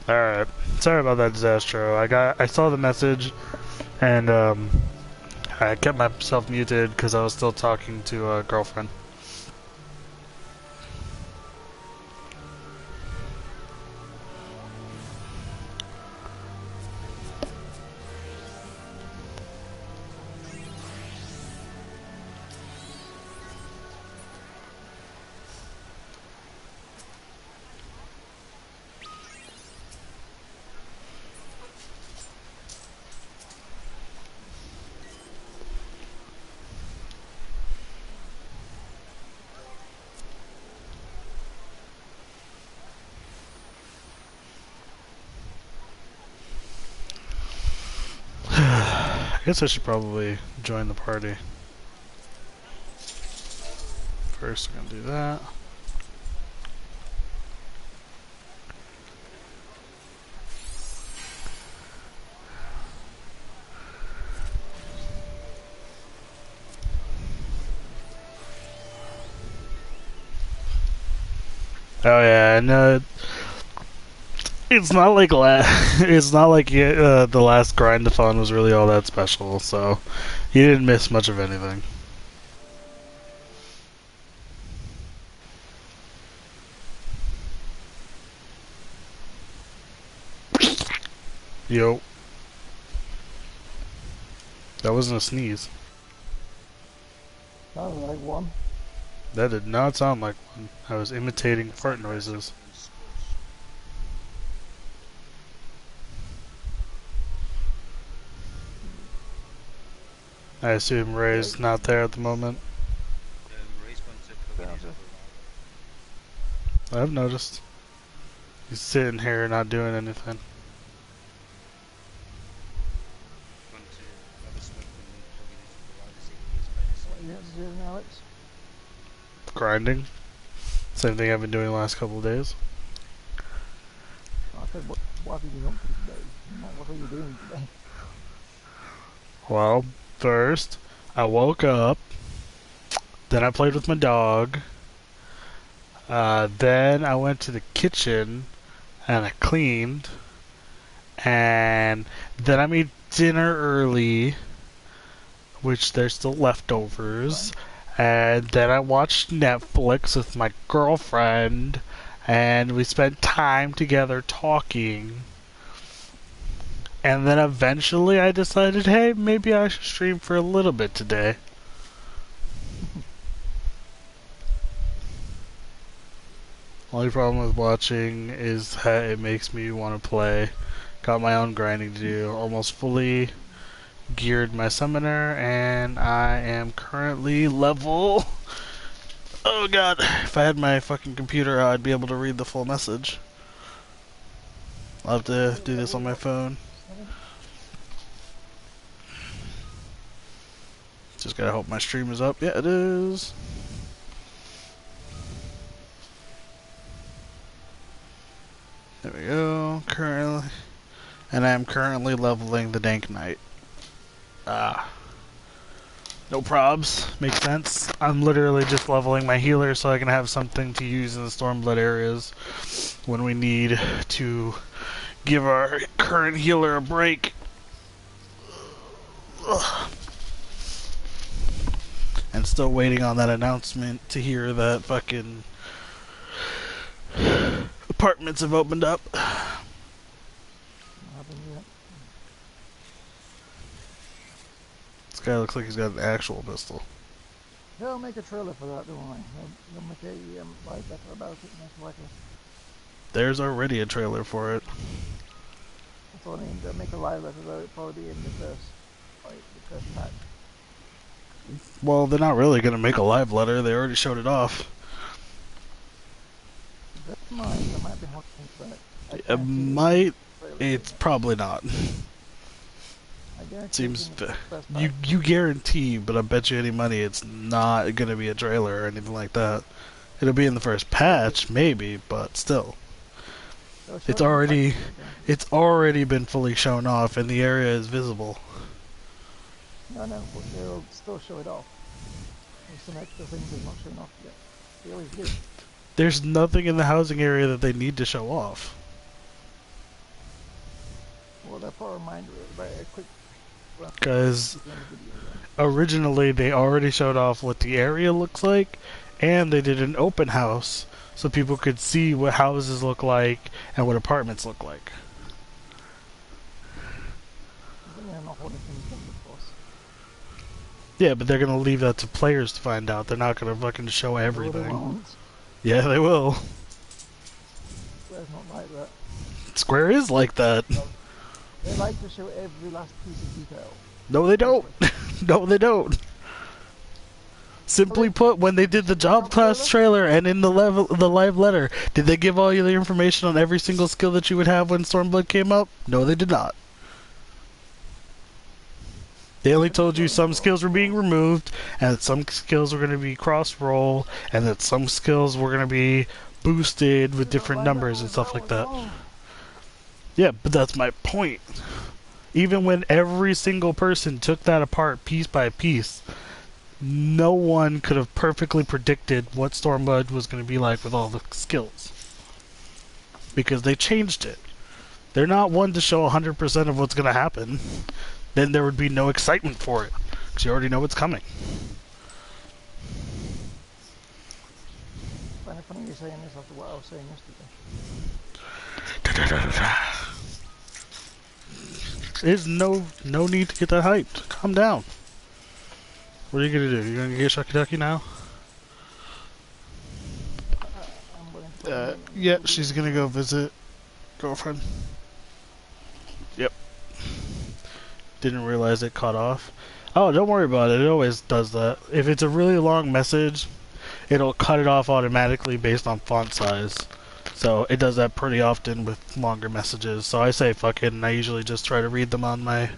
Alright. Sorry about that disaster. I saw the message and I kept myself muted because I was still talking to a girlfriend. I guess I should probably join the party. First, I'm gonna do that. Oh yeah, no, it's not like it's not like the last Grindathon was really all that special, so you didn't miss much of anything. Yo, that wasn't a sneeze. Sounds like one. That did not sound like one. I was imitating fart noises. I assume Ray's not there at the moment. I've noticed. He's sitting here not doing anything. What are you doing, Alex? Grinding. Same thing I've been doing the last couple of days. I said, what have you been up to today? What are you doing today? Well, first, I woke up. Then I played with my dog. Then I went to the kitchen and I cleaned. And then I made dinner early, which there's still leftovers. And then I watched Netflix with my girlfriend, and we spent time together talking. And then eventually I decided, hey, maybe I should stream for a little bit today. Only problem with watching is that it makes me want to play. Got my own grinding to do. Almost fully geared my summoner, and I am currently level... Oh god, if I had my fucking computer out, I'd be able to read the full message. I'll have to do this on my phone. Just gotta hope my stream is up. Yeah, it is. There we go. Currently, and I am currently leveling the Dank Knight. No probs. Makes sense. I'm literally just leveling my healer so I can have something to use in the Stormblood areas when we need to give our current healer a break. Ugh. And still waiting on that announcement to hear that fucking apartments have opened up. This guy looks like he's got an actual pistol. They'll make a trailer for that, don't they? They'll make a live letter about it, most likely. There's already a trailer for it. That's all I mean. They'll make a live letter about it probably in the first patch. Well, they're not really gonna make a live letter. They already showed it off. That might be hot things back. It might. It's probably not. Seems you guarantee, but I bet you any money it's not gonna be a trailer or anything like that. It'll be in the first patch, maybe, but still. It's already been fully shown off, and the area is visible. No, but they'll still show it off. There's some extra things they've not shown off yet. They always do. There's nothing in the housing area that they need to show off. Well, they'll put a reminder about a quick run Because at the end of the video then. originally they already showed off what the area looks like, and they did an open house so people could see what houses look like and what apartments look like. There's only an awful lot of things left, of course. Yeah, but they're gonna leave that to players to find out. They're not gonna fucking show No, they everything. won't. Yeah, they will. Square's not like that. Square is like that. They like to show every last piece of detail. No, they don't. No, they don't. Simply put, when they did the job class trailer and in the live letter, did they give all you the information on every single skill that you would have when Stormblood came up? No, they did not. They only told you some skills were being removed, and that some skills were going to be cross-roll, and that some skills were going to be boosted with different numbers and stuff like that. Yeah, but that's my point. Even when every single person took that apart piece by piece, no one could have perfectly predicted what Stormblood was going to be like with all the skills. Because they changed it. They're not one to show 100% of what's going to happen. Then there would be no excitement for it. Because you already know what's coming. It's kind of funny you're saying this after what I was saying yesterday. There's no need to get that hyped. Calm down. What are you going to do? You're going to get Shucky Ducky now? I'm willing to put my name on Yeah, the she's video. going to go visit girlfriend. Yep. Didn't realize it cut off. Oh, don't worry about it. It always does that. If it's a really long message, it'll cut it off automatically based on font size. So it does that pretty often with longer messages. So I say fuck it, and I usually just try to read them on my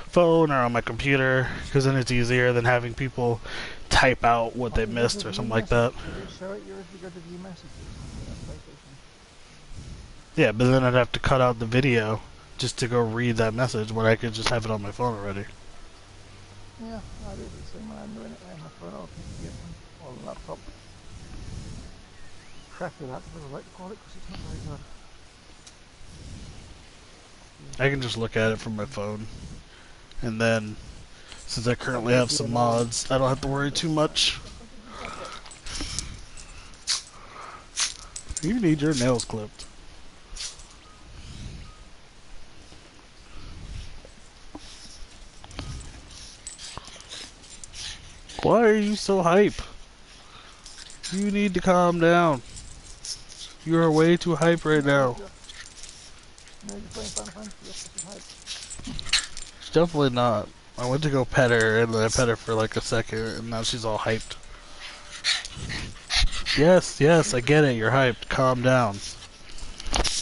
phone or on my computer, because then it's easier than having people type out what they missed or something like that. Did it show it yours if you go to view messages on PlayStation? Yeah, but then I'd have to cut out the video just to go read that message when I could just have it on my phone already. Yeah, I do the same when I'm doing it on my phone or PC or laptop. Crappy laptop, I like to call it, because it's not very good. I can just look at it from my phone. And then, since I currently have some mods, I don't have to worry too much. You need your nails clipped. Why are you so hype? You need to calm down. You are way too hype right now. No, you're playing Final Fantasy, you're supposed to hype. She's definitely not. I went to go pet her, and then I pet her for like a second, and now she's all hyped. Yes, I get it. You're hyped. Calm down.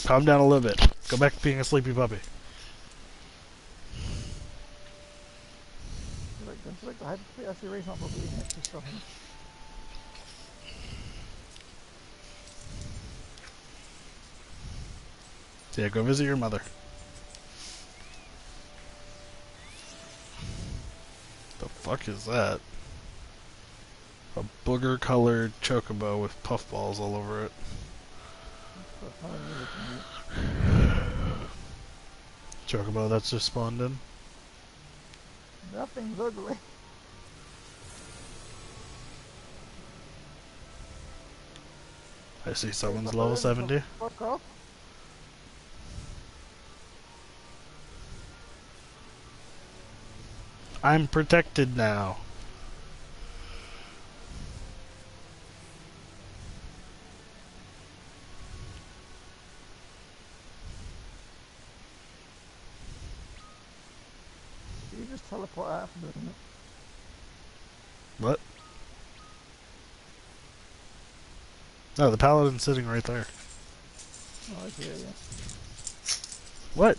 Calm down a little bit. Go back to being a sleepy puppy. Don't you like the hype? That's your reason not probably eating extra stuff. Yeah, go visit your mother. The fuck is that? A booger-colored chocobo with puffballs all over it. That's not really looking at. Chocobo that's just spawned in. That thing's ugly. I see someone's level 70. Fuck off. I'm protected now. You just teleport out from doing it. What? No, the paladin's sitting right there. Oh, I see it, yeah. What?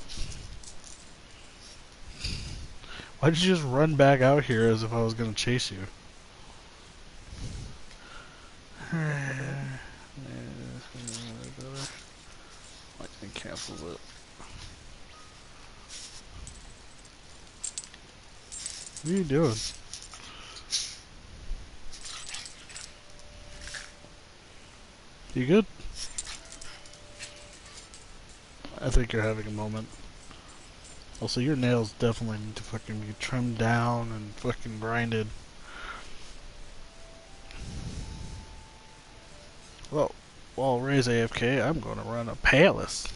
Why'd you just run back out here as if I was gonna chase you? Lightning cancels it. What are you doing? You good? I think you're having a moment. Also, your nails definitely need to fucking be trimmed down and fucking grinded. Well, while Ray's AFK, I'm going to run a Palis.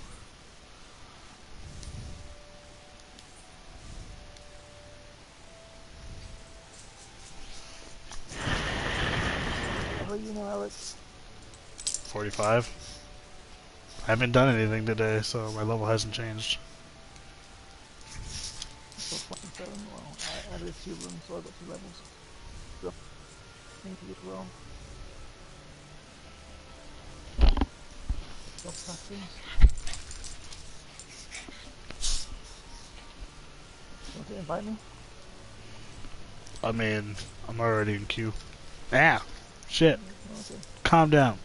How about you know, Alex? 45. I haven't done anything today, so my level hasn't changed. So 27. Well, I added 2 rooms, so I got 2 levels. So, thank you as well. Job patterns. You want to invite me? I mean, I'm already in queue. Ah! Shit. Okay. Calm down.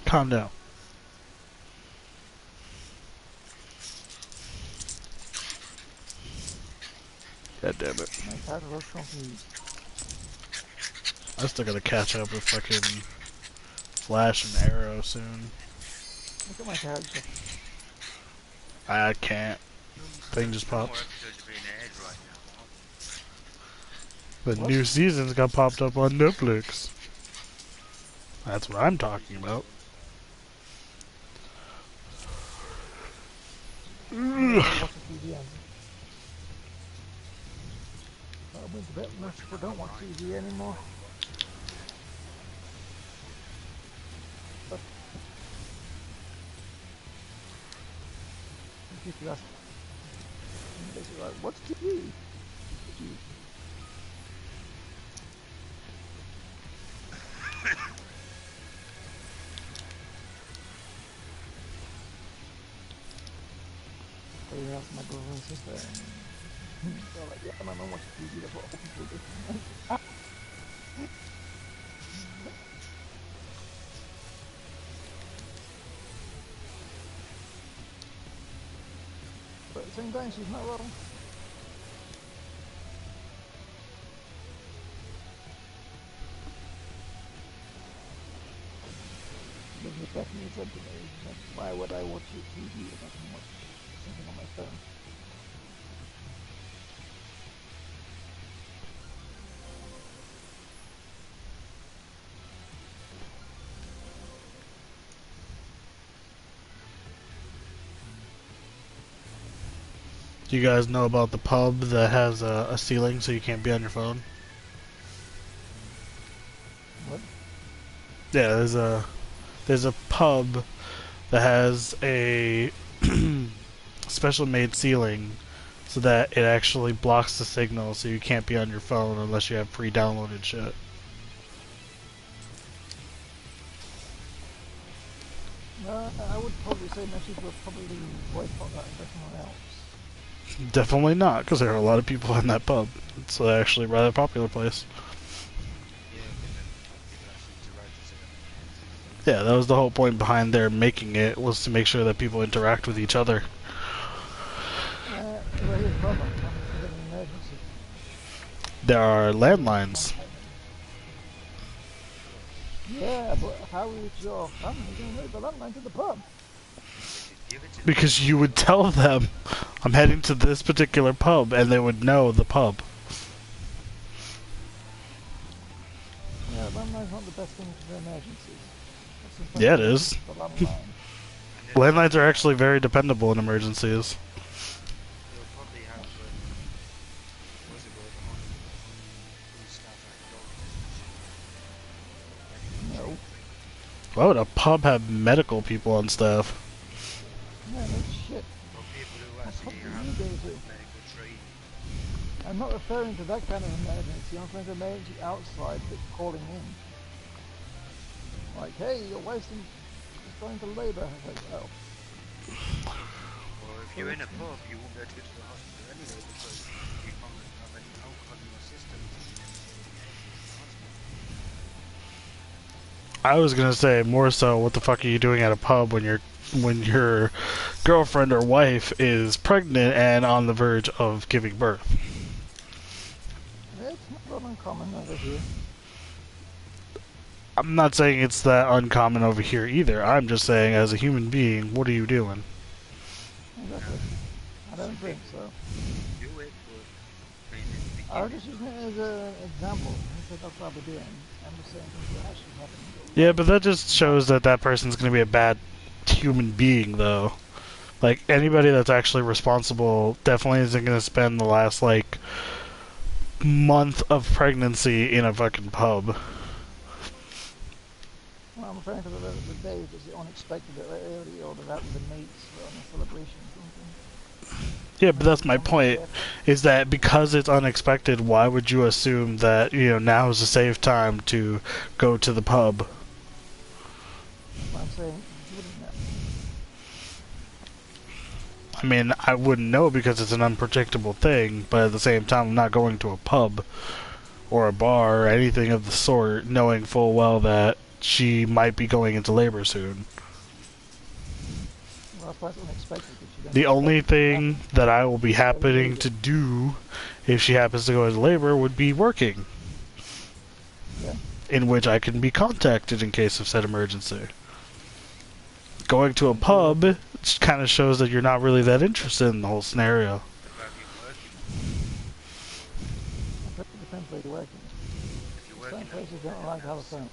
Calm down. God damn it. My character was confused. I still gotta catch up with fucking Flash and Arrow soon. Look at my character. I can't. Thing just popped. The What? new seasons got popped up on Netflix. That's what I'm talking about. Watch the TV and I went to bed. Most people don't watch TV anymore. But if you ask, basically like, what's TV? So you ask my brother and sister, and they're like, yeah, my mom watches TV. That's what all people do. But at the same time, she's not wrong. But he definitely said to me, like, why would I watch TV if I can watch something on my phone? Do you guys know about the pub that has a ceiling so you can't be on your phone? What? Yeah, there's a pub that has a special made ceiling so that it actually blocks the signal so you can't be on your phone unless you have pre-downloaded shit. I would probably say messages would probably boycott that for someone else. Definitely not, because there are a lot of people in that pub. It's actually a rather popular place. Yeah, that was the whole point behind their making it, was to make sure that people interact with each other. Well, here's the problem. What happens if there's an emergency? There are landlines. Yeah, but how is your family going to move the landline to the pub? Because you would tell them, I'm heading to this particular pub, and they would know the pub. Yeah, landline's not the best thing for emergencies. Yeah, it is. The landline. Landlines are actually very dependable in emergencies. No. Why would a pub have medical people on staff? No, no shit. What pub do you go to? I'm not referring to that kind of emergency. I'm referring to emergency outside that's calling in. Like, hey, your wife's going to labour. I was like, oh. Or if you're in a pub, you won't be able to get to the hospital anyway because you can't have any alcohol in your system. I was gonna say more so, what the fuck are you doing at a pub when your girlfriend or wife is pregnant and on the verge of giving birth? It's not that uncommon over here. I'm not saying it's that uncommon over here either. I'm just saying, as a human being, what are you doing? Exactly. exactly. I don't think so. Do it, but I mean, in the I was beginning, just using it as an example. I said that's what I'll be doing. I'm just saying things that actually happen in real Yeah, life. but that just shows that that person's going to be a bad human being, though. Like, anybody that's actually responsible definitely isn't going to spend the last, like, month of pregnancy in a fucking pub. Well, I'm referring to the day if it's the unexpected bit like early or they're out with the mates on a celebration or something. Yeah, but Maybe that's my somebody point, left. is that because it's unexpected, why would you assume that, now is a safe time to go to the pub? That's what I'm saying. You wouldn't know. I mean, I wouldn't know because it's an unpredictable thing, but at the same time, I'm not going to a pub or a bar or anything of the sort knowing full well that she might be going into labor soon. Well, that's why it's unexpected because you don't The expect only it to happen. thing that I will be That's why you happening leave to it. do if she happens to go into labor would be working, Yeah. in which I can be contacted in case of said emergency. Going to a Thank you. pub kind of shows that you're not really that interested in the whole scenario. what about you working? It depends where you're working. If you're Certain working at places don't like to have a phone.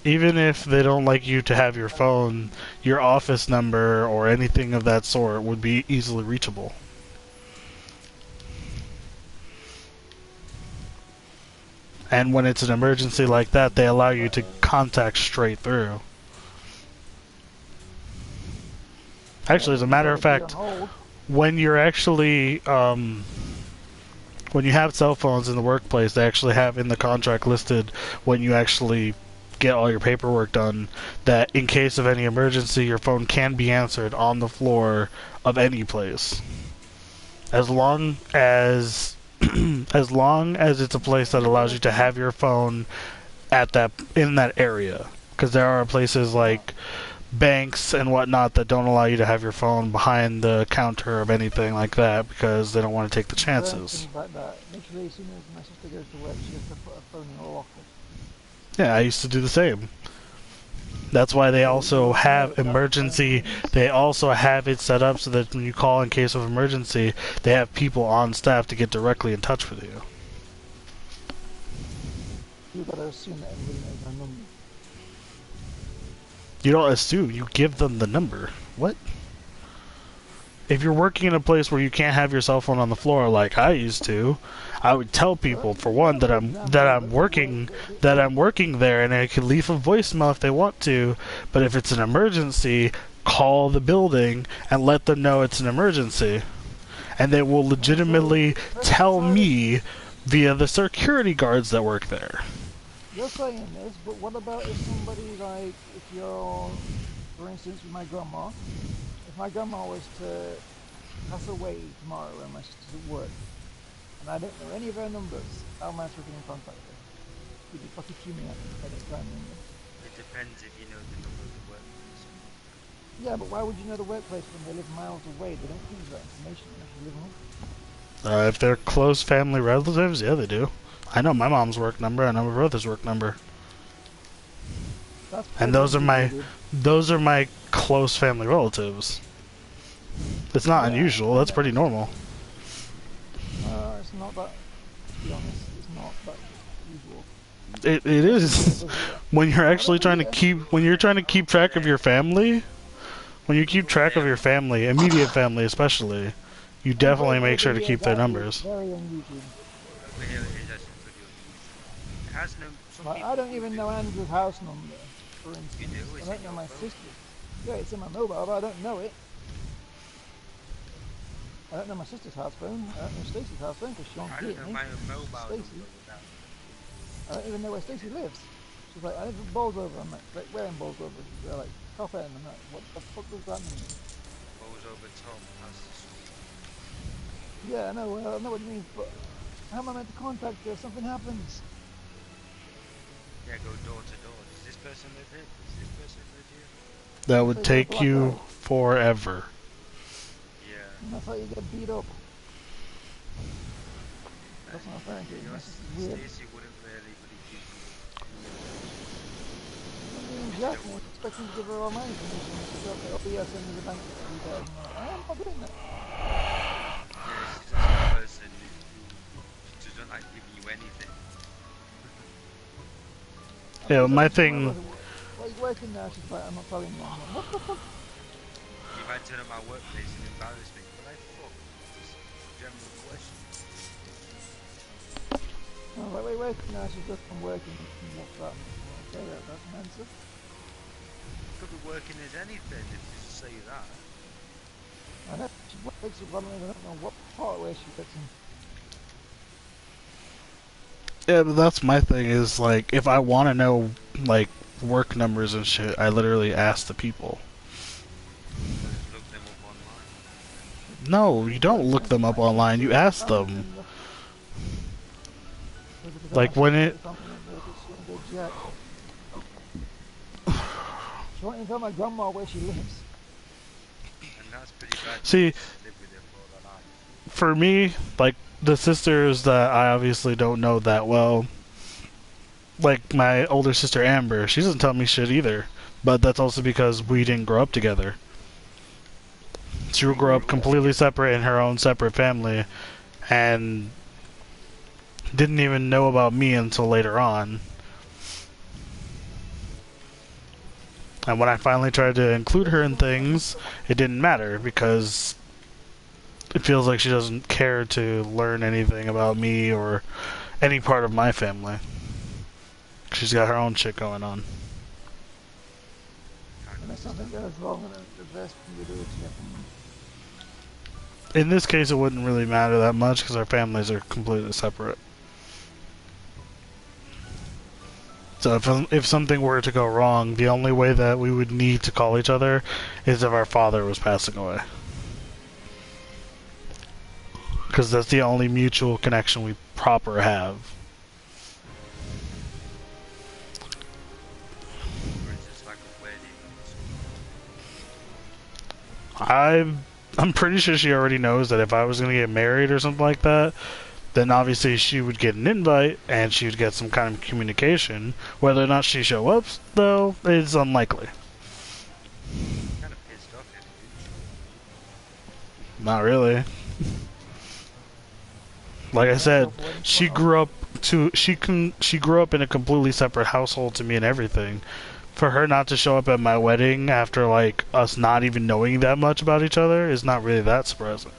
Even if they don't like you to have your phone, your office number or anything of that sort would be easily reachable. And when it's an emergency like that, they allow you to contact straight through. Actually, as a matter of fact, when you're actually, when you have cell phones in the workplace, they actually have in the contract listed when you actually get all your paperwork done that in case of any emergency, your phone can be answered on the floor of any place. As long as as long as it's a place that allows you to have your phone at that in that area, because there are places like banks and whatnot that don't allow you to have your phone behind the counter of anything like that because they don't want to take the chances. Things like that. Literally, as soon as my sister goes to work, she has to put her phone in her locker. Yeah, I used to do the same. That's why they also have emergency. They also have it set up so that when you call in case of emergency, they have people on staff to get directly in touch with you. You gotta assume that everybody knows her number. You don't assume, you give them the number. What? If you're working in a place where you can't have your cell phone on the floor like I used to, I would tell people for one that I'm working there and I can leave a voicemail if they want to, but if it's an emergency, call the building and let them know it's an emergency. And they will legitimately tell me via the security guards that work there. You're saying this, but what about if somebody, like, if you're, for instance, with my grandma, if my grandma was to pass away tomorrow and my sister's at work, and I don't know any of her numbers, how am I supposed to get in contact with her? You'd be fucking chew me out at the time, wouldn't you? It depends if you know the number of the workplace. Yeah, but why would you know the workplace when they live miles away? They don't give you that information unless you live home. If they're close family relatives, yeah, they do. I know my mom's work number. I know my brother's work number. And those are my close family relatives. It's not unusual. That's pretty normal. It's not that. To be honest, it's not that usual. It is when you're actually trying to keep track of your family. When you keep track of your family, immediate family especially, you definitely make sure to keep their numbers. Very unusual. But here it is actually pretty unusual. It has no. Like, I don't even know Andrew's house number, for instance. You do? I don't know my sister's. Yeah, it's in my mobile, but I don't know it. I don't know my sister's house phone. I don't know Stacey's house phone because she won't I give don't me. know my mobile Stacey. number without. I don't even know where Stacey lives. She's like, I live in Bolsover. I'm like, where in Bolsover? They're like, top end. I'm like, what the fuck does that mean? Goes over Tom. That's the street. Yeah, I know what you mean, but how am I meant to contact her if something happens? Yeah, go door to door. Does this person live here? Does this person live here? That would take you forever. Yeah. And that's how you get beat up. That's what I'm referring to. This is weird. Stacey wouldn't really give you any information. being Jack and was expecting to give her all my information. She said, oh yeah, send me the bank details. I'm like, I am not doing that. Yeah, she's just a person who doesn't like giving you anything. Yeah, my thing. Why are you working now? She's like, I'm not telling you. I'm like, what the fuck? If I turn up my workplace and embarrass me, but I fuck. Just general question. I was like, wait, working now? She's just, I'm working. What's that? Okay, that's an answer. Could be working as anything if you just say that. I know she works with one of them. I don't know what part where she works in. Yeah, but that's my thing is, like, if I want to know, like, work numbers and shit, I literally ask the people. Just look them up online. No, you don't look them up online, you ask them. Like, when it... She won't even tell my grandma where she lives. And that's pretty bad. See, Live with her for all her life. for me, like, the sisters that I obviously don't know that well, like my older sister Amber, she doesn't tell me shit either. But that's also because we didn't grow up together. She will grow up completely separate in her own separate family, and didn't even know about me until later on. And when I finally tried to include her in things, it didn't matter because it feels like she doesn't care to learn anything about me or any part of my family. She's got her own shit going on. And if something goes wrong, and the best thing to do is get In this case, it wouldn't really matter that much because our families are completely separate. So if something were to go wrong, the only way that we would need to call each other is if our father was passing away. Because that's the only mutual connection we proper have. Or it's just like a wedding. I'm pretty sure she already knows that if I was going to get married or something like that, then obviously she would get an invite and she would get some kind of communication. Whether or not she show up, though, is unlikely. Kind of pissed off if you Not really. Like I said, she grew up in a completely separate household to me and everything. For her not to show up at my wedding after like us not even knowing that much about each other is not really that surprising.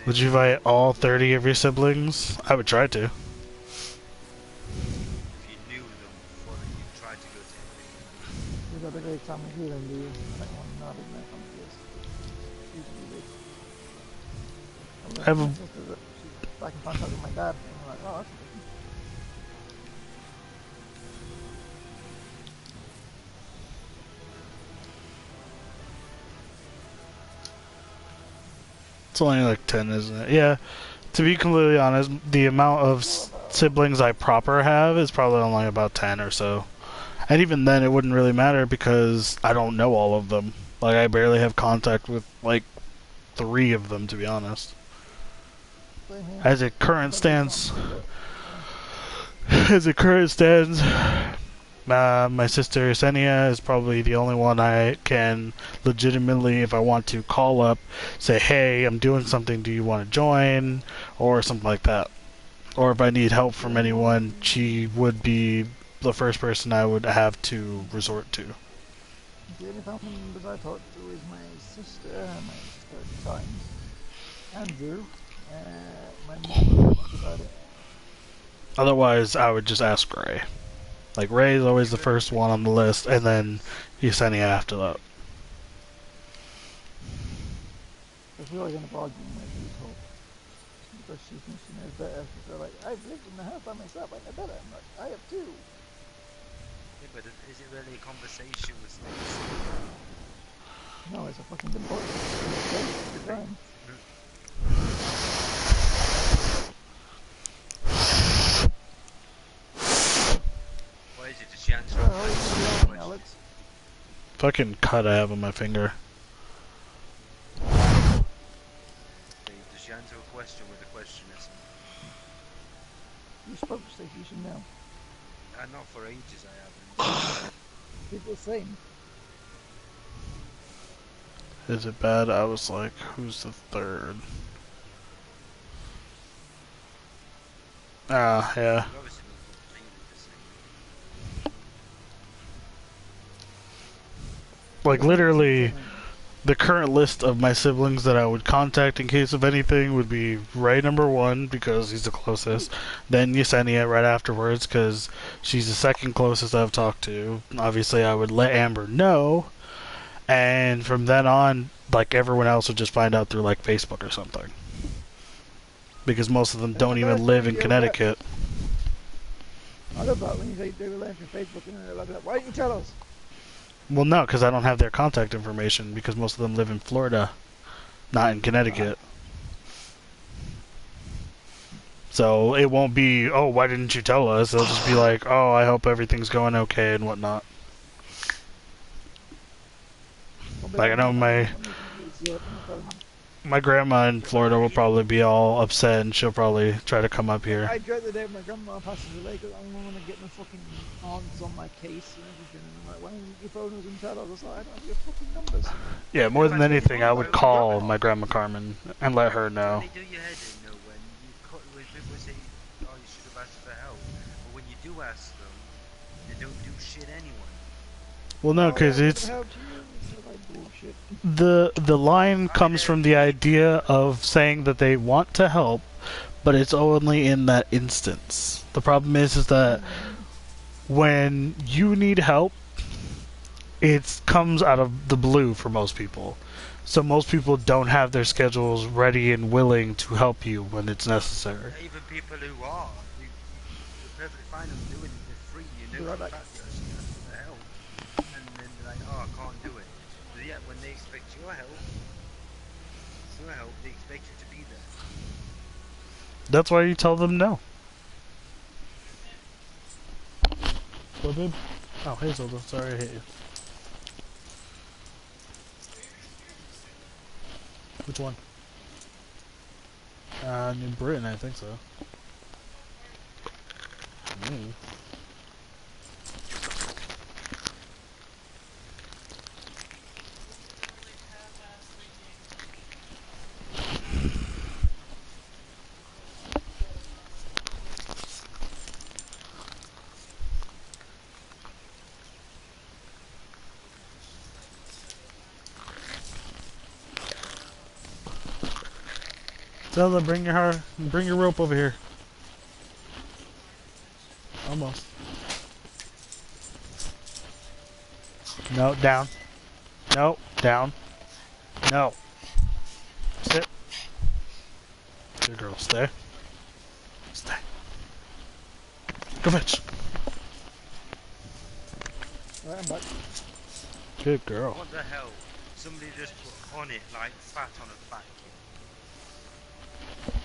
Would you invite all 30 of your siblings? I would try to. If you knew them before that you tried to go to everything. You got a great time here, and you like one not in that usually. I have a, She's back in contact with my dad, and I'm like, oh, that's good. it's only like 10, isn't it? Yeah. To be completely honest, the amount of siblings I proper have is probably only about 10 or so. And even then, it wouldn't really matter because I don't know all of them. Like, I barely have contact with, like, 3 of them, to be honest. As it current stands, my sister Senia is probably the only one I can legitimately, if I want to, call up, say, hey, I'm doing something, do you want to join? Or something like that. Or if I need help from anyone, she would be the first person I would have to resort to. The only family members I talk to is my sister and my sister at the time, Andrew, my mom, that's about it. Otherwise, I would just ask Ray. Like, Ray is always the first one on the list, and then Yesenia after that. If we were going to bargain with people, because she thinks she knows better, they're like, I've lived in the house by myself, I know better. I'm like, I have too. Yeah, but is it really a conversation with Stacy? No, it's a fucking debate. It's a debate. What is it? Did she answer a question? Alex? Fucking cut I have on my finger. Does she answer a question with a question or something? You spoke, Stacey. You should know. Not for ages, I haven't. People the same. Is it bad? I was like, who's the third? Ah, yeah. You've obviously not completely the same. Like, Well, literally, the current list of my siblings that I would contact in case of anything would be Ray #1 because he's the closest, then Yesenia right afterwards because she's the second closest I've talked to. Obviously, I would let Amber know, and from then on, like everyone else would just find out through like Facebook or something because most of them don't even live in Connecticut. I love that when you say they were learning from Facebook and they're like, why didn't you tell us? Well, no, because I don't have their contact information because most of them live in Florida, not in Connecticut. So it won't be, oh, why didn't you tell us? They'll just be like, oh, I hope everything's going okay and whatnot. Like, I know my grandma in Florida will probably be all upset and she'll probably try to come up here. I dread the day my grandma passes away because I'm going to get my fucking aunts on my case and everything. And I'm like, why didn't you phone us and tell us? I was like, I don't have your fucking numbers. Yeah, more than anything, I would call my grandma Carmen and let her know. They do your head in, though, when people say, oh, you should have asked for help. But when you do ask them, they don't do shit anyway. Well, no, because it's the line comes from the idea of saying that they want to help, but it's only in that instance. The problem is that when you need help, it comes out of the blue for most people. So most people don't have their schedules ready and willing to help you when it's necessary. Even people who are, you're perfectly fine them doing it for free. You know, the fact you're actually asking for help, and then they're like, oh, I can't do it. But yet, when they expect your help, they expect you to be there. That's why you tell them no. What, babe? Oh, hey, Zelda. Sorry I hit you. Which one? New Britain, I think so. Mm. Zelda, bring your rope over here. Almost. No, down. No, down. No. Sit. Good girl, stay. Stay. Go fetch. Right, I'm back. Good girl. What the hell? Somebody just put on it like fat on a fat kid.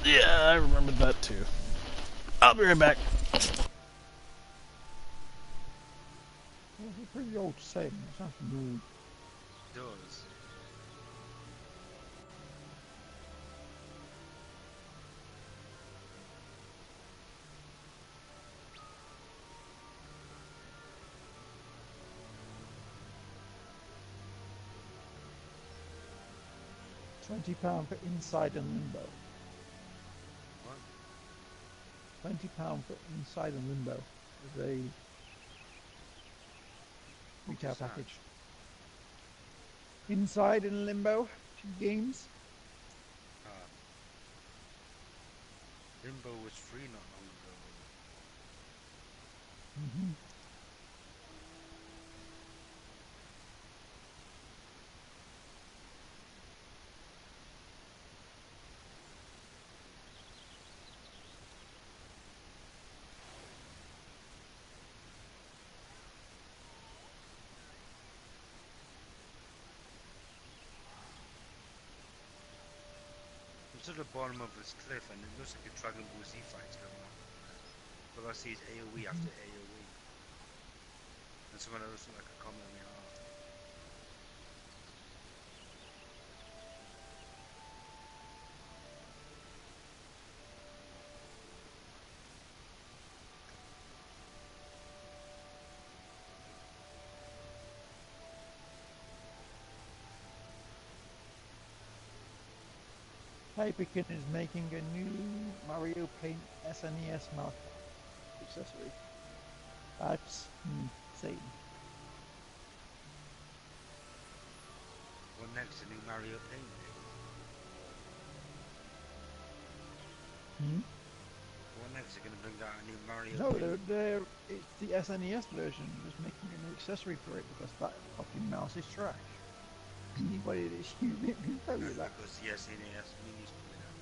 Yeah, I remembered that too. I'll be right back. It's a pretty old saying. It sounds rude. It does. £20 for Inside and Limbo. What? £20 for Inside and Limbo is a retail package. Inside and Limbo 2 games. Limbo was free not long ago. Mm-hmm. I'm to the bottom of this cliff and it looks like a Dragon Ball Z fight's going on. But I see it's AoE after AoE. And someone else looks like a Kamehameha. Hyperkin is making a new Mario Paint SNES mouth accessory. That's insane. What next? A new Mario Paint? What next? They're gonna bring out a new Mario No, Paint? it's the SNES version. Just making a new accessory for it because that fucking mouse is trash. Anybody that's used it can tell you that. Because the SNES Mini's coming out.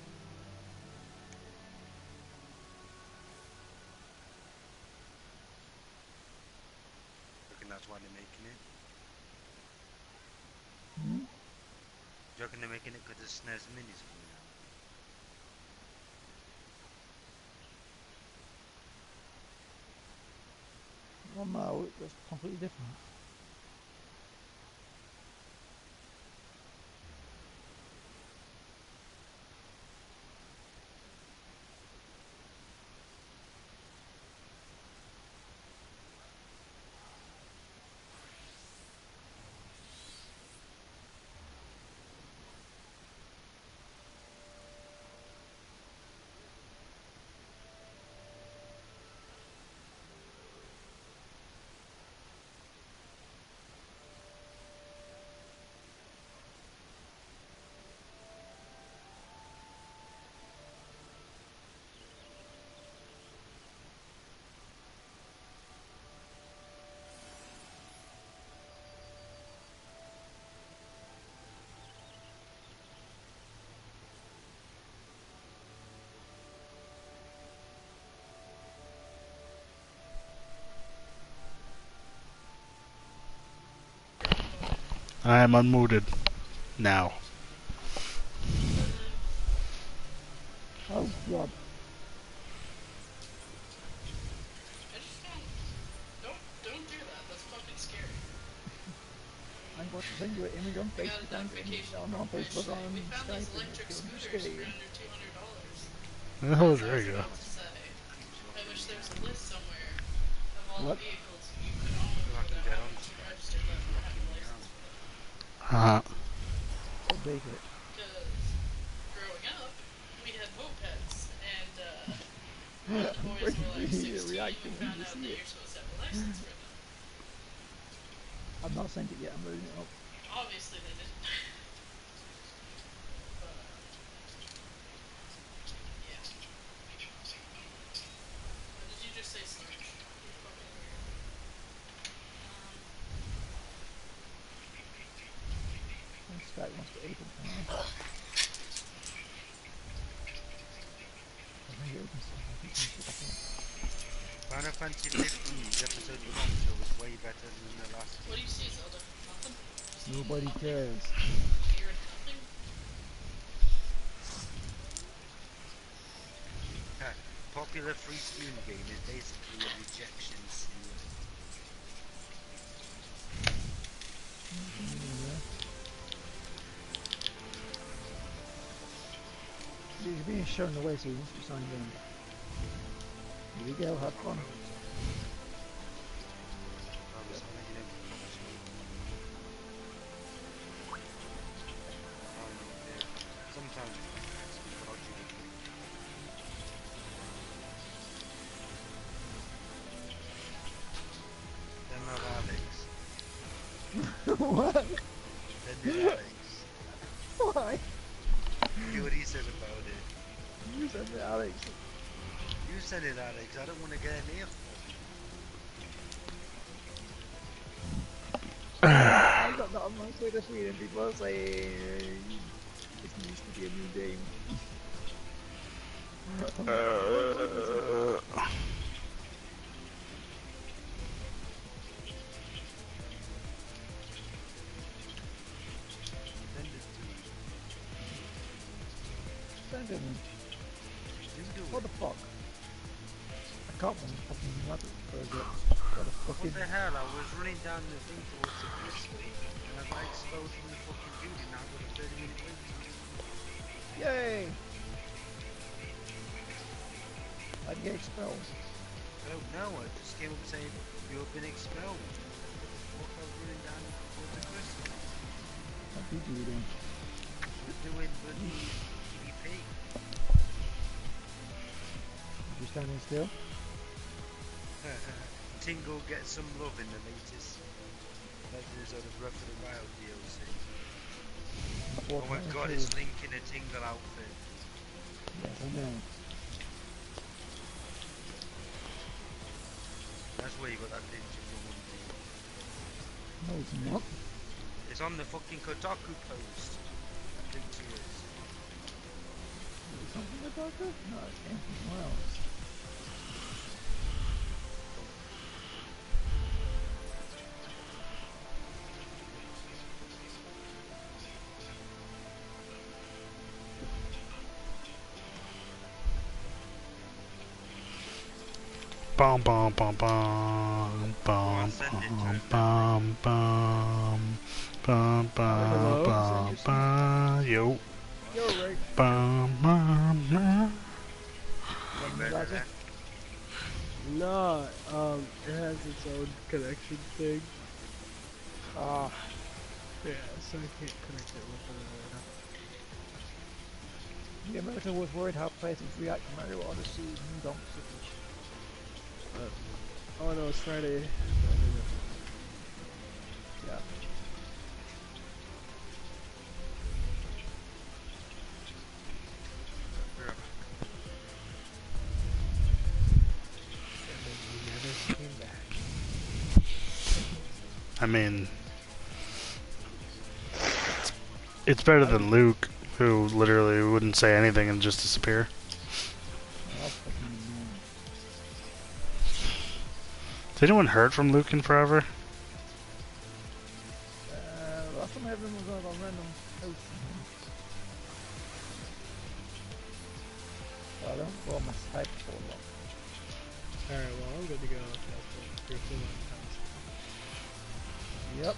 I reckon that's why they're making it. Hmm? Do you reckon they're making it because the SNES Mini's coming out? Well, no, that's completely different. I am unmuted now. Oh god. I just don't do that. That's fucking scary. I'm going to send you an image on I got a Facebook notification on from Rich Facebook saying on we found these Skype and electric it's going to be scooters for scary. under $200. Where the hell is As I was Rego? about to say, I wish there was a list somewhere of all What? the vehicles you could own So I can without get having on to Skype register and them or have locking a me license out. for them. Update it. Because growing up, we had mopeds, and when the I'm boys waiting were to like hear your 16, reaction we when found you out see that it. you're supposed to have a license for them. I've not sent it yet, I'm loading it up. Obviously they didn't. But, yeah. What did you just say, Snarch? You fucking weird. And Skype wants to open for now. Maybe it opens stuff. I keep on shit back up. Final Fantasy 15's episode 1 also was way better than the last two. What do you see, Zelda? Nothing? Just Nobody nothing? cares. Weird nothing? Popular free Steam game is basically a rejection simulator. He's being shown the way, so he wants to be signed in. Here we go, have fun. Sometimes it's dodgy with me. They're not Alex. What? They're not Alex. Why? Hear what he said about it. You said it, Alex. You said it, Alex. I don't want to get an earful. I got that on my Twitter feed and people are saying this needs to be a new game. Send it me. What the fuck? I can't run fucking rabbit burger. Got a fucking... What the hell? I was running down the thing towards the crispy and I got exposed from the fucking dude and now I've got a 30-minute wait time. Yay! I'd get expelled. I don't know, I just came up saying you have been expelled. What I was running down towards the crispy. What did you do? We're doing bloody PvP. standing still. Tingle gets some love in the latest Legends of the Breath of the Wild DLC. Oh my god, it's Link in a Tingle outfit. Yes, I know. That's where you got that picture from. No, it's not. It's on the fucking Kotaku post. That picture is. Is it something about it? No, it came from somewhere else. Bum bum bum bum bum bum bum bum bum bum bum yo Yo, Rick. bum bum bum. Roger? No, it has its own connection thing. Ah, Yeah, so I can't connect it with the American was worried how players would react to Mario Odyssey New Donk City. oh no, it's Friday. Yeah. And then you never came back. I mean, it's better than Luke, who literally wouldn't say anything and just disappear. Oh, fucking annoying. Is anyone heard from Luke in forever? Last time I heard him was on a random post. I don't follow my Skype for long. Alright, well, I'm good to go. That's it. Yep.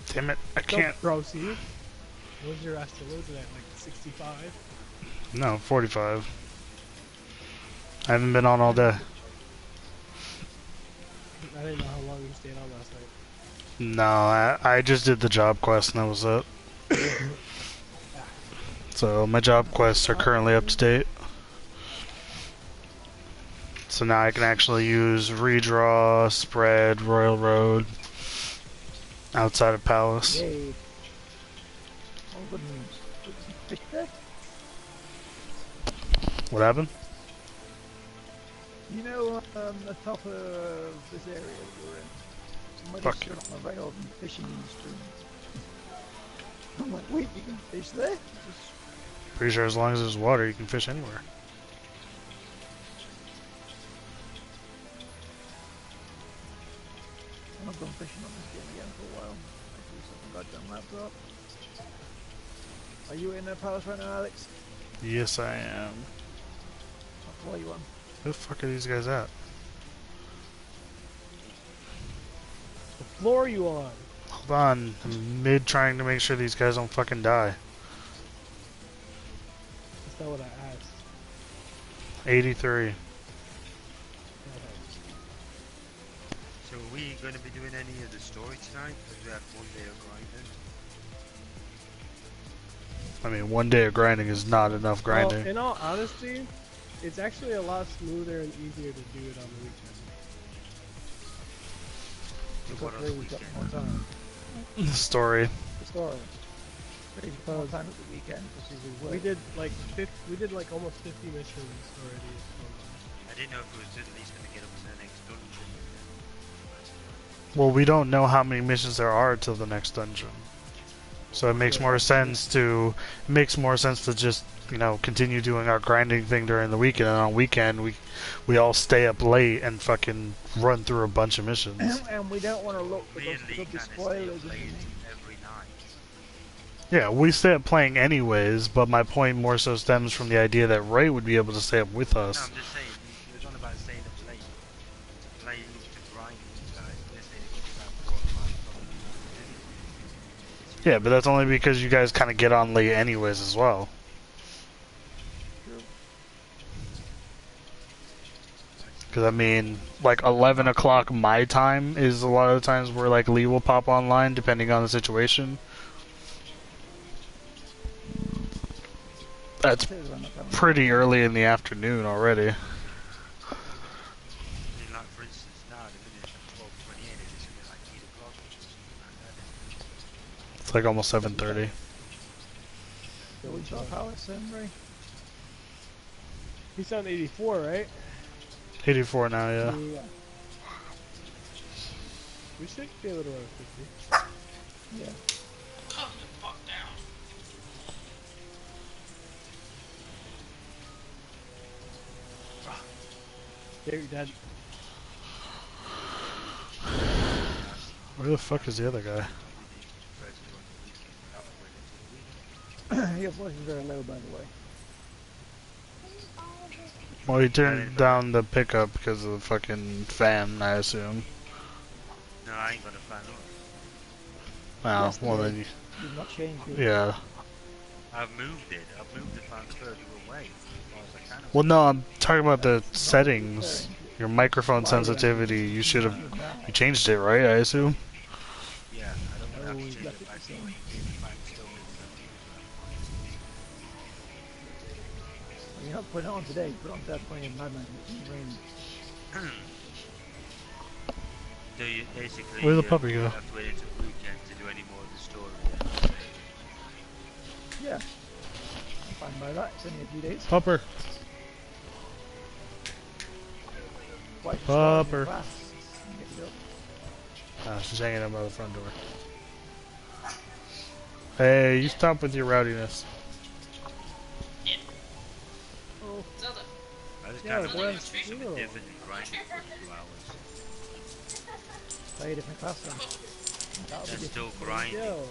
Damn it, I can't. Bro, see? What's your estimate? What is it at, like 65? No, 45. I haven't been on all day. I didn't know how long you stayed on last night. No, I just did the job quest and that was it. So my job quests are currently up to date. So now I can actually use redraw, spread, royal road outside of palace. Yay. All good news. Fish there? What happened? You know, the top of this area we're in, somebody Fuck stood on the rail and fishing in the stream. I'm like, wait, you can fish there? Just, Pretty sure as long as there's water, you can fish anywhere. I'm not going fishing on this game again for a while. I do something goddamn laptop. Are you in the palace right now, Alex? Yes, I am. What floor are you on? Who the fuck are these guys at? The floor are you on? Hold on, I'm mid trying to make sure these guys don't fucking die. That's not what I asked. 83. So are we going to be doing any of the story tonight? Because we have one day of grinding. I mean, one day of grinding is not enough grinding. Well, in all honesty, it's actually a lot smoother and easier to do it on the weekend. What on the Hopefully we've got weekend? more time. The story. The story. Maybe more time at the weekend, because we work. We did like almost 50 missions already. I didn't know if it was at least going to get up to the next dungeon. Well, we don't know how many missions there are till the next dungeon. So it makes more sense to just, you know, continue doing our grinding thing during the weekend, and on weekend we all stay up late and fucking run through a bunch of missions. And we don't want to look Me because and Lee there'll be kind of stay spoilers up and late every night. Yeah, we stay up playing anyways, but my point more so stems from the idea that Ray would be able to stay up with No, I'm us. just saying, he was on about staying up late to play, to grind and stuff. They're saying it was about 4 or 5 o'clock in the morning. Yeah, but that's only because you guys kind of get on late anyways as well. Because, I mean, like 11 o'clock my time is a lot of the times where, like, Lee will pop online depending on the situation. That's Says I'm not coming. pretty early in the afternoon already. I mean, like for instance, now the minute at 12:28, and it's only like 8 o'clock or something like that. It's like almost 7:30. So we saw Palace then, Ray? He's on 84, right? 84 now, yeah. Yeah. We should be able to run 50. Yeah. Calm the fuck down. There, Dad. Where the fuck is the other guy? Your voice is very low, by the way. Well, he turned down the pickup because of the fucking fan, I assume. No, I ain't got a fan on. Wow, Yes, well yeah. then, You've not changed it. yeah. I've moved it. I've moved the fan further away as far as I can. Well, no, I'm talking about the settings. Your microphone sensitivity, you should have... You changed it, right, I assume? Yeah, I don't Oh, have to you change got it back. 50%. The fan still moves Well, you're not putting it on today, put it on that point in Madman. Rain. So you basically Where'd the puppy go? have to wait until the weekend to do any more of the story. Yeah. I'm fine by that. It's only a few days. Pupper. Why should start in Pupper. class? Get it up. Ah, she's hanging out by the front door. Hey, you stop with your rowdiness. Oh, Zelda. I just Yeah, kind of but want that's to do something cool. different and grinding for a few hours. play a different class then. That'll be That's different. still grinding. Yo.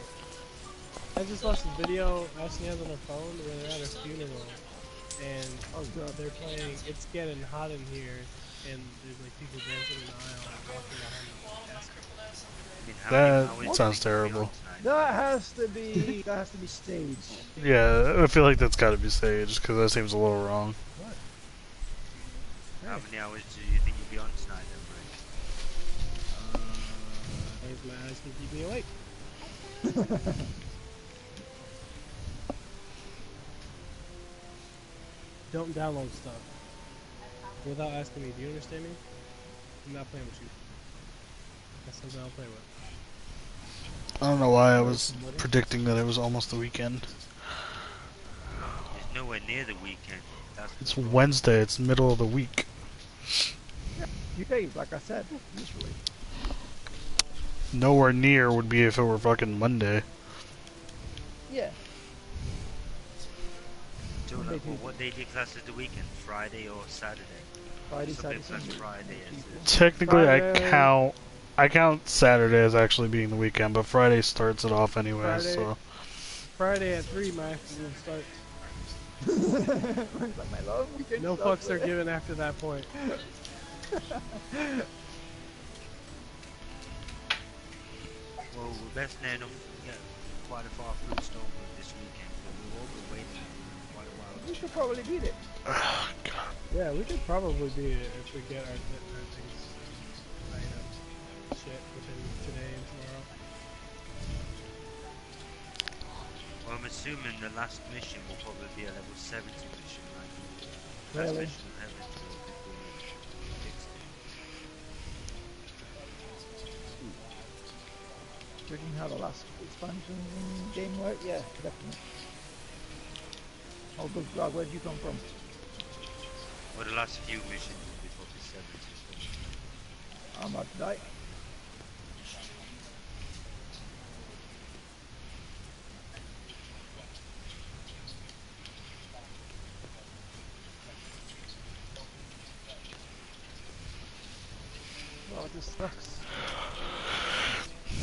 I just watched a video Ashley has on her phone where they're at a funeral. And Oh god. they're playing It's Getting Hot in Here. And there's like people dancing in the aisle and walking behind the casket. I mean, how many That hours sounds do you think terrible. we'll be on tonight? That has to be. That has to be staged. Yeah, I feel like that's gotta be staged, because that seems a little wrong. How many hours do you think you'll be on tonight then, Ray? Close my eyes can keep me awake. Don't download stuff without asking me. Do you understand me? I'm not playing with you. That's something I'll play with. I don't know why I was predicting that it was almost the weekend. It's nowhere near the weekend. That's the It's problem. Wednesday, it's middle of the week. Few days, like I said, usually. Nowhere near would be if it were fucking Monday. Yeah. So, Monday, like, well, Tuesday. what day do you class as the weekend? Friday or Saturday? Friday, Some Saturday, people class Sunday. Friday as the... Technically, Friday. I count Saturday as actually being the weekend, but Friday starts it off anyway, Friday. so... Friday at 3, my afternoon starts. Like my long weekend No stuff, fucks are given after that point. Well, we're best known of quite a far through Streamblood this weekend, but we've all been waiting for quite a while. We should probably beat it. Yeah, we could probably beat it if we get our things lined up. Shit within today and tomorrow. Well, I'm assuming the last mission will probably be a level 70 mission, right? Last Really? mission in heaven will be fixed. Judging how the last expansion game worked, yeah, definitely. Oh, good God, where'd you come from? Well, the last few missions will be probably 70. I'm about to die. Oh, this sucks.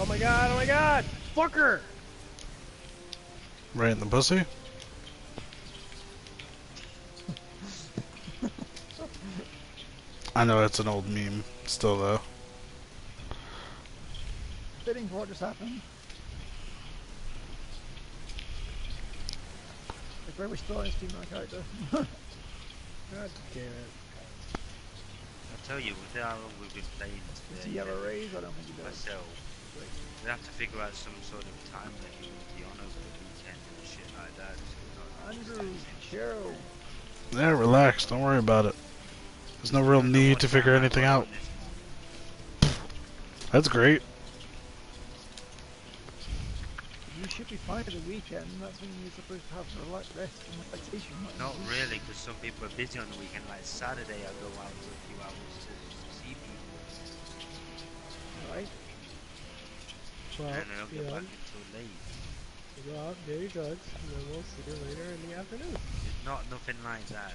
Oh my god, oh my god! Fucker! Right in the pussy? I know it's an old meme, still though. Fitting for what just happened. Like where we started to my character. God damn it. I'll tell you, with how long we've been playing Does today, he have a raise? I don't think he does. myself, we have to figure out some sort of time limit to be on over the weekend and shit like that. Andrew, share Yeah, relax. Don't worry about it. There's no real don't know need what to time figure I anything got out. on this morning. That's great. You should be fine at the weekend. That's when you're supposed to have rest and relaxation. Not really, because some people are busy on the weekend. Like Saturday, I go out for a few hours to see people, Right? Well, and I don't get back until late. you go out, do your drugs, and then we'll see you later in the afternoon. It's not nothing like that.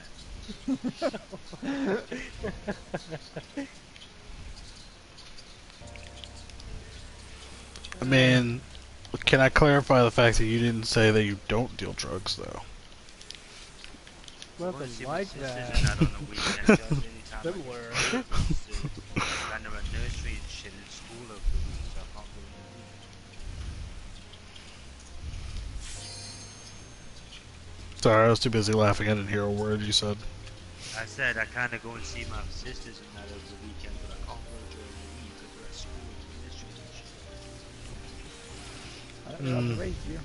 I mean, can I clarify the fact that you didn't say that you don't deal drugs, though? I want to Nothing see my like sisters that. and that on the weekend. Just anytime I get Similar. and they're at nursery and shit in school over the week, so I can't go in the week. Sorry, I was too busy laughing. I didn't hear a word you said. I said I kind of go and see my sisters and that over the weekend, but I can't go during the week because they're at school and nursery and shit. I don't know how to raise you.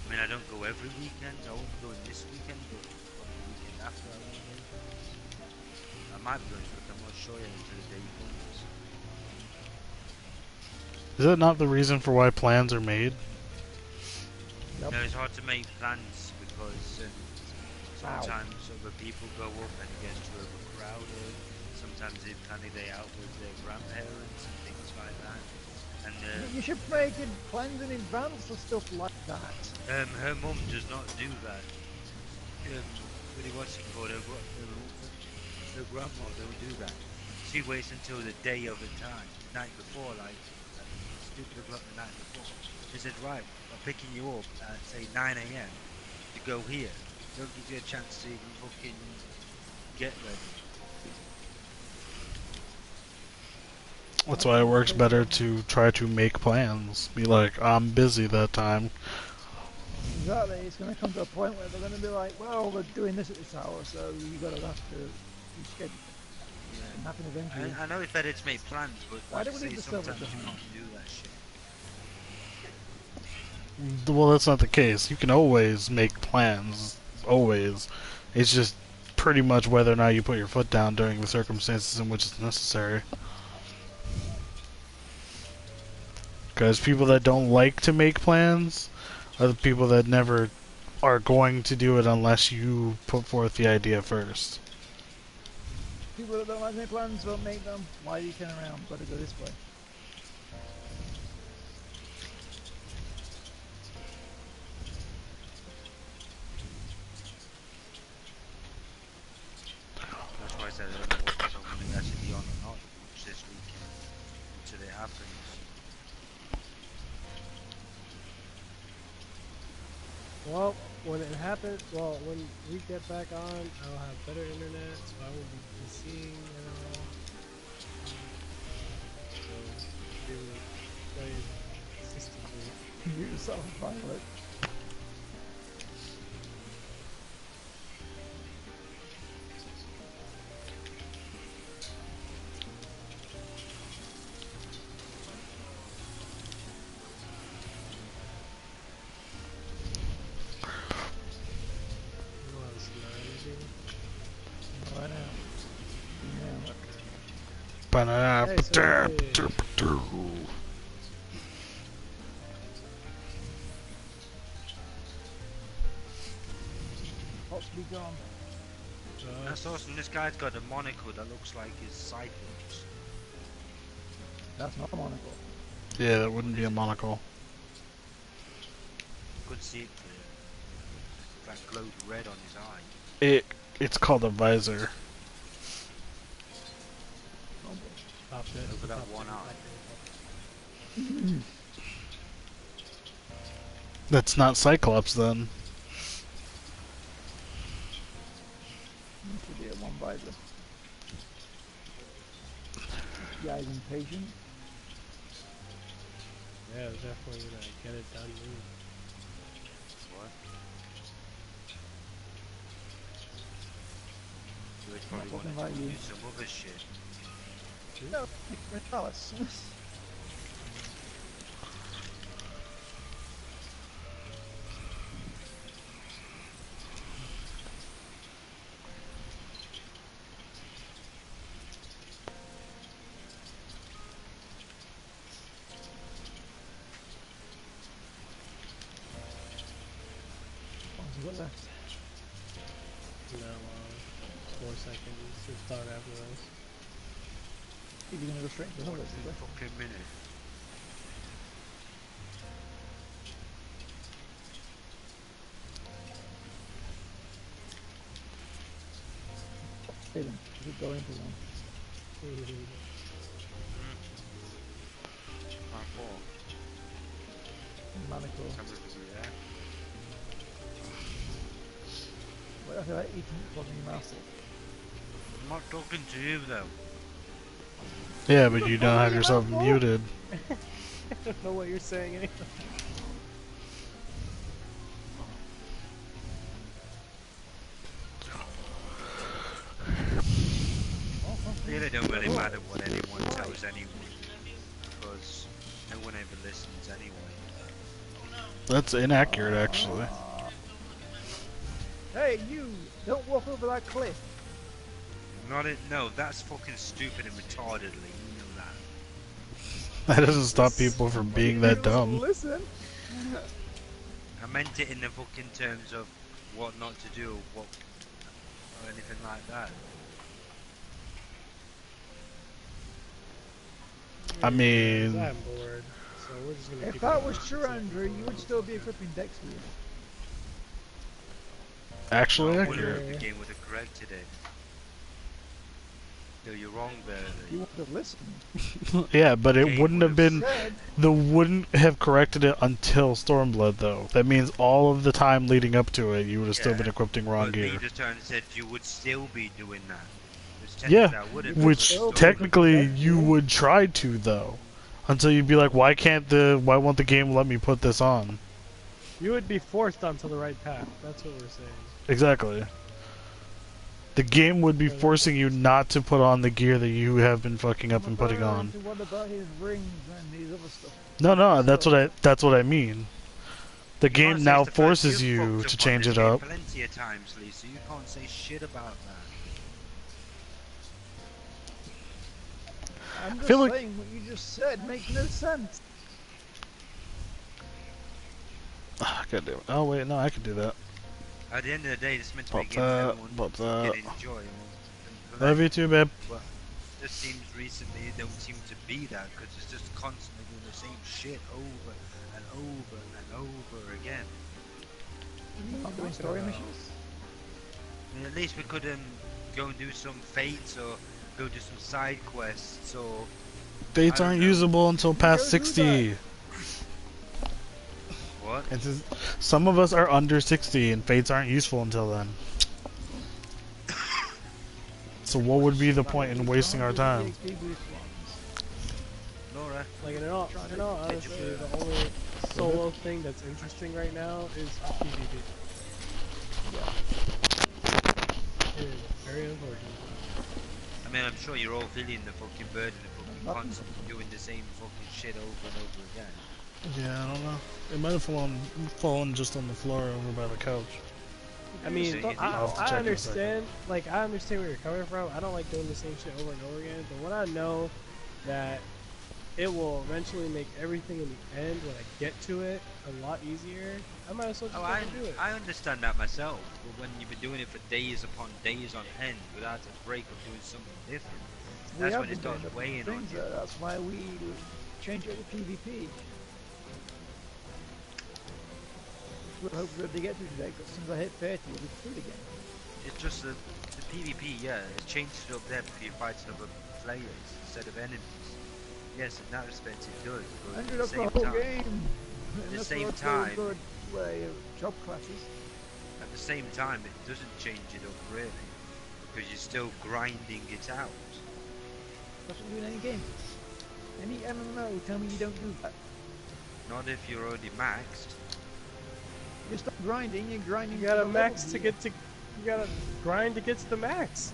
I mean, I don't go every weekend. I won't be going this weekend, but probably the weekend after I will go. I might be going, but I'm not sure yet until the day comes. Is that not the reason for why plans are made? Yep. No, it's hard to make plans because sometimes other people go up and it gets too overcrowded. Sometimes they kind of day out with their grandparents and things like that. And You should make plans in advance for stuff like that. her mum does not do that. Really, what's it called? Her grandma don't do that. She waits until the day of the time, the night before, like stupid o'clock the night before. She said, right, I'm picking you up at say 9 a.m. to go here. Don't give you a chance to even fucking get ready. That's why it works better to try to make plans. Be like, I'm busy that time. Exactly. It's going to come to a point where they're going to be like, well, we're doing this at this hour, so you've got to have to reschedule. Yeah. And happen eventually. I know it's better to make plans, but Why like don't I we say, leave the server sometimes you behind? can't do that shit. Well, that's not the case. You can always make plans. Always. It's just pretty much whether or not you put your foot down during the circumstances in which it's necessary. Because people that don't like to make plans are the people that never are going to do it unless you put forth the idea first. People that don't like their plans won't make them. Why do you turn around? Got to go this way. That's why I said I don't know what I'm going to actually be on or not this weekend until it happens. Well, when it happens, when we get back on, I'll have better internet, so I will be seeing it all. So, be able to play it consistently. You yourself, Violet. Right now. Banana. Hey, so Pops be gone. That's awesome. This guy's got a monocle that looks like his Cyclops. That's not a monocle. Yeah, that wouldn't be a monocle. Could see it clear. That glowed red on his eye. It's called a visor. Over that one eye. That's not Cyclops then. Should be a one visor. This guy's impatient. Yeah, definitely gonna get it done. What? You would probably want to Talking about do you. some other shit. No, Alice. left. No, 4 seconds to start after this. If you're gonna go straight into another, is it? Fucking minute. Stay then. You could go into one. My fault. Manacle. Come over here. Wait, I feel like eating it in your mouth. I'm not talking to you though. Yeah, but you don't have yourself muted. I don't know what you're saying anyway. It really don't really matter what anyone tells anyone, because no one ever listens anyway. That's inaccurate, actually. Hey, you! Don't walk over that cliff. Not it. No, that's fucking stupid and retardedly. You know that. That doesn't stop people from being that dumb. Listen. I meant it in the fucking terms of what not to do, what, or anything like that. I mean, I'm bored, so we're just gonna If keep that going. was true, Andrew, you would still be equipping decks for you. actually I wonder accurate. if the game would have corrected it. No, you're wrong there. You want to listen. Yeah, but it Game wouldn't have been. Said, The wouldn't have corrected it until Stormblood, though. That means all of the time leading up to it, you would have still been equipping wrong But gear. he just turned and said you would still be doing that. Which Yeah, technically I wouldn't, which because technically you would try to, though, until you'd be like, why won't the game let me put this on? You would be forced onto the right path. That's what we're saying. Exactly. The game would be forcing you not to put on the gear that you have been fucking up and putting on. What about his rings and his other stuff? No, that's what I mean. The You can't game say now it's the fact forces you've you fucked to up on change this it game up. Plenty of times, Lisa. You can't say shit about that. I'm just feel like- saying what you just said makes no sense. Ah, God damn it. Oh wait, no, I can do that. At the end of the day, it's meant to be a Pop game that that, everyone pop can that. enjoy. And Love you too, babe. Well, it just seems recently it don't seem to be that, because it's just constantly doing the same shit over and over and over again. Not doing story missions. I mean, at least we could go and do some fates or go do some side quests or... Fates I don't aren't know. usable until past Go do 60. What? It's just, some of us are under 60, and fates aren't useful until then. So what would be the point in wasting our time? Laura? Like in all honesty, the only solo thing that's interesting right now is PvP. It is very unfortunate. I mean, I'm sure you're all feeling the fucking burden of fucking constantly doing the same fucking shit over and over again. Yeah, I don't know. It might have fallen just on the floor over by the couch. I mean, So you I'll have to I check in a understand. Like, I understand where you're coming from. I don't like doing the same shit over and over again. But when I know that it will eventually make everything in the end, when I get to it, a lot easier, I might as well just fucking do it. I understand that myself, but when you've been doing it for days upon days on end without a break of doing something different, that's when it starts weighing on you. That's why we change it to PvP. We'll hope they get through today, because as soon as I hit 30, we'll be through the game. It's just the PvP, yeah, it changes it up there for you fighting other players instead of enemies. Yes, in that respect it does, but at the That's the same whole time, game. at the That's same what's so time, good way of job classes. at the same time, it doesn't change it up really, because you're still grinding it out. That's what you do in any game. Any MMO, tell me you don't do that. Not if you're already maxed. You stop grinding, you're grinding. You gotta to the max level to get to. You gotta grind to get to the max.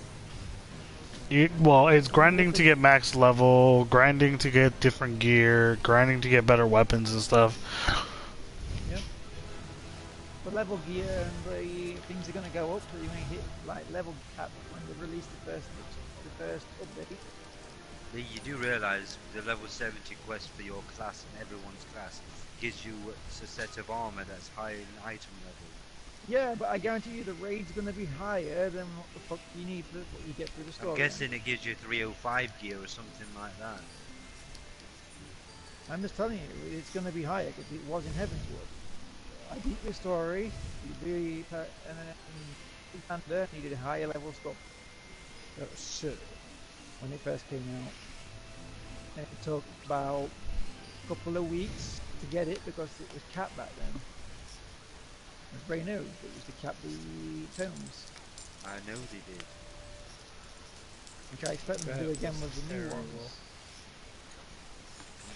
Well, it's grinding to get max level, grinding to get different gear, grinding to get better weapons and stuff. Yep. The level gear and the things are gonna go up, so you may hit like level cap when they release the first update. You do realise the level 70 quest for your class and everyone's class gives you a set of armour that's higher in item level Yeah, but I guarantee you the raid's going to be higher than what the fuck you need for what you get through the I'm story. guessing it gives you 305 gear or something like that. I'm just telling you, it's going to be higher because it was in Heavensward. I beat the story, and then Thunder needed a higher level stuff Oh shit. when it first came out. And it took about a couple of weeks to get it because it was capped back then. It was brand new. It was to cap the tomes, I know they did. which I expect them to That do again was with the new terrible. ones.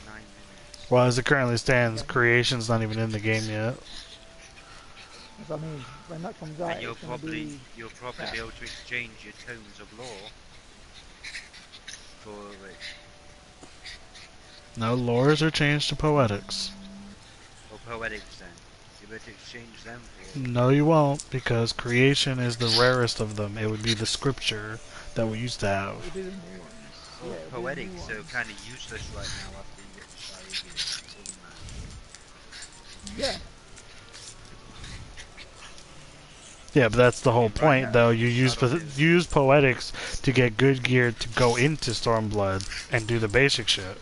9 minutes. Well, as it currently stands, Okay. creation's not even in the game yet. So I mean, when that comes out, And you'll it's going to probably be be able to exchange your tomes of lore for it. No, lores are changed to poetics. Or poetics then. You better exchange them for it. No, you won't, because creation is the rarest of them. It would be the scripture that we used to have. it'll be the new ones. Well, Yeah, it'll be the new poetics are ones. kind of useless right now after you get the Shire gear. Doesn't matter. Yeah, Yeah, but that's the I whole mean, right point, now, though. You Shadow is use poetics to get good gear to go into Stormblood and do the basic shit.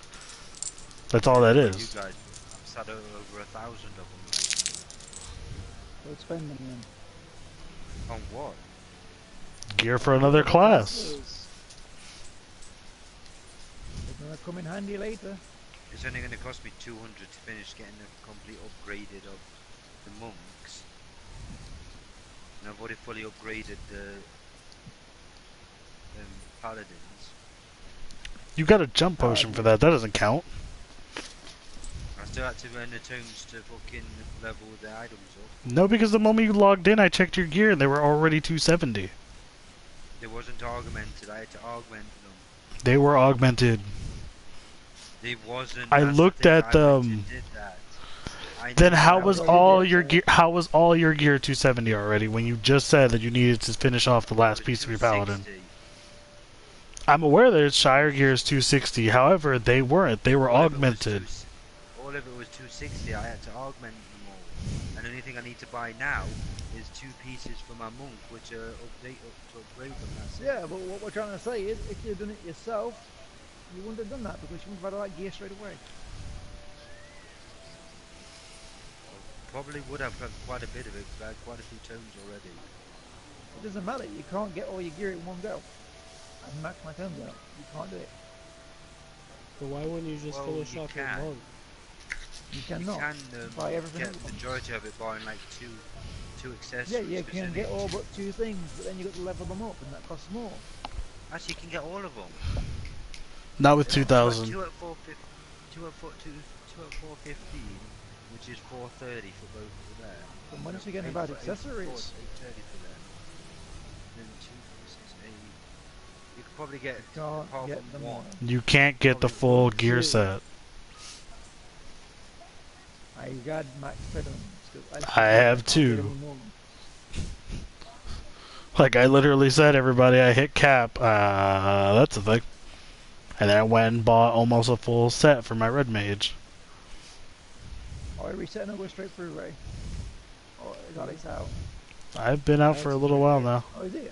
That's all that well, you is. guys. I'm sad over 1,000 of them so spend them then. right now. On what? Gear for another class. They're going to come in handy later. It's only going to cost me 200 to finish getting the complete upgraded of the monks. And I've already fully upgraded the paladins. You got a jump potion for that. That doesn't count. I still had to earn the tomes to fucking level the items up. No, because the moment you logged in, I checked your gear and they were already 270. They wasn't augmented, I had to augment them. They were augmented. They wasn't. I That's the looked thing, at I went them. and did that. I Then know how that was I all did your that. gear? How was all your gear 270 already when you just said that you needed to finish off the it last was piece of your paladin? 260. I'm aware that Shire gear is 260. However, they weren't. They were All of it was augmented. all of it was 260. I had to augment them all. And the only thing I need to buy now is 2 pieces for my monk, which are to upgrade them. That's it. Yeah, but what we're trying to say is, if you'd done it yourself, you wouldn't have done that because you wouldn't have had all that gear straight away. Probably would have got quite a bit of it because I had quite a few tomes already. It doesn't matter. You can't get all your gear in one go. I max my tomes out. You can't do it. But why wouldn't you just Well, finish you off your can. monk? You You cannot can buy everything. get the majority of it buying like two accessories. Yeah, you 'cause can then get all but 2 things, but then you got to level them up, and that costs more. Actually, you can get all of them. Not with Two 2000. at 450, two at 415, which is 430 for both of them. But once you get about accessories, 830 for them. Then 2, 4, 6, 8. You could probably get you can't apart get from them one. all. You can't get the full gear set. I got max tomes. 'Cause I have can't get too. any more. Like I literally said, everybody, I hit cap. That's a thing. And then I went and bought almost a full set for my red mage. Oh, I reset and go straight through, Ray. Oh, is Alex out? I've been out for a little while now. Oh, is he?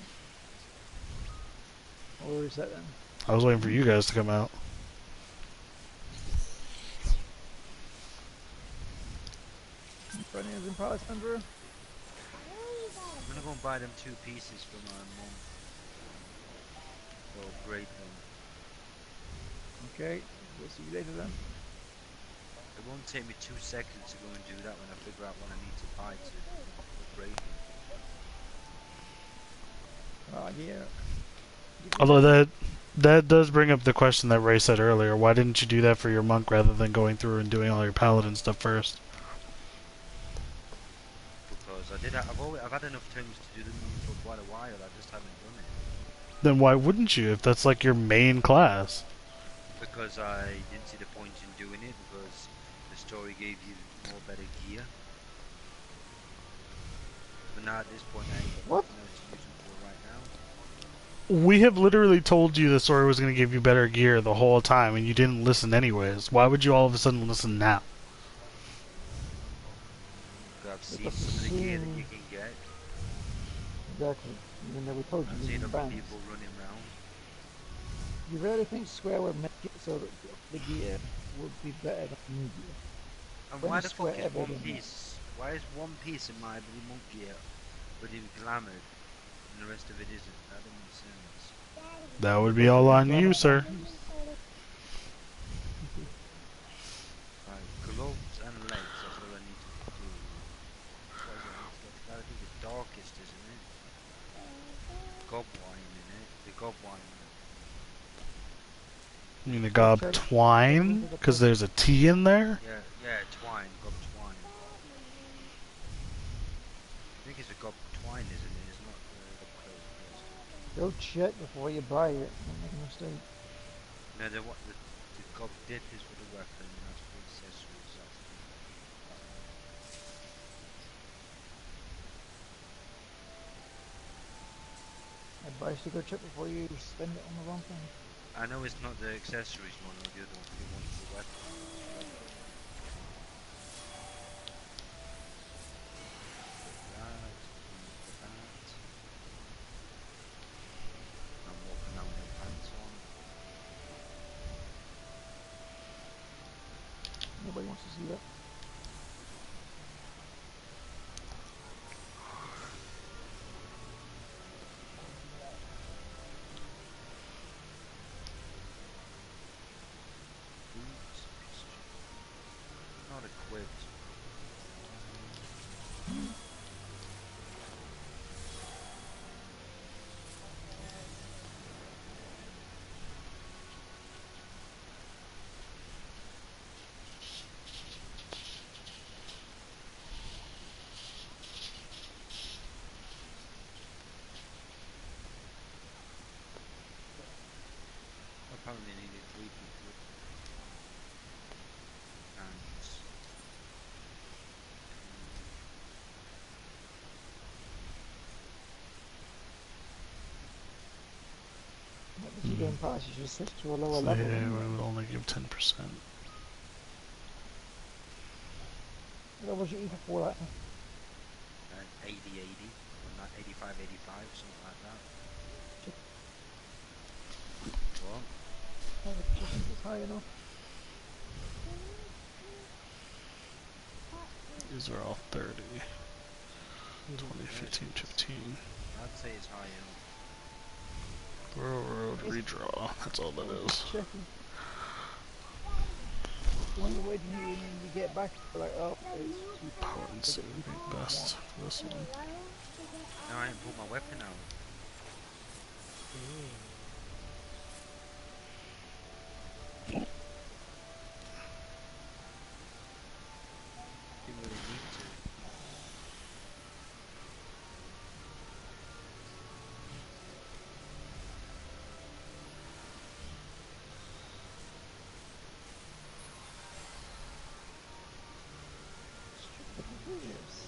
Oh, we'll reset then. I was waiting for you guys to come out. Friendly is in Palace Emperor. I'm gonna go and buy them 2 pieces for my mum. Or upgrade them. Okay, we'll see you later then. It won't take me 2 seconds to go and do that when I figure out what I need to buy to upgrade them. Oh, yeah. Although that does bring up the question that Ray said earlier. Why didn't you do that for your monk rather than going through and doing all your paladin stuff first? Because I've had enough tomes to do them for quite a while. I just haven't done it Then why wouldn't you if that's like your main class? because I didn't see the point in doing it because the story gave you more better gear. But now at this point, I ain't got What? nothing else to use them for right now. We have literally told you the story was going to give you better gear the whole time, and you didn't listen anyways. Why would you all of a sudden listen now? Because I've seen Because some of the gear that soon- you can get. Exactly. Even though we told you I've you seen can other bounce. people running around. You really think Square would make it so that the gear would be better than new gear? And When why has the fuck Square is ever One done that? Piece? Why is One Piece in my bloody monk gear bloody glamoured and the rest of it isn't? That doesn't make sense. That would be Because all it is on you, glamour One sir. Piece. Right, gloves and legs, that's all I need to do. What is it? It's gotta be the darkest, isn't it? Gob wine in it. The gob wine. You mean the Go gob check. Check twine? into the Because there's a T in there? Yeah, yeah, twine, gob twine. I think it's a gob twine, isn't it? It's not gob cloak. Yes. Go check before you buy it. Don't make a mistake. No, the gob dip is for the weapon, and that's for accessories. That's the Advice to go check before you spend it on the wrong thing. I know it's not the accessories one or the other one, but the one for the weapon. That, that. I'm walking around with no pants on. Nobody wants to see that. Boots, not equipped. Apparently needed 3 people with pants. What does you going past? You should switch to a lower So level yeah, anyway. we will only give 10%. What level should you for that? 80, 80, or not 85, 85, something like that. What? I think it's high enough. These are all 30. 20, 15, 15. I'd say it's high enough. Railroad redraw. That's all that is. Checking. When you're waiting here and you get back, you're like, oh, it's too Potency would be best for this one. No, I ain't pulled my weapon out. Didn't really need to. Yes.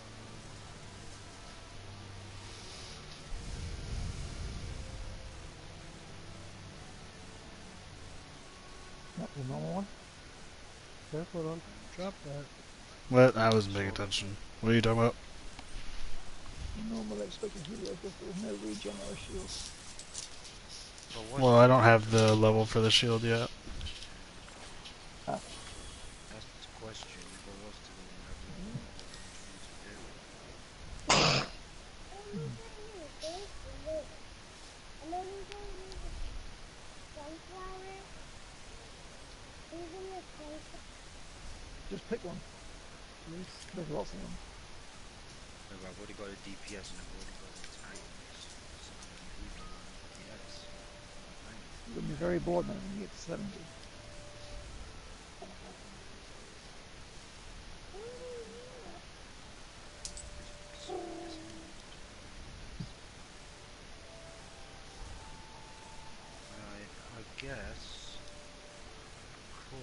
Not the normal one. Careful, don't drop that. What? I wasn't paying attention. What are you talking about? The normal expected healer, because there's no regen or a shield. Well, I don't have the level for the shield yet. Ah. That's the question. If I was to go on level, Just pick one. There's lots of them. what I've already got a DPS and I've already got a tank. So even on DPS. You're going to be very bored now when you get to 70. I guess could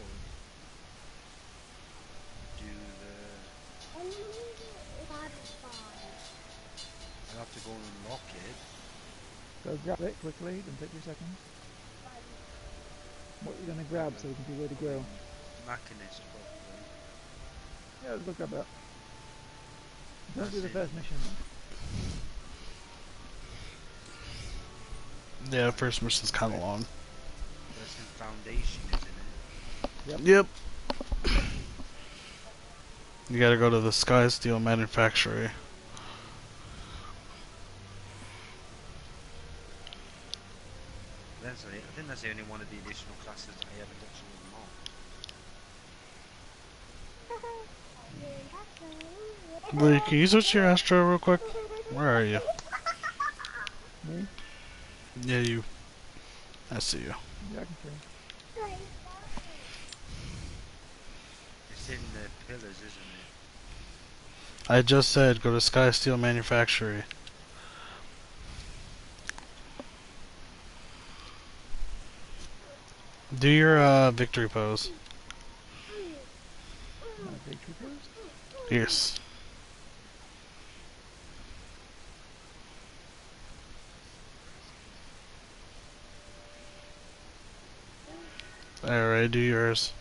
do the. I'll have to go and unlock it. Go grab it quickly, don't take 2 seconds. What you're going to grab so you can see where to go. Machinist, probably. Yeah, let's go grab that. Don't That's do the it. first mission though. Yeah, first mission's kind of long. That's in Foundation, isn't it? Yep. You gotta go to the Sky Steel Manufactory. I think that's the only one of the additional classes I haven't actually unlocked. Lee, can you switch your Astro real quick? Where are you? Me? Yeah, you. I see you. Yeah, I can change. It's in the pillars, isn't it? I just said go to Sky Steel Manufactory. Do your victory pose. My victory pose? Yes. Alright, do yours.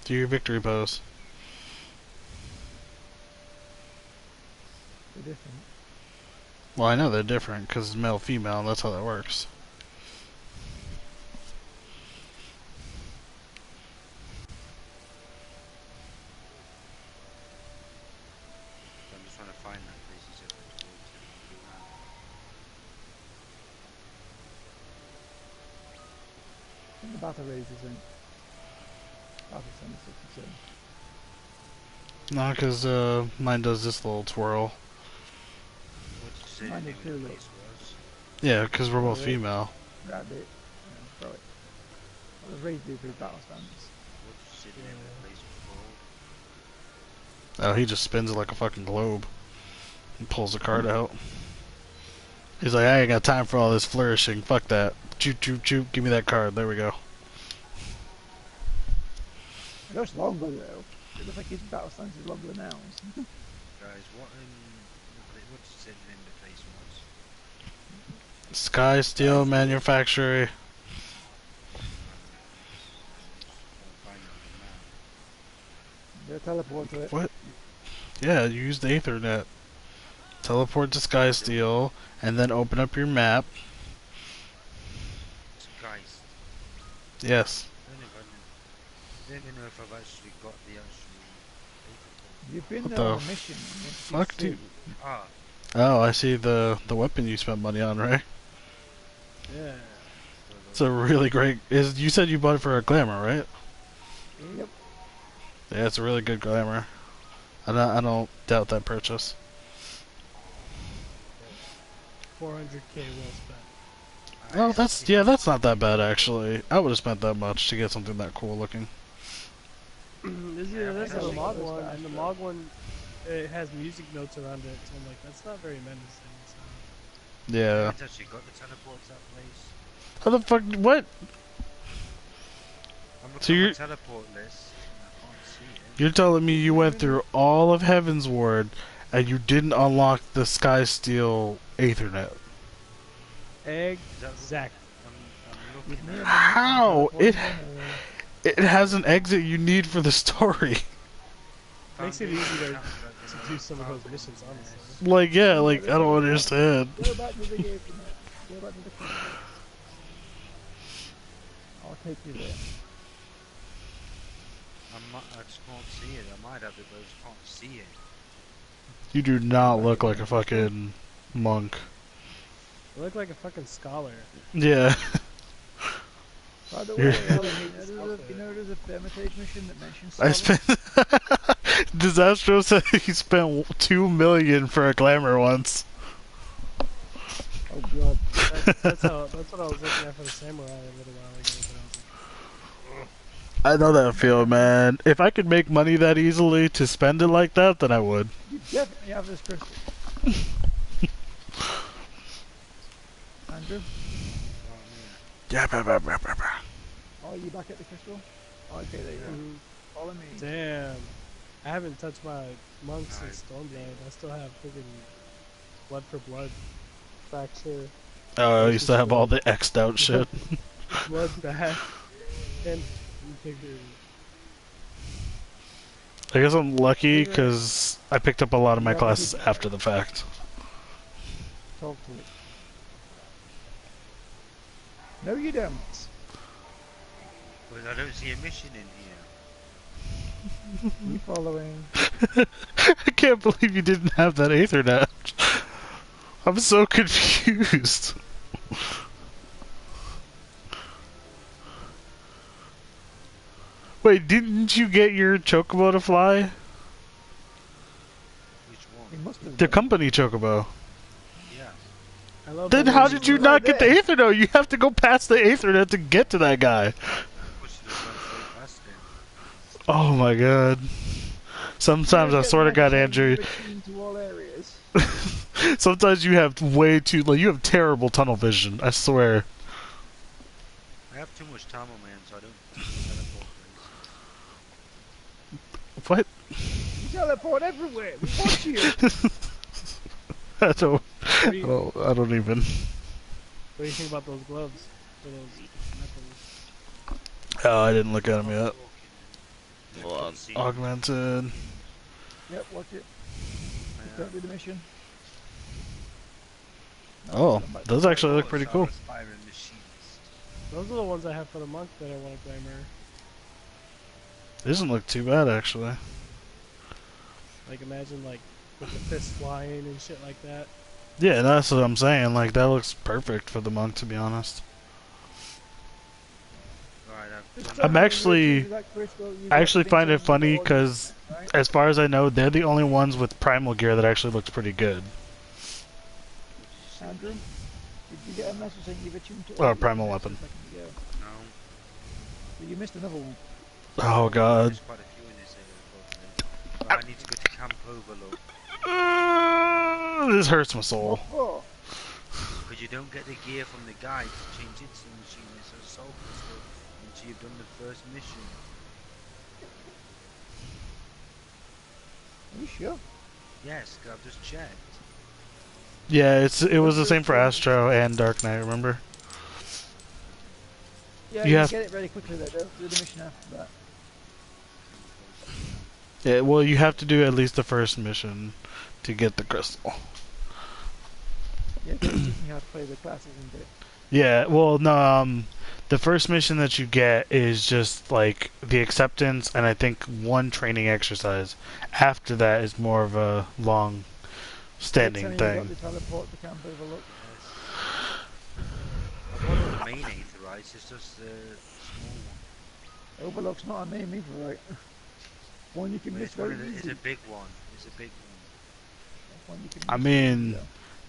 Do your victory pose. They're different. Well, I know they're different because it's male female, and that's how that works. I'm just trying to find that place you said to go to. I think the battle race is in. Battle 762. No, because mine does this little twirl. What did you say Mine the did name too, of the look. place was? Yeah, because we're both Yeah. female. Grab it. Yeah, throw it. Well, the race do for battle standards. What did you say the name of the place was called? Oh, he just spins it like a fucking globe. And pulls the card out. He's like, I ain't got time for all this flourishing. Fuck that. Choop, choop, choop. Give me that card. There we go. It looks longer though. It looks like his battle stance is longer than ours. Guys, what did you say the name of the place was? Sky Steel Manufactory. I'll find it on the map. Yeah, teleport to it. What? Yeah, you use the Ethernet. Teleport to Sky Steel, and then open up your map. Guys, Yes. I don't even know if I've actually got the actual You've been What there the on a mission. fuck, dude? Ah, Oh, I see the weapon you spent money on, right? Yeah. It's a really great. You said you bought it for a glamour, right? Yep. Yeah, it's a really good glamour. I don't doubt that purchase. 400k well spent. Oh, that's not that bad actually. I would have spent that much to get something that cool looking. This Yeah, is that's the a Mog cool one, stuff. and the Mog one, it has music notes around it, so I'm like, that's not very menacing. So. I Yeah. haven't actually got the teleport to that place. How the fuck? What? I'm looking So at my you're- teleport list, and I can't see it. You're telling me you went through all of Heaven's Ward and you didn't unlock the Sky Steel Ethernet? Exactly. I'm looking at How? It has an exit you need for the story. Makes it easy to Foundation. do some of those missions, honestly. Like, yeah, like I don't understand. Go back to the Ethernet. Go back to the crystal. I'll take you there. I just can't see it. I might have it, but I just can't see it. You do not look like a fucking monk. You look like a fucking scholar. Yeah. By the You're- way, there's a Hermitage mission that mentions I Solid. spent. Disastro said he spent 2 million for a glamour once. Oh god. That's what I was looking at for the samurai a little while ago. But I was like, I know that feel, man. If I could make money that easily to spend it like that, then I would. You definitely have this crystal. Andrew? Yeah, Oh, you back at the crystal? Oh, okay, there you go. Follow me. damn. I haven't touched my monks and Stormblood. I still have freaking blood for blood, fracture, Oh, I used to have all the X'd out shit. blood bath, and configured. I guess I'm lucky because I picked up a lot of my classes after the fact. Talk to it. No, you don't. But I don't see a mission in here. Keep following. I can't believe you didn't have that Aethernet. I'm so confused. Wait, didn't you get your chocobo to fly? Which He one? must have The done. company chocobo. Yeah. I love Then that how when did you- you not get the Aethernet? You have to go past the Aethernet to get to that guy. I should have gone straight past him. Oh my god. Sometimes I sort of got Andrew. To all areas. Sometimes you have way too, like, you have terrible tunnel vision, I swear. I have too much time on my hands, so I don't teleport places. What? You teleport everywhere. We watch you. I don't, What do you, I don't even. what do you think about those gloves? Or those knuckles? Oh, I didn't look at him yet. Hold on. Augmented. Yep, watch it. Just don't do the mission. Oh, those actually look pretty cool. Those are the ones I have for the monk that I want to glamour. It doesn't look too bad, actually. Like, imagine, like, with the fist flying and shit like that. Yeah, that's what I'm saying. Like, that looks perfect for the monk, to be honest. I'm actually- I actually find it funny because, as far as I know, they're the only ones with primal gear that actually looks pretty good. Andrew, did you get a message saying you've attuned to Oh, primal weapon. No. You missed another one. Oh god. There's quite a few in this area, but I need to go to Camp Overlook. This hurts my soul. Oh, Because you don't get the gear from the guy to change it to the machine. It's a soul crystal until you've done the first mission. are you sure? Yes, 'cause I've just checked. Yeah, it was the same for Astro and Dark Knight, remember? Yeah, You you have- get it really quickly though. Don't do the mission after that. Yeah, well, you have to do at least the first mission to get the crystal. Yeah, it's teaching you how to play the class, isn't it? Yeah, well, no, the first mission that you get is just, like, the acceptance and I think one training exercise. After that is more of a long standing You're telling me thing. you got the teleport to Camp Overlook. I've got all the main aetherites, it's just the small one. Overlook's not a name either, right? One you can But miss it's, one very of the, it's easy. a big one. It's a big one. One you can I miss very mean, easy,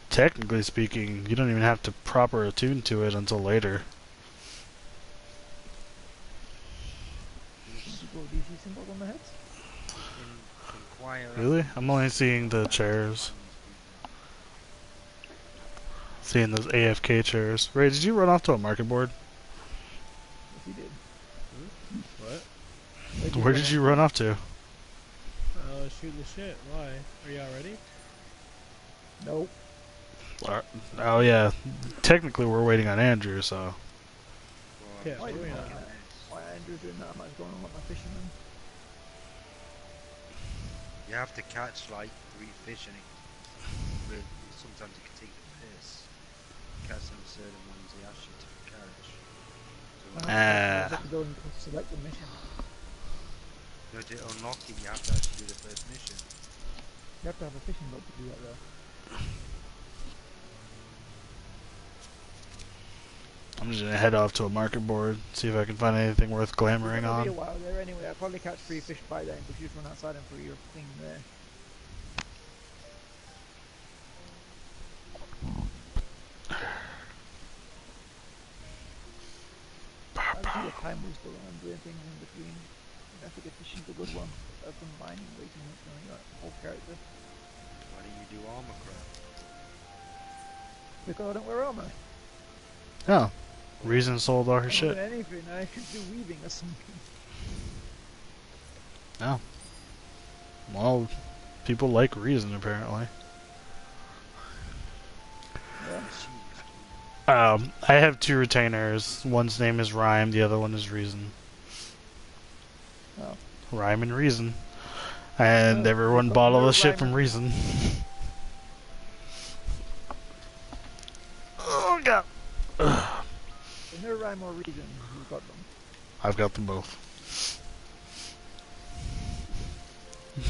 technically speaking, you don't even have to proper attune to it until later. though. Did you go DC symbols on the heads? Inquire Really? after I'm only seeing the chairs. Seeing those AFK chairs. Ray, did you run off to a market board? Yes, he did. What? Where did you run off to? Shooting the shit. Why? Are you all ready? Nope. Oh yeah, technically we're waiting on Andrew, so. Yeah, Why we're do waiting I- on that. Why Andrew doing that much going on with my fisherman? You have to catch like 3 fish and but sometimes you can take the piss. Catch some certain ones they ask you to catch. So I Ah. have to go and select the mission. to unlock it you have to actually do the first mission. You have to have a fishing boat to do that though. I'm just gonna head off to a market board, see if I can find anything worth glamoring It'll be a on. while there anyway. I'll probably catch 3 fish by then because you just run outside and throw your thing there. I see a time waster when I'm doing things in between. I think a fishing's a good one. I've been mining way too much on your whole character. Why don't you do armor craft? Because I don't wear armor. Oh, Reason sold all her I don't shit. do anything. I should do weaving or something. Well, people like Reason apparently. Yeah. I have 2 retainers. One's name is Rhyme, the other one is Reason. Oh. Rhyme and Reason. And Oh, everyone you've got bought all no the shit Rhyme from and- Reason. reason you've got them. I've got them both.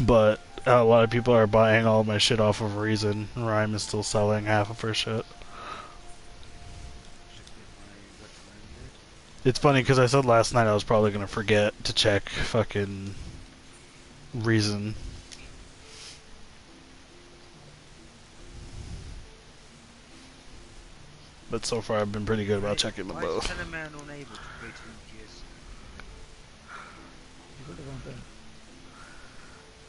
But a lot of people are buying all my shit off of Reason. Rhyme is still selling half of her shit. Check if I recommended. It's funny because I said last night I was probably gonna forget to check fucking Reason. But so far I've been pretty good about checking them Why both. is Teleman unable to create UPS You got the wrong thing.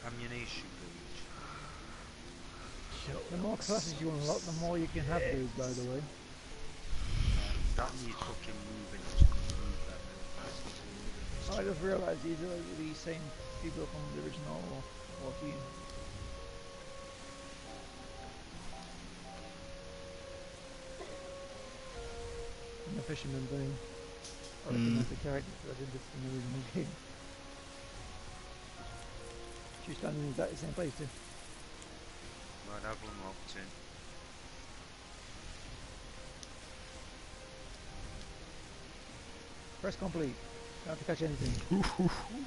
ammunition gauge? The more classes you unlock, the more you can have those, by the way. That needs fucking moving. It's gonna move that very fast. Oh, I just realised these are the same people from the original 14. And the fisherman thing. I recognise the character because I did this in the original game. She's standing in exactly the same place too. Right, I've unlocked it. Press complete. Don't have to catch anything.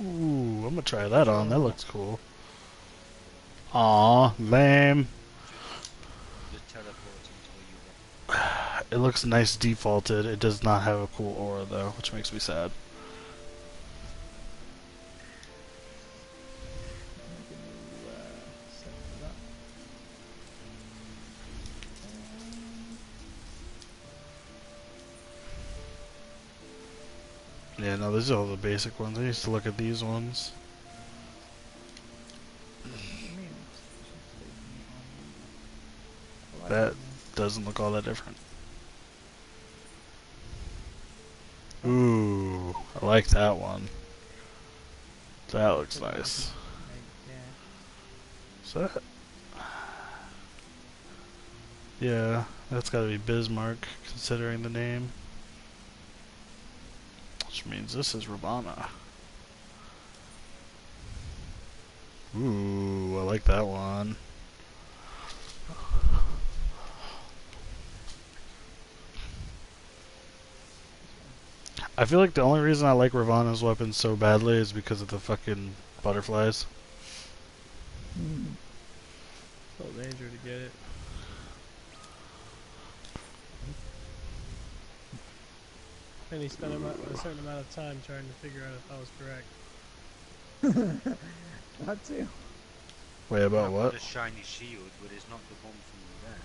Ooh, I'm gonna try that on. That looks cool. Aw, lame. Just teleport into where you want. It looks nice defaulted. It does not have a cool aura though, which makes me sad. Make a new set for that. Yeah, no, these are all the basic ones. I used to look at these ones. That doesn't look all that different. Ooh, I like that one. That looks nice. Is that? Yeah, that's gotta be Bismarck, considering the name. Which means this is Ravana. Ooh, I like that one. I feel like the only reason I like Ravana's weapon so badly is because of the fucking butterflies. So danger to get it. And he spent a certain amount of time trying to figure out if I was correct. That too. Wait, about I've what? got a shiny shield, but it's not the one from there.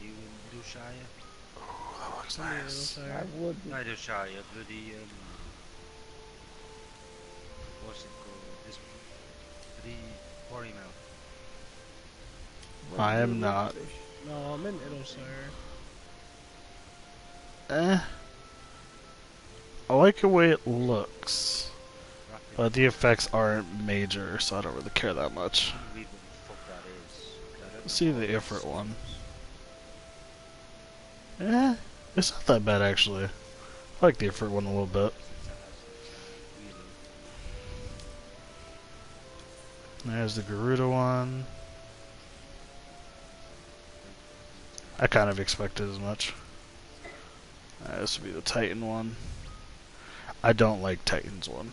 You in Dushire? Ooh, that looks Somebody nice. else I there. would. Not Dushire, bloody what's it called? This bloody quarry mouth. I am not. No, I'm in Idleshire. I like the way it looks, Rapid. but the effects aren't major, so I don't really care that much. I can't read what the fuck that is. I don't Let's see know the what Ifrit this one. is. It's not that bad actually. I like the Ifrit one a little bit. Really. There's the Garuda one. I kind of expected as much. This would be the Titan one. I don't like Titan's one.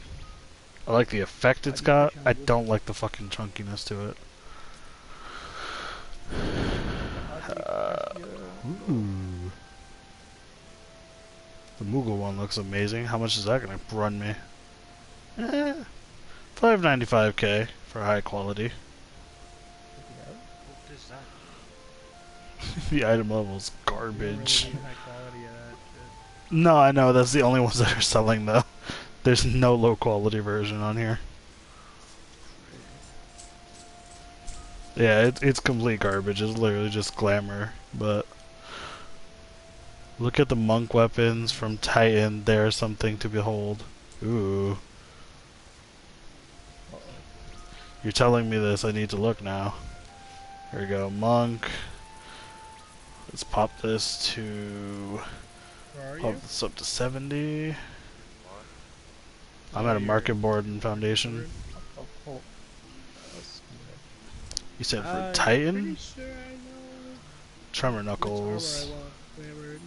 I like the effect it's got. I don't like the fucking chunkiness to it. Ooh. The Moogle one looks amazing. How much is that gonna run me? $595k for high quality. What does that The item level's You don't garbage. really need high quality of that shit. No, I know, that's the only ones that are selling though. There's no low quality version on here. Yeah, it's complete garbage. It's literally just glamour. But look at the monk weapons from Titan. There's something to behold. Ooh. You're telling me this. I need to look now. Here we go. Monk. Let's pop this to... Where are Pop you? this up to 70. What? I'm at a market board in Foundation. You said for Titan? Pretty sure I know Tremor which Knuckles. armor I want glamored.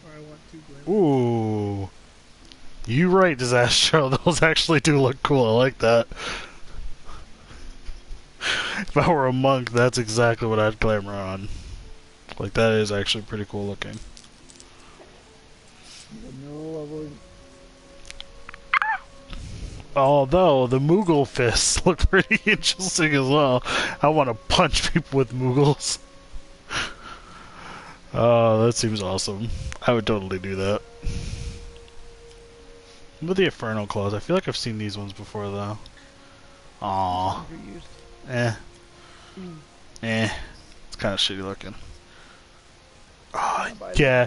Or I want to glamour. Ooh. You right, Disastro. Those actually do look cool. I like that. If I were a monk, that's exactly what I'd clamor on. Like, that is actually pretty cool looking. No, I wouldn't. Although, the Moogle fists look pretty interesting as well. I want to punch people with Moogles. Oh, that seems awesome. I would totally do that. What about the Infernal Claws? I feel like I've seen these ones before, though. Aww. Eh. Eh. It's kind of shitty looking. Oh, yeah.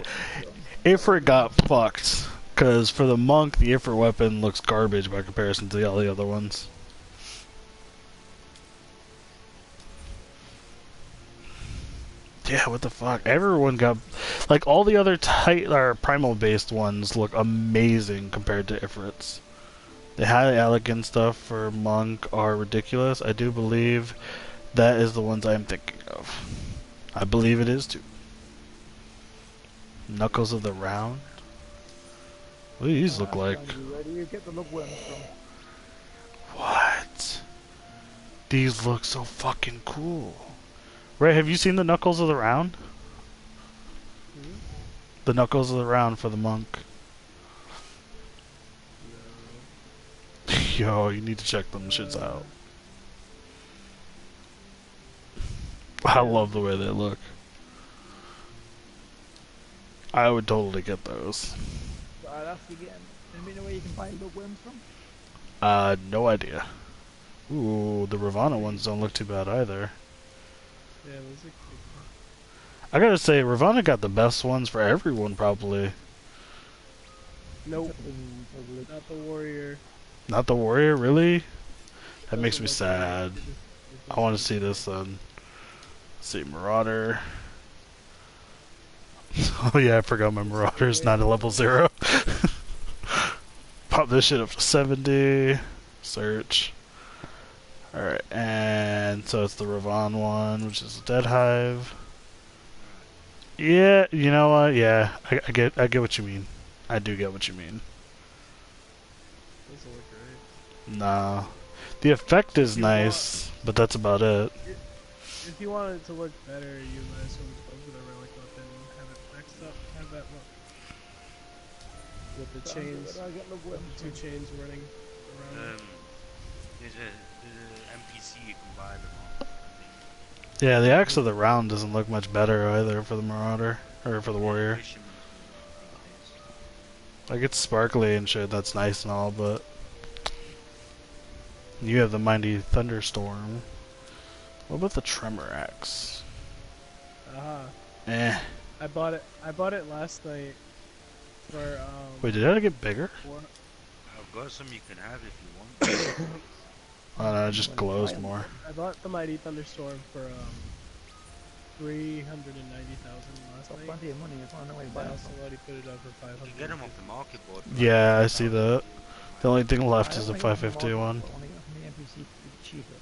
Ifrit got fucked. Because for the monk, the Ifrit weapon looks garbage by comparison to all the other ones. Yeah, what the fuck? Everyone got... Like, all the other primal-based ones look amazing compared to Ifrits. The highly elegant stuff for monk are ridiculous. I do believe that is the ones I am thinking of. I believe it is, too. Knuckles of the Round? What do these look like? Where do you get the lugworms from? What? These look so fucking cool. Ray, have you seen the Knuckles of the Round? Hmm? The Knuckles of the Round for the monk. Yo, you need to check them shits out. I love the way they look. I would totally get those. So I'd ask you again. Anybody know where you can buy lugworms from? No idea. Ooh, the Ravana ones don't look too bad either. Yeah, those are cool. I gotta say, Ravana got the best ones for everyone, probably. Nope. Not the warrior. Not the warrior, really? That makes Doesn't me look sad. right. I want to see this then. Let's see, Marauder. Oh yeah, I forgot my Marauder's not a level 0. Pop this shit up to 70. Search. Alright, and so it's the Ravan one, which is a Dead Hive. Yeah, you know what? Yeah, I get what you mean. I do get what you mean. Doesn't look great. Nah. The effect is nice, but that's about it. If you want it to look better, you might as well go for the relic weapon and have it next up, have that look. With the chains, Where do I get lugworms two from? chains running around. There's a NPC you can buy them on. Yeah, the Axe of the Round doesn't look much better either for the Marauder, or for the Warrior. Like, it's sparkly and shit, that's nice and all, but... You have the Mighty Thunderstorm. What about the Tremor Axe? Eh. I bought it last night for Wait, did that get bigger? I've got some you can have if you want. Oh no, it just glows more. I bought the Mighty Thunderstorm for 390,000 last Got night. plenty of money. It's on the way to I buy also them. already put it up for You 500. can get them off the market board. Yeah, I see that. The only thing left I is the only got them 550 from one. the market, but I only got from the NPC it's cheaper.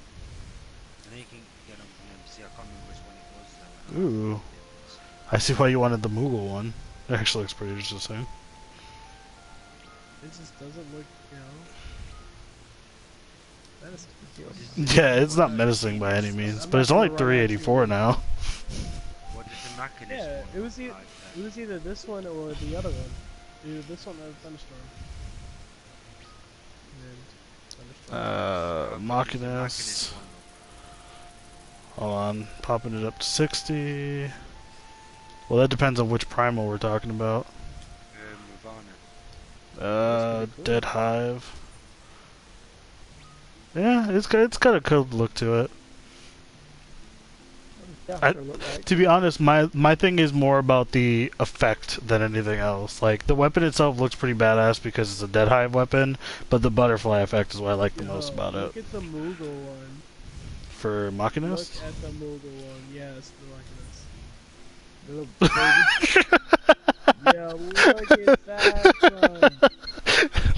And then you can get them from NPC. I can't remember which one it was. Ooh. I see why you wanted the Moogle one. It actually looks pretty interesting. It just doesn't look, you know. That is Yeah, it's not menacing by any means, but it's only 384 now. What is the mechanism? Yeah, one it was like either that? it was either this one or the other one. Either this one or Thunderstorm. And Thunderstorm. Machinist. Hold on, popping it up to 60. Well, that depends on which primal we're talking about. Ravana. Dead Hive. Yeah, it's got a cool look to it. To be honest, my thing is more about the effect than anything else. Like, the weapon itself looks pretty badass because it's a Dead Hive weapon, but the butterfly effect is what I like the most about it. Look at the Moogle one. For Machinist? Look at the Moogle one. Yes, the Machinist. Yeah, look at that one.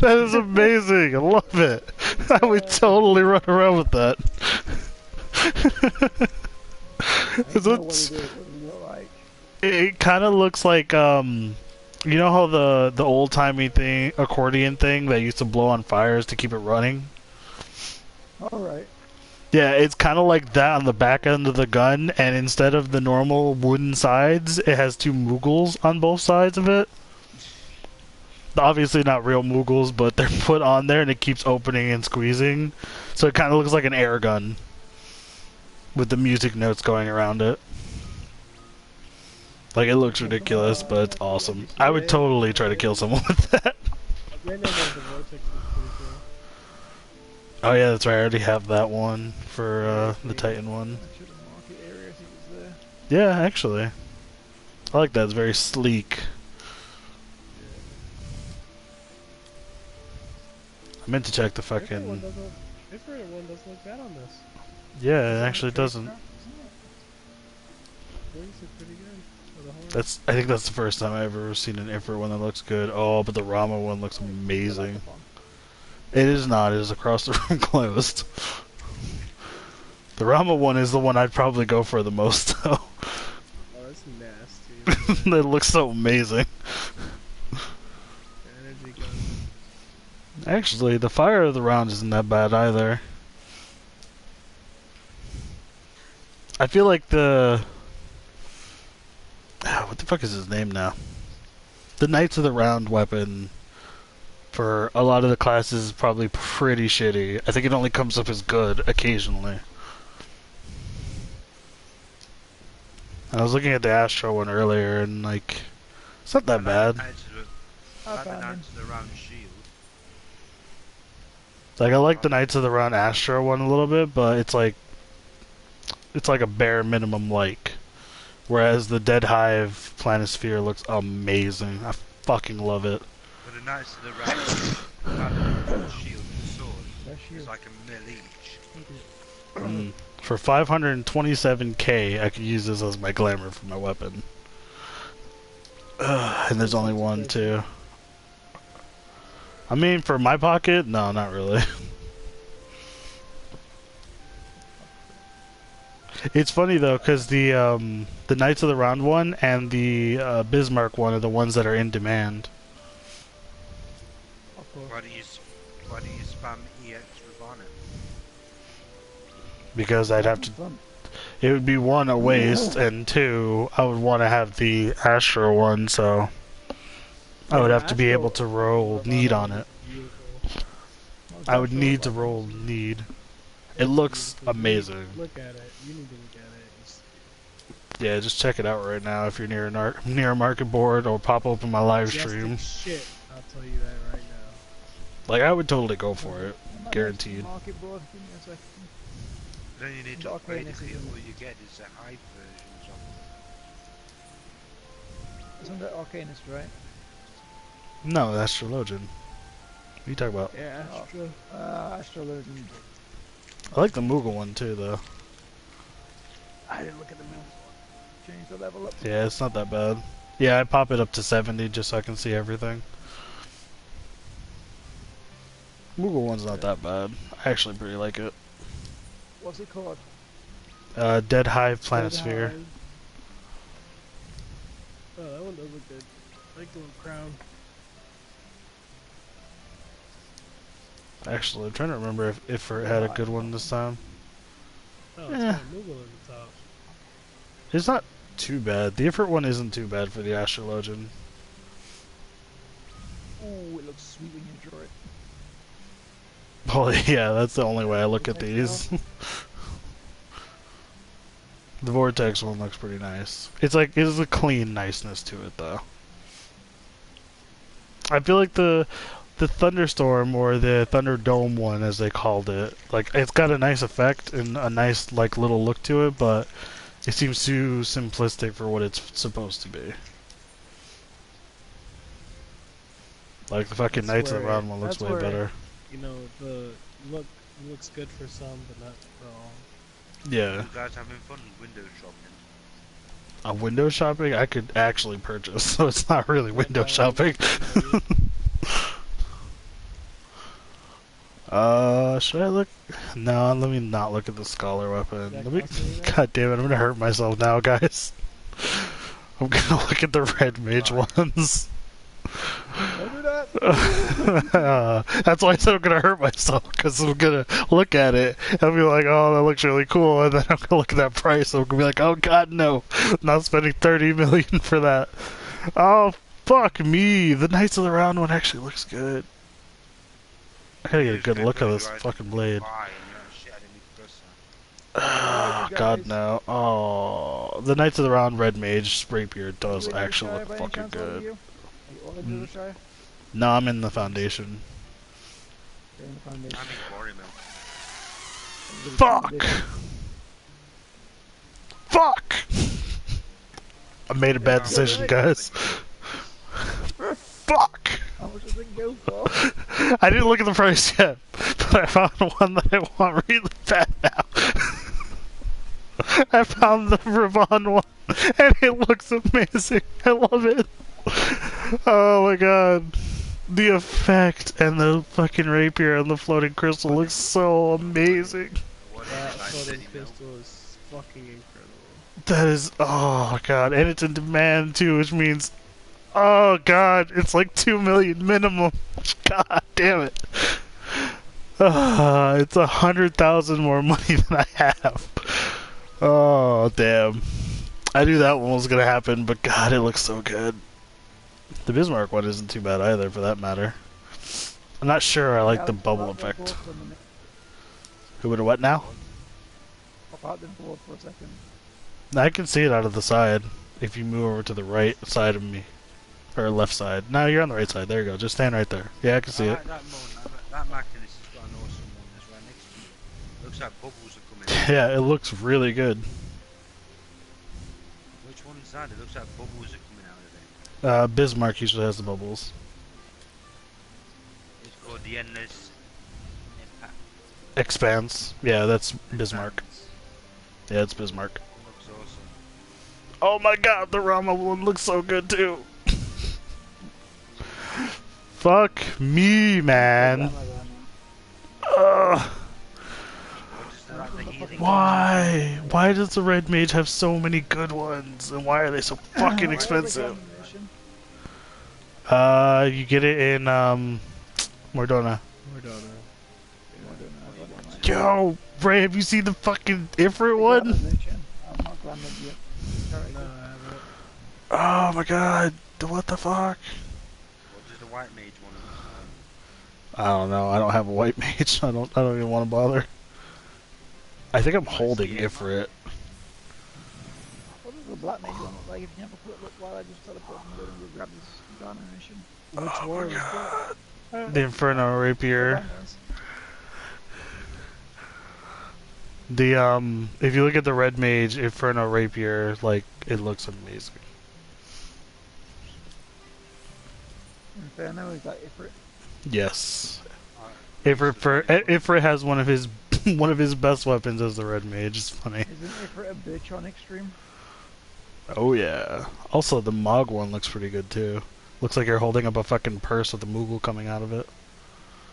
That is amazing. I love it. I would totally run around with that. It kind of looks like You know how the old timey thing accordion thing that used to blow on fires to keep it running? All right. Yeah, it's kind of like that on the back end of the gun, and instead of the normal wooden sides, it has two Moogles on both sides of it. Obviously not real Moogles, but they're put on there and it keeps opening and squeezing. So it kind of looks like an air gun with the music notes going around it. Like, it looks ridiculous, but it's awesome. I would totally try to kill someone with that. Oh yeah, that's right, I already have that one for the Titan one. Yeah, actually. I like that, it's very sleek. I meant to check the fucking... one doesn't look bad on this. Yeah, it actually doesn't. I think that's the first time I've ever seen an Ifrit one that looks good. Oh, but the Rama one looks amazing. It is not, it is across the room closed. The Rama one is the one I'd probably go for the most, though. Oh, that's nasty. It looks so amazing. Energy gun. Actually, the fire of the round isn't that bad either. I feel like the... what the fuck is his name now? The Knights of the Round weapon for a lot of the classes is probably pretty shitty. I think it only comes up as good occasionally. I was looking at the Astro one earlier and like, it's not that bad. Like, I like the Knights of the Round Astro one a little bit, but it's like a bare minimum like. Whereas the Dead Hive Planisphere looks amazing. I fucking love it. But the Knights of the Round shield and sword is like a mill each. For 527k, I could use this as my glamour for my weapon. And there's only one, too. I mean, for my pocket? No, not really. It's funny though, because the Knights of the Round one and the Bismarck one are the ones that are in demand. Why do you spam EX with on it? Because I'd have to. It would be one, a waste, and two, I would want to have the Astro one, so I would have to be able to roll need on it. I would need to roll need. It looks amazing. Look at it. You need to look at it. Yeah, just check it out right now if you're near a market board, or pop open my live stream. Shit, I'll tell you that right now. Like, I would totally go for it, guaranteed. Market board, give me a second. Then you need to upgrade it, all you get is the high versions of Isn't that Arcanist, right? No, that's Astrologian. What are you talking about? Yeah, Astro. Astrologian. I like the Moogle one too, though. I didn't look at the moves one. Change the level up. Yeah, it's not that bad. Yeah, I pop it up to 70 just so I can see everything. Moogle one's not that bad. I actually pretty like it. What's it called? Dead Hive Planisphere. Oh, that one does look good. I like the little crown. Actually, I'm trying to remember if it had a good one this time. Oh, it's got a Moogle at the top. It's not too bad. The Ifrit one isn't too bad for the Astrologian. Ooh, it looks sweet when you draw it. Well, yeah, that's the only way I look at these. The Vortex one looks pretty nice. It's a clean niceness to it, though. I feel like the Thunderstorm, or the Thunderdome one, as they called it, like, it's got a nice effect and a nice, like, little look to it, but it seems too simplistic for what it's supposed to be. Like, the fucking Knights of the Round one looks way better. You know, the look looks good for some, but not for all. Yeah. You guys having fun window shopping? Window shopping? I could actually purchase, so it's not really window shopping. Should I look? No, let me not look at the Scholar weapon. Let me. God damn it, I'm gonna hurt myself now, guys. I'm gonna look at the red mage ones. That's why I said I'm gonna hurt myself, because I'm gonna look at it and be like, oh, that looks really cool, and then I'm gonna look at that price and I'm gonna be like, oh god, no, not spending 30 million for that. Oh, fuck me. The Knights of the Round one actually looks good. I gotta get a good look at this fucking blade. Oh, god, no. Oh, the Knights of the Round Red Mage Rapier does actually look fucking good. Are you all in the Shire? No, I'm in the Foundation. You're in the Foundation. I'm in Quarry Mill. Fuck! Fuck! I made a bad decision, guys. Fuck! How much does it go for? I didn't look at the price yet, but I found one that I want really bad now. I found the Ravon one, and it looks amazing. I love it. Oh my god. The effect and the fucking rapier and the floating crystal looks so amazing. That floating crystal is fucking incredible. That is, oh god, and it's in demand too, which means, oh god, it's like 2 million minimum. God damn it. It's 100,000 more money than I have. Oh damn. I knew that one was gonna happen, but god, it looks so good. The Bismarck one isn't too bad either, for that matter. I'm not sure I like the bubble effect. Who would have what now? Pop out the board for a second. I can see it out of the side if you move over to the right side of me. Or left side. No, you're on the right side. There you go. Just stand right there. Yeah, I can see it. That Mackinus has got an awesome one that's right next to you. Looks like bubbles are coming out. Yeah, it looks really good. Which one is that? It looks like bubbles are coming out of it. Bismarck usually has the bubbles. It's called the Endless Impact. Expanse. Yeah, that's Bismarck. Yeah, it's Bismarck. Looks awesome. Oh my god, the Rama one looks so good too. Fuck me, man. Why? Why does the Red Mage have so many good ones? And why are they so fucking expensive? You get it in, Mordona. Yo, Ray, have you seen the fucking Ifrit one? I'm not glad yet. No, I haven't. Oh my god, what the fuck? What does the White Mage want to look like? I don't know, I don't have a white mage, I don't even want to bother. I think I'm holding Ifrit. What does the black mage one look like? If you have a quick look while I just teleport from there and go grab this garner mission. Oh my god. The Inferno Rapier. The, if you look at the Red Mage Inferno Rapier, like, it looks amazing. Inferno, is that Ifrit? Yes. Ifrit has one of his best weapons as the Red Mage. It's funny. Isn't Ifrit a bitch on Extreme? Oh yeah. Also, the Mog one looks pretty good too. Looks like you're holding up a fucking purse with a Moogle coming out of it.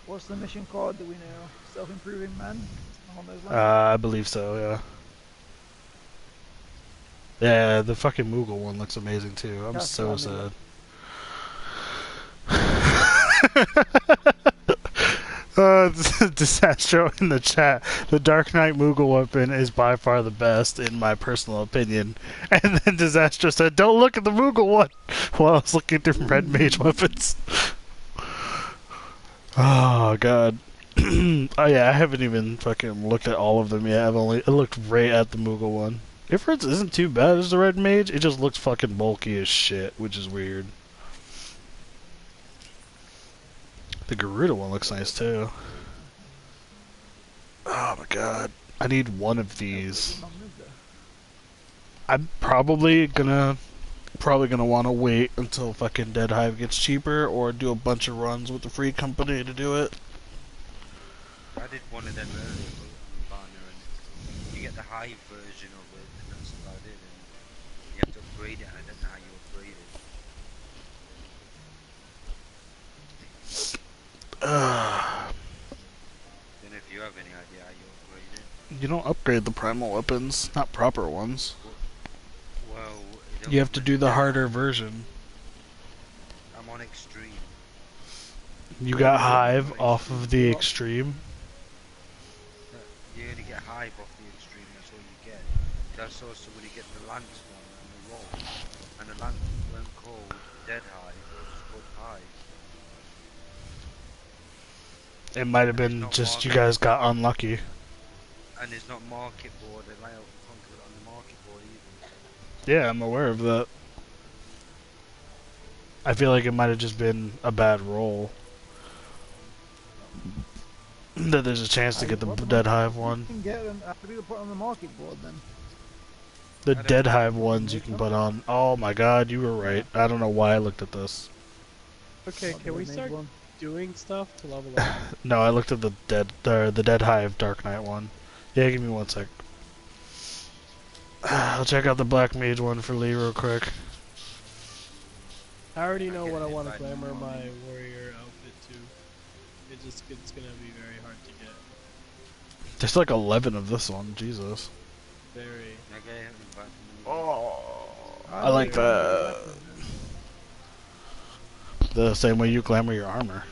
What's the mission called? Do we know? Self-improving man? Along those lines? I believe so. Yeah. Yeah, the fucking Moogle one looks amazing too. I'm so sad. Disastro in the chat. The Dark Knight Moogle weapon is by far the best, in my personal opinion. And then Disastro said, "Don't look at the Moogle one," while I was looking at different Red Mage weapons. Oh god. Oh yeah, I haven't even fucking looked at all of them yet. I looked right at the Moogle one. Ifrit isn't too bad as the Red Mage. It just looks fucking bulky as shit, which is weird. The Garuda one looks nice too. Oh my god. I need one of these. I'm probably gonna want to wait until fucking Dead Hive gets cheaper, or do a bunch of runs with the free company to do it. I did one of them earlier on Banner, and you get the Hive version of it, and that's about it. And you have to upgrade it, and I don't know how you upgrade it. Then if you have any idea how you upgrade it. You don't upgrade the primal weapons, not proper ones. Well, You have to do the harder version. I'm on Extreme. You got Hive off of the extreme. You only get Hive off the extreme, that's all you get. That's also when you get the Lance one and the Roll. And the Lance weren't called Dead Hive, it was just called Hive. It might have And it's been not just you market, guys got unlucky. and it's not market board, they lay out the front of it on the market board either. Yeah, I'm aware of that. I feel like it might have just been a bad roll. That there's a chance to get the Dead Hive one. You can get them after you put on the market board then. The Dead Hive ones you can put on. Oh my god, you were right. I don't know why I looked at this. Okay, What, can they we made start one? doing stuff to level up? No, I looked at the Dead Hive Dark Knight one. Yeah, give me one sec. I'll check out the Black Mage one for Lee real quick. I already know what I want to glamour my warrior outfit to. It's gonna be very hard to get. There's like 11 of this one. Jesus. Very. Okay, but Oh, I like that. The same way you glamour your armor,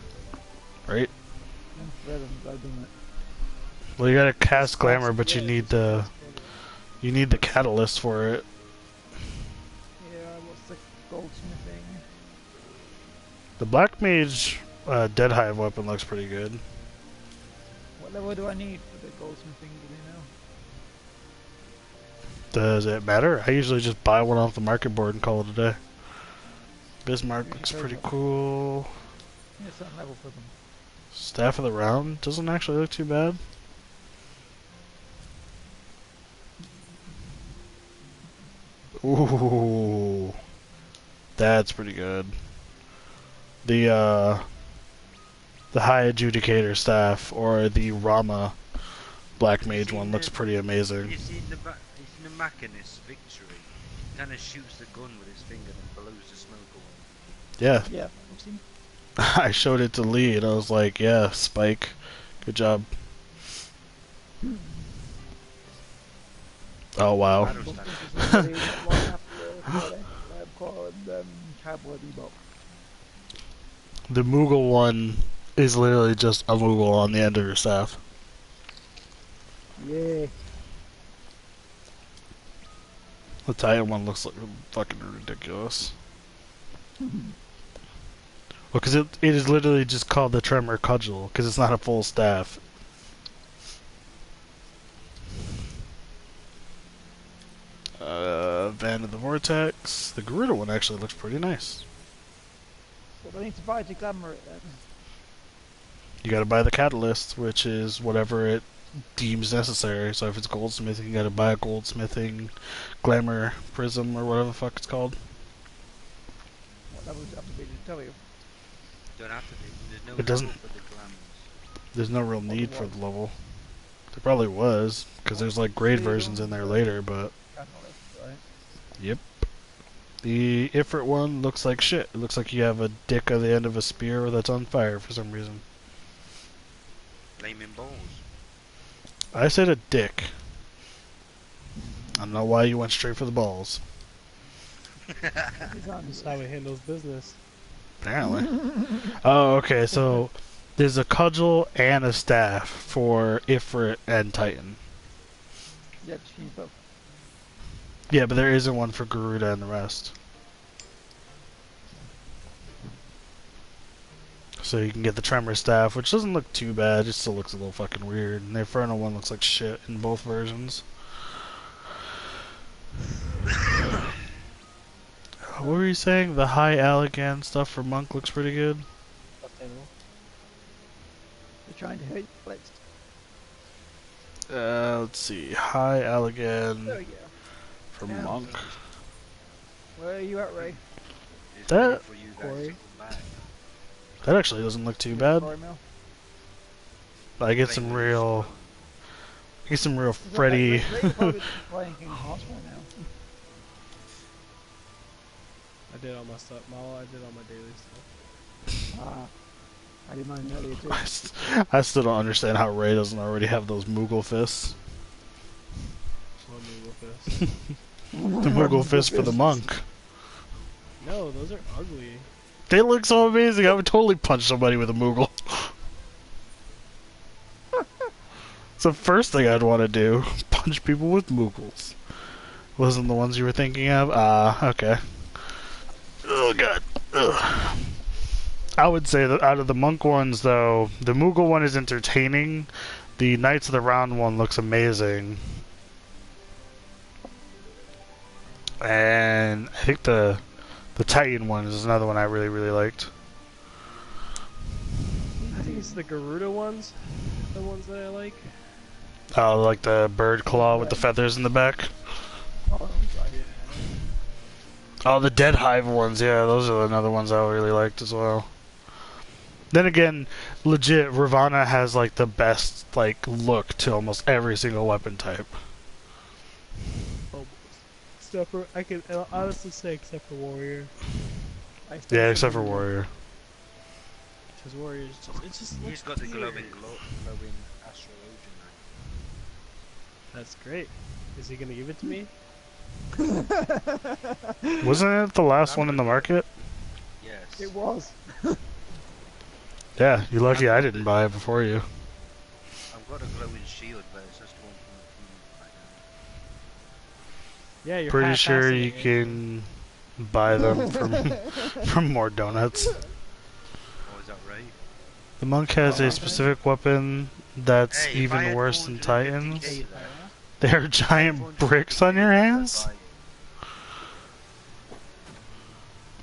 right? I've done it. Well, you gotta cast glamour, but you need the catalyst for it. Yeah, what's the goldsmithing? The Black Mage Dead Hive weapon looks pretty good. What level do I need for the goldsmithing, do you know? Does it matter? I usually just buy one off the market board and call it a day. Bismarck looks pretty cool. Yeah, certain level for them. Staff of the Round doesn't actually look too bad. Ooh, that's pretty good. The High Adjudicator staff or the Rama Black Mage one looks pretty amazing. you seen the Machinist Victory? He kind of shoots the gun with his finger and blows the smoke away. Yeah, Yeah, I've seen. I showed it to Lee and I was like, yeah, Spike, good job. Oh wow. I don't stand The Moogle one is literally just a Moogle on the end of your staff. Yeah. The Titan one looks like fucking ridiculous. Well, because it is literally just called the Tremor Cudgel, because it's not a full staff. Van of the Vortex. The Garuda one actually looks pretty nice. What do I need to buy to glamour it then? You gotta buy the Catalyst, which is whatever it deems necessary. So if it's goldsmithing, you gotta buy a goldsmithing glamour prism or whatever the fuck it's called. What level does it have to be to tell you? Don't have to be. There's no It doesn't- level for the glamours. There's no real need for the level. There probably was, because there's like grade versions in there later, but Right? yep. The Ifrit one looks like shit. It looks like you have a dick at the end of a spear that's on fire for some reason. Flaming balls. I said a dick. I don't know why you went straight for the balls. That's how he handles business. Apparently. Oh, okay, so there's a cudgel and a staff for Ifrit and Titan. Yeah, just need both. Yeah, but there isn't one for Garuda and the rest. So you can get the Tremor staff, which doesn't look too bad, it still looks a little fucking weird. And the Inferno one looks like shit in both versions. What were you saying? The High Allegan stuff for Monk looks pretty good. They're trying to hurt Alex. Let's see. High There Allegan we go. for Yeah. Monk. Where are you at, Ray? It's That- ready for you guys Corey. to come back. That actually doesn't look too bad. Sorry, Mel. I get some real Freddy. Ray probably playing Kingdom Hearts right now. I did all my stuff. I did all my daily stuff. Ah, I did mine earlier too. I still don't understand how Ray doesn't already have those Moogle fists. One move with this. The Moogle fist for the monk. No, those are ugly. They look so amazing. I would totally punch somebody with a Moogle. It's the first thing I'd want to do. Punch people with Moogles. Wasn't the ones you were thinking of? Okay. Oh god. Ugh. I would say that out of the monk ones, though, the Moogle one is entertaining. The Knights of the Round one looks amazing. And I think the Titan one is another one I really, really liked. I think it's the Garuda ones, the ones that I like. Oh, like the bird claw with the feathers in the back? Oh, Oh, the Dead Hive ones, yeah, those are another ones I really liked as well. Then again, legit, Ravana has like the best like look to almost every single weapon type. Almost. Except for, I can honestly say except for Warrior. Yeah, except for Warrior. Because Warrior is just, it just He's looks got the weird. glowing astrologian. That's great. Is he gonna give it to me? Wasn't it the last one in the market? Yes. it was. Yeah, you're lucky I didn't buy it before you. I've got a glowing shield, but it's just one from the Yeah, you're Pretty sure half-assing you it. can buy them from more donuts. Oh, is that right? The monk has a specific weapon that's Hey, if I even had worse than 450k Titans. there, They're giant bricks on your hands?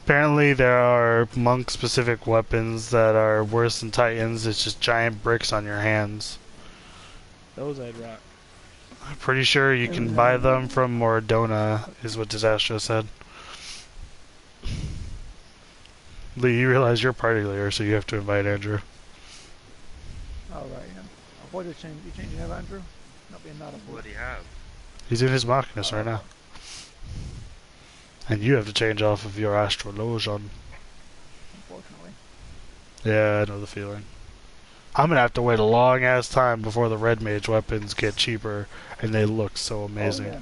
Apparently there are monk-specific weapons that are worse than Titans. It's just giant bricks on your hands. Those I'd rock. I'm pretty sure you can buy them from Mordona, is what Disastro said. Lee, you realize you're party leader, so you have to invite Andrew. All right, yeah. I thought you changed your name, Andrew. Not being that What do you have? He's in his Machinus right now. And you have to change off of your Astrologian. unfortunately. Yeah, I know the feeling. I'm gonna have to wait a long ass time before the red mage weapons get cheaper, and they look so amazing. Oh,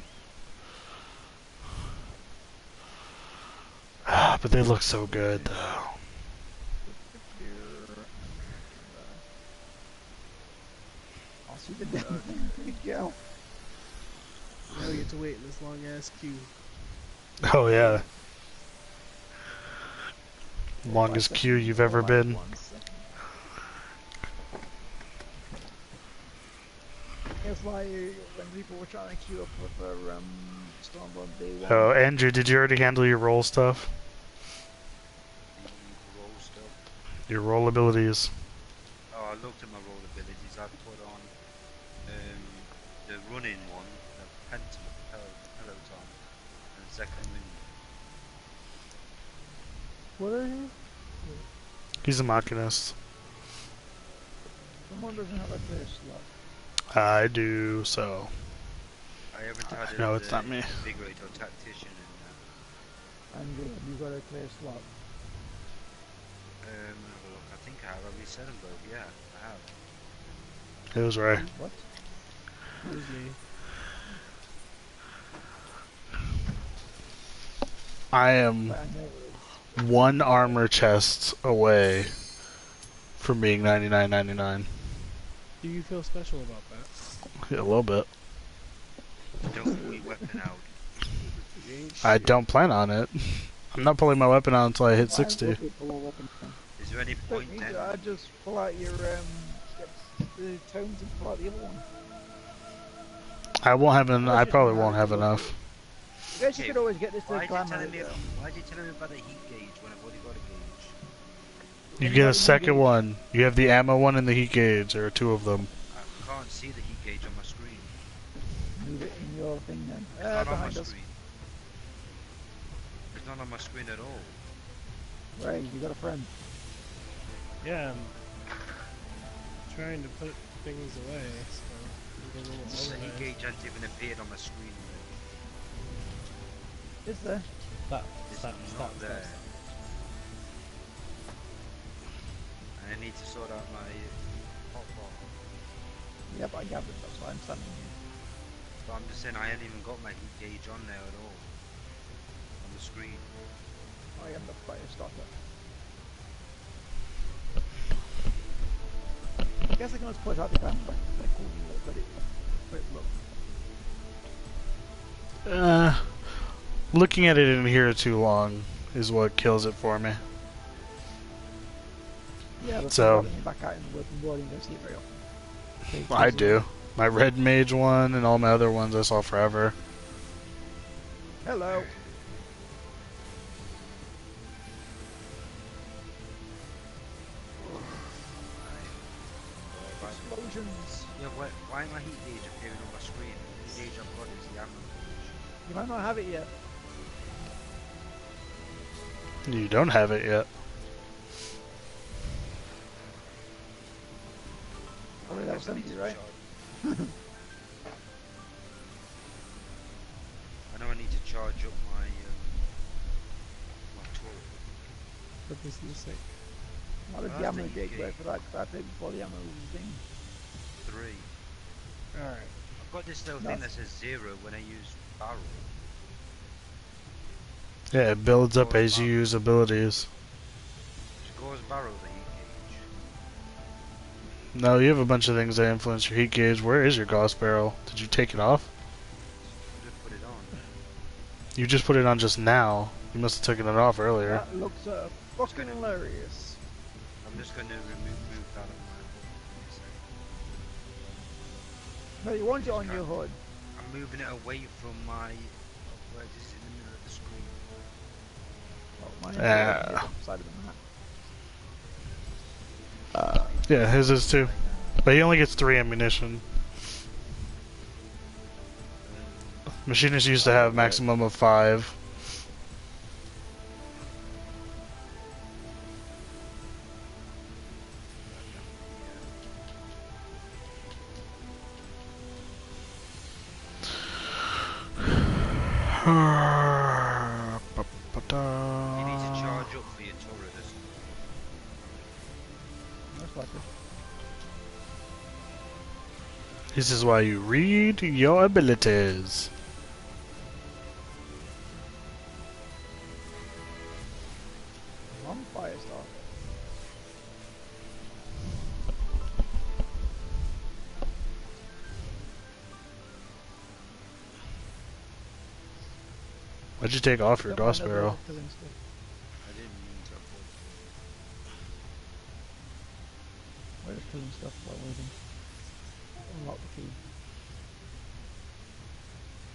yeah. But they look so good, though. I'll see the damn thing. There you go. Now we get to wait in this long ass queue. Oh yeah, longest queue you've ever been. It's like when people were trying to queue up for Stormblood Day 1. Oh, Andrew, did you already handle your roll stuff? The roll stuff. Your roll abilities? Oh, I looked at my roll abilities. I put on the running one, the peloton, and second wind. What are you? He's a Machinist. Someone doesn't have a clear slot. I do, so. I haven't had No, it's not me. Invigorator tactician in And have you got a clear slot? have a look. I think I have. I reset them both. Yeah, I have. It was right. What? It was me. I am But I know it one armor chest away from being 99.99. Do you feel special about that? Yeah, a little bit. Don't pull your weapon out. You ain't I shit. don't plan on it. I'm not pulling my weapon out until I hit Why 60. would you pull a weapon from? Is there any Don't point need then? to. I just pull out your get the tones and pull out the other one. I won't have I probably won't have enough. I guess you Okay, could always get this to Why are you glamour. telling me? Why are you telling me about the heat gauge when I've already got a gauge? You get a second one. You have the ammo one and the heat gauge. There are two of them. I can't see the heat gauge on my screen. Move it in your thing then. It's not on my Behind us. screen. It's not on my screen at all. Right, you got a friend. Yeah, I'm trying to put things away, so I'm a little The heat organized. gauge hasn't even appeared on my screen. Is there? Stop, It's stop, not stop, there. stop. And I need to sort out my hot bar. Yep, I gathered. That's why I'm standing here. But I'm just saying I haven't even got my heat gauge on there at all. On the screen. I am the fire starter. guess I can always point out the camera. Like, cool, let it look. Looking at it in here too long is what kills it for me. Yeah, that's So- so, me back out in the working world, you don't see it very often. Okay, I so- do. My red mage one and all my other ones I saw forever. Hello. Explosions. Yeah, why am I heat gauge appearing on my screen? The heat gauge I've got is the ammo gauge. You might not have it yet. You don't have it yet. Probably I that guess I need 70, to right? charge- I know I need to charge up my turret. Put this in the sink. How did Well, the that's ammo the gauge UK. work for that? 'Cause I played before the ammo thing. 3. Alright. I've got this little thing that says 0 when I use barrel. Yeah, it builds up as you use abilities. Scores barrel the heat gauge. No, you have a bunch of things that influence your heat gauge. Where is your Gauss barrel? Did you take it off? I just put it on. You just put it on just now. You must have taken it off earlier. That looks fucking hilarious. I'm just going to move that on my hood. No, you want it on your hood. I'm moving it away from my... Where it is in the middle of the screen. Oh, mine is Yeah. on the other side of the map. Yeah, his is too. But he only gets 3 ammunition. Machinists used to have maximum of 5. You need to charge up for your turret or something. Most likely. This is why you read your abilities. I'm Firestar. Why'd you take off your Don't mind Gauss other barrel? killing stuff. I didn't mean to. We're just killing stuff while waiting. Unlock the key.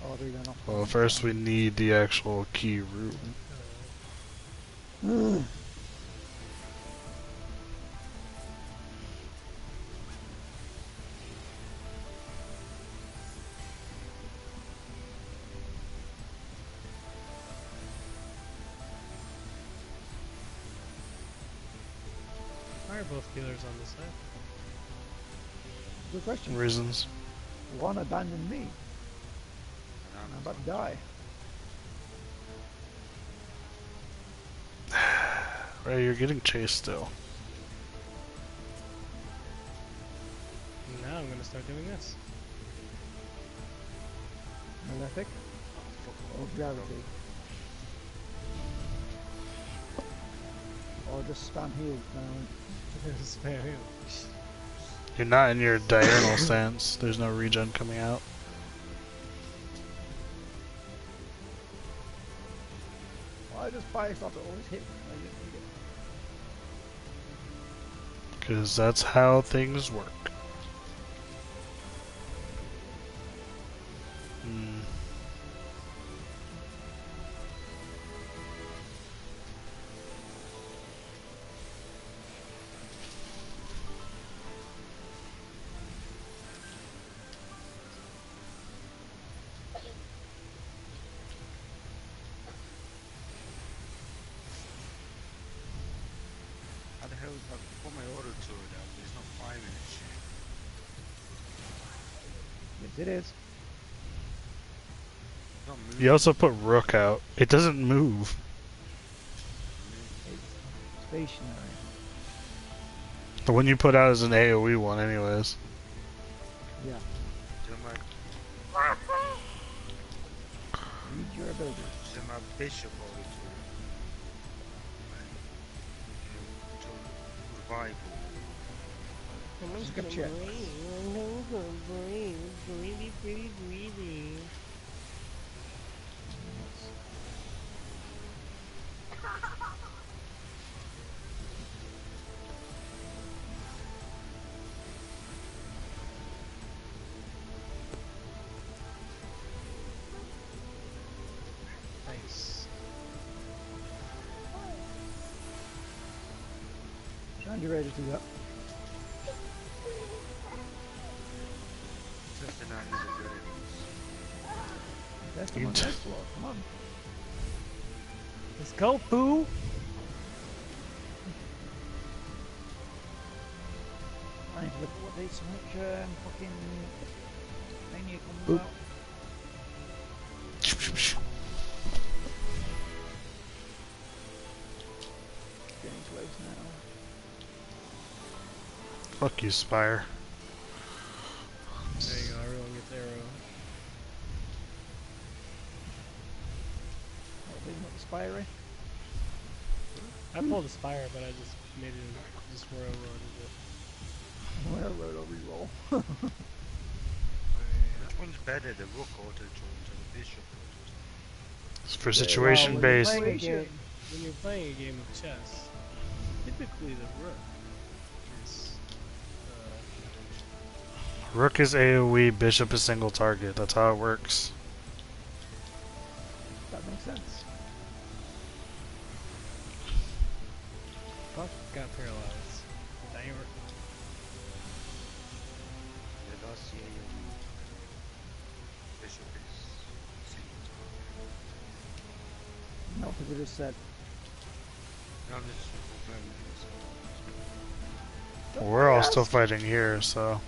Oh, there you go. Well, first we need the actual key room. Why are both healers on this side? Good question. Reasons. One abandoned me. I'm about to die. Right, you're getting chased still. Now I'm gonna start doing this. Malefic. Or gravity. Or just spam heal. Spare heal. You're not in your diurnal stance. There's no regen coming out. Why does Firestar always hit me? I didn't need it. Because that's how things work. Hmm. How the hell is that? I put my auto turret out, but it's not firing and shit. Yes, it is. It's not moving. You also put Rook out. It doesn't move. It's stationary. The one you put out is an AoE one anyways. Yeah. So my, Read your abilities. so my bishop auto turret. Revival. Someone's Good gonna check. breathe. Nice. Sean, you ready to do that? Just an another good. That's the one. That's the one. Come on. Let's go, Pooh! I need to look at what dates so much fucking Mania comes out. Getting close now. Fuck you, Spire. There you go, everyone gets arrow. What, they not the Spire? I pulled a Spire, but I just made it just railroaded it. Railroad or reroll. Which one's better, the rook auto joint or the bishop auto? It's for situation Well, based. when you're playing a game of chess, typically the rook is Rook is AoE, bishop is single target. That's how it works. That makes sense. fuck got paralyzed. Damn it. The last year, bishop is single target. No, because it is said. No, I'm just confirming this. We're all still fighting here, so.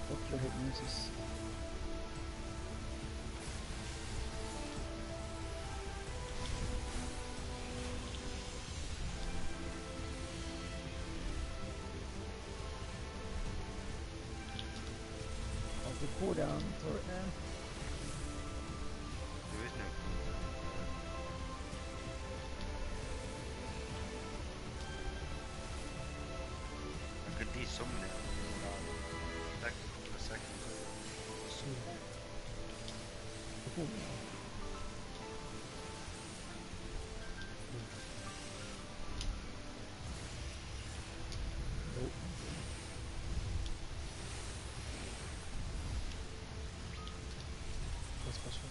What's your hit misses? I'll do pull down turret now. There is no I could de-summon it like a couple of seconds. Pull down. Nope. What's special?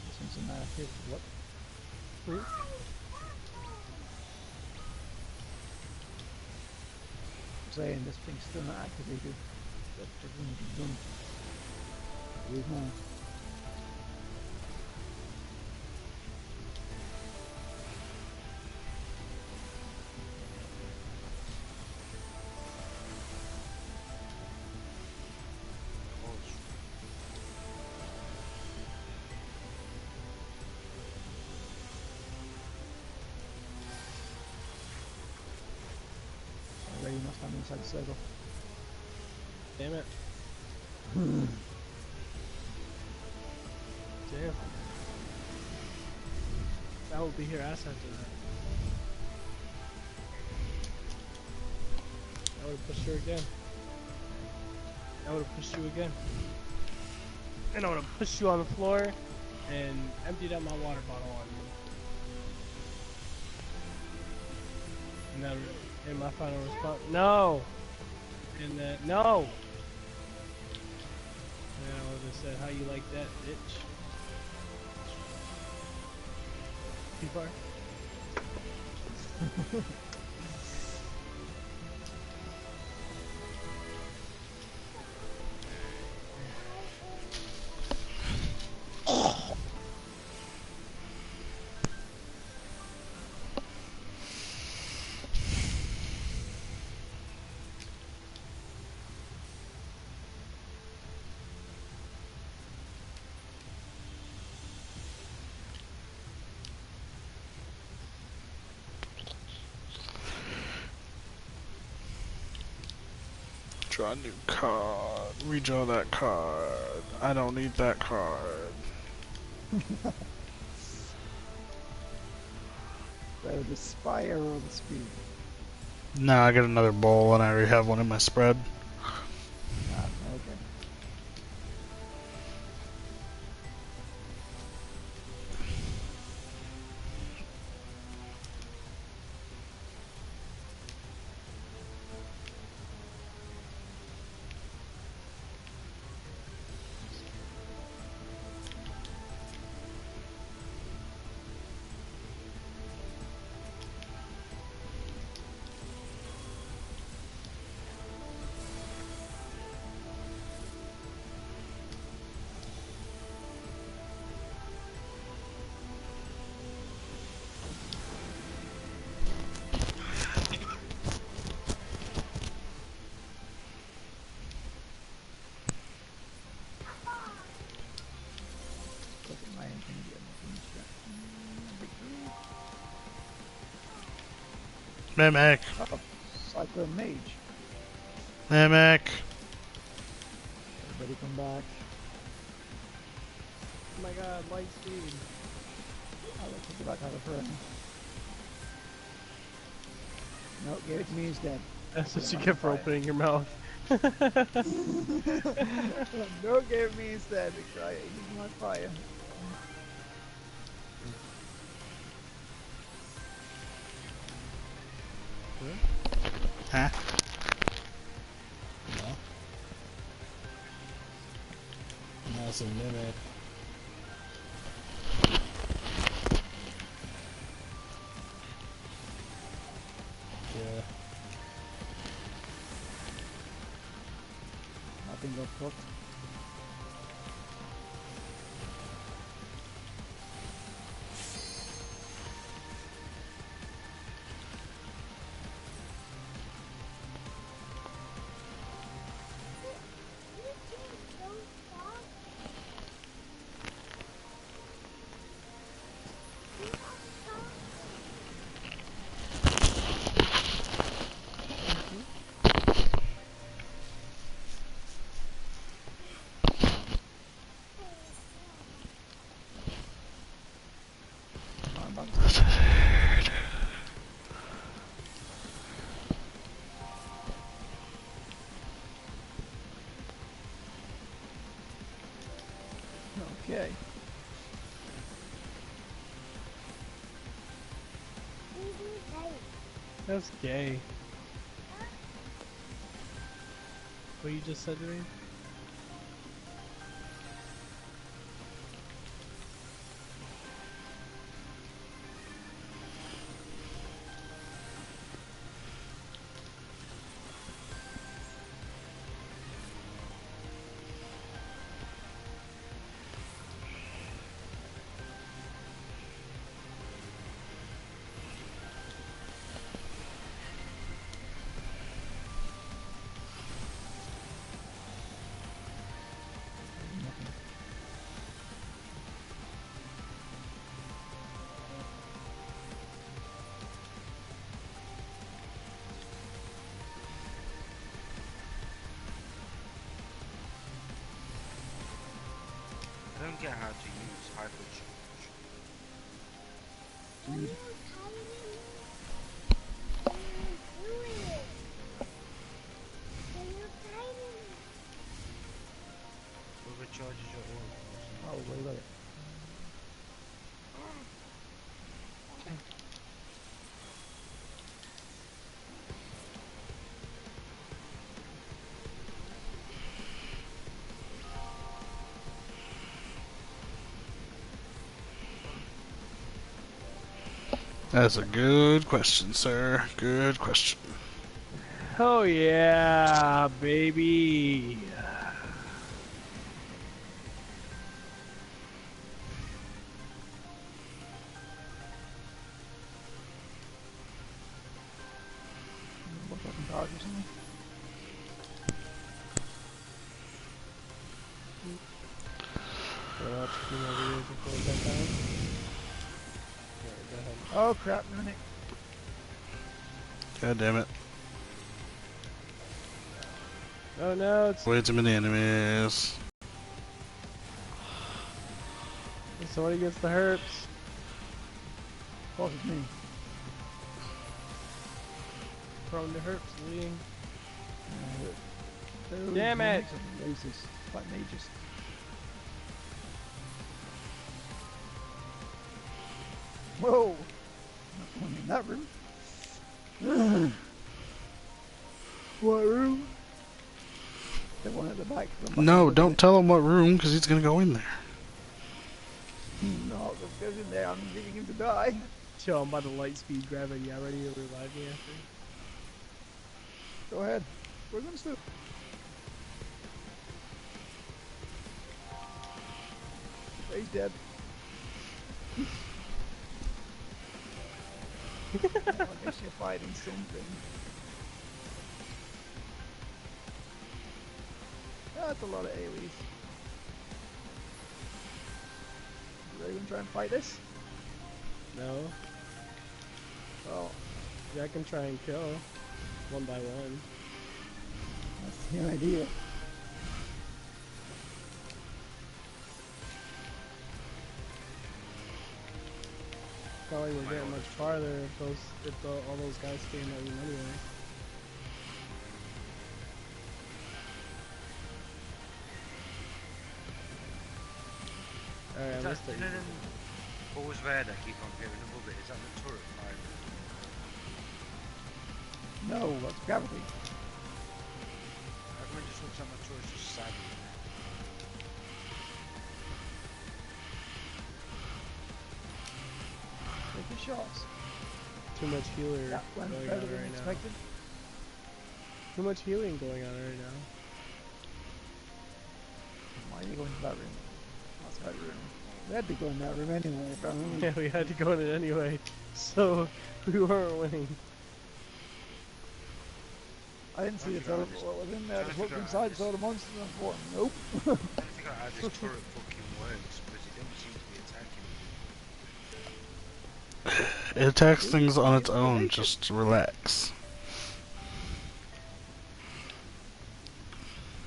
This one's an active. What? I'm saying this thing's still not activated. But everything is done. Where's mine? Already must have inside the circle. Damn it. Damn. I will be here ass after that. I would have pushed her again. I would have pushed you again. And I would have pushed you on the floor and emptied out my water bottle on you. And that and my final response, no! And that, no! And I would have said, how you like that, bitch? Too far? Draw a new card. Redraw that card. I don't need that card. better, the spire or the speed? No, I got another bowl and I already have one in my spread. Ah, okay. Look at my infinity and Mimic! oh, Psycho Mage. Mimic! Everybody come back. Oh my god, light speed. I'll let you back out of her. Nope, gave it to me instead. That's what you get for opening your mouth. No, gave me instead. I used my fire. Huh? No. That's a mimic. Yeah. Nothing got cooked. Okay. That's gay. What you just said to me? I don't get how to use hypercharge. Overcharges your oil. Oh, wait, look. That's a good question, sir. Good question. Oh yeah, baby. What fucking cards or something? Watch a few more videos before we get down. Alright, go ahead. Oh crap, Mimic. God damn it. Oh no, it's Way too many enemies. somebody gets the herps. Of course it's me. prone to herps, Lee. Damn it. Racist. Like mages. Whoa! Not going in that room. What room? The one at the back. No, don't tell him what room, because he's gonna go in there. No, if goes in there, I'm leaving him to die. Yo, I'm about to light speed grab it. Y'all ready to revive me after? Go ahead. We're gonna sleep. He's dead. I guess you're fighting something. That's a lot of AoEs. You ready to try and fight this? No. Well, Yeah, I can try and kill. One by one. that's the idea. Probably we're getting much farther if all those guys stay in that room anyway. Alright, I missed it. What was red I keep on getting above it? Is that the turret fire? No, that's gravity. How come it just looks like my turret's just sagging? Take your shots. Too much healer That went going better on than right now. expected. Too much healing going on right now. Why are you going to that room? That's that room. We had to go in that room anyway, apparently. Yeah, we had to go in it anyway, so we weren't winning. I didn't see the totem what was in there. I just looked inside, saw the monsters, and I thought, nope. I don't think how this turret fucking works, because it don't seem to be attacking. It attacks things on its own, just relax.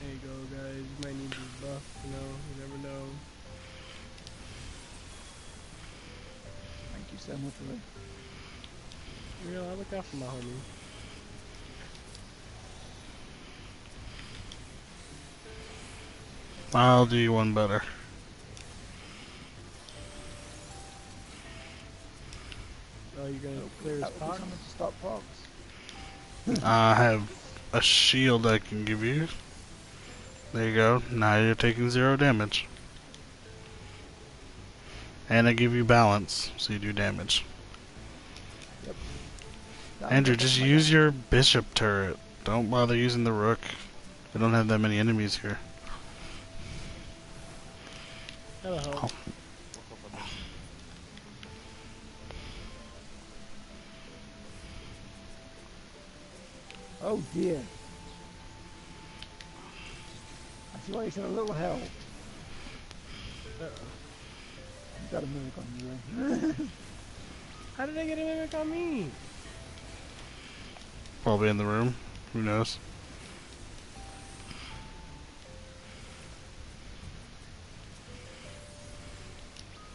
There you go, guys. You might need this buff, you know, you never know. Thank you so much, Ray. You know, I look out for my homie. I'll do you one better. Oh, you're gonna clear his That would be pocket? something to stop fox. I have a shield I can give you. There you go. Now you're taking 0 damage. And I give you balance, so you do damage. Andrew, just use your bishop turret. Don't bother using the rook. We don't have that many enemies here. That'll help. Oh dear. I see why you said a little hell. You got a mimic on you, Ray. How did I get a mimic on me? Probably in the room. Who knows?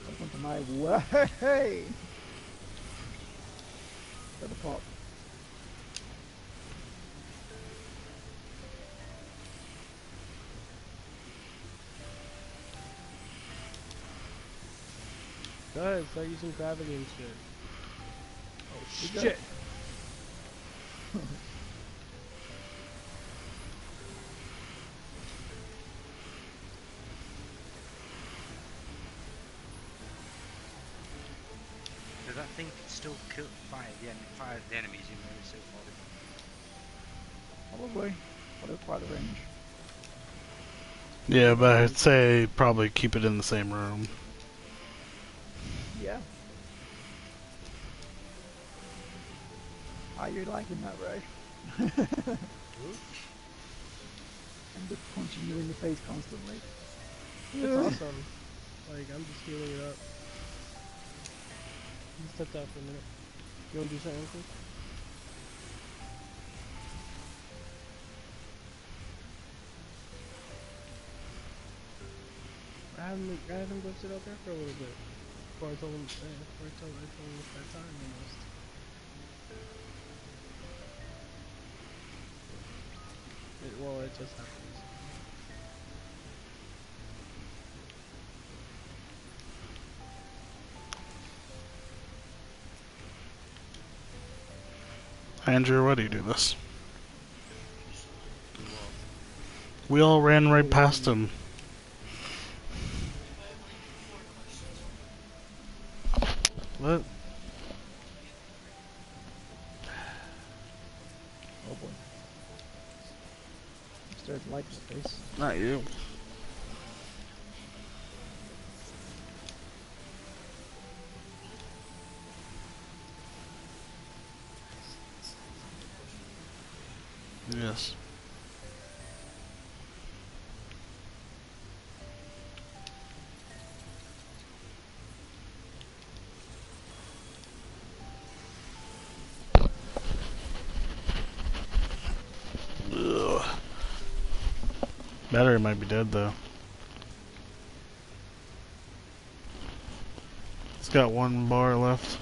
Welcome to my way. Got the pop. Go ahead, start using gravity and shit. Oh You got shit! it. Does that thing still kill fire the enemies even though it's so far? Probably. But it's quite a range. Yeah, but I'd say probably keep it in the same room. Yeah. How you liking that, Ray? I'm just punching you in the face constantly. It's awesome. Like, I'm just healing it up. Just step out for a minute. You wanna do something quick? I had him go sit out there for a little bit. Before I told him, before I told him it's that time almost. well, it just happens. Andrew, why do you do this? We all ran right past him. What? Oh boy. I started to like this place. Not you. Yes. Ugh. Battery might be dead though. It's got 1 bar left.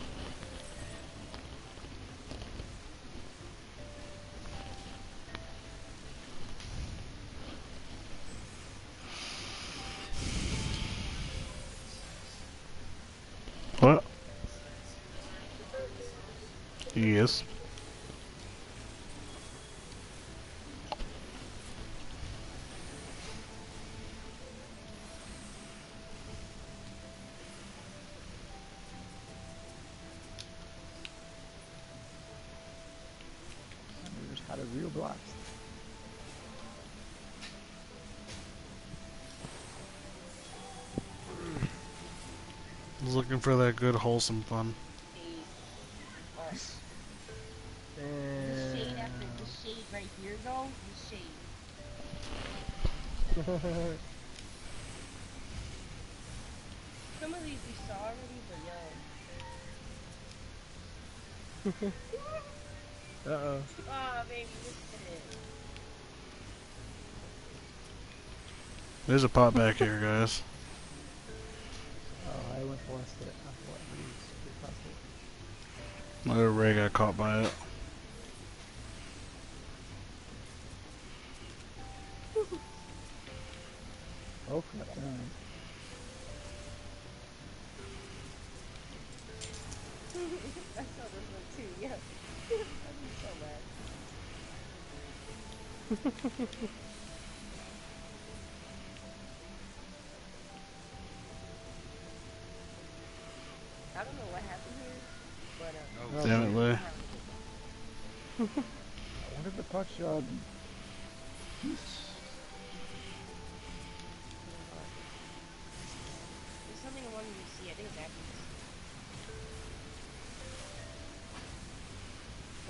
What? Yes. We just had a real blast. I was looking for that good wholesome fun. The shade after the shade right here, though. The shade. Some of these we saw already, but yo. Uh-oh. Oh, baby, listen to it. There's a pot back here, guys. Oh, I went past it. I thought we skipped past it. My Ray got caught by it. Oh, crap. Alright. I saw this one too, yeah. I'd be so mad. I don't know what happened here, but No. Damn it, Lay. I wonder if the puck shot. there's something I wanted to see. I think it's after this.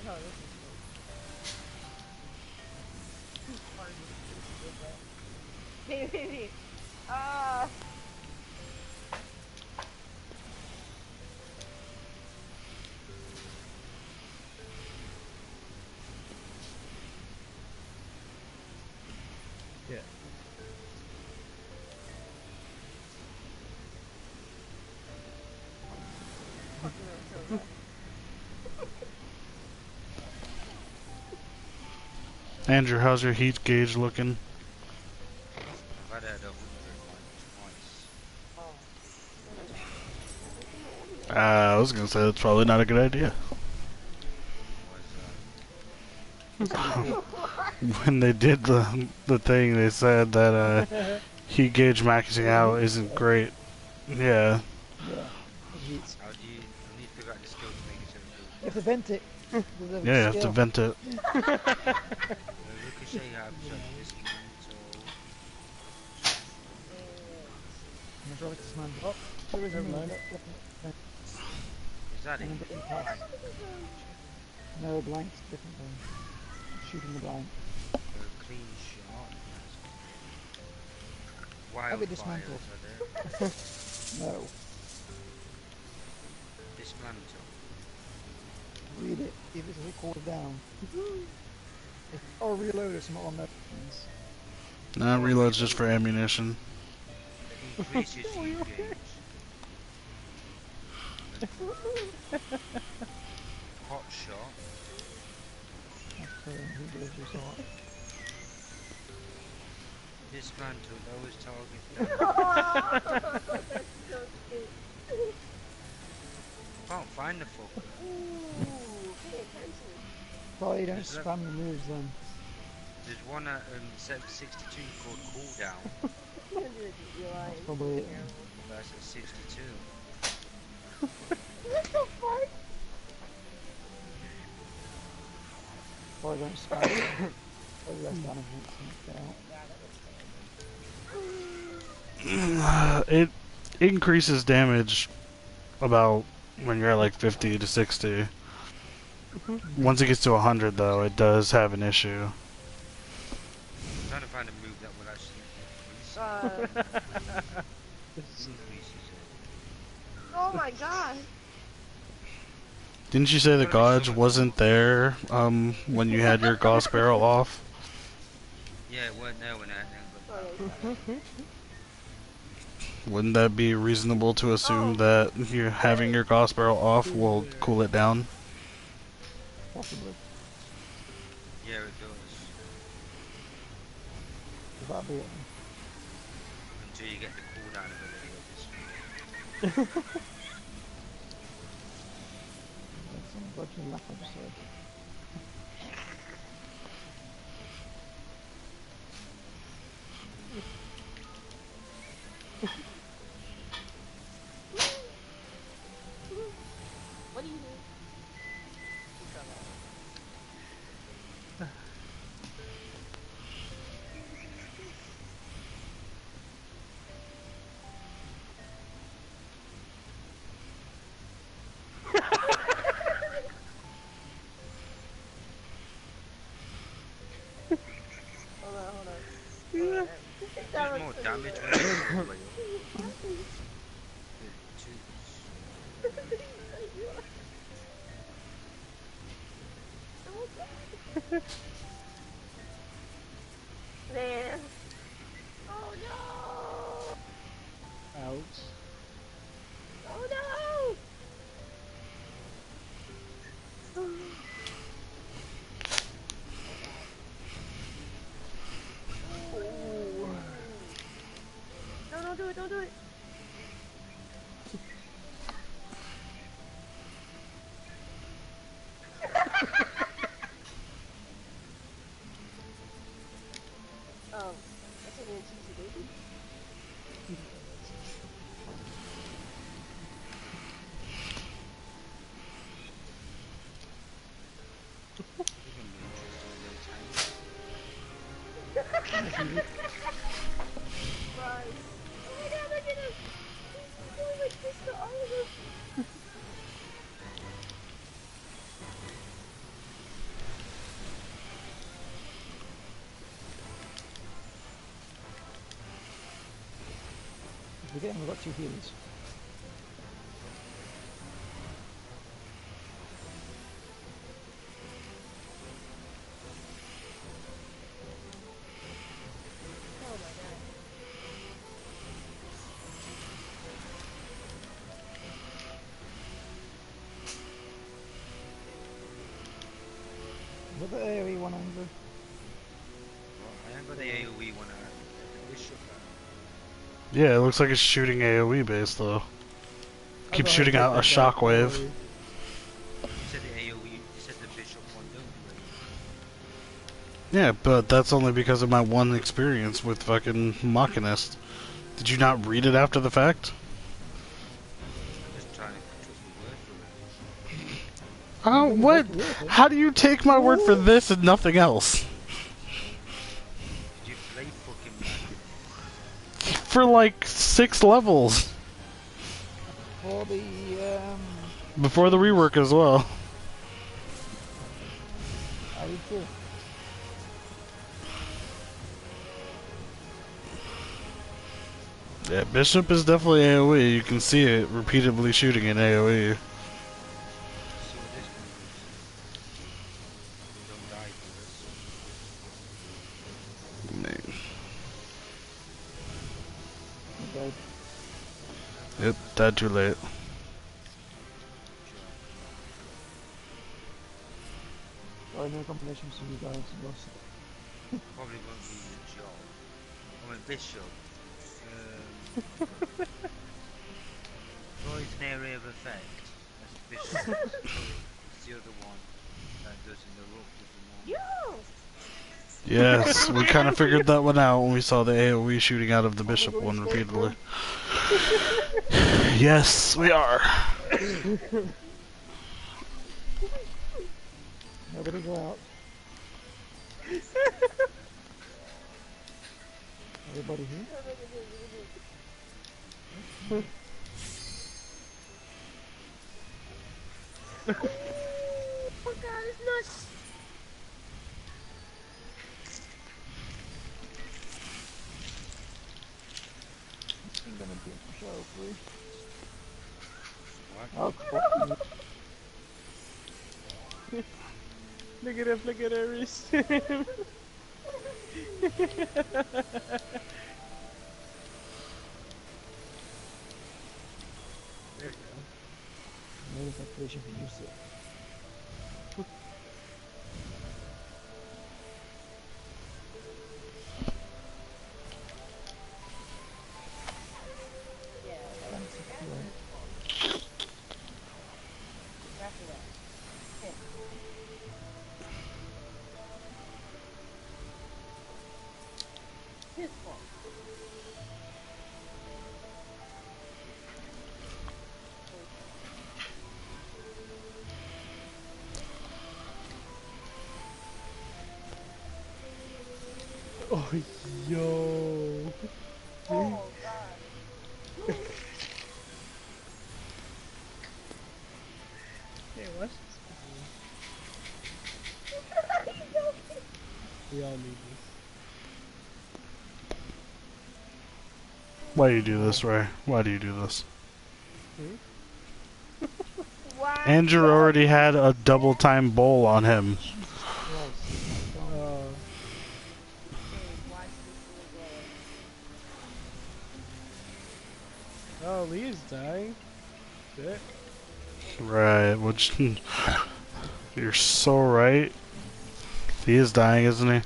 Oh, this is cool. Baby, ah. Yeah. Andrew, how's your heat gauge looking? I've had that 100 twice. I was gonna say that's probably not a good idea. When they did the thing, they said that heat gauge maxing out isn't great. Yeah. Yeah. It heats. How do you? I need to figure out the skill to make it so good. You have to vent it. There's a Yeah, you have to skill. vent it. Ricochet have dismantle. Hydraulic dismantle. Oh, there is a Never mind. Is that it? And a different pass. No, blanks, different thing. Shooting the blank. Clean shot. Have it Wildfires dismantled. are there. No. Dismantle. Read it. If it's recorded down. Or reload or something on that. Nah, reload's just for ammunition. It increases heat gauge. Hot shot. Who does this all? dismantled. I was target Oh, down. that's so cute. Can't find the fucker. Ooh, pay attention. Probably don't There's, spam your moves then. there's one at set 62 called cooldown. You're lying. That's probably it. Terrible. That's at 62. What the fuck? Probably don't spam it. Probably less damage once it's out. It increases damage about when you're at like 50 to 60. Once it gets to 100 though, it does have an issue. I'm trying to find a move that will actually increase it. Oh my god. Didn't you say the gauge wasn't there when you had your gauze barrel off? Yeah, it weren't there when I got Wouldn't that be reasonable to assume that you having your gauze barrel off will cool it down? Possibly. Yeah, it does. Could that be it? Until you get the cooldown ability, obviously. That's some glitchy last episode. What do you do? Hold on. There's more damage when it's all the way up. Man. Oh no! Ouch. Oh no! No, don't do it. Oh, that's a little cheesy, baby. Surprise. Oh my god, look at him! He's doing like this to all of them. Forgetting we've got 2 healers. Oh my god. Is that the AoE one, Andrew? I haven't got the AoE one out. The bishop out. Yeah, it looks like it's shooting AoE base though. Keep shooting out a shockwave. You said the AoE, you said the bishop one, don't you? Yeah, but that's only because of my one experience with fucking Machinist. Did you not read it after the fact? I'm just trying to trust your word for it. Oh, what? How do you take my word for this and nothing else? Did you play fucking man? For like 6 levels. For the, Before the rework as well. I did too. Yeah, Bishop is definitely AoE. You can see it repeatedly shooting in AoE. See what this moves. Don't die for this. Okay. Yep, died too late. Sorry, no competition from you guys. Lost. Probably won't be the job. I'm a bishop. Voids an area of effect. That's bishop. What's the other one that doesn't erupt if you want? Yo! Yes, we kind of figured that one out when we saw the AoE shooting out of the Are we bishop going one straight repeatedly. through? Yes, we are. Nobody go out. Everybody here? Oh my god, it's nuts! I'm gonna be a show free. What? Oh, cool. Look at every sim. There you go. Notification for you, sir. Yeah, Thanks, right. after that. Okay. His fault. Oh, yo. Oh god. Hey, watch this. We all need this. Why do you do this, Ray? Why do you do this? Why? Andrew already had a double time bowl on him. Jesus Christ. My phone. Watch this little Oh, Lee's dying. Shit. Right, which you're so right. He is dying, isn't he?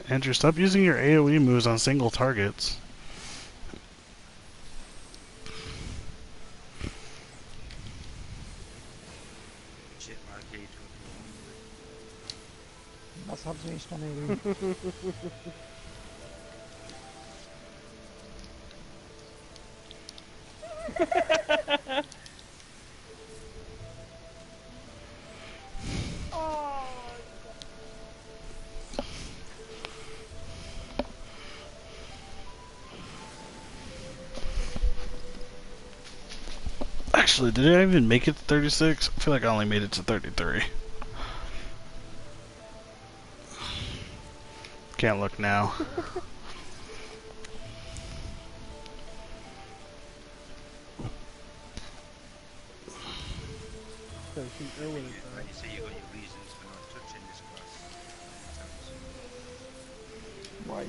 Andrew, stop using your AoE moves on single targets. Shit, arcade. Nasıl değiştirmeyi? Actually, did I even make it to 36? I feel like I only made it to 33. Can't look now. So she Irwin is When you say you got your reasons for not touching this class, Why?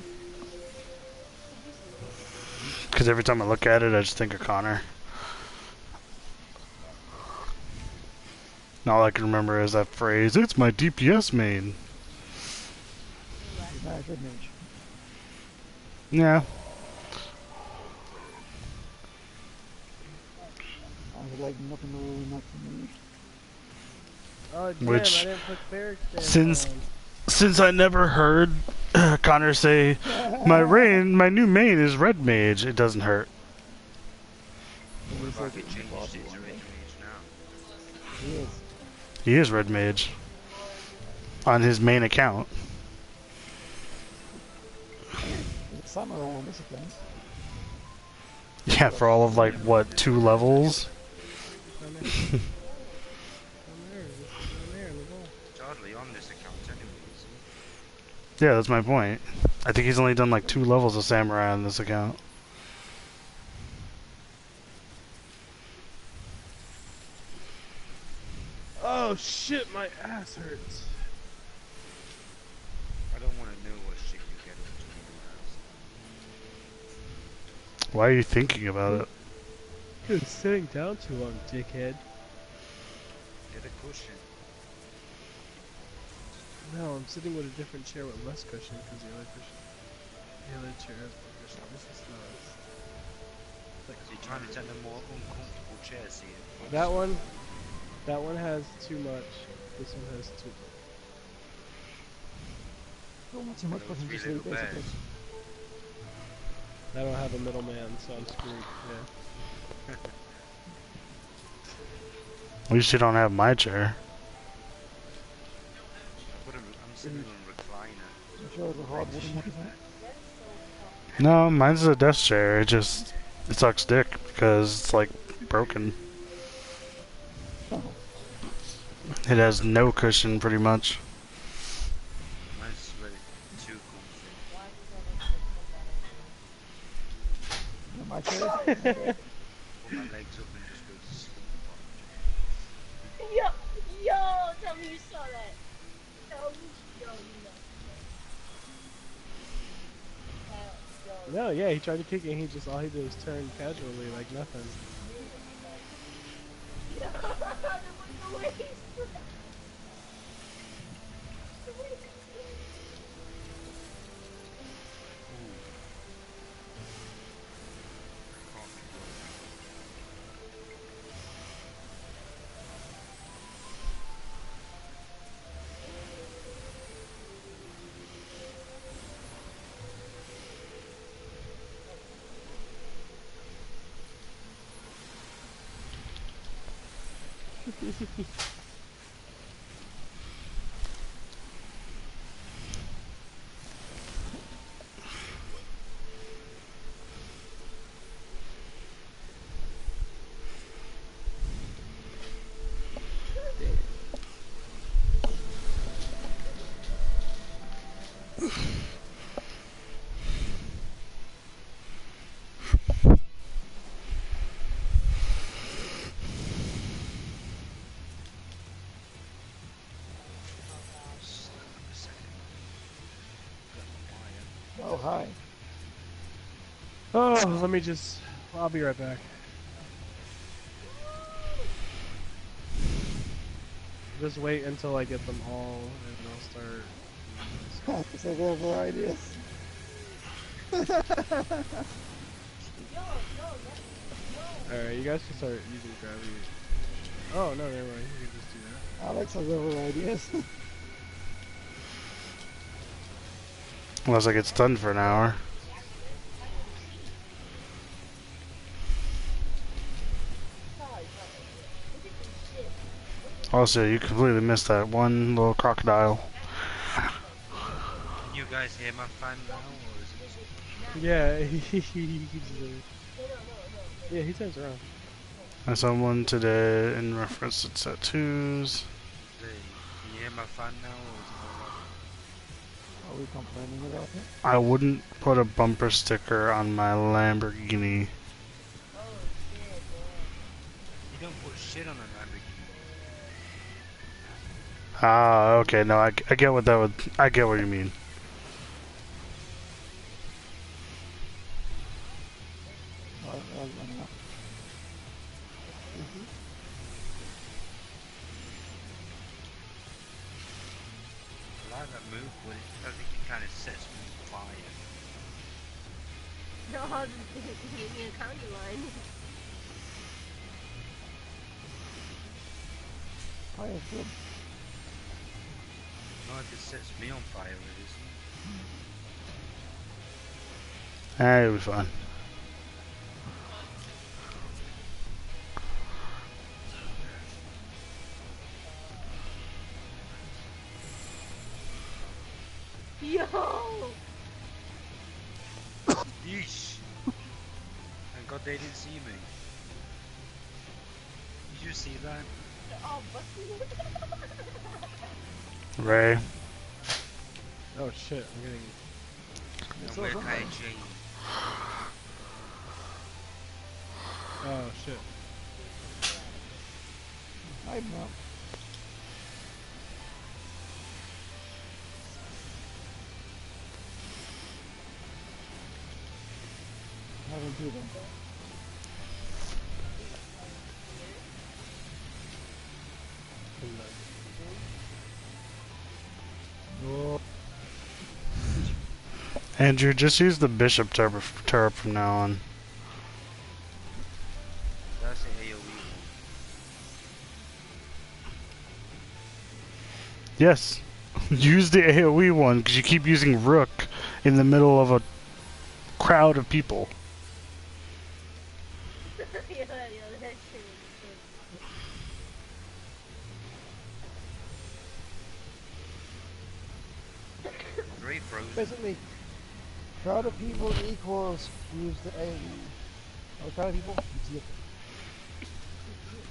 Because every time I look at it, I just think of Connor. And all I can remember is that phrase, "It's my DPS main." He's not a good mage. Yeah. I would like nothing really not for me. Oh damn! Which, I didn't put Barrick there. since I never heard Connor say, my new main is red mage, it doesn't hurt. He is Fuck, like it the changed boss his one, red right? mage now. He is. He is red mage. On his main account. It's summer on this account. Yeah, for all of like, what, 2 levels? Come here. Come here. Come here. Let me go. It's hardly on this account anyways. Yeah, that's my point. I think he's only done like 2 levels of samurai on this account. Oh Oh shit, my ass hurts. I don't want to know what shit you get up to in Why are you thinking about it? Dude, sitting down too long, dickhead. Get a cushion. No, I'm sitting with a different chair with less cushion because the other chair has more cushion. This is nice. So you're trying to take a more uncomfortable chair, see it? That one has too much. This one has too little. Don't want too much Those cushion, three just leave little basically. bears. I don't have a middleman, so I'm screwed. Yeah. At least you don't have my chair. I'm sitting on a recliner. I'm sure it's a hard wooden one, isn't it? No, mine's a desk chair. It sucks dick because it's like broken. It has no cushion pretty much. Mine's really too comfy. My chair. Okay. Put my legs up and just go to sleep on Yo, yo, tell me you saw that. Tell me, yo, you know. No, yeah, he tried to kick it and all he did was turn casually like nothing. Yo, the waist. The waist. Oh, hi. Oh, I'll be right back. Just wait until I get them all and I'll start. It's like over ideas. Alright, you guys can start using gravity. Oh, no, never mind. You can just do that. Alex has over ideas. Unless I get stunned for an hour. Also, you completely missed that one little crocodile. Can you guys hear my fan now, or is it just... Yeah, he turns around. I saw one today in reference to tattoos. Can you hear my fan now, or is it more Are we complaining about it? I wouldn't put a bumper sticker on my Lamborghini. You don't put shit on a Lamborghini. Ah, okay, no, I get what I get what you mean. I like that move, but I think it kind of sets me on fire. No, I'll just give me a counter line. Fire's good. No, if it sets me on fire, it isn't. It'll be fine. Yo! Yeesh! Thank God they didn't see me. Did you see that? Oh, busted. Ray. Oh shit, I'm getting. And where can I change? Oh shit. I'm not. do, don't they? Oh, Andrew, just use the bishop turret from now on. That's the AoE one. Yes. Use the AoE one, because you keep using Rook in the middle of a crowd of people. Yeah, that shit was Three frozen. basically, crowd of people equals use the AoE. Or crowd of people, use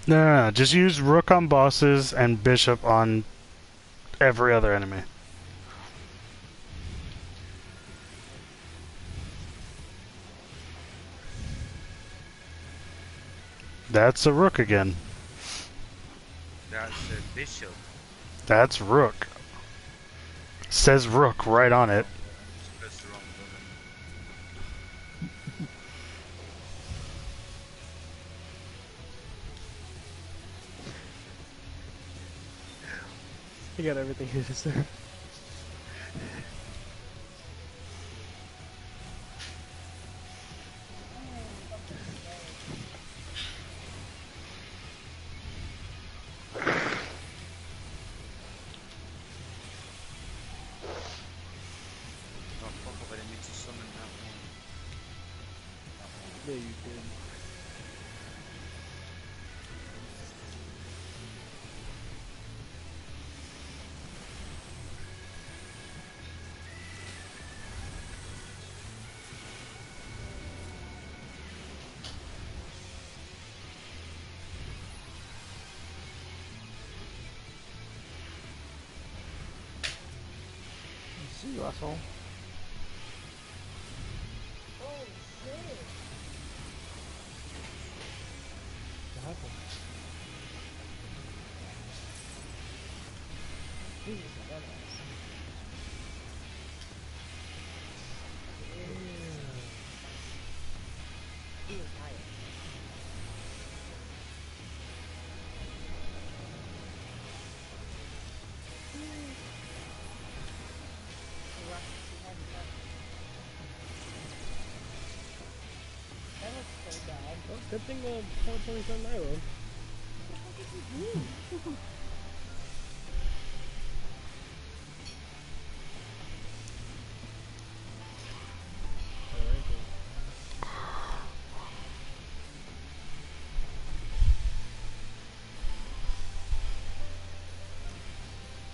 No. Just use Rook on bosses and Bishop on every other enemy. That's a Rook again. That's the bishop. That's Rook. Says Rook right on it. That's the wrong button. You got everything you deserve. Oh fuck, I didn't mean to summon that one. Yeah, you did. See you, asshole. Oh shit. What happened? Jesus, that was. He was tired. That looks so bad. Well, good thing the teleporting's on my road. What the fuck did you do? Alright, cool.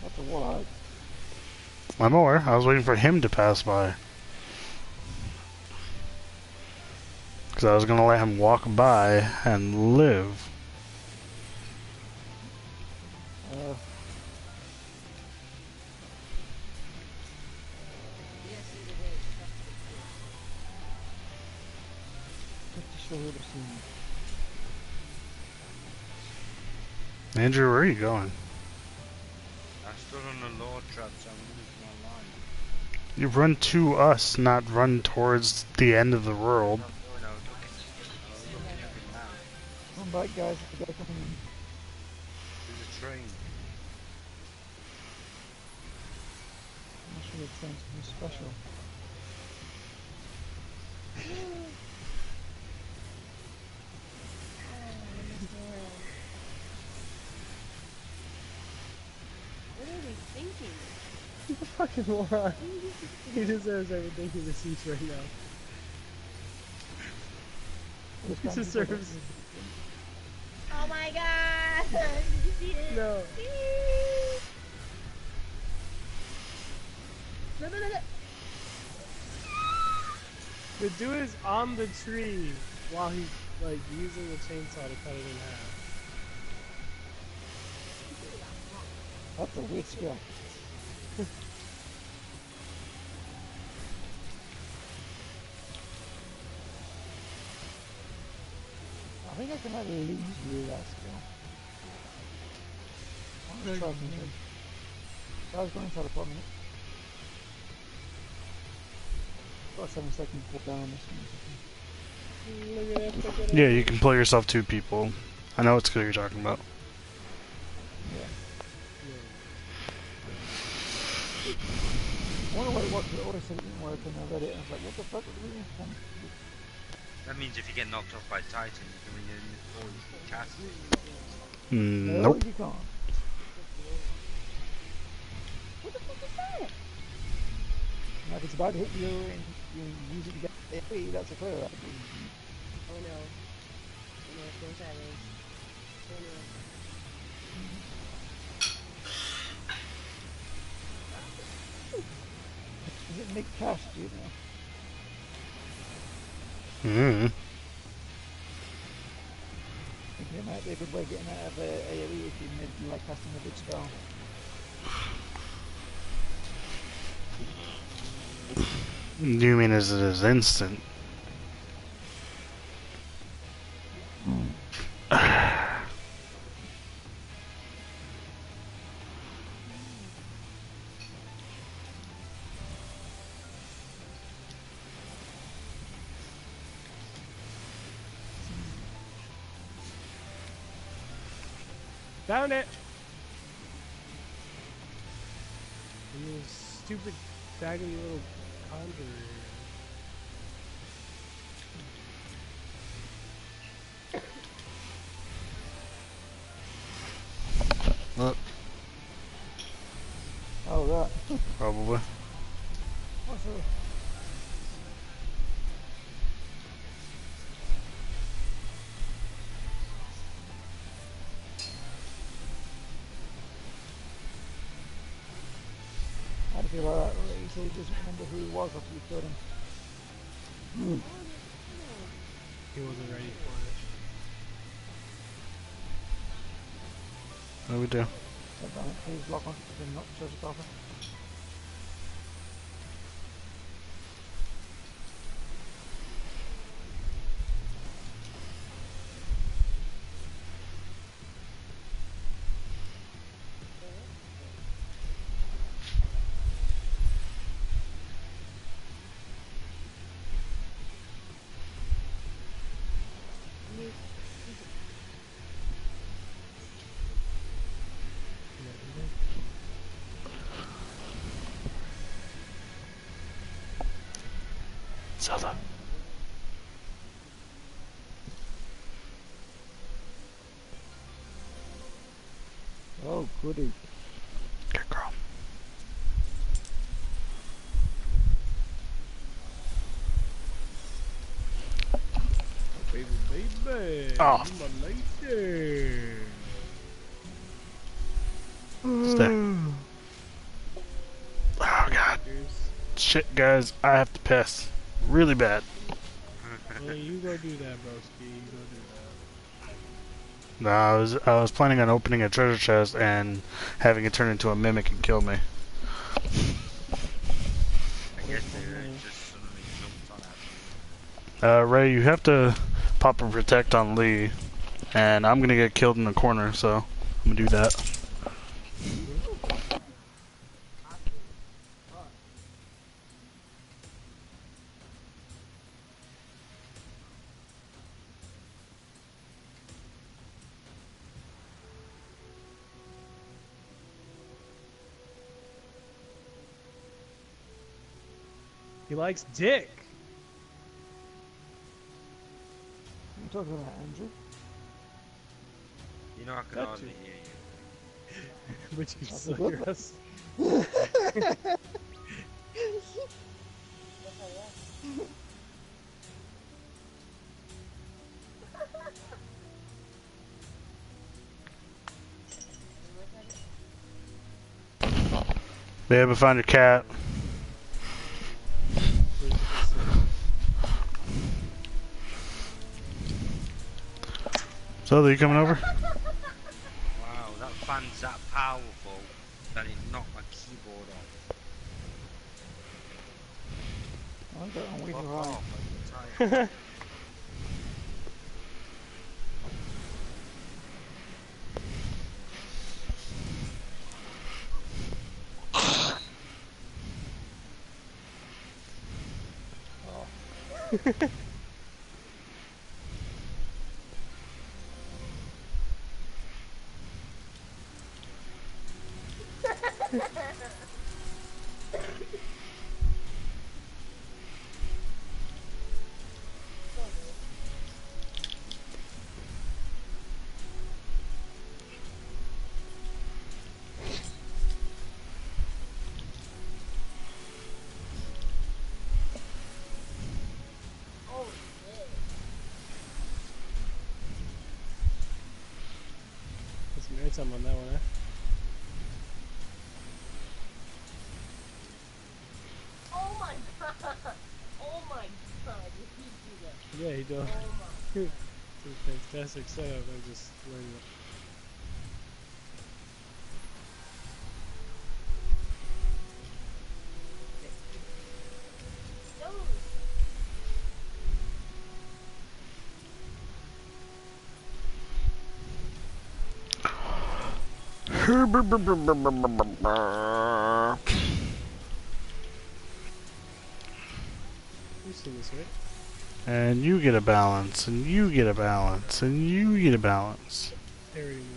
What the what? I'm aware. I was waiting for him to pass by. Because I was going to let him walk by and live. Yes, it is. Pretty sure we'd have seen you. Andrew, where are you going? I stood on the lord trap, so I'm losing my line. You run to us, not run towards the end of the world. I was looking at the map. Come back, guys. We gotta come in. There's a train. I'm not sure it's something special. What are we thinking? You fucking moron. He deserves everything he receives right now. This He kind of deserves. Oh my god! Did you see this? No. No, no, no, no. The dude is on the tree while he's like using the chainsaw to cut it in half. That's a weird skill. I think I can at least do that skill. I'm gonna try something. I was going to teleport me. Got a 7-second cooldown on this one. Look at that fucking Yeah, you can play yourself 2 people. I know what skill you're talking about. Yeah. I wonder what it was, because Otis said it didn't work, and I read it, and I was like, what the fuck? What do we mean? That means if you get knocked off by Titan, you can always cast it. No, Nope. you can't. What the fuck is that? Now, if it's about to hit you and you use it to get free, that's a clear up. Oh no. Oh no, it's no savage. Oh no. Does it make cash, do you know? Mm. I think it might be a good way of getting out of AoE if you like casting a big spell. Do you mean as it is instant? Found it! You stupid, faggoty little conjurer. Oh, right. Probably. What's the... How do you feel about that? He said he doesn't remember who he was after you killed him. He wasn't ready for it. What do we do? Please lock on to not shows it off. Zelda. Oh, goody. Good girl. Baby, baby! Oh. You my lady! Stay. Oh god. Shit, guys. I have to piss. Really bad. Well, you go do that, broski. You go do that. No, I was planning on opening a treasure chest and having it turn into a mimic and kill me. I guess they just suddenly jumped on that. Ray, you have to pop a protect on Lee, and I'm gonna get killed in the corner, so I'm gonna do that. He likes dick! What are you talking about, Andrew? You know I can Got hardly you. hear you. But you That's a suck good your one. ass. Babe, I found your cat. So, are you coming over? Wow, that fan's that powerful that it knocked my keyboard off. I got on with Fuck your eye. off, I'm tired. Oh shit. Put some airtime on that one, eh? Oh my god. Oh my god. Did he do that? Yeah, he do. Oh my. It's a fantastic setup. I just learned it. No. You've seen this, right? And you get a balance, and you get a balance, and you get a balance. Parody movie.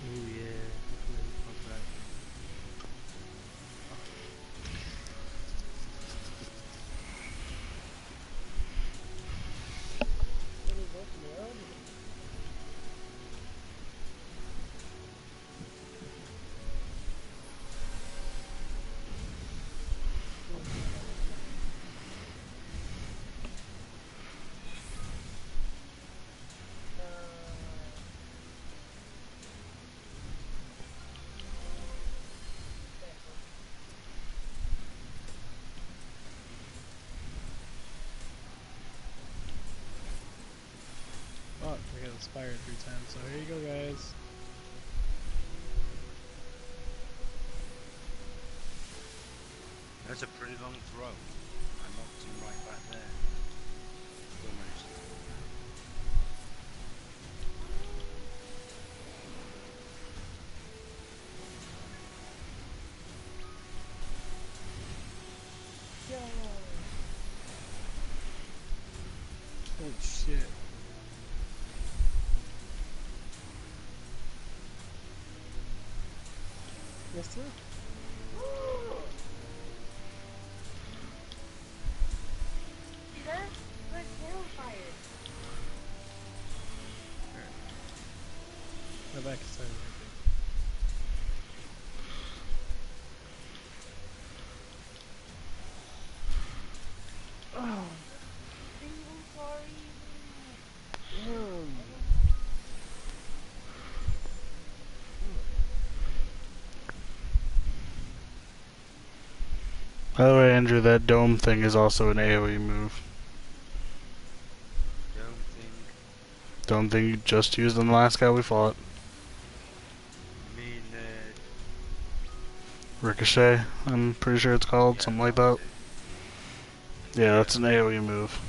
Oh yeah. Oh, I got inspired 3 times. So here you go, guys. That's a pretty long throw. I knocked him right back there. Still managed to throw that. Holy shit. Yes, sir. See that? Good tail fire. My back is turning right there. Oh. I'm sorry. By the way, Andrew, that dome thing is also an AoE move. Don't think. Dome thing you just used on the last guy we fought. You mean Ricochet, I'm pretty sure it's called, yeah, something like that. it. Yeah, that's an AoE move.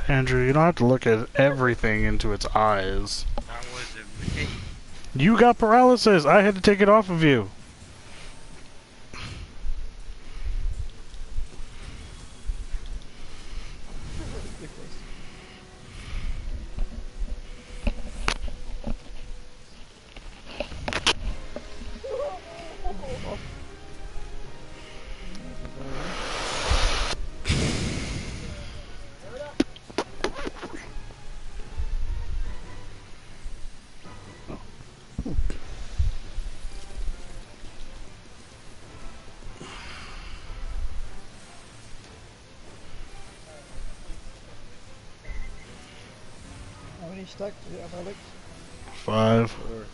Andrew, you don't have to look at everything into its eyes. That wasn't me. You got paralysis! I had to take it off of you! stacks does it have, Alex? 5. Or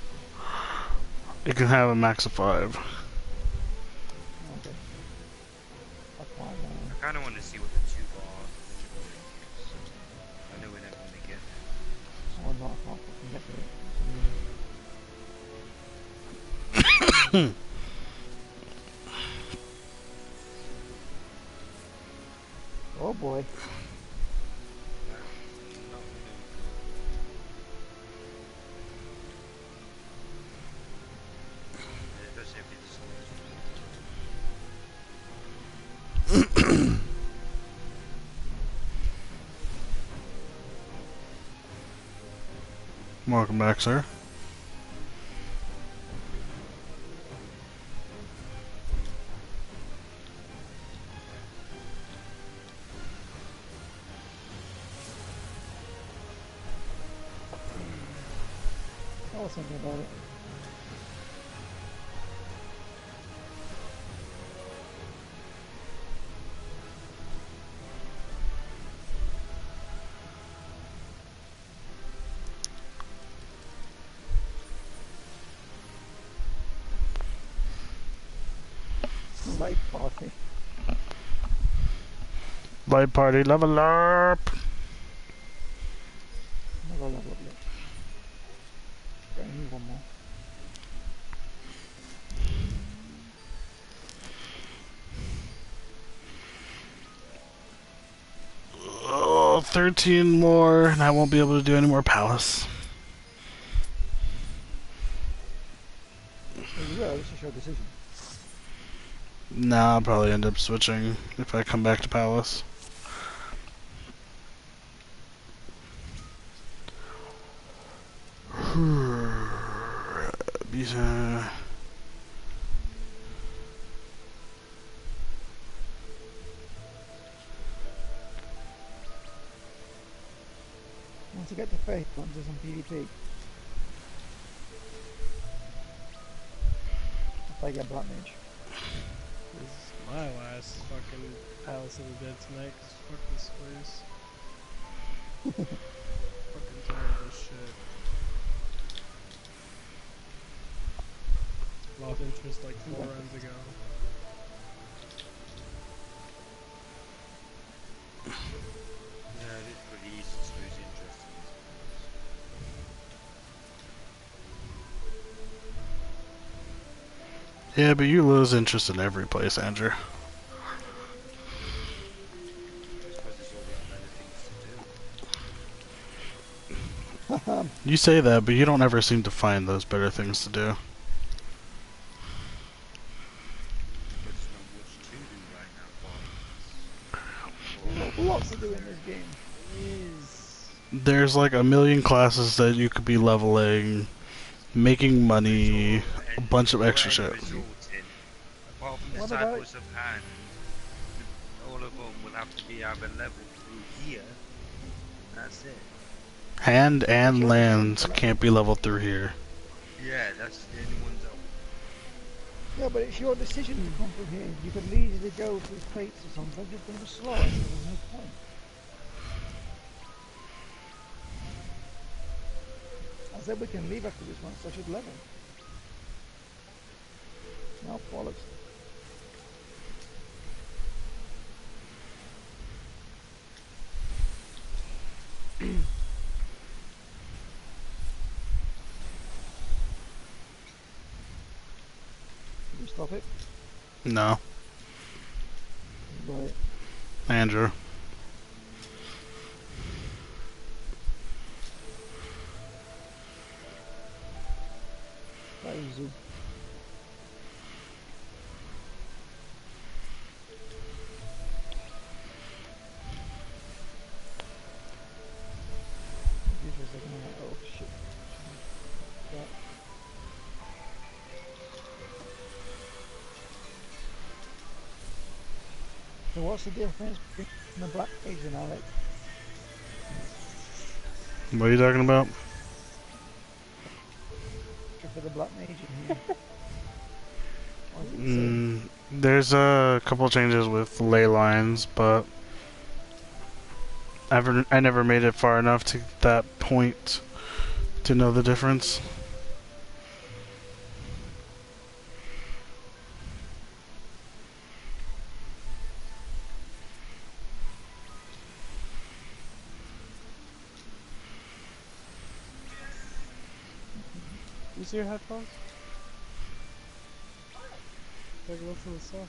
It can have a max of 5. Okay. That's fine. I kind of want to see what the 2 bar limit is. I know we're never going to get there. Oh no, I can't fucking get to it. Oh boy. That's not no good. Especially if it's Welcome back, sir. I was thinking about it. Light party. Light party, level up! Another level up yet. I need one more. Oh, 13 more, and I won't be able to do any more palace. So you will, this is your decision. Nah, I'll probably end up switching if I come back to palace. Once you get the faith, go and do some PvP. If I get Black Mage. This is my last fucking Palace of the Dead tonight, 'cause fuck this place. Fucking tired of this shit. Lost interest like 4 runs ago. yeah, it's pretty easy to lose interest in this. Yeah, but you lose interest in every place, Andrew. Just because there's always better things to do. You say that, but you don't ever seem to find those better things to do. There's not much to do right now, boy. Lots to do in this game. There's like a million classes that you could be leveling, making money, a bunch of extra shit. Apart from the What about- Cypress of Hand, all of them will have to be either level through here. That's it. Hand and land can't be leveled through here. Yeah, that's the only ones that. Yeah, but it's your decision to come from here. You could easily go through crates or something, just going to slow it, so there's no point. I said we can leave after this one, so I should level. No, bollocks. Did you stop it? No, Right. Andrew. That is easy. Give us a second. Oh shit. That. So what's the difference between the Black Mage and Alex? What are you talking about? For the Black Mage in here? What does it say? There's a couple changes with ley lines, but I never made it far enough to that point to know the difference. You see your headphones? Take a listen to the song.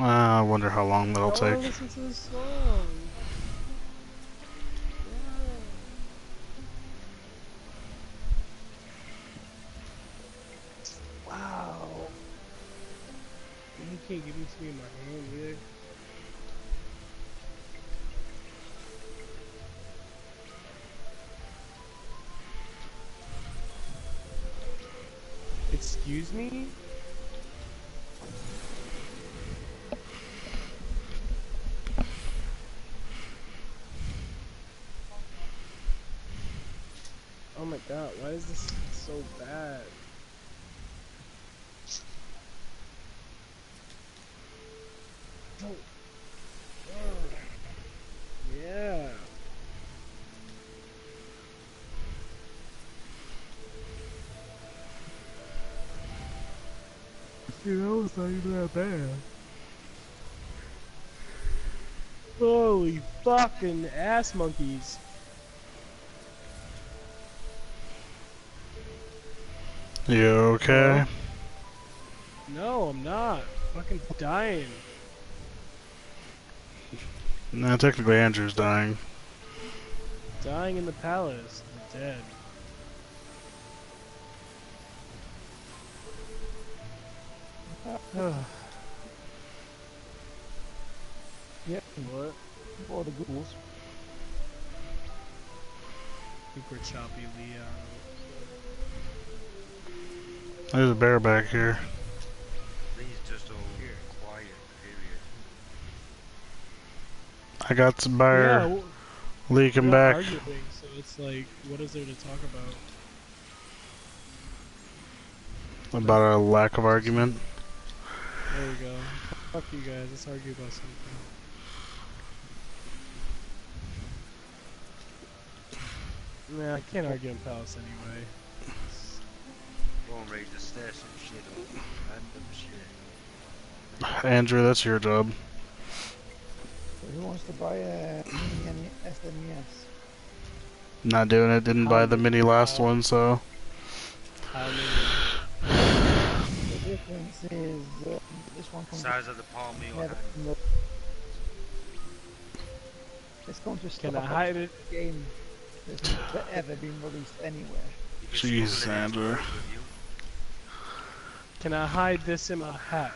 I wonder how long that'll I wanna take. listen to the song. Yeah. Wow. You can't give me to me in my hand either. Excuse me? Oh my god, why is this so bad? Oh. Yeah. You know, it's not even that bad. Holy fucking ass monkeys. You okay? No, I'm not. Fucking dying. Nah, technically Andrew's dying. Dying in the palace. I'm dead. Yep, What? for the ghouls. I think we're choppy Leon. There's a bear back here. Please just all quiet, period. I got some bear Yeah, leaking we're back. arguing, so it's like, what is there to talk about? About a lack of argument. There we go. Fuck you guys, let's argue about something. Nah, I can't argue in Palace anyway. Go on, raise the stairs and shit up. Random shit. Andrew, that's your job. So who wants to buy a mini SNES? Not doing it. Didn't buy the mini last one, so. How many? The difference is this one comes Size of the palm of your never hand. It's going to stop Can I hide it? game that's never ever been released anywhere. You can Jeez, smuggle it in Andrew. with you. Can I hide this in my hat?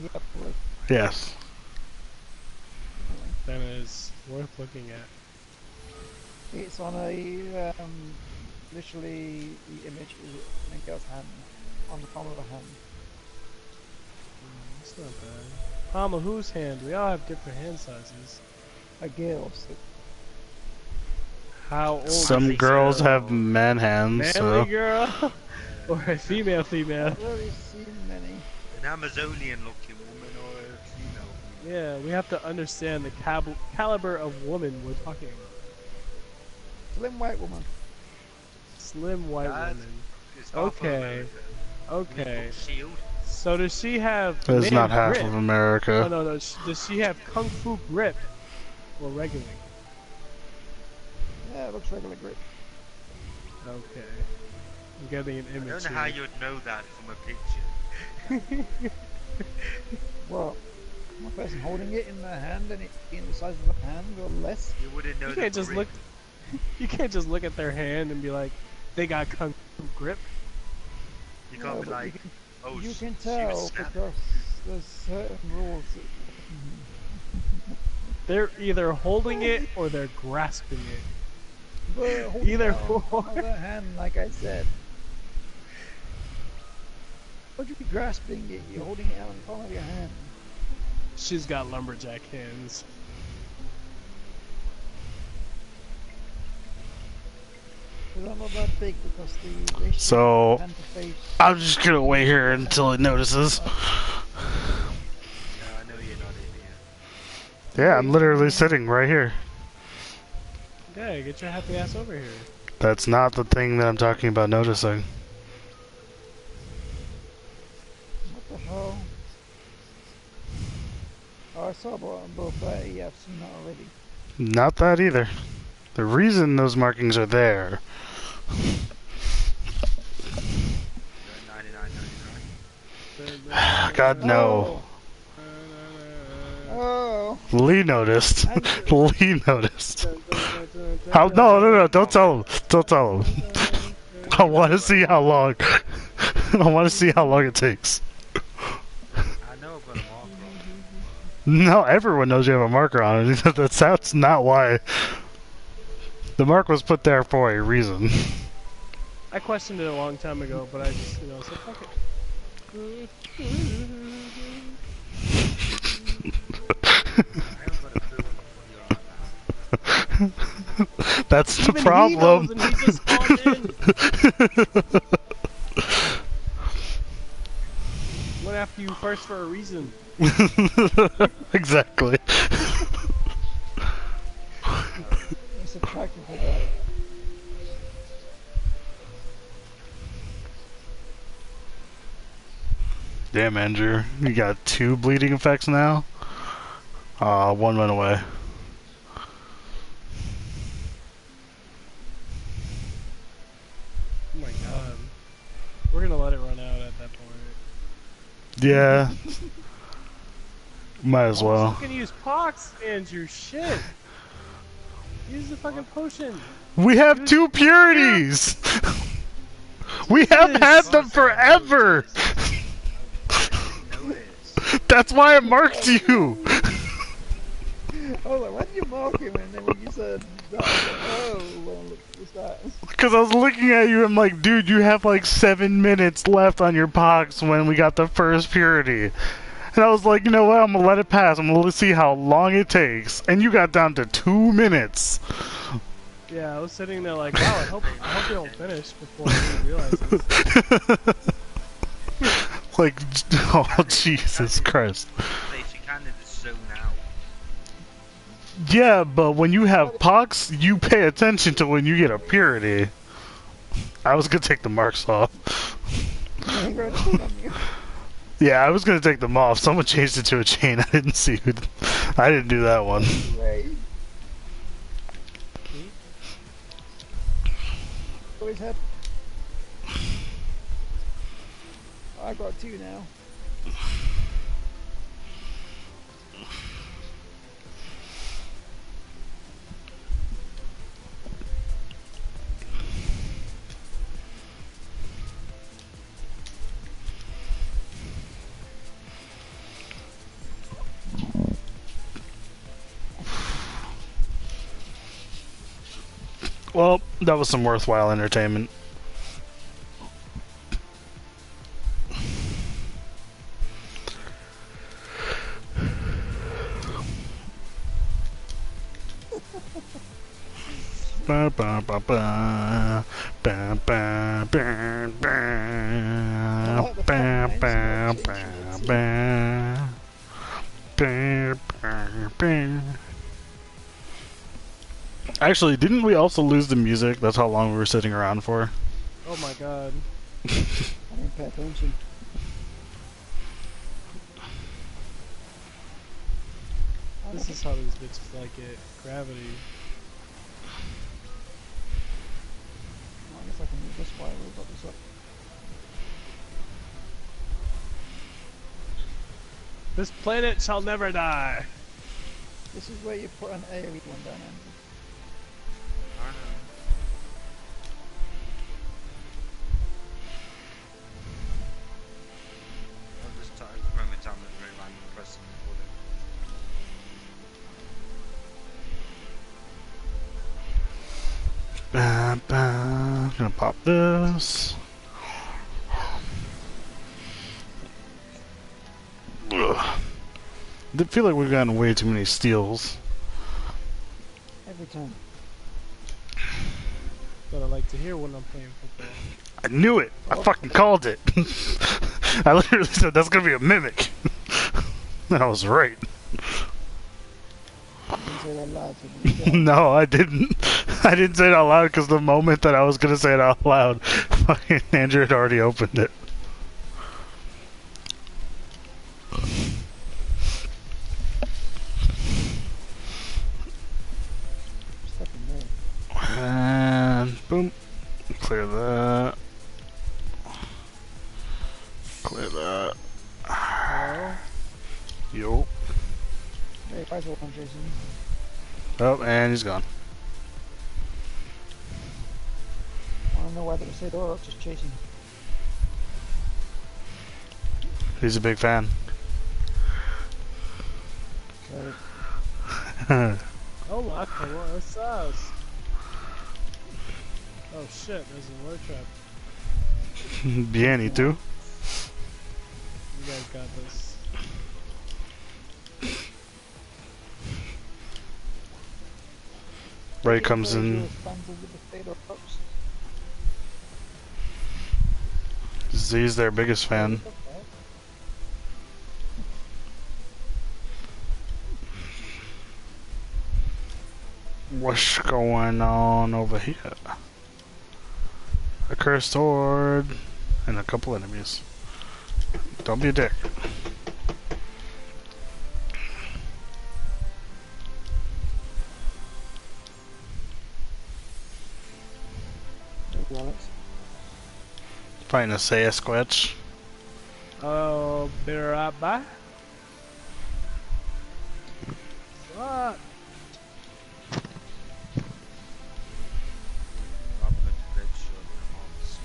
Yep, like, Yes. Then it's worth looking at. it's on a literally the image is in a girl's hand, on the palm of a hand. It's not bad. Palm of whose hand? We all have different hand sizes. A girl's. How old Some is girls a have man hands, manly so. girl? Or a female female? I've already seen many. An Amazonian looking woman or a female. Yeah, we have to understand the caliber of woman we're talking about. Slim white woman. Slim white That woman. is half of Okay. America. Okay. We've got Shield. So does she have That's man not half grip? of Oh America. no. Does she have kung fu grip? Or regular? Yeah, it looks regular grip. Okay. I'm getting an I image don't know how here. you'd know that from a picture. Well, one person holding it in their hand and it being the size of the hand or less. You wouldn't know You the can't just grip. look. You can't just look at their hand and be like, they got kung fu grip. You can't No, be but like, oh, you she can was tell snapping. because there's certain rules. They're either holding it or they're grasping it. But holding Either it on or. the other hand, like I said. Would you be grasping it? You're holding it out in the palm of your hand. She's got lumberjack hands. Because I'm not that big because the ratio So, hand to face. I'm just gonna wait here until it notices. Yeah, I know you're not in here. Yeah, I'm literally sitting right here. Yeah, get your happy ass over here. That's not the thing that I'm talking about noticing. What the hell? Oh, I saw both yeah, I've seen that already. Not that either. The reason those markings are there. $99.99. God, no. Oh. Lee noticed. I- Lee noticed. How? No, no, no! Don't tell him. Don't tell him. I want to see how long. I want to see how long it takes. I know I've got a marker on. No, everyone knows you have a marker on it. That's not why. The mark was put there for a reason. I questioned it a long time ago, but I just, said fuck it. That's the Even problem. He knows and he just called in. Went after you first for a reason. Exactly. It's a practical guy. Damn, Andrew. You got 2 bleeding effects now? One went away. Oh my god. We're gonna let it run out at that point. Yeah. Might as well. Fucking use pox, Andrew. Shit. Use the fucking potion. We have 2 purities! We have had them forever! That's why I marked you! Oh, like, why did you mark him? And then when you said that, I was like, oh, well, look, what's that? Because I was looking at you and I'm like, dude, you have like 7 minutes left on your pox when we got the first purity. And I was like, you know what, I'm gonna let it pass. I'm gonna see how long it takes. And you got down to 2 minutes. Yeah, I was sitting there like, wow, I hope they don't finish before he realizes. Like, oh, Jesus Christ. She kind of just zone out. Yeah, but when you have pox, you pay attention to when you get a purity. I was gonna take the marks off. Yeah, I was gonna take them off. Someone changed it to a chain. I didn't see who. I didn't do that one. Right. Always had. I got 2 now. Well, that was some worthwhile entertainment. Ba ba ba ba ba ba ba ba ba ba ba ba. Actually, didn't we also lose the music? That's how long we were sitting around for. Oh my god. I didn't pay attention. This is how these bitches like it. Gravity. I guess I can move this while we've got this up. This planet shall never die. This is where you put an AoE one down, Andrew. I know. I'll just moment I'm very random pressing the button. Ba, ba. Gonna pop this. Ugh. I feel like we've gotten way too many steals. Every time. But I like to hear when I'm playing football. I knew it! I fucking called it! I literally said that's gonna be a mimic. And I was right. Didn't say that loud, so did you? No, I didn't. I didn't say it out loud because the moment that I was gonna say it out loud, fucking Andrew had already opened it. Stuff in there. And boom, clear that. Clear that. Hello? Yo. Hey, price one, Jason. Oh, and he's gone. I don't know whether to say or just chasing. He's a big fan. So, Hola, ¿cómo estás? Oh shit, there's a lure trap. Bien, y tú? You guys got this. Ray comes in. Z's their biggest fan. What's going on over here? A cursed horde and a couple enemies. Don't be a dick. Fighting a Sasquatch. Oh, be right back. What? I'm going to bed short in the months.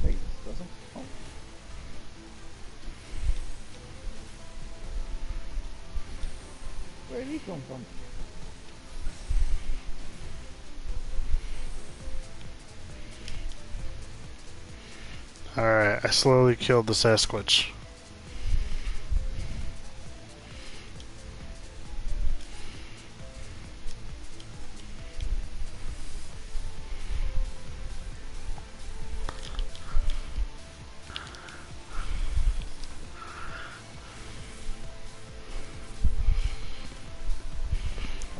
Wait, this doesn't. Oh. Where did he come from? Alright, I slowly killed the Sasquatch.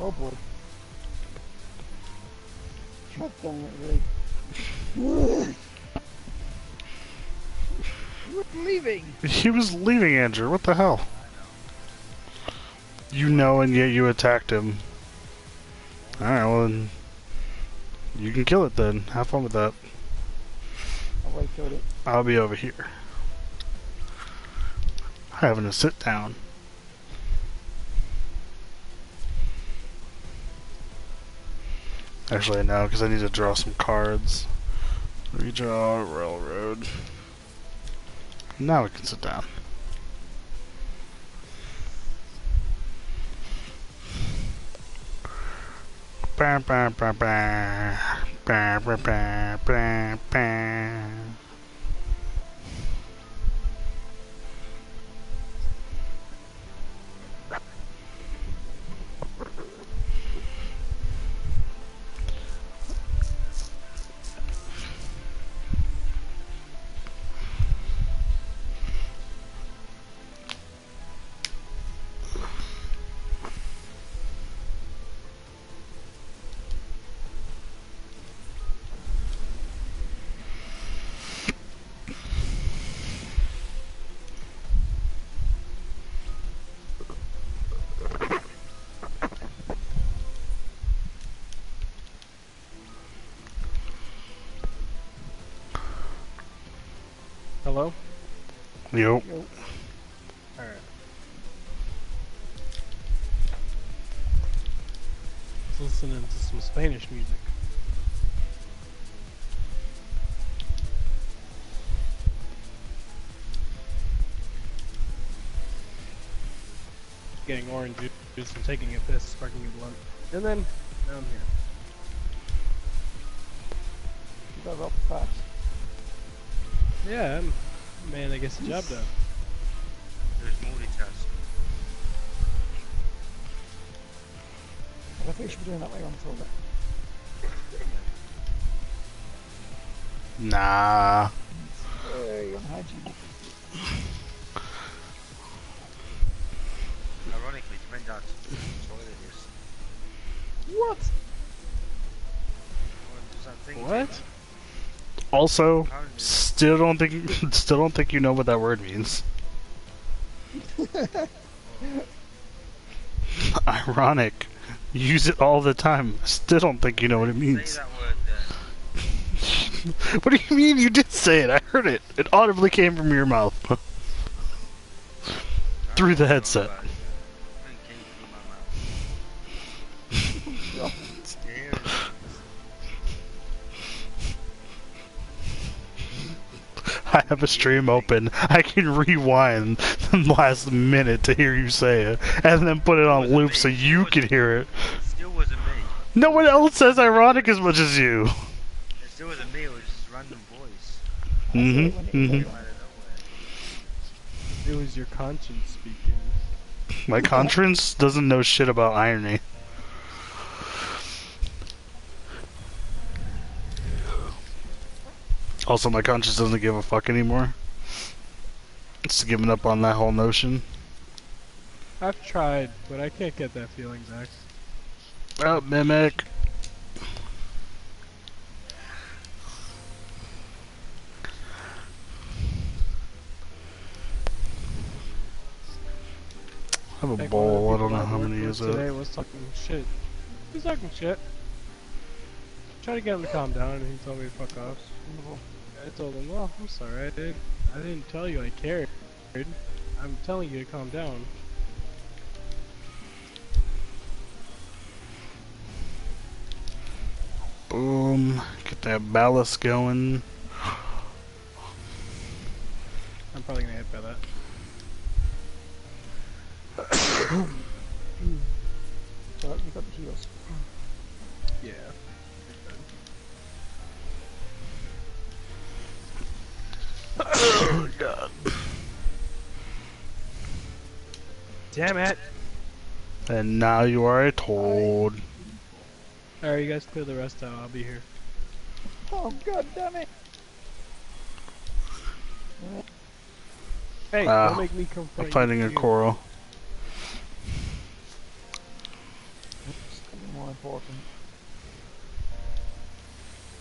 Oh boy. Shotgun it, really. You're leaving! He was leaving, Andrew. What the hell? You know, and yet you attacked him. Alright, well then. You can kill it then. Have fun with that. I'll wait till it. I'll be over here. Having a sit down. Actually, no, because I need to draw some cards. Redraw, railroad. Now we can sit down. Bah, bah, bah, bah. Bah, bah, bah, bah, bah. Hello? Yo. Alright. Let's listening to some Spanish music. Getting orange juice and taking a piss, sparking a blunt. And then, now I'm here. You got up fast. Yeah, I'm a man that gets the job done. There's multitasking. I think you should be doing that way on Tilda. Nah. It's very unhygienic. Ironically, depends how the toilet is. What? Does that thing What? take- Also, Apparently- still don't think you know what that word means. Ironic. Use it all the time. Still don't think you know what it Say means. that word then. What do you mean? You did say it. I heard it. It audibly came from your mouth. Through the headset. It came through my mouth. Scary. I have a stream open. I can rewind the last minute to hear you say it, and then put it on loop so you can hear it. It still wasn't me. No one else says ironic as much as you. It still wasn't me. It was just random voice. Mm-hmm. Came Mm-hmm. out of nowhere. It was your conscience speaking. My conscience doesn't know shit about irony. Also, my conscience doesn't give a fuck anymore. It's given up on that whole notion. I've tried, but I can't get that feeling back. Oh, Mimic. I have a Heck, bowl. one I of the don't know people how I many worked is with it. today was talking shit. He was talking shit. Try to get him to calm down, and he told me to fuck off. I told him, well, I'm sorry, I didn't tell you I cared. I'm telling you to calm down. Boom. Get that ballast going. I'm probably gonna hit by that. So you got the heals. Yeah. Oh, God. Damn it! And now you are a toad. Alright, you guys clear the rest out, I'll be here. Oh god damn it! Hey, Ah, don't make me come I'm fighting a coral. Something more important.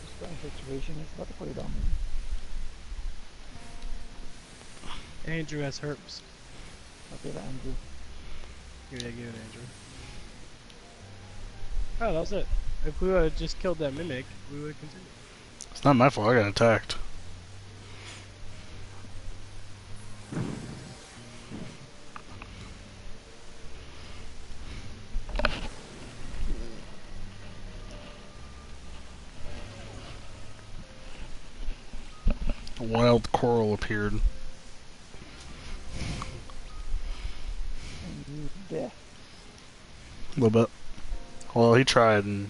This guy situation is about to put it on me. Andrew has herpes. Okay, that Andrew. Give it, Andrew. Oh, that was it. If we would have just killed that mimic, we would have continued. It's not my fault. I got attacked. A wild coral appeared. And you death. A little bit. Well, he tried and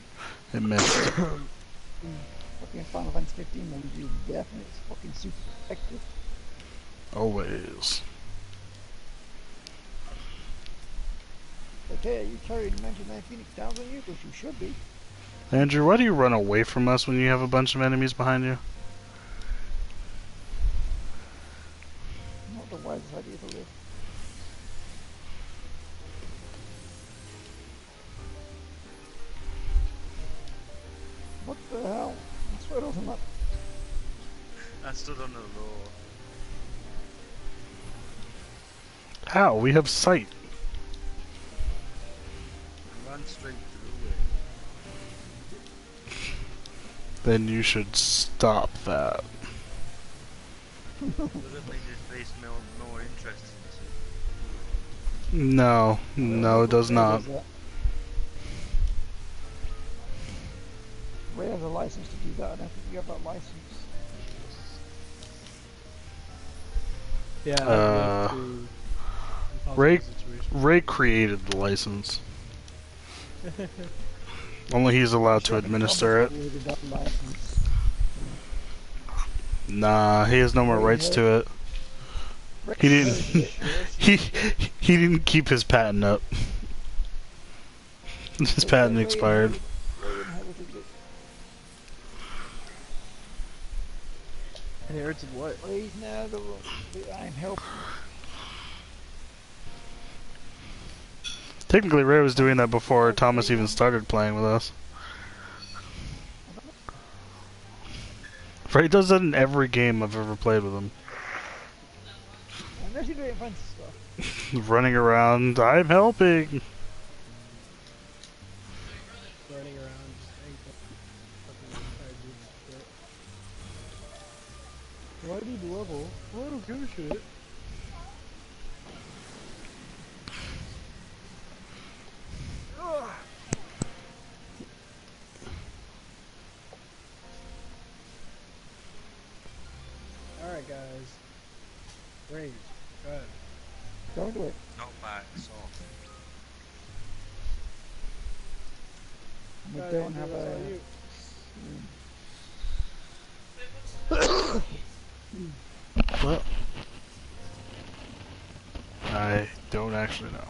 it missed. Fucking Final Fantasy 15 mode, you death, and it's fucking super effective. Always. Okay, you carrying 99 Phoenix Downs on you? Because you should be. Andrew, why do you run away from us when you have a bunch of enemies behind you? Not the wisest idea to live. What the hell? I swear it wasn't that. I stood on the law. How? We have sight. I ran straight through it. Then you should stop that. Does it make this face more interesting? No, no, it does not. Ray has a license to do that. I don't think you have that license. Yeah, Ray- Ray created the license. Only he's allowed to administer it. Created that license. Nah, he has no more rights to it. He didn't. He didn't keep his patent up. His patent expired. Ray inherited it. Inherited what? Ray's now the I'm helping. Technically, Ray was doing that before Thomas even started playing with us. Ray does that in every game I've ever played with him. Unless you're doing fancy stuff. Running around, I'm helping. Running around, just ankle. Fucking try to do shit. Why need level? I don't give a shit. Alright guys. Rage. Go ahead. Don't do it. Not by itself. We Go ahead, don't Andrew, have that's a. on you. Well, I don't actually know.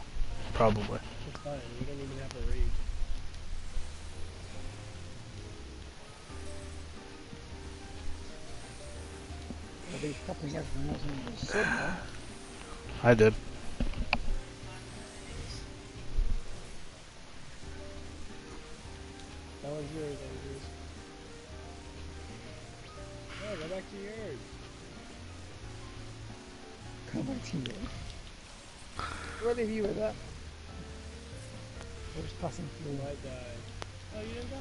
Probably. It's fine. We don't even have a rage. Are they copying everything else in the sun now? I did. That one's yours, Andrews. Oh, go back to yours. Come back to you. What if you were that? I was passing You through. might die. Oh, you didn't die.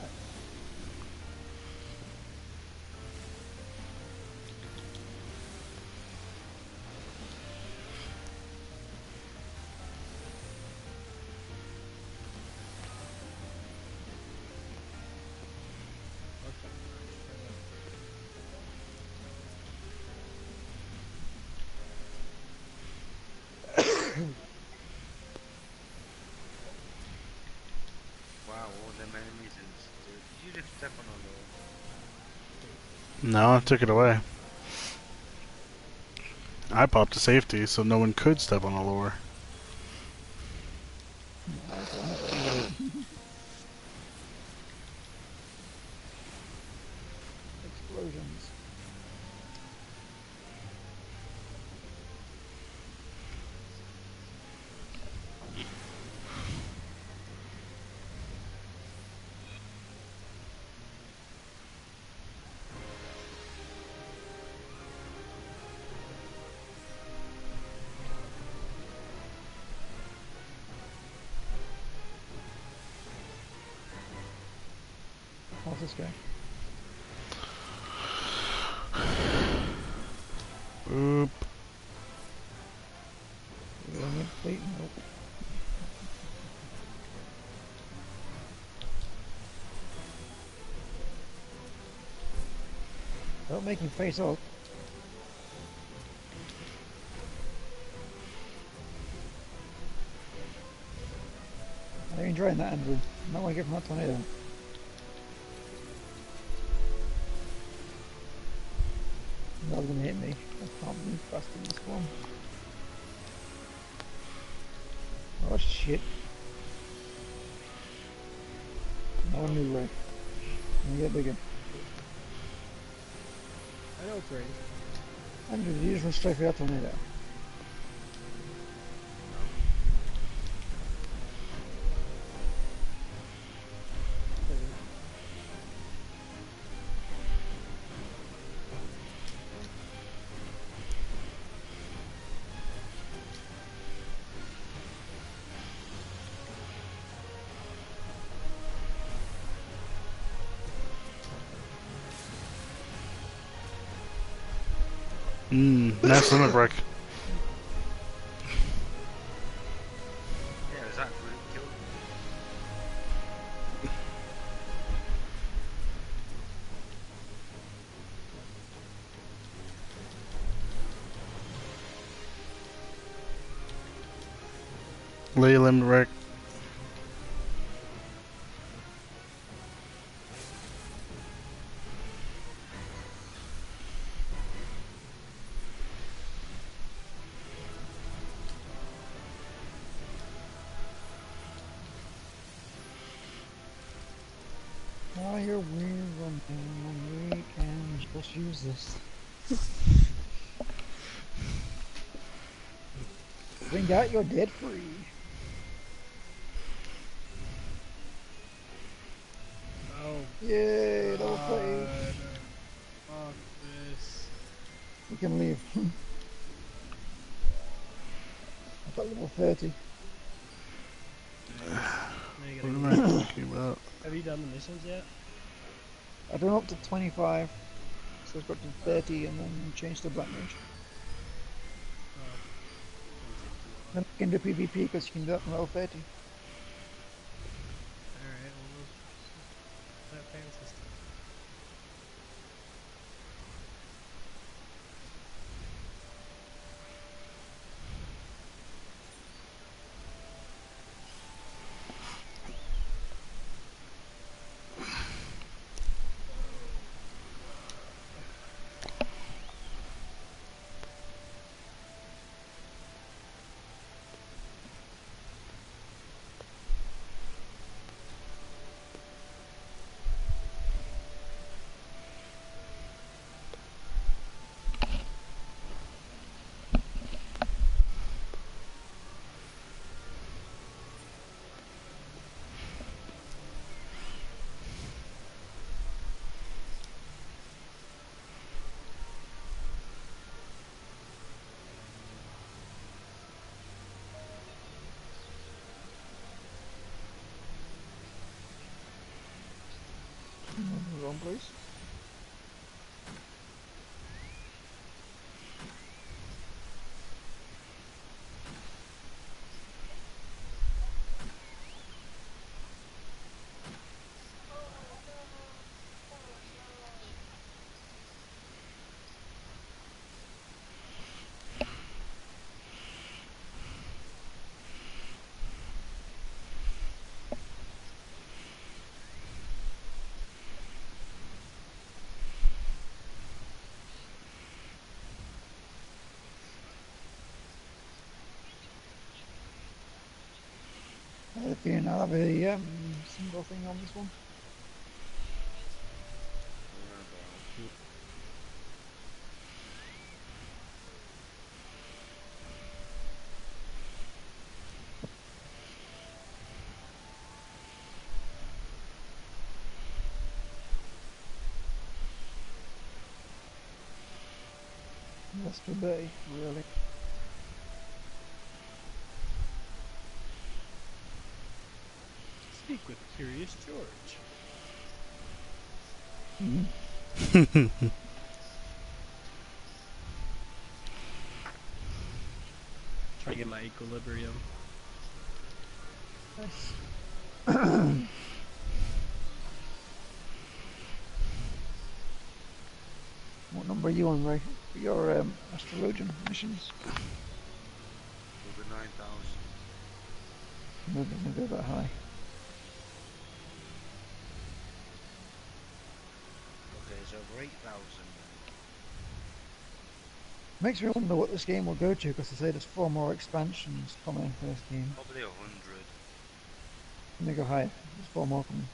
Wow, all them enemies and stuff. Did you just step on a No, I took it away. I popped a safety so no one could step on a lure. Explosions. How's this going? Oop. Complete? Nope. Don't make him face up. Are you enjoying that, Andrew? I don't want to give him that tornado. Not gonna hit me. I can't move fast in this one. Oh shit. No one knew right. Let me get bigger. I know it's ready. Andrew, did you just run straight for that tornado? Nice limit break. Yeah, is that really killed? Lay limit break. Fire we're running when we can just use this. Bring out your dead free. Oh, Yay, level 30. God. Fuck this. We can leave. I've got level 30. Nice. Now you What gotta am go. I talking about? Have you done the missions yet? I've done up to 25. So it's got to 30 and then change to Black Mage. Oh. Doesn't take too long. Then you can do PvP because you can do that from level 30. Alright, well, that fancy stuff. Wrong place. I had a feeling I'll have a single thing on this one. Yesterday, really. Speak with Curious George. Try to get my equilibrium. Nice. What number are you on, Ray? For your astrologian missions? Over 9,000. No, it doesn't go that high. Okay, it's over 8,000. Makes me wonder what this game will go to, because they say there's 4 more expansions coming for this game. Probably 100. And they go higher. There's 4 more coming.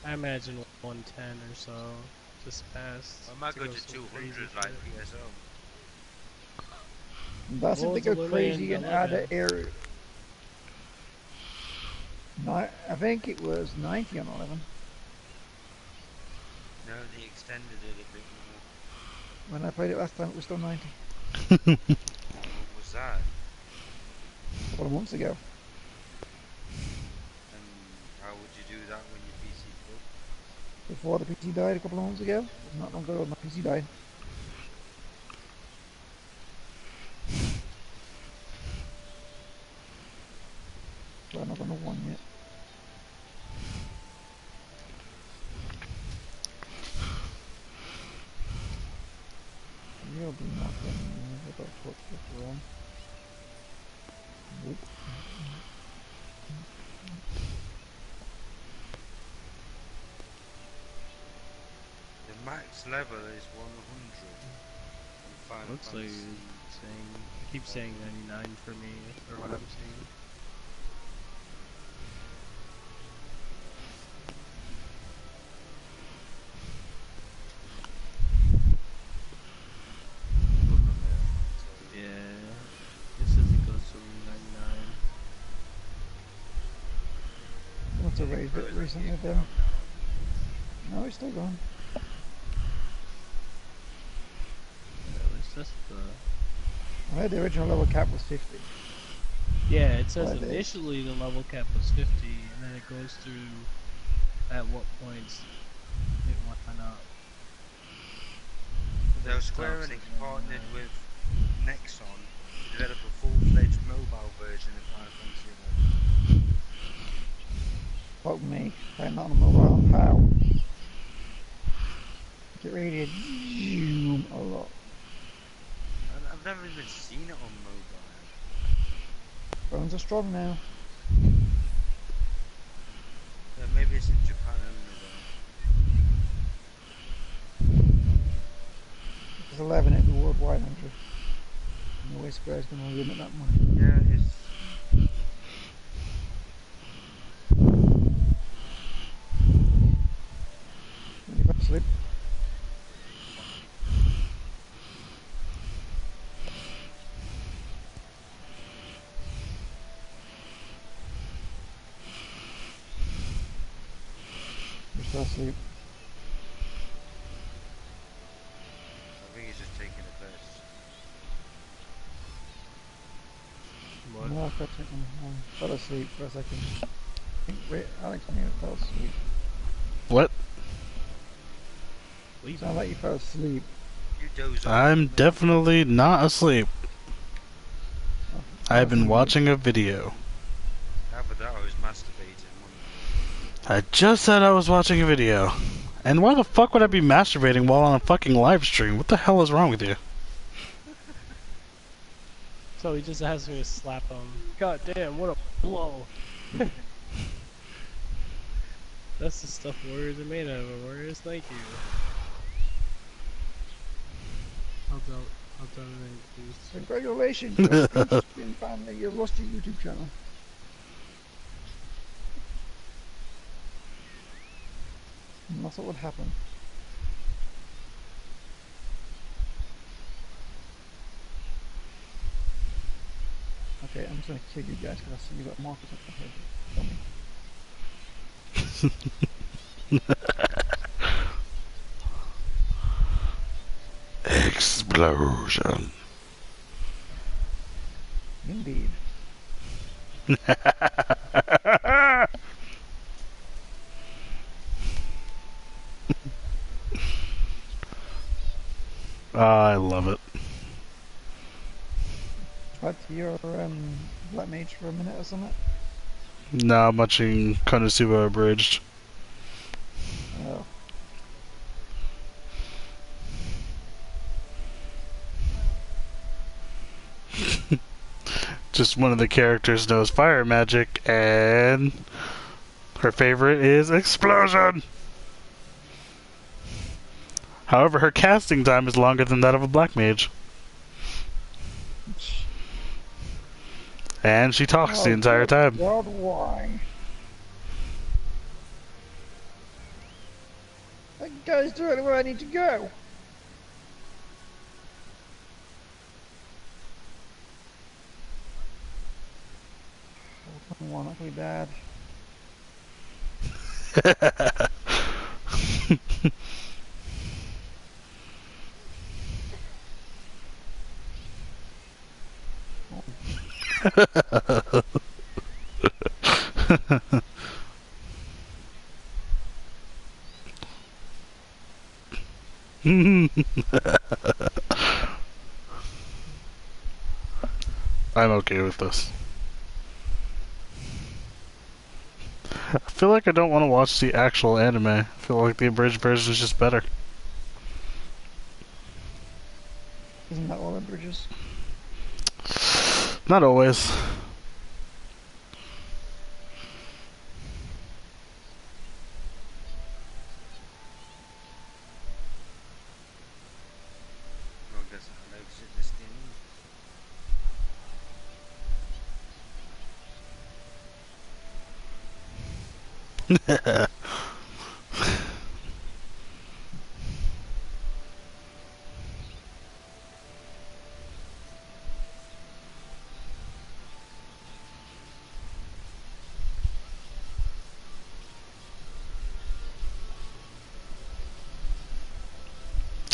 I imagine 110 or so. Just past. I might go to some 200 crazy like shit. PSO. That's if Well, they it's go 11 crazy and and add 11. an area. No, I think it was 90 on 11. No, they extended it a bit more. When I played it last time, it was still 90. What was that? A couple of months ago. And how would you do that when your PC broke? Before the PC died a couple of months ago. It was not long ago when my PC died. So I'm not on the one yet. You'll be nothing. I've got torch pepper on. Nope. The max level is 100. Looks like it's saying, keeps saying 99 for me, or what I'm seeing. a raid bit recently with him. No, he's still gone. At least that's the. I heard the original level cap was 50. Yeah, it says Well, it is. initially the level cap was 50, and then it goes through at what points it went up. Though Square Enix partnered with Nexon to develop a full-fledged mobile version of Final Fantasy XI. Fuck me. Playing that on a mobile. How? It really did zoom a lot. I've never even seen it on mobile. Phones are strong now. Yeah, maybe it's in Japan only though. Because 11 it'd be worldwide, Andrew. No way Square's going to limit that money. Yeah, it's... When you go to sleep. You're still asleep. I think he's just taking a piss. What? No, I fell asleep for a second. I think Alex may have fell asleep. What? It sounded like you fell asleep. You doze off. I'm definitely not asleep. Oh, I've been watching a video. After that I was masturbating. I just said I was watching a video. And why the fuck would I be masturbating while on a fucking live stream? What the hell is wrong with you? So he just asked me to slap him. God damn, what a blow. That's the stuff warriors are made out of, warriors. Thank you. I'll tell them, please. Congratulations, you're a stream family. You've lost your YouTube channel. And that's what would happen. Okay, I'm just gonna kill you guys because I see you got markers up the head. Explosion. Indeed. I love it. Try to your Black Mage for a minute or something. Now I'm watching Konosuba Abridged. Oh. Just one of the characters knows fire magic, and her favorite is explosion. However, her casting time is longer than that of a black mage. And she talks the entire time. God, why? That guy's directly where I need to go. Come on, that could be bad. I'm okay with this. I feel like I don't want to watch the actual anime. I feel like the abridged version is just better. Isn't that all bridges? Not always. Well, I guess I'll exit this game.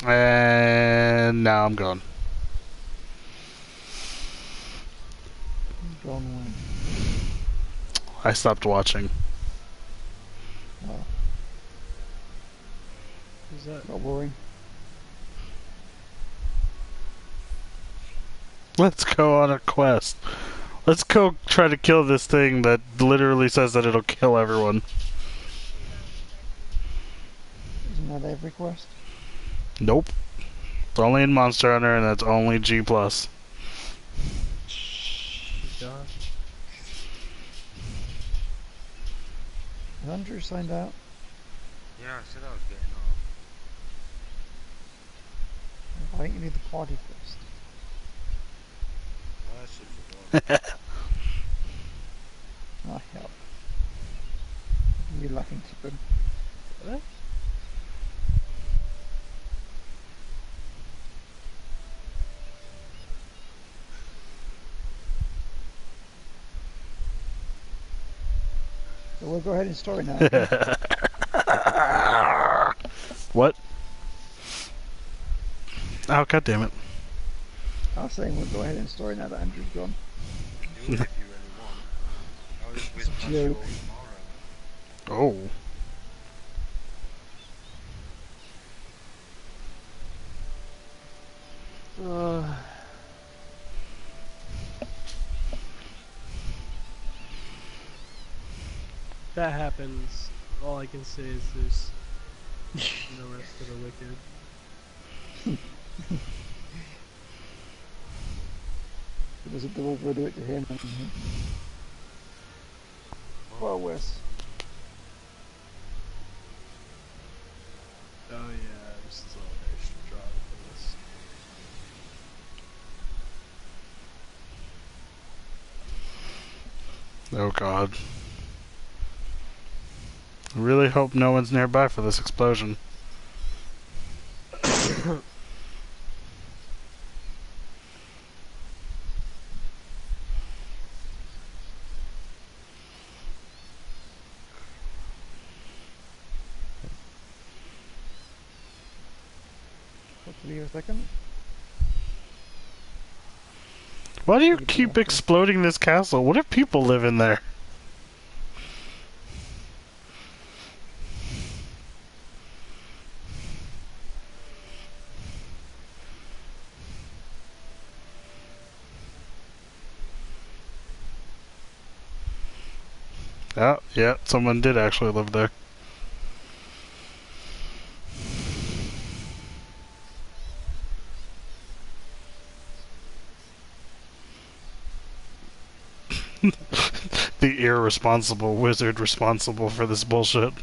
And now I'm gone. Gone when? I stopped watching. Oh, Who's that? not worrying. Let's go on a quest. Let's go try to kill this thing that literally says that it'll kill everyone. Isn't that every quest? Nope. It's only in Monster Hunter, and that's only G+. John? Has Andrew signed out? Yeah, I said I was getting off. I think you need the party quest. I should forgot. Ah, help. You laughing, Tippin? What? So we'll go ahead and story now. What? Oh, god damn it. I was saying we'll go ahead and story now that Andrew's gone. Do it if you really want. I'll just It's a whisper you joke. tomorrow. Oh. That happens. All I can say is there's no rest for the wicked. It doesn't overdo it to him. Well, Wes. Oh yeah, I'm still very strong for this. Oh god. I really hope no one's nearby for this explosion. Hopefully a second. Why do you keep exploding this castle? What if people live in there? Oh, yeah, someone did actually live there. The irresponsible wizard responsible for this bullshit.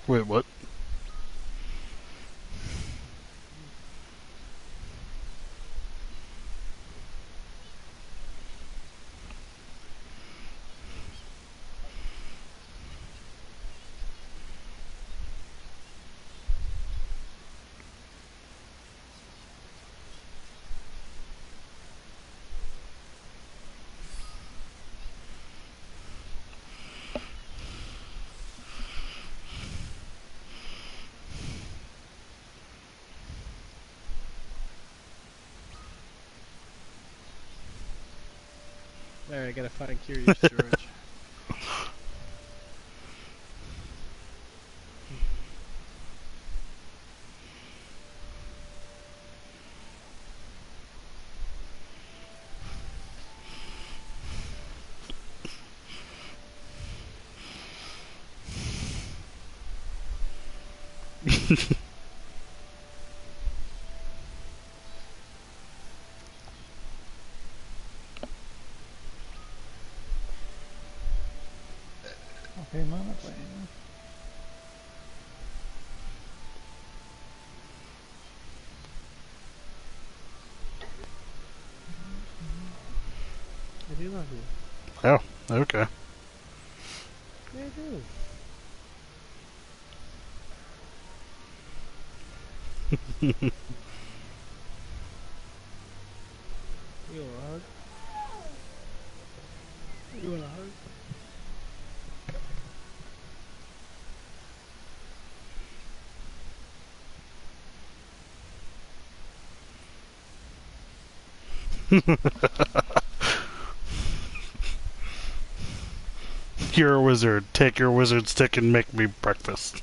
Wait, what? Alright, I gotta find Curious George. Okay, mana plane. I do love you. Oh, okay. Yeah, I do. You want a hug? You want a hug? You're a wizard. Take your wizard stick and make me breakfast.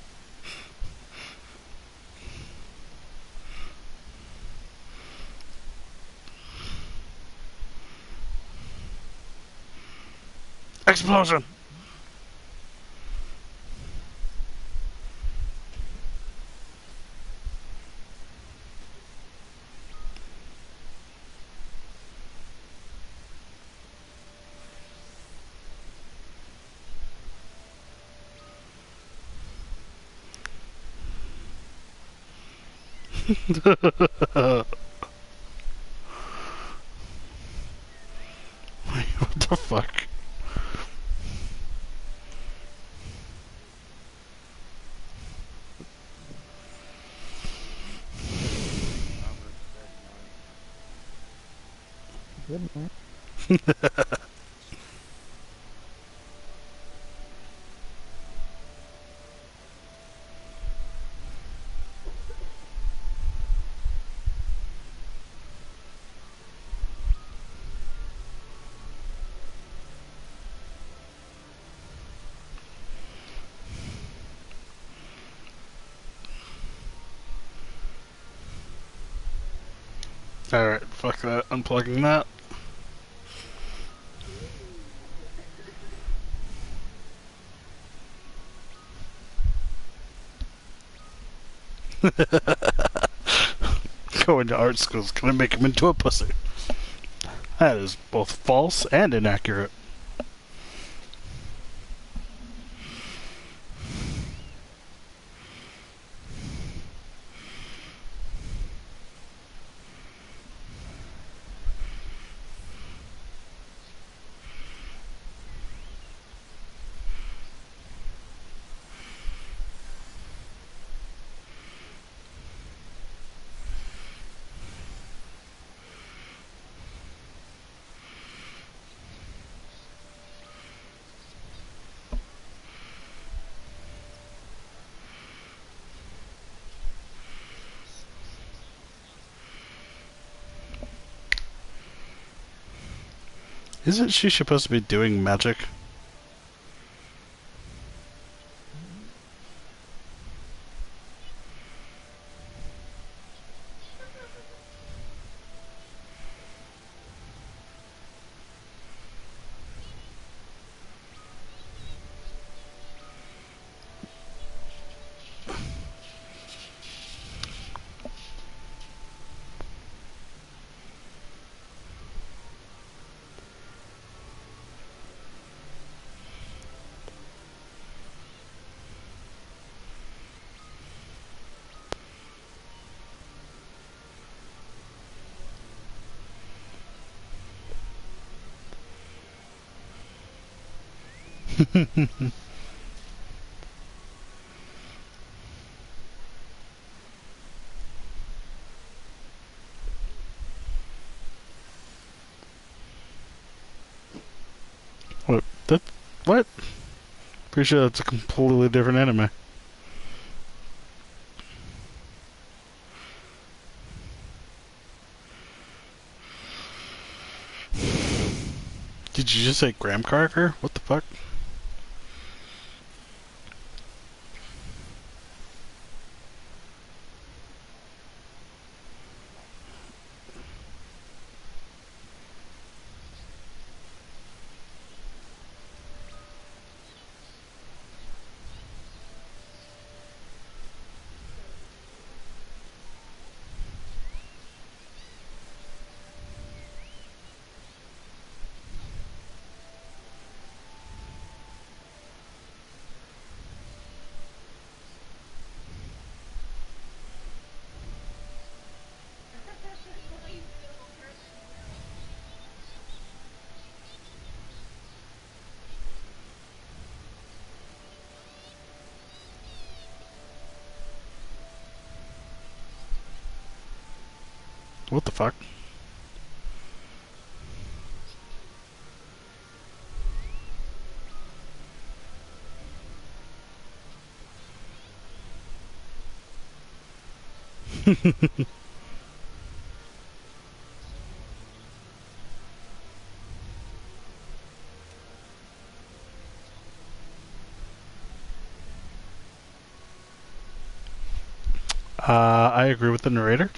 Explosion! Wait, what the fuck? Good night. Alright, fuck that. Unplugging that. Going to art school's gonna make him into a pussy. That is both false and inaccurate. Isn't she supposed to be doing magic? What? That? What? Pretty sure that's a completely different anime. Did you just say graham cracker? What the fuck? What the fuck? I agree with the narrator.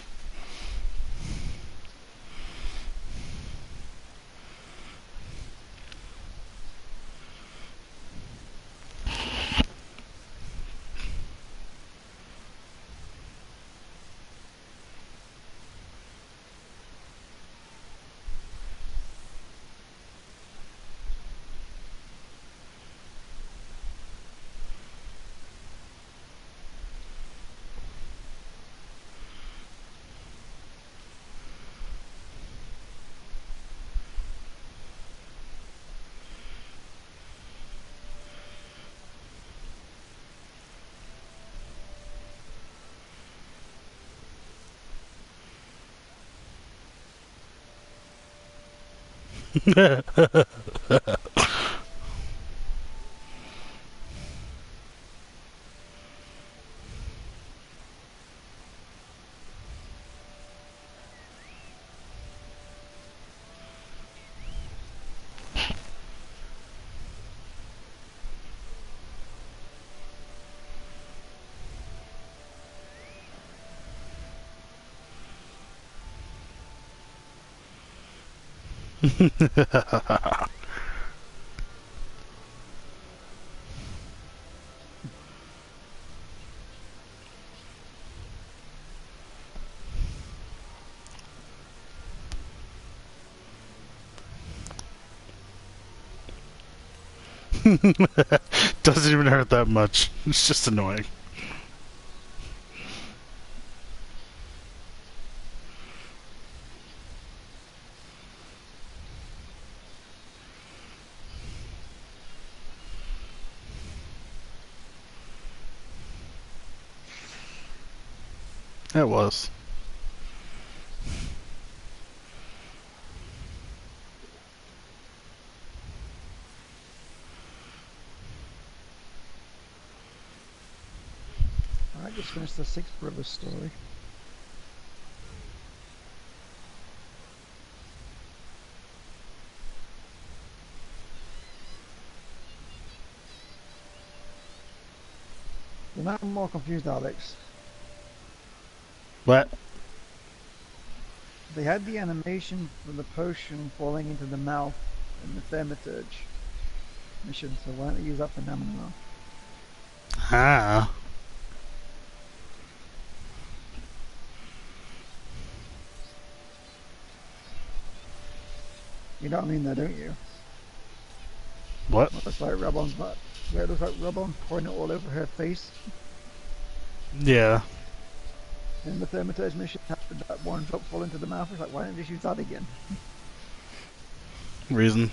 Doesn't even hurt that much. It's just annoying. It was. I just finished the Six Brothers story. You're now more confused, Alex. What? They had the animation for the potion falling into the mouth in the thaumaturge mission, so why don't they use that phenomenon? Ah. You know what I mean, though, don't you? What? It looks like Rabon's butt. Where it looks like Rabon pouring it all over her face. Yeah. In the thaumaturge mission, had that one drop fall into the mouth. It's like, why don't they just use that again? Reason.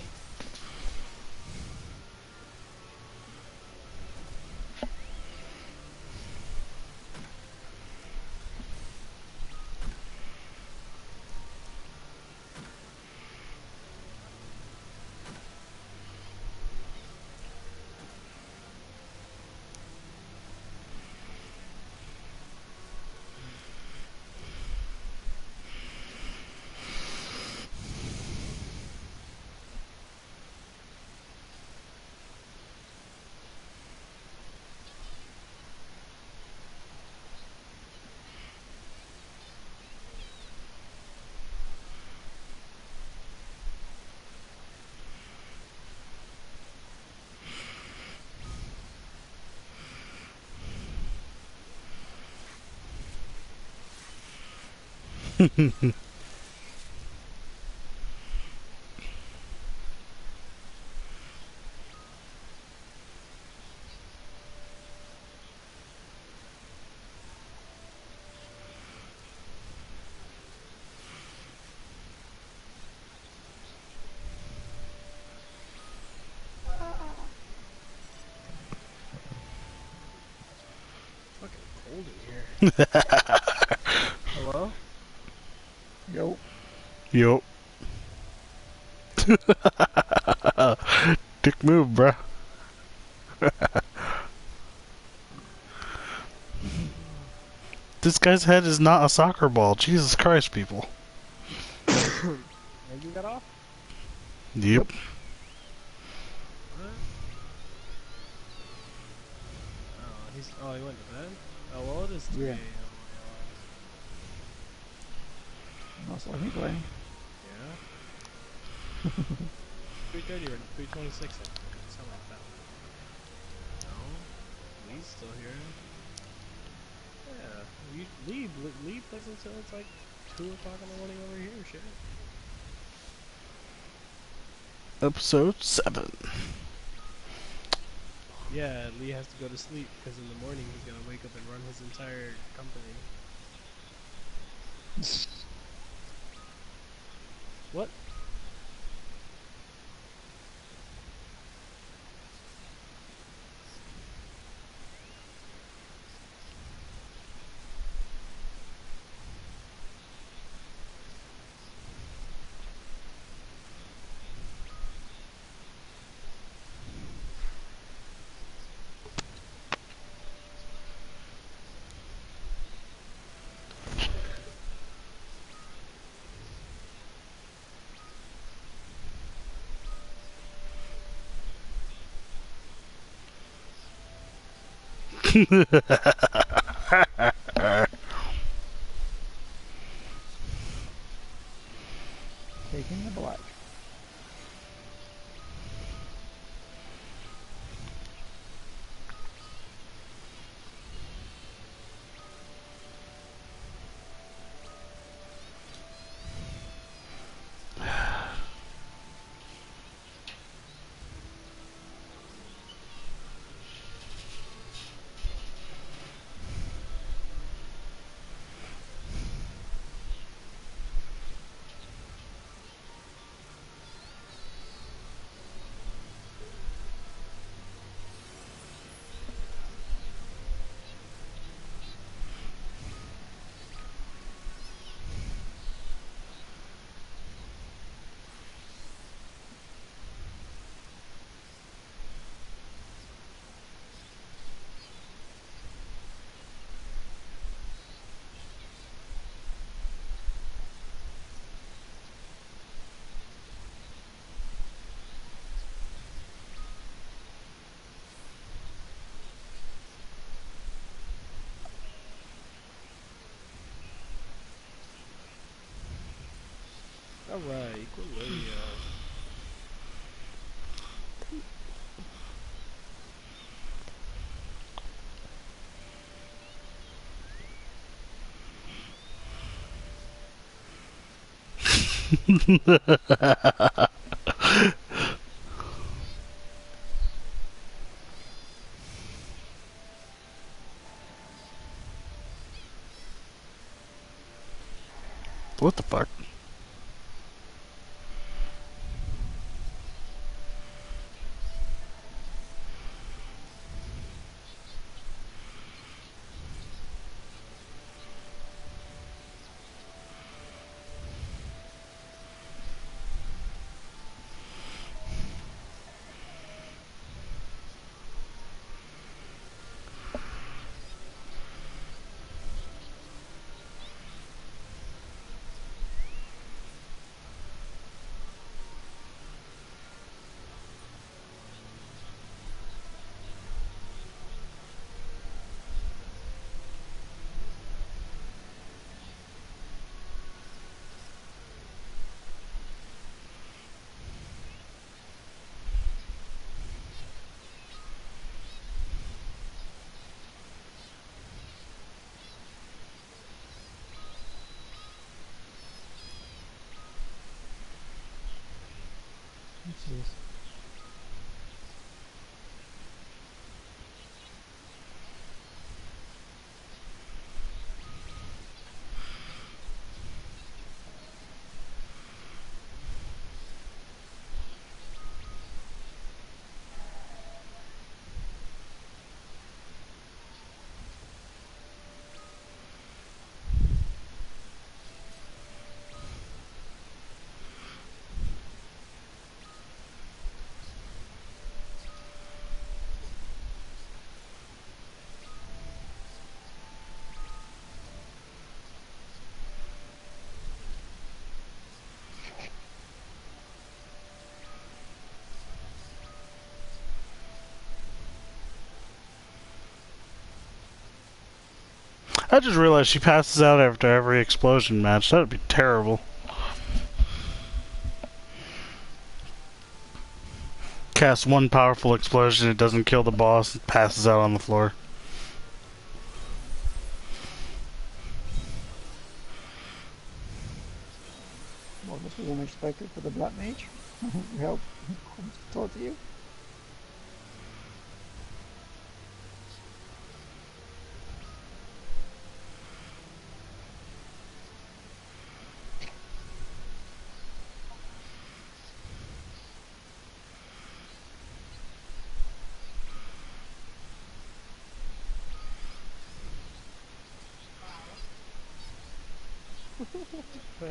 Fucking cold in here. Hello? Yo. Yup. Dick move, bruh. This guy's head is not a soccer ball. Jesus Christ, people. And you got off? Yep. What? Oh, he went to bed? Oh, well, it is 3 Yeah. a.m. That's like me playing. Yeah? 3:30 or 3:26, I think. Something like that. No? Lee's still here. Yeah. Lee plays until it's like 2 o'clock in the morning over here, shit. Episode 7. Yeah, Lee has to go to sleep because in the morning he's gonna wake up and run his entire company. What? Taking the black. Alright, Equilibrium. What the fuck? Jeez. I just realized she passes out after every explosion match. That would be terrible. Cast one powerful explosion, it doesn't kill the boss, it passes out on the floor. Well, this was unexpected for the Black Mage. Help talk to you. But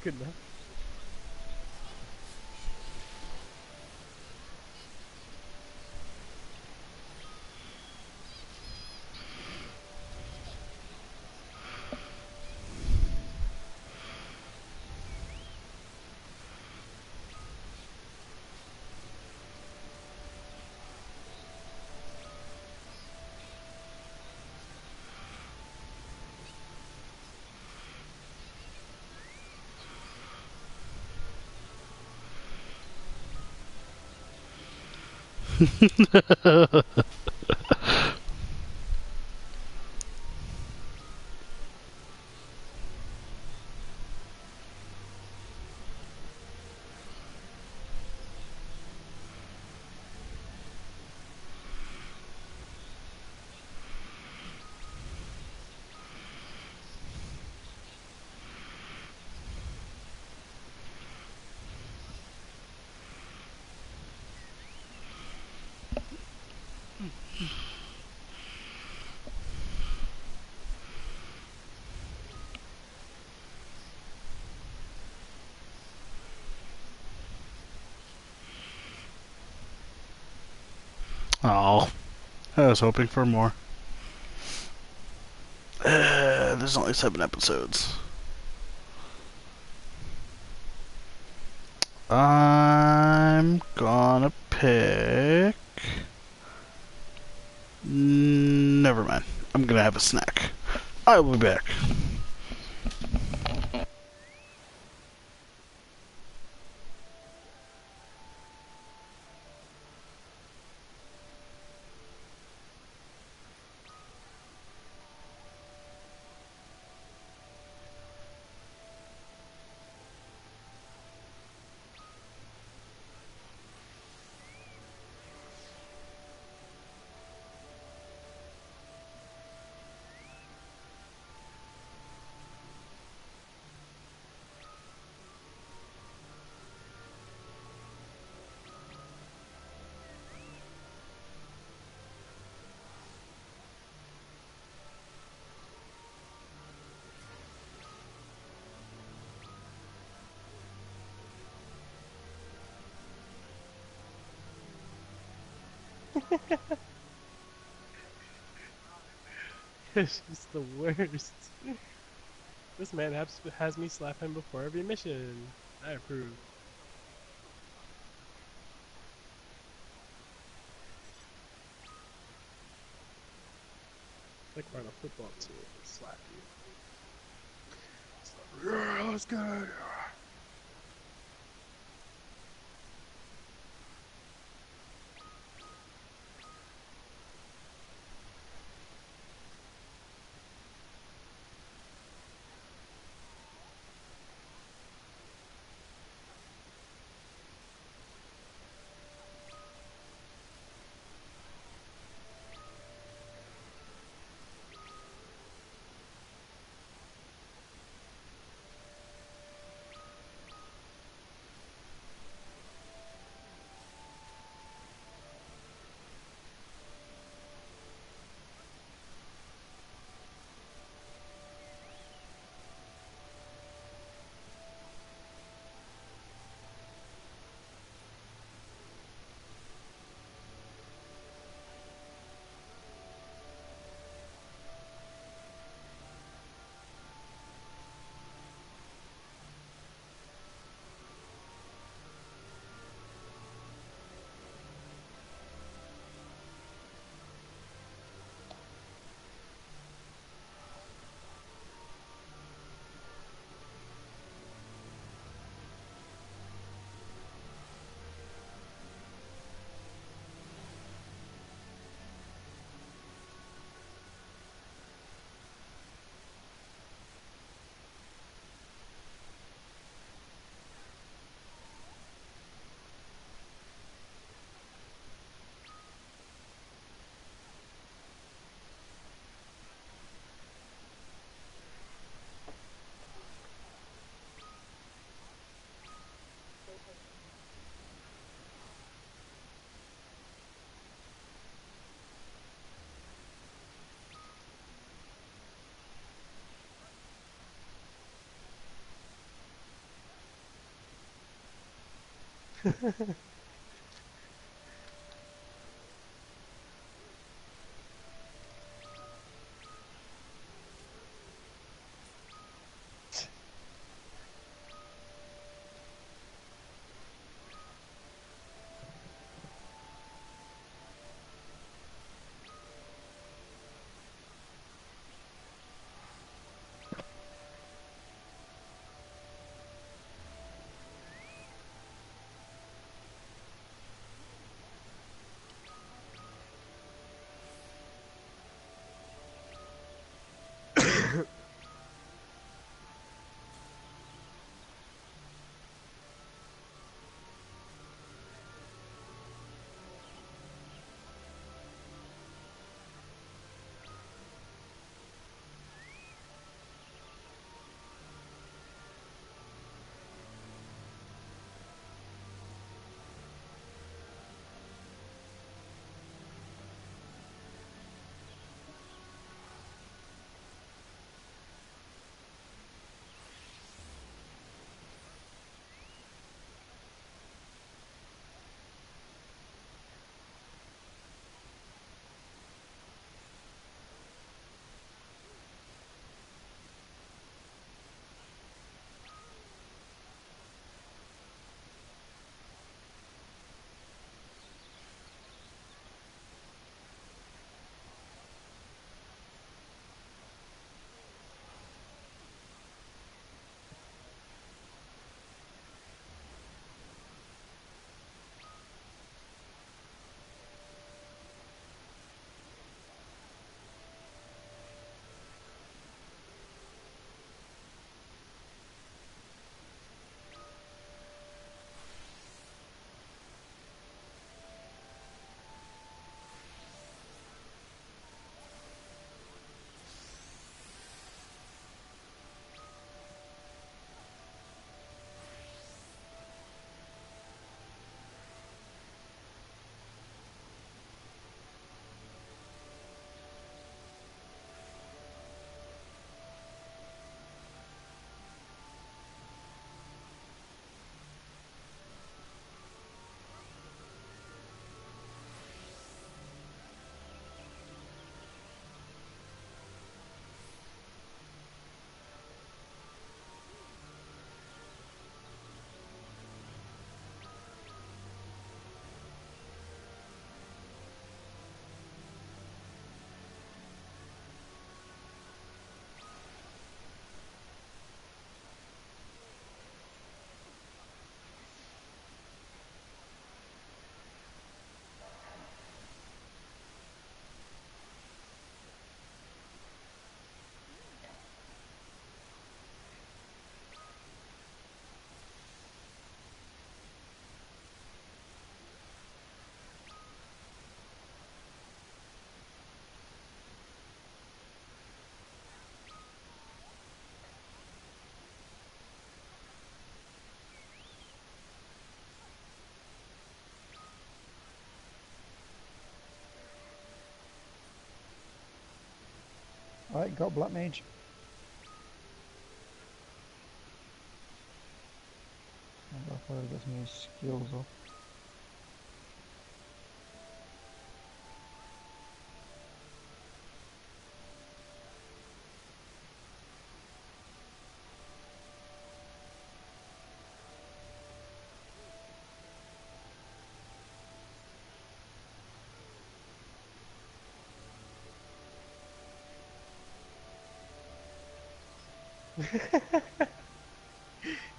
good enough. Oh, I was hoping for more. There's only 7 episodes. I'm gonna pick... Never mind. I'm gonna have a snack. I will be back. It's just the worst. This man has me slap him before every mission. I approve. Like we're on a football team and slap you. Yeah, let's go. Alright, got Black Mage. I thought I got some new skills up.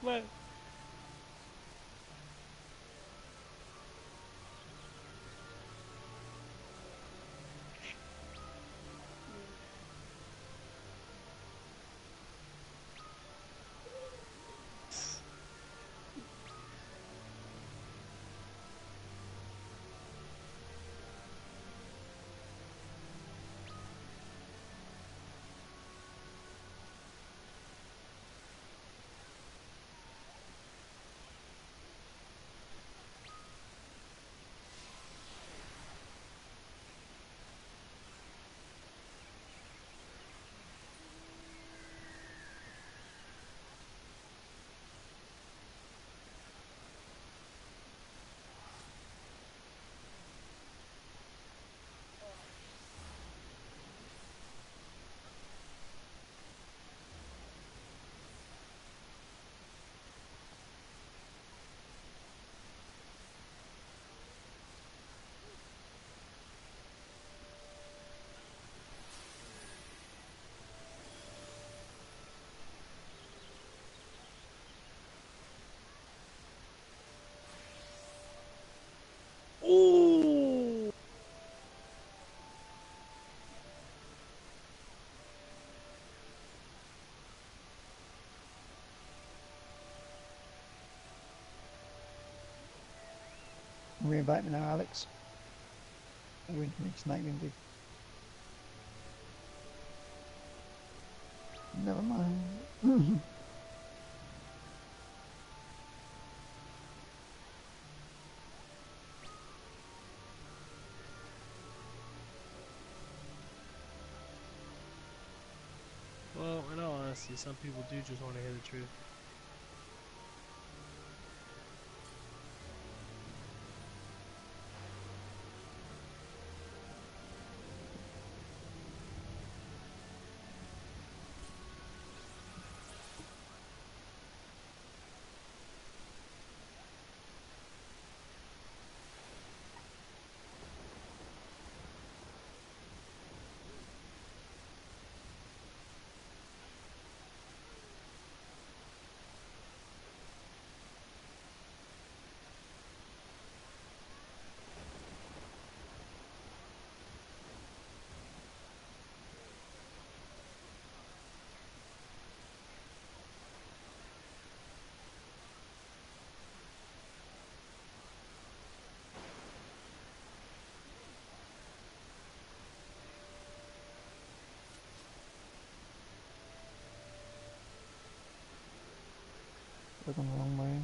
But invite me now, Alex? Wink, wink, snipe, indeed. Never mind. Well, in all honesty, some people do just want to hear the truth. Looking the wrong way.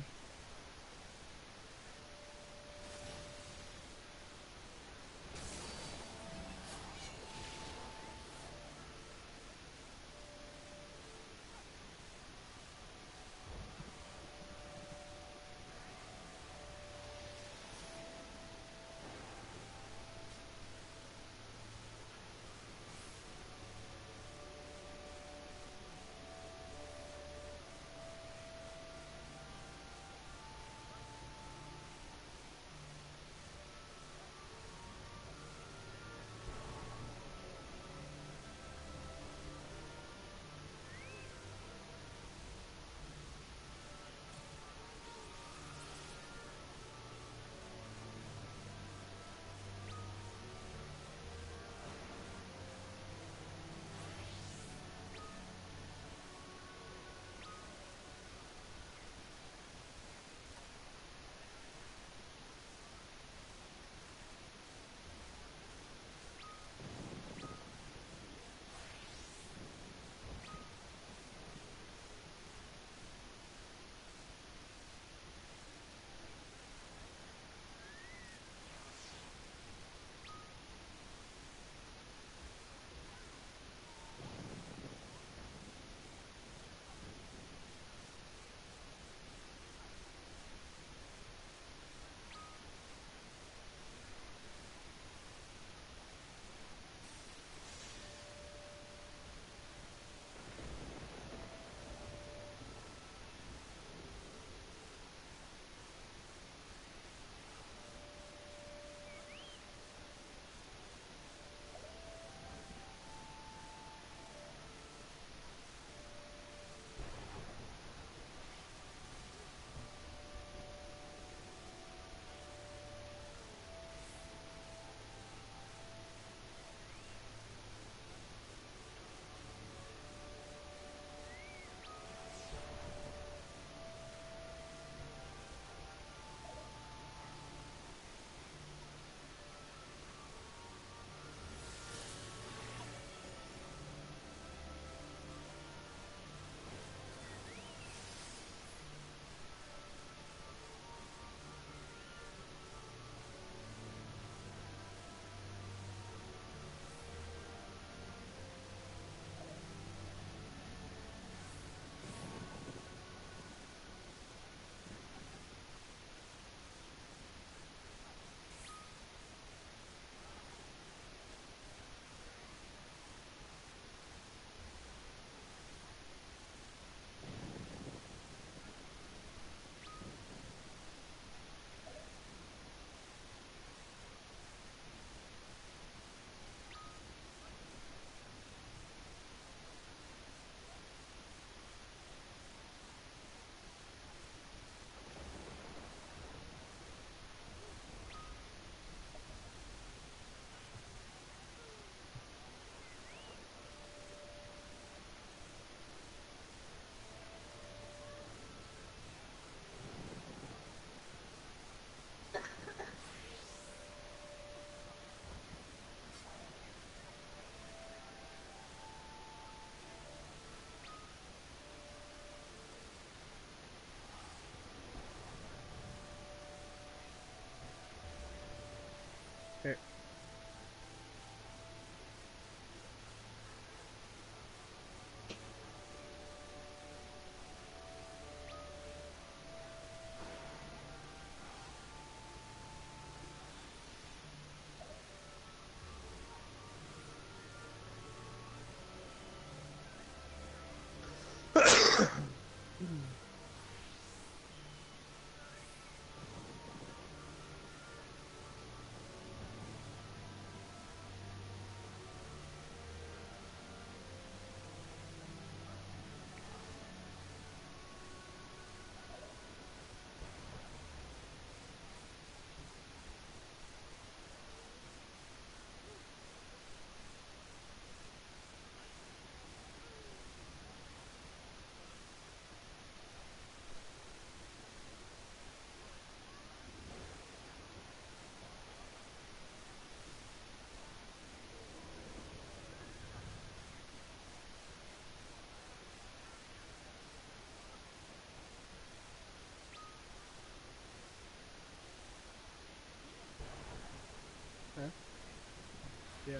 Yeah.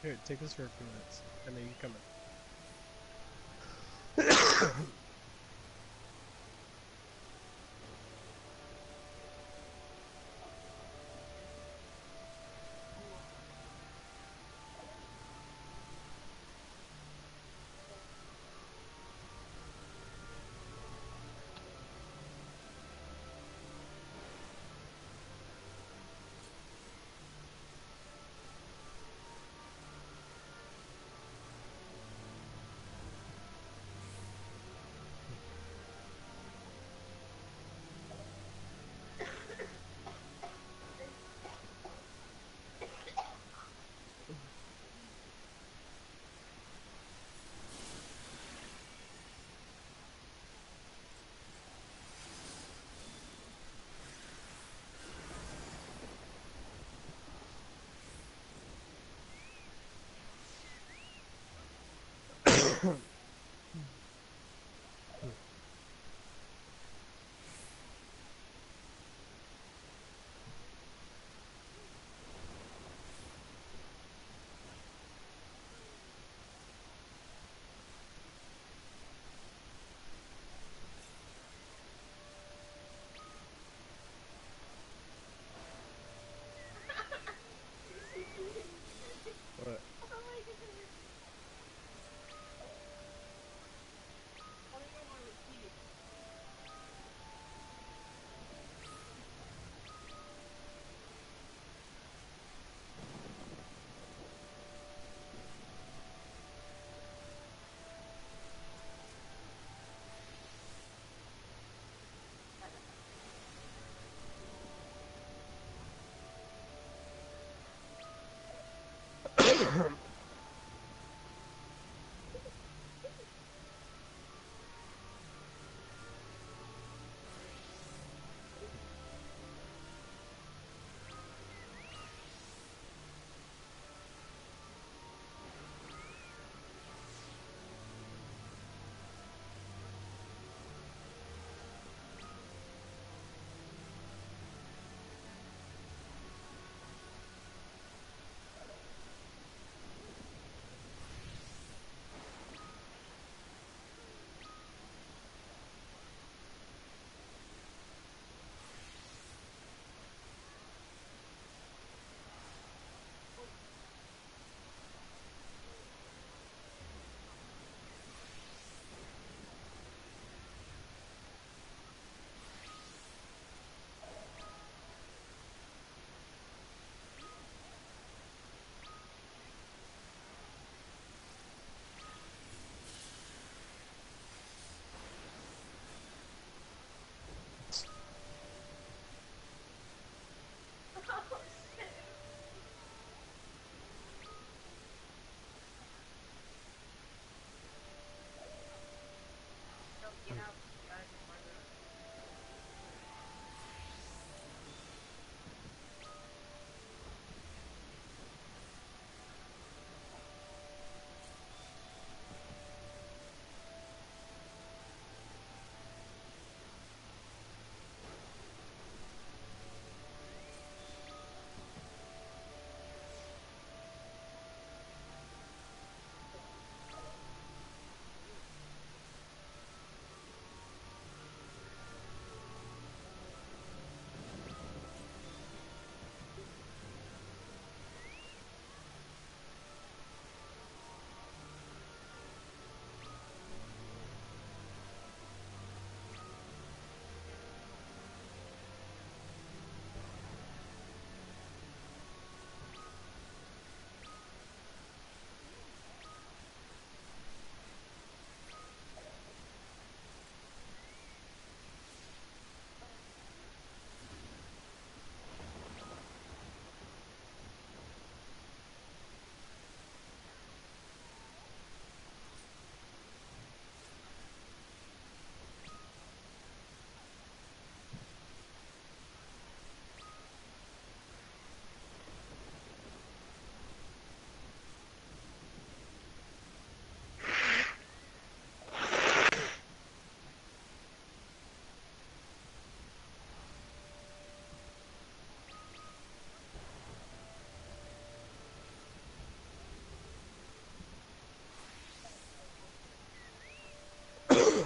Here, take this for a few minutes, and then you come in. What? Oh my goodness.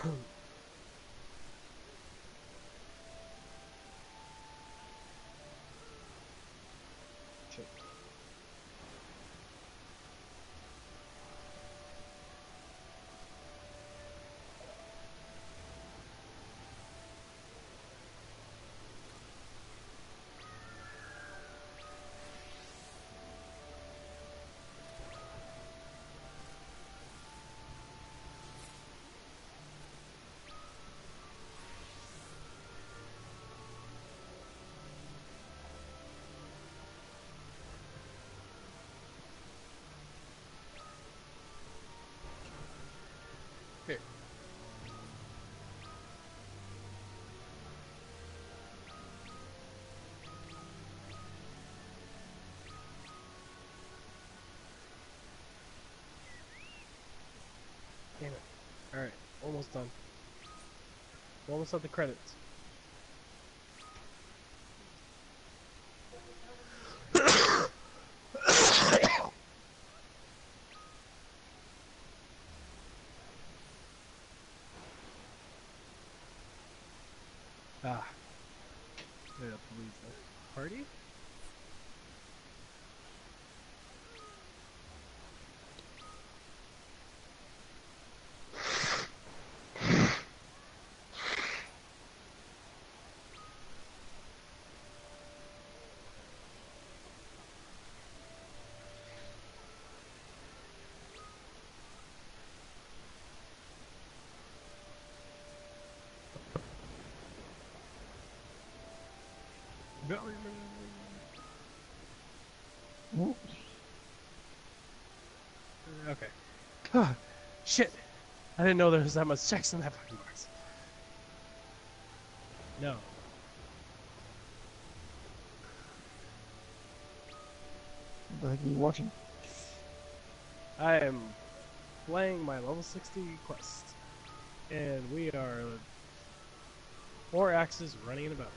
Shit. Here. Damn it. Alright, almost done. Almost at the credits. Ah. Yeah, please. Party? Ooh. Okay. Ah, shit! I didn't know there was that much checks in that fucking box. No. What the heck are you watching? I am playing my level 60 quest. And we are 4 axes running about.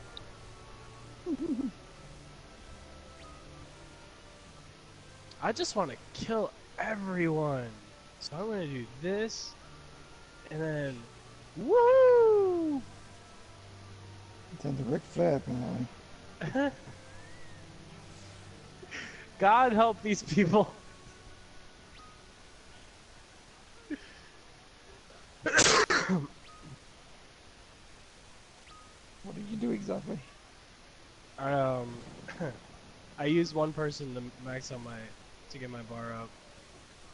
I just want to kill everyone. So I'm going to do this. And then... Woo! Turn to Ric Flair, apparently. God help these people. What did you do exactly? I used one person to max out to get my bar up,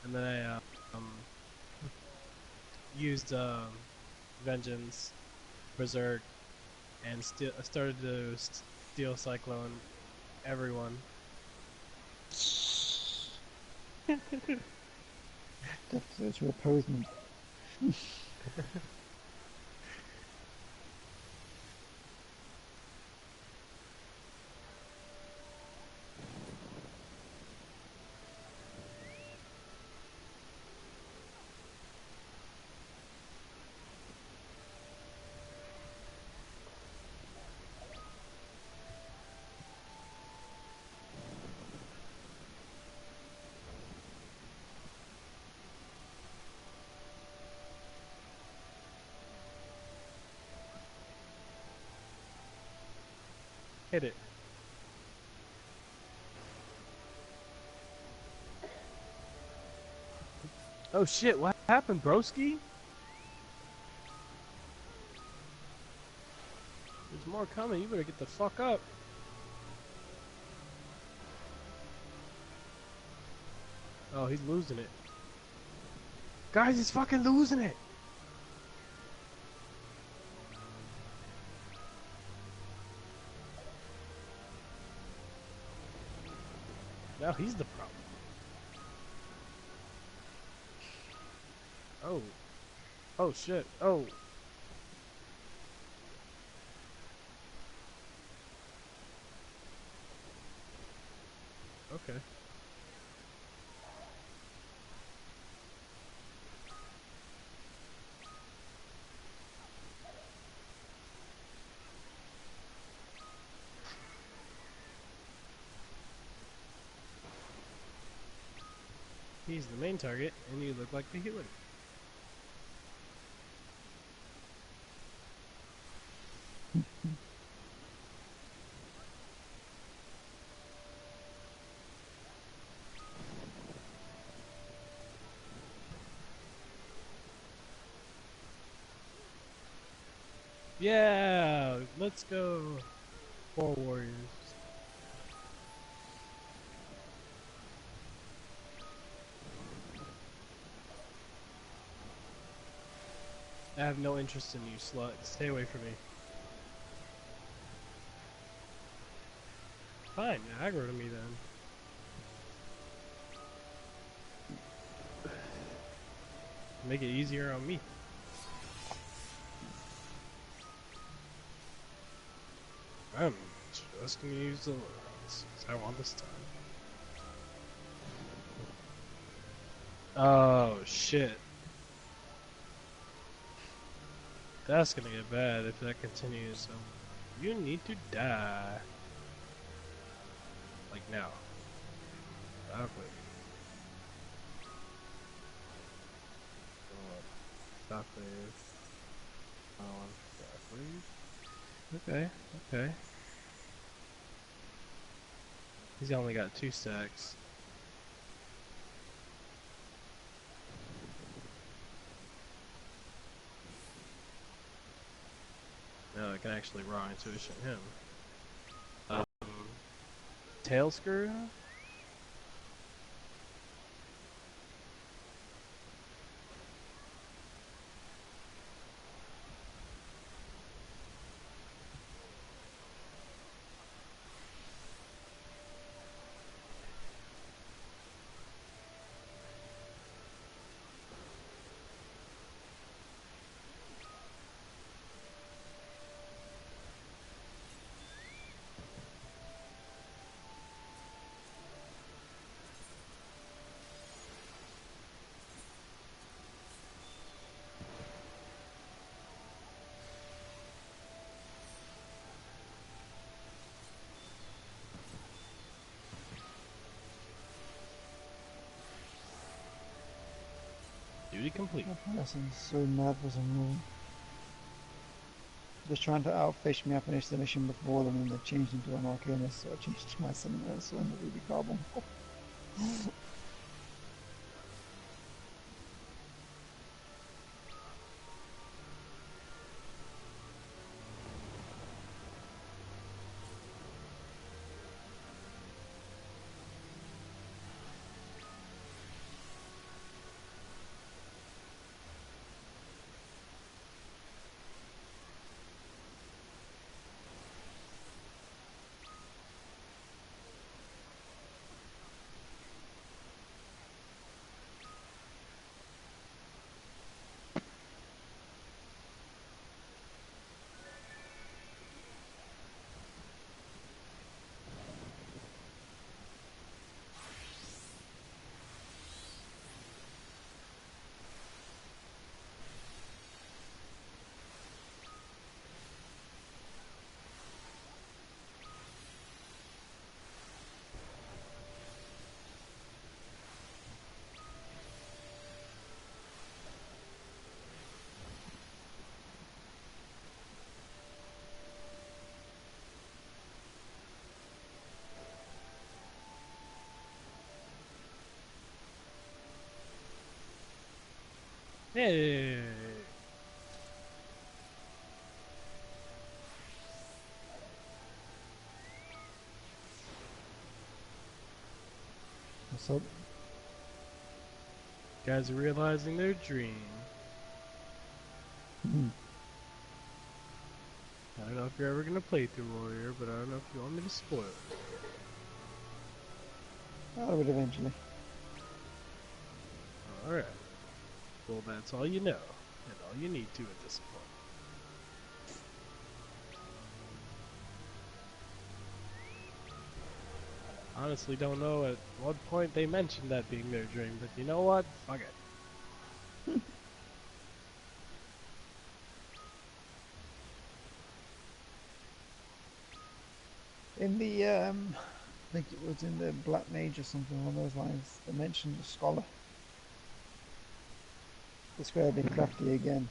and then I used Vengeance, Berserk, and started to steal Cyclone everyone. Death to oppose me. Hit it. Oh shit, what happened, broski? There's more coming, you better get the fuck up. Oh, he's losing it. Guys, he's fucking losing it! Now he's the problem. Oh. Oh shit. Oh. Okay. He's the main target, and you look like the healer. Yeah, let's go. 4 warriors. I have no interest in you, slut. Stay away from me. Fine, aggro to me then. Make it easier on me. I'm just gonna use the lines, 'cause I want this time. Oh shit. That's gonna get bad if that continues, so you need to die. Like now. Okay. Shockwave. Shockwave. Okay, okay. He's only got 2 stacks. No, I can actually raw intuition him. Tail screw? Duty complete. My person's so mad for some reason. Just trying to outfish me. I finished the mission before them and they changed into an Arcanist, so I changed to my summoner, so I'm a Ruby Carbon. Hey! What's up? Guys are realizing their dream. I don't know if you're ever gonna play through Warrior, but I don't know if you want me to spoil it. I would eventually. Alright. Well, that's all you know, and all you need to at this point. Honestly, don't know at what point they mentioned that being their dream, but you know what? Fuck it. In the, I think it was in the Black Mage or something along those lines, they mentioned the Scholar. Describing Crafty again.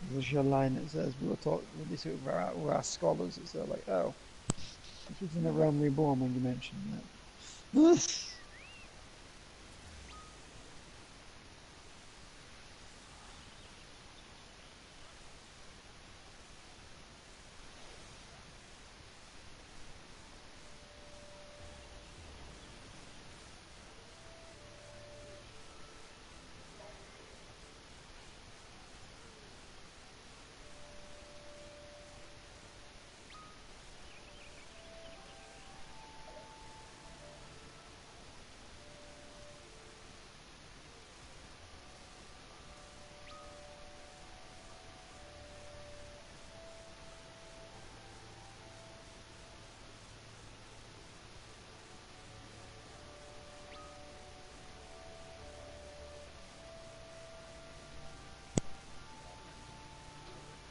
There's a line that says we were taught with this with our scholars. It's like, oh, this was in a realm reborn when you mentioned that.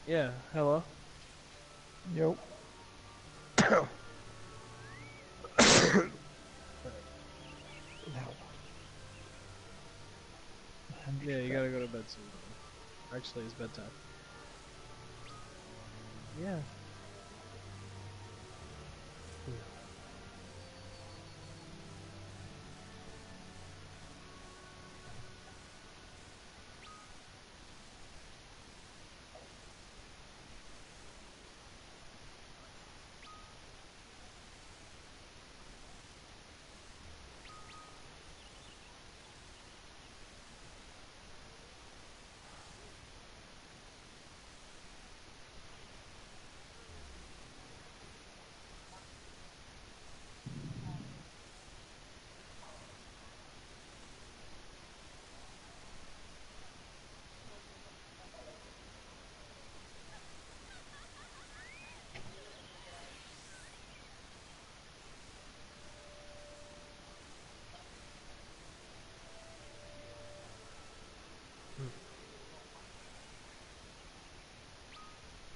Yeah, hello. Yo. Yeah, you gotta go to bed soon. Actually, it's bedtime. Yeah.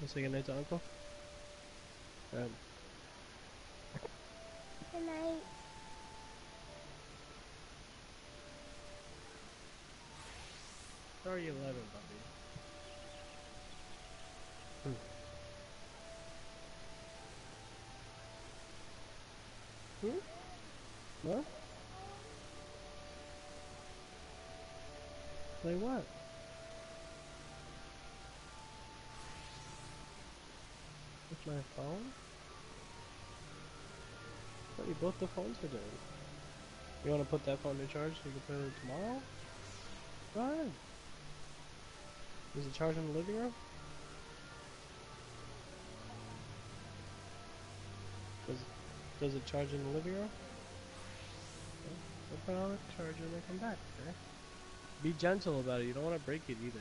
Let's say goodnight to Uncle. Go ahead. Good night. It's already 11, puppy. What? Play what? With my phone? What, you both the phones are doing? You wanna put that phone to charge so you can play it tomorrow? Go ahead. Is it charged in the living room? Does it charge in the living room? Okay. So put it on the charger and then come back, okay? Be gentle about it, you don't want to break it either.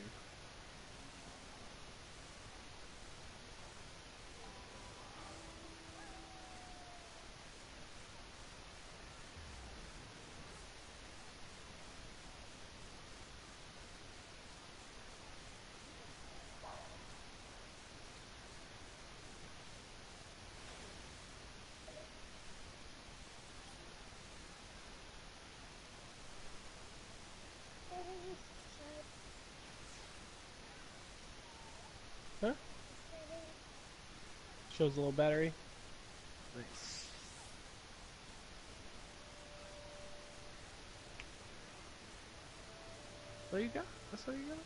Huh? Shows a little battery. Nice. That's all you got? That's all you got?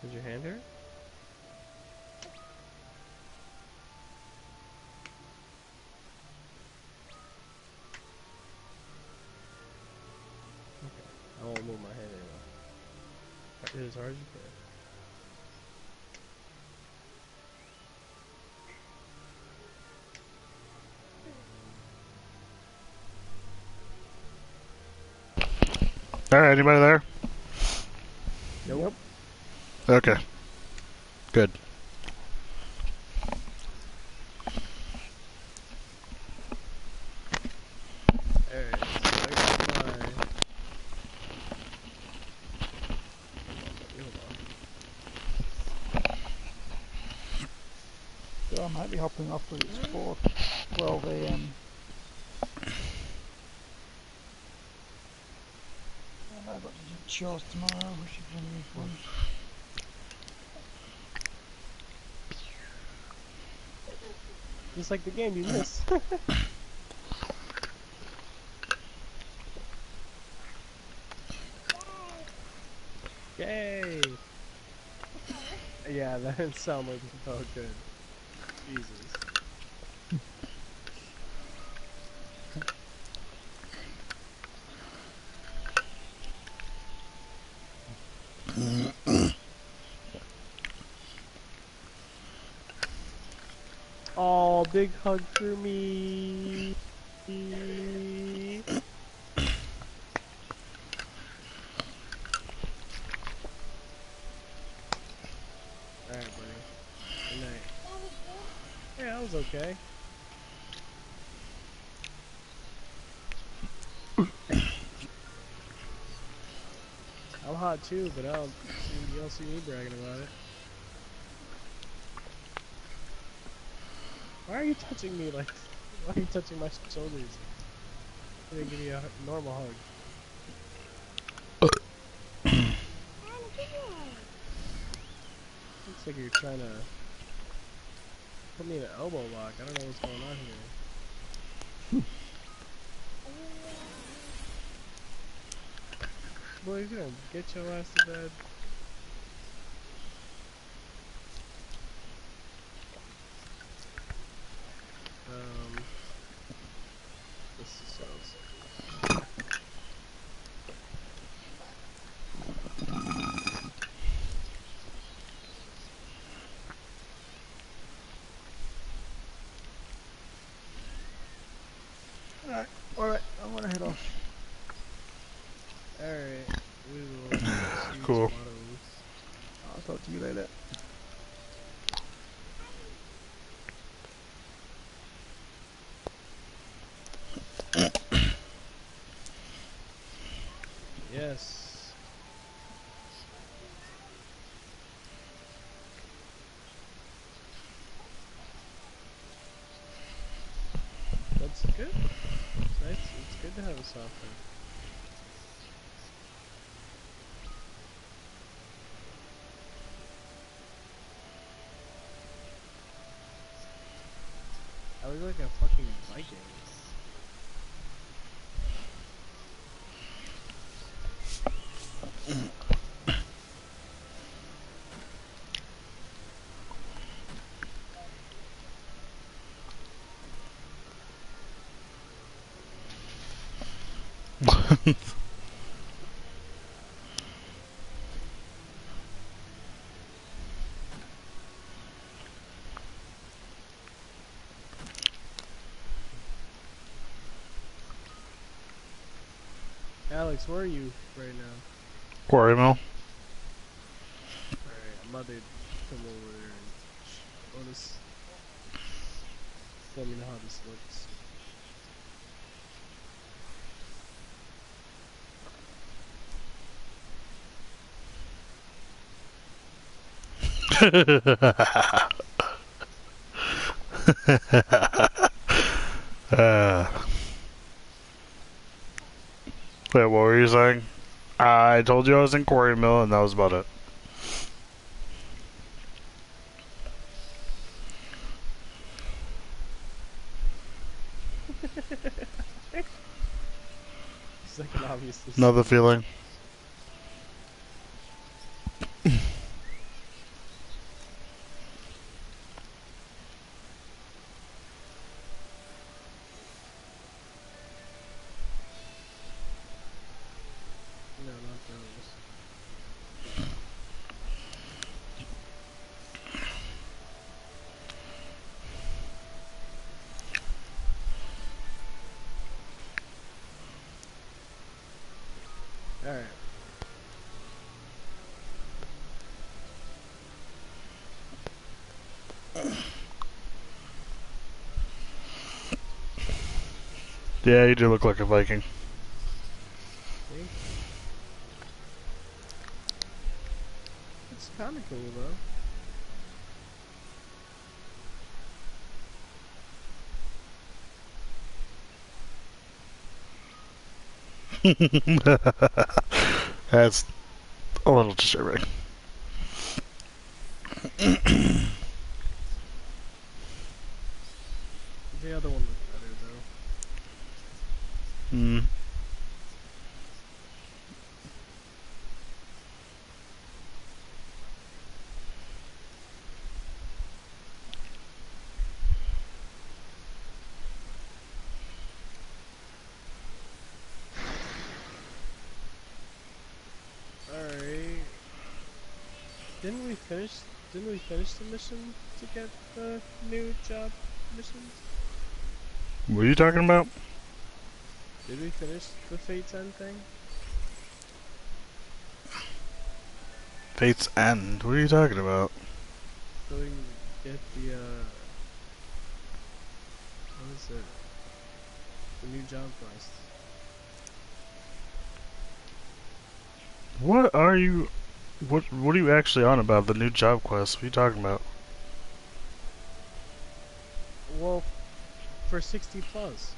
Did your hand hurt? Okay. I won't move my hand anymore. Hit as hard as you can. Alright, anybody there? Nope. Okay. Good. might be hopping off, but it's 4:12 a.m. And I've got to do chores tomorrow, which is going to be fun. Just like the game you missed. Yay! Yeah, that didn't sound like it felt good. Jesus. Oh, big hug for me. Alright, buddy. Good night. Yeah, that was okay. I'm hot too, but you don't see me bragging about it. Why are you touching me like? Why are you touching my shoulders? I didn't give you a normal hug. Looks like you're trying to put me in an elbow lock. I don't know what's going on here. Boy, you're gonna get your ass to bed. This sounds. Alright, I'm gonna head off. Alright, we will see you Cool. tomorrow. I'll talk to you later. Yes. That's good. It's nice. It's good to have a soft pen. I look like a fucking Viking. Alex, where are you right now? Quarry mill. Alright, I'm about to come over there and honest. Let me know how this looks. Wait, what were you saying? I told you I was in Quarry Mill, and that was about it. It's like an obvious. Another feeling. No, not those. Alright. Yeah, you do look like a Viking. See? It's kinda cool though. That's a little disturbing. The other one was better though. Hmm. Alright. Didn't we finish the mission to get the new job missions? What are you talking about? Did we finish the Fate's End thing? Fate's End? What are you talking about? So we can get the what is it? The new job quest. What are you... What are you actually on about? The new job quest? What are you talking about? Well, for 60 plus.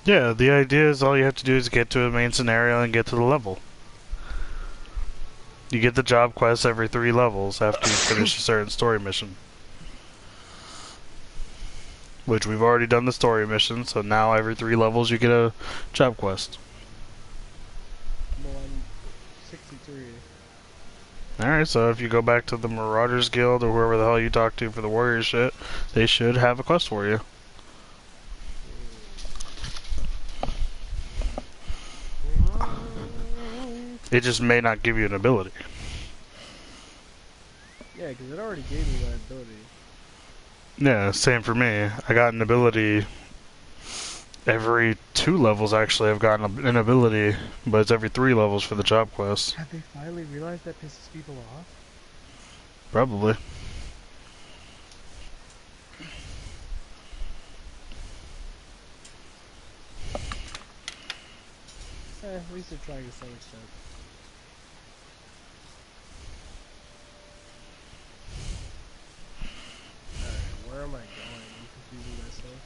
Yeah, the idea is all you have to do is get to a main scenario and get to the level. You get the job quest every 3 levels after you finish a certain story mission. Which we've already done the story mission, so now every 3 levels you get a job quest. Well, I'm 63. Alright, so if you go back to the Marauders Guild or whoever the hell you talk to for the warrior shit, they should have a quest for you. It just may not give you an ability. Yeah, because it already gave me that ability. Yeah, same for me. I got an ability every 2 levels actually. I've gotten an ability, but it's every 3 levels for the job quest. Have they finally realized that pisses people off? Probably. At least they're trying to some extent. Alright, where am I going? I'm confusing myself.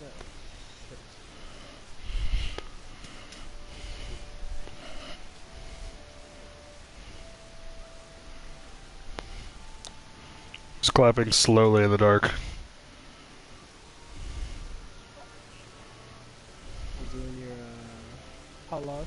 Oh, shit. Just clapping slowly in the dark. Doing your potlucks.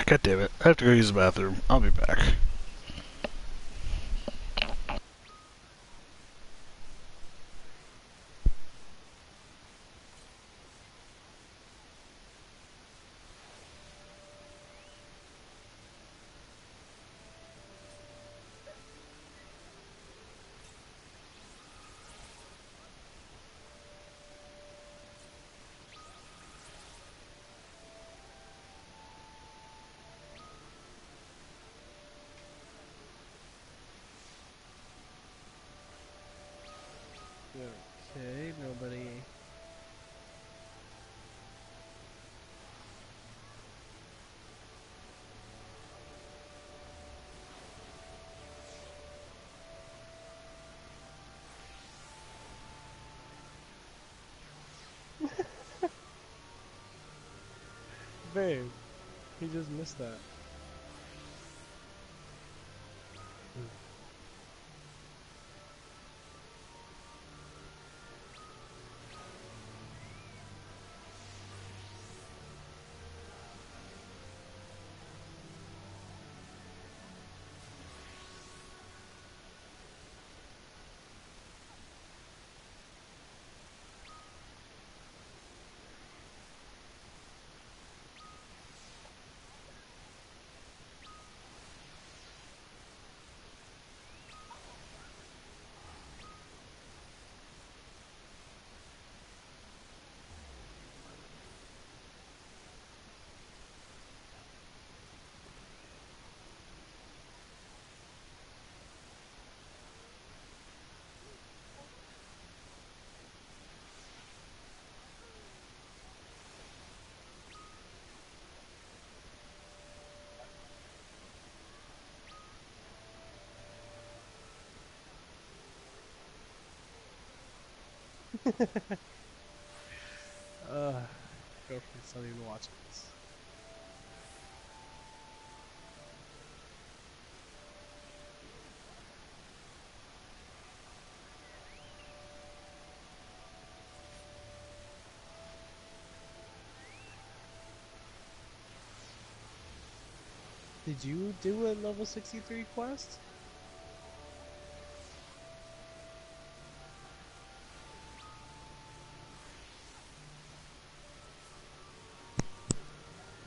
God damn it. I have to go use the bathroom. I'll be back. Okay, nobody. Babe, he just missed that. Girlfriend's not even watching this. Did you do a level 63 quest?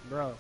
Bro.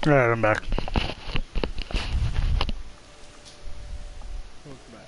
Alright, I'm back. Welcome back.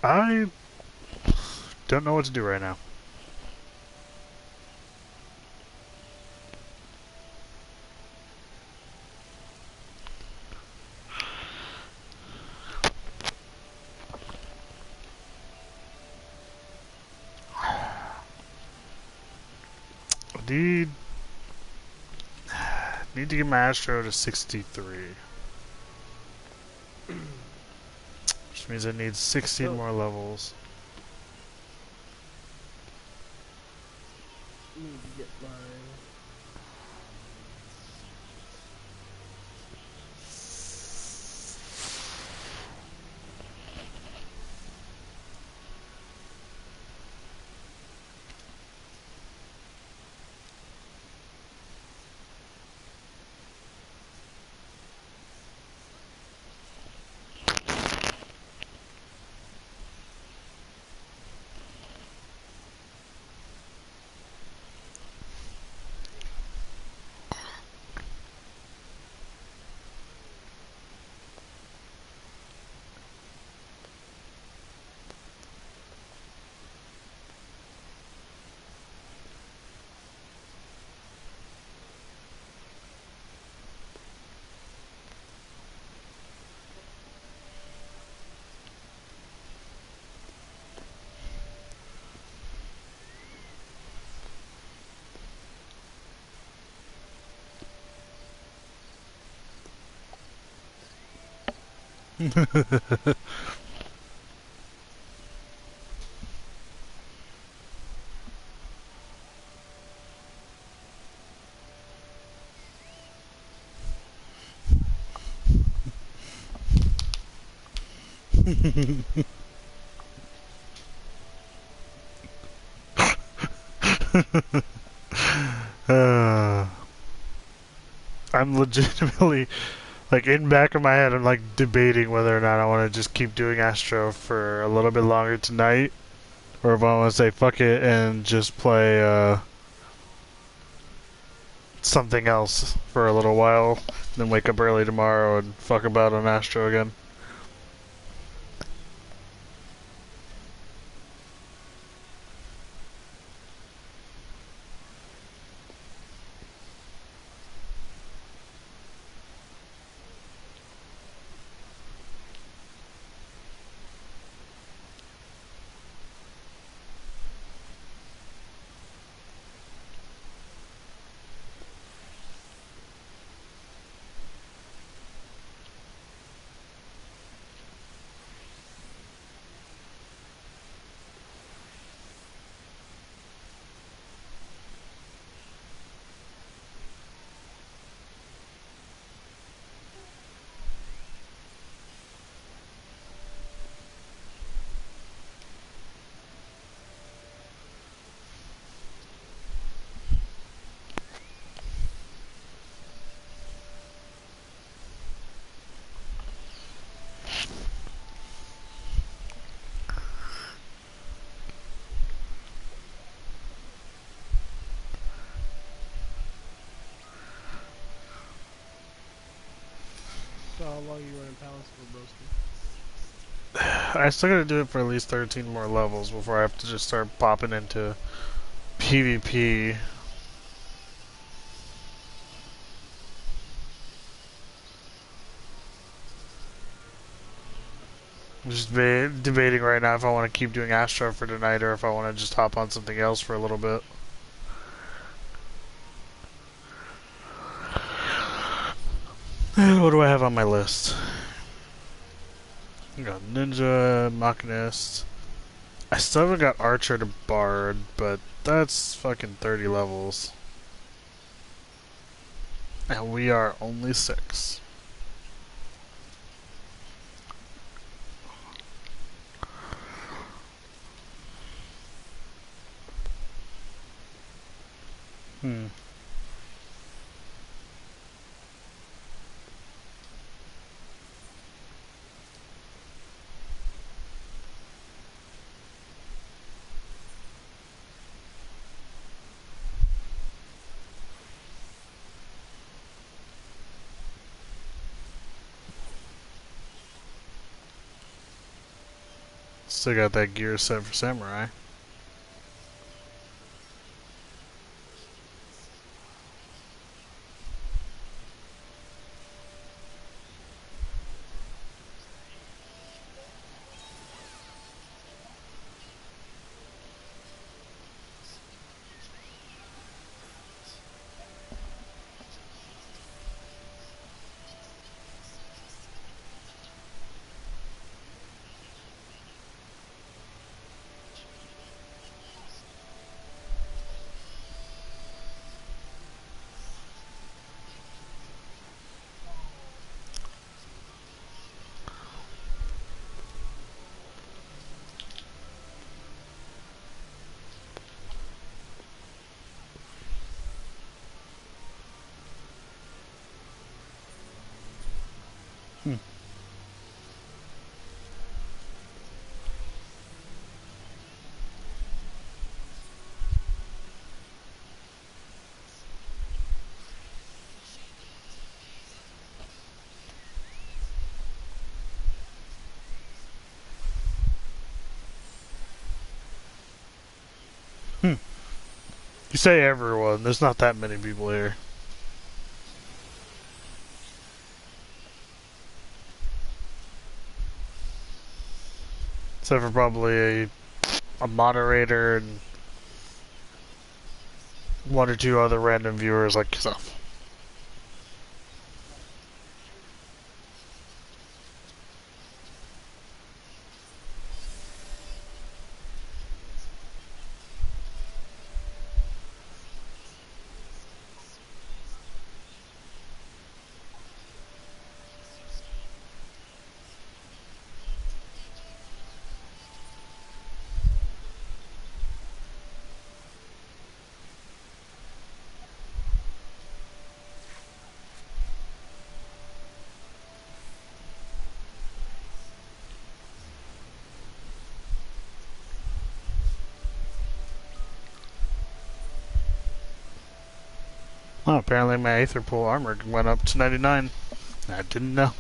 I don't know what to do right now. Need to get my Astro to 63. Which means I need 16 So- more levels. Need to get my. uh, I'm legitimately, like, in back of my head, I'm like debating whether or not I want to just keep doing Astro for a little bit longer tonight, or if I want to say fuck it and just play something else for a little while, then wake up early tomorrow and fuck about on Astro again. long are you running balance for, broski? I still gotta do it for at least 13 more levels before I have to just start popping into PvP. I'm just debating right now if I want to keep doing Astro for tonight or if I want to just hop on something else for a little bit. What do I have on my list? I got Ninja, Machinist. I still haven't got Archer to Bard, but that's fucking 30 levels. And we are only 6. Hmm. Still got that gear set for Samurai. Hmm. Hmm. You say everyone, there's not that many people here. Except for probably a moderator and one or two other random viewers like yourself. Oh, apparently my Aether Pool armor went up to 99. I didn't know.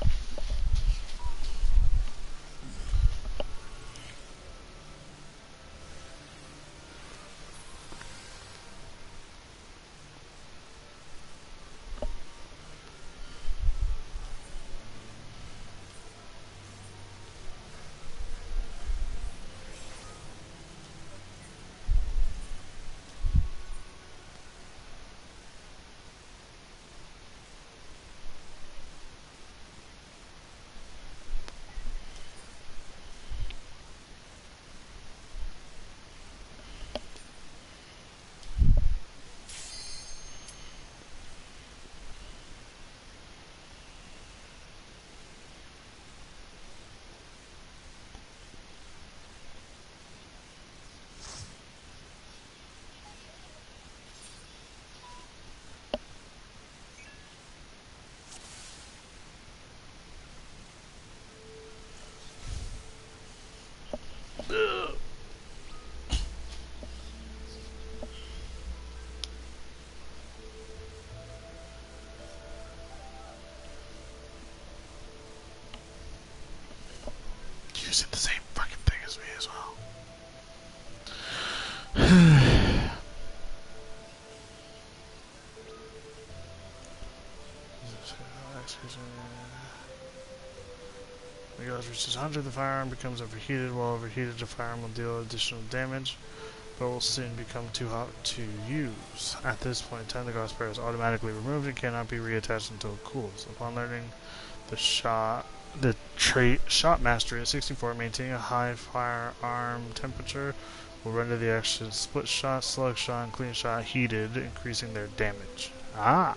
using the same fucking thing as me as well. When the gauge reaches 100, the firearm becomes overheated. While overheated, the firearm will deal additional damage, but will soon become too hot to use. At this point in time, the gauze spare is automatically removed and cannot be reattached until it cools. Upon learning the trait Shot Mastery at 64, maintaining a high firearm temperature will render the action Split Shot, Slug Shot, and Clean Shot heated, increasing their damage. Ah!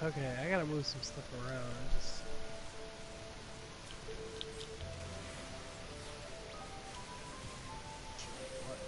Okay, I gotta move some stuff around. Just... What?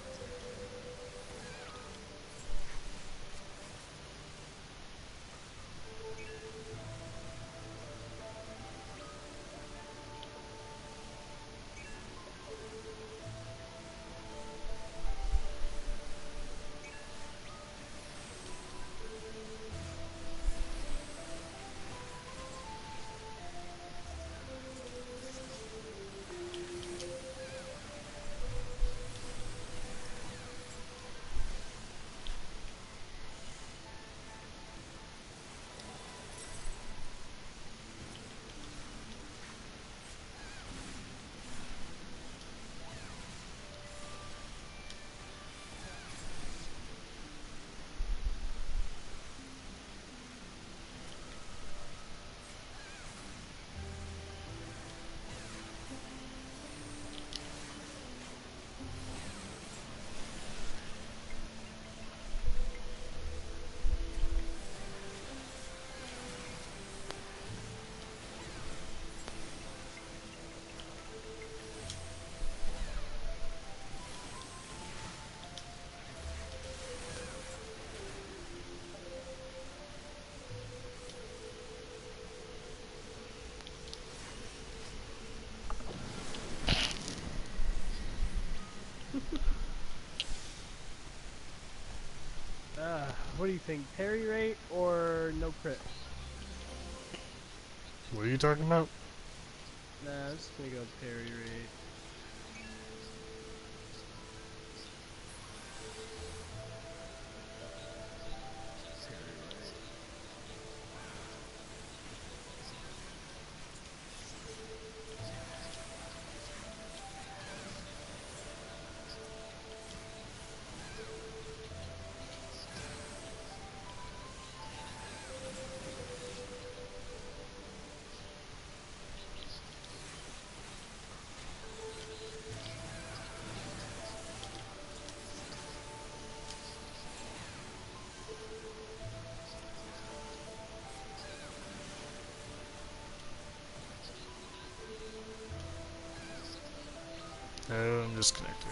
What do you think? Parry rate or no crit? What are you talking about? Nah, I'm just gonna go parry rate. Oh, I'm disconnected.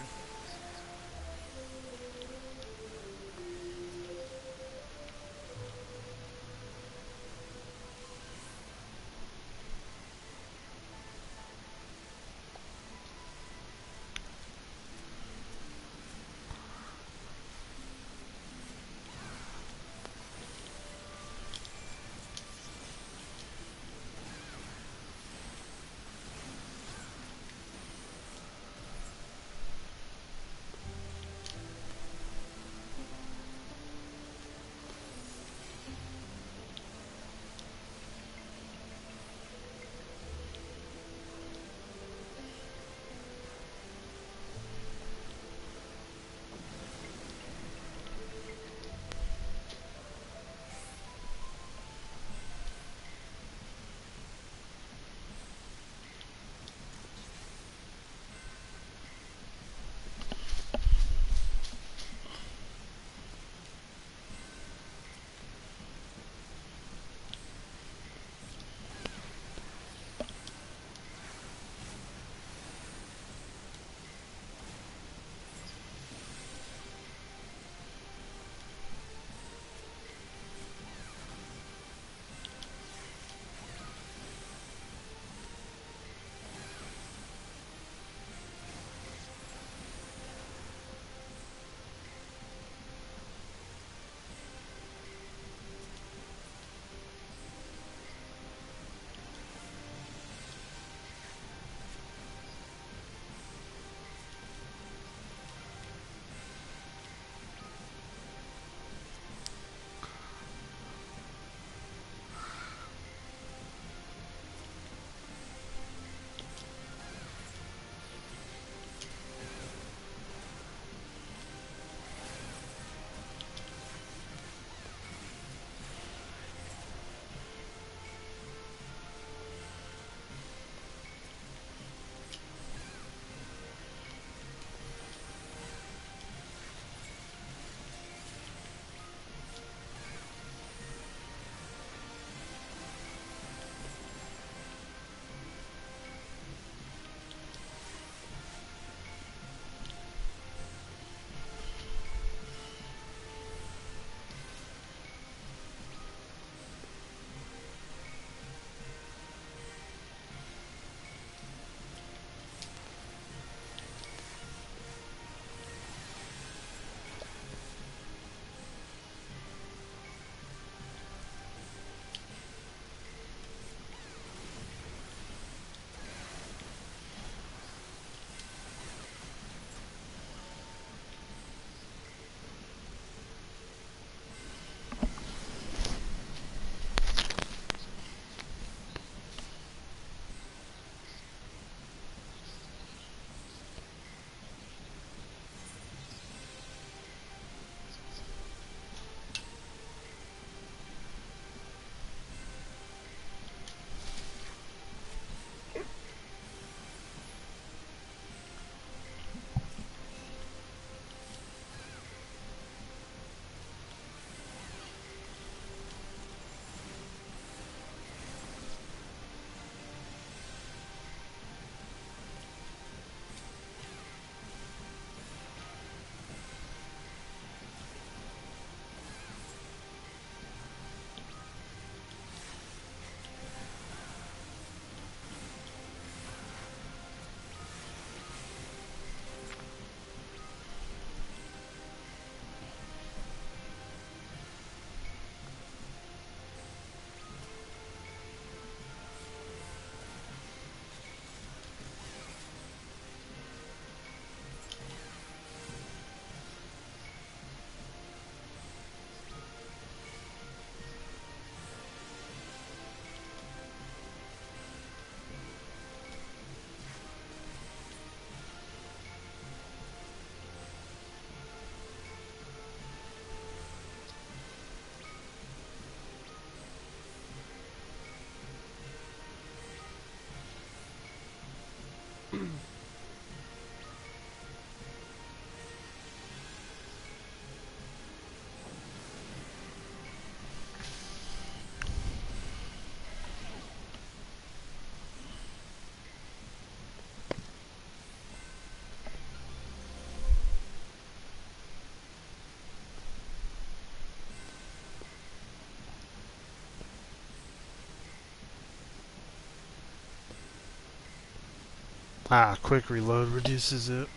Ah, quick reload reduces it,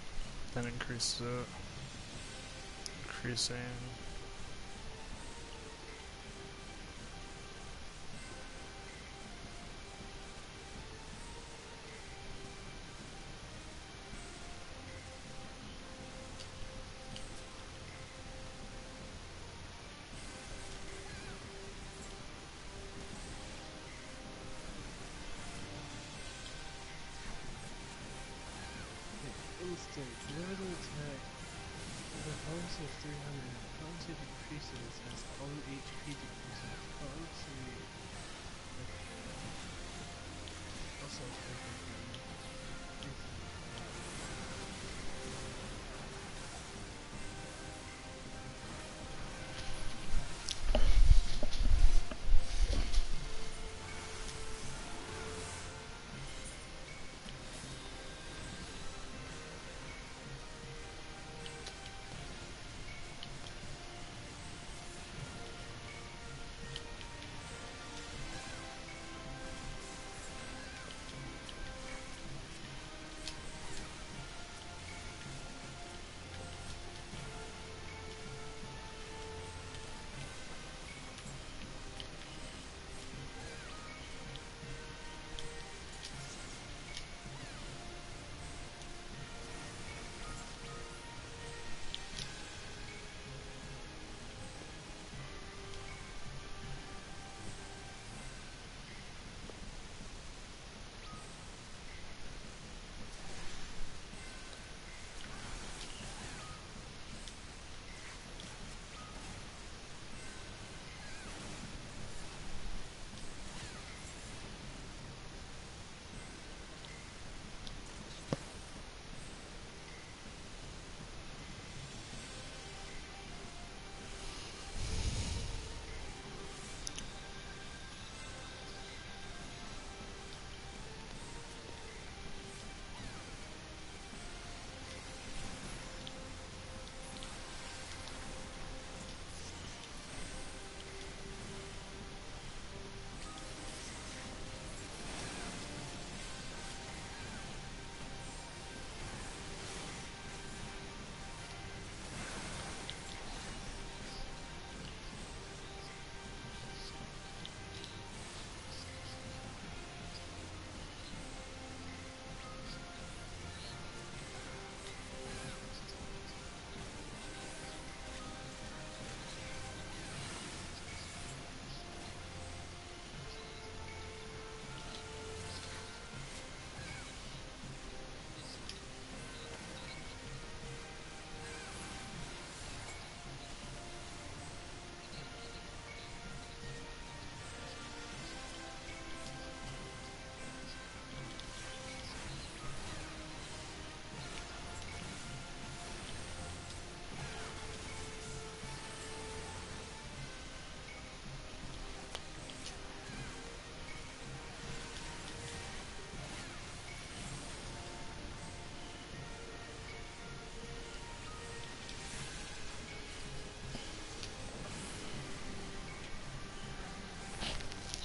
then increases it. Increasing. Instant. Whenever the attack the bonus is 300, potency decreases as own HP decreases. Potency. Also,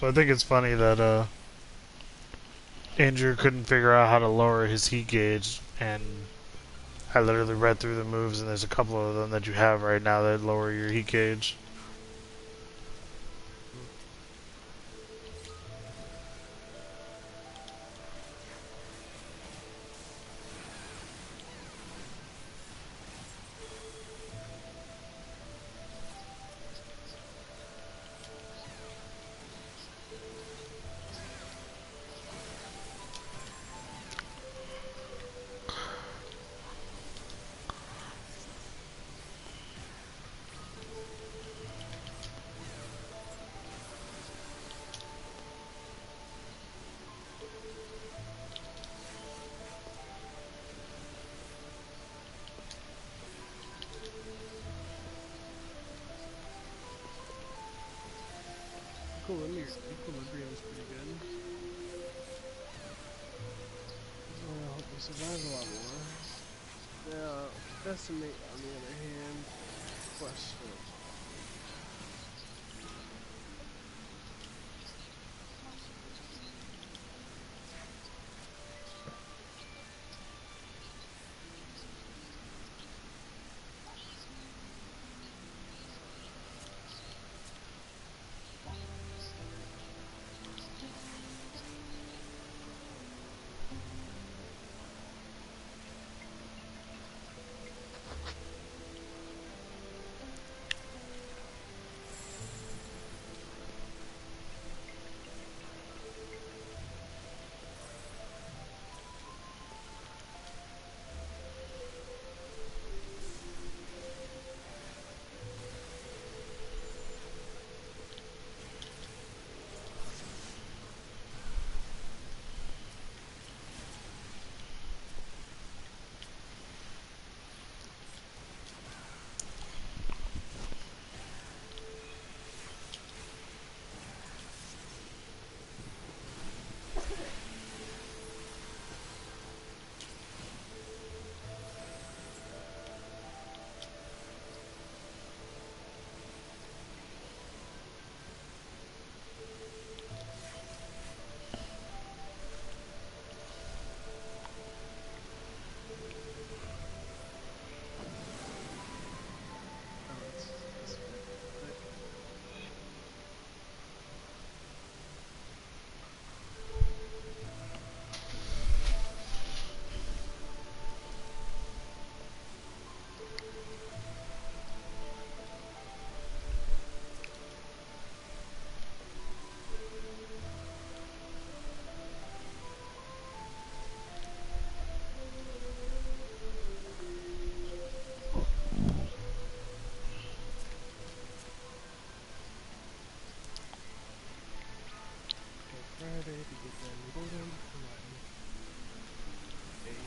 So I think it's funny that Andrew couldn't figure out how to lower his heat gauge, and I literally read through the moves, and there's a couple of them that you have right now that lower your heat gauge. equilibrium's pretty good. I hope we survive a lot more. Now, decimate on the other hand, question. together to get them golden mutton. Okay.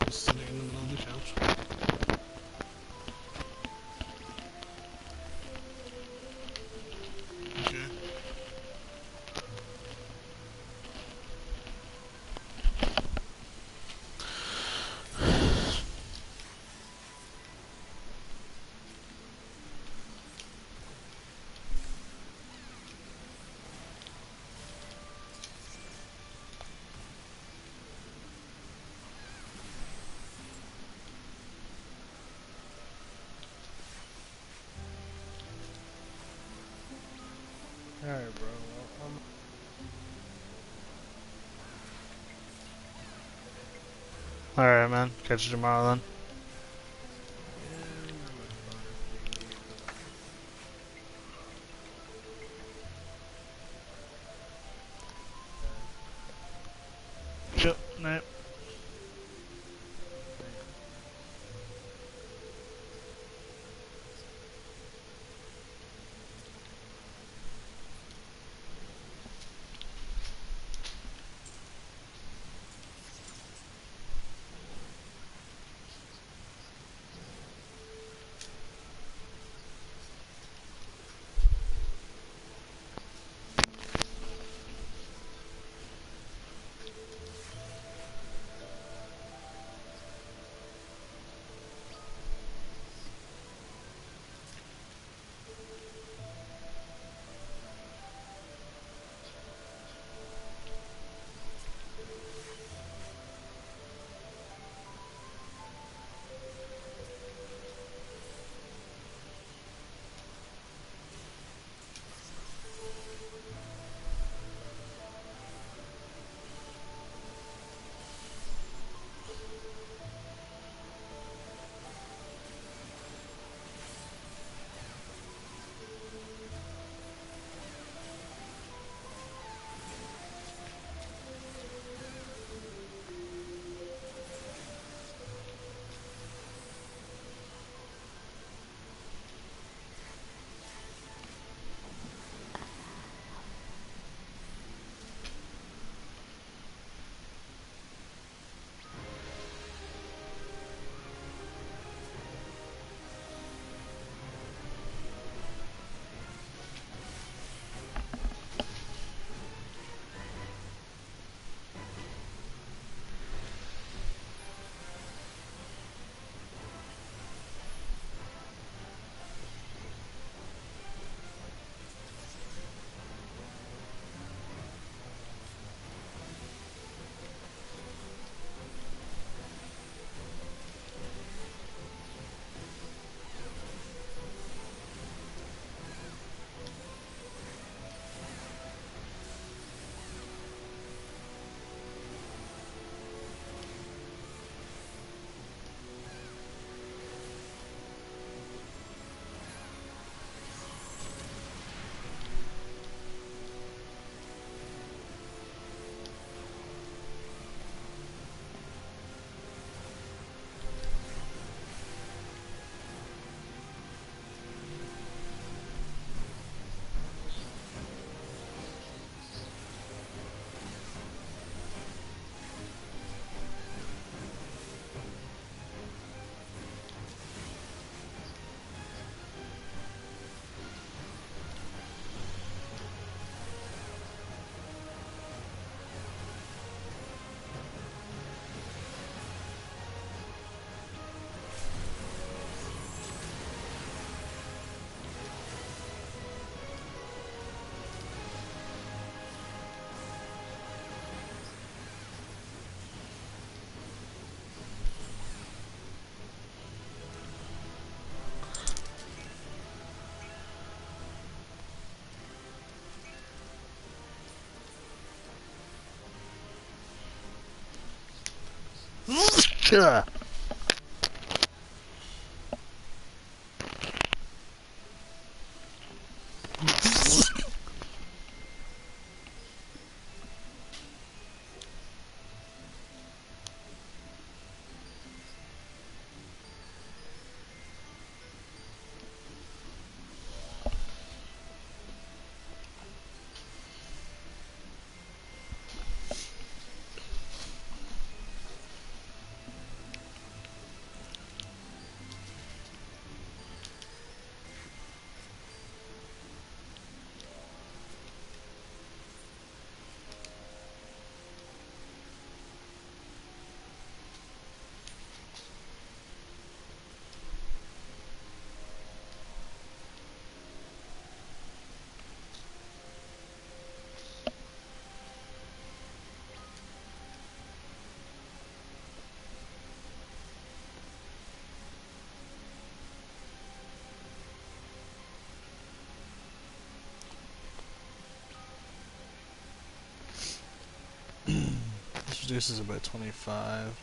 Just sitting in the middle of the couch. Okay. Alright, bro. Well, Alright, man. Catch you tomorrow then. yeah, not much fun. Yep, night. Yeah. This reduces it by 25.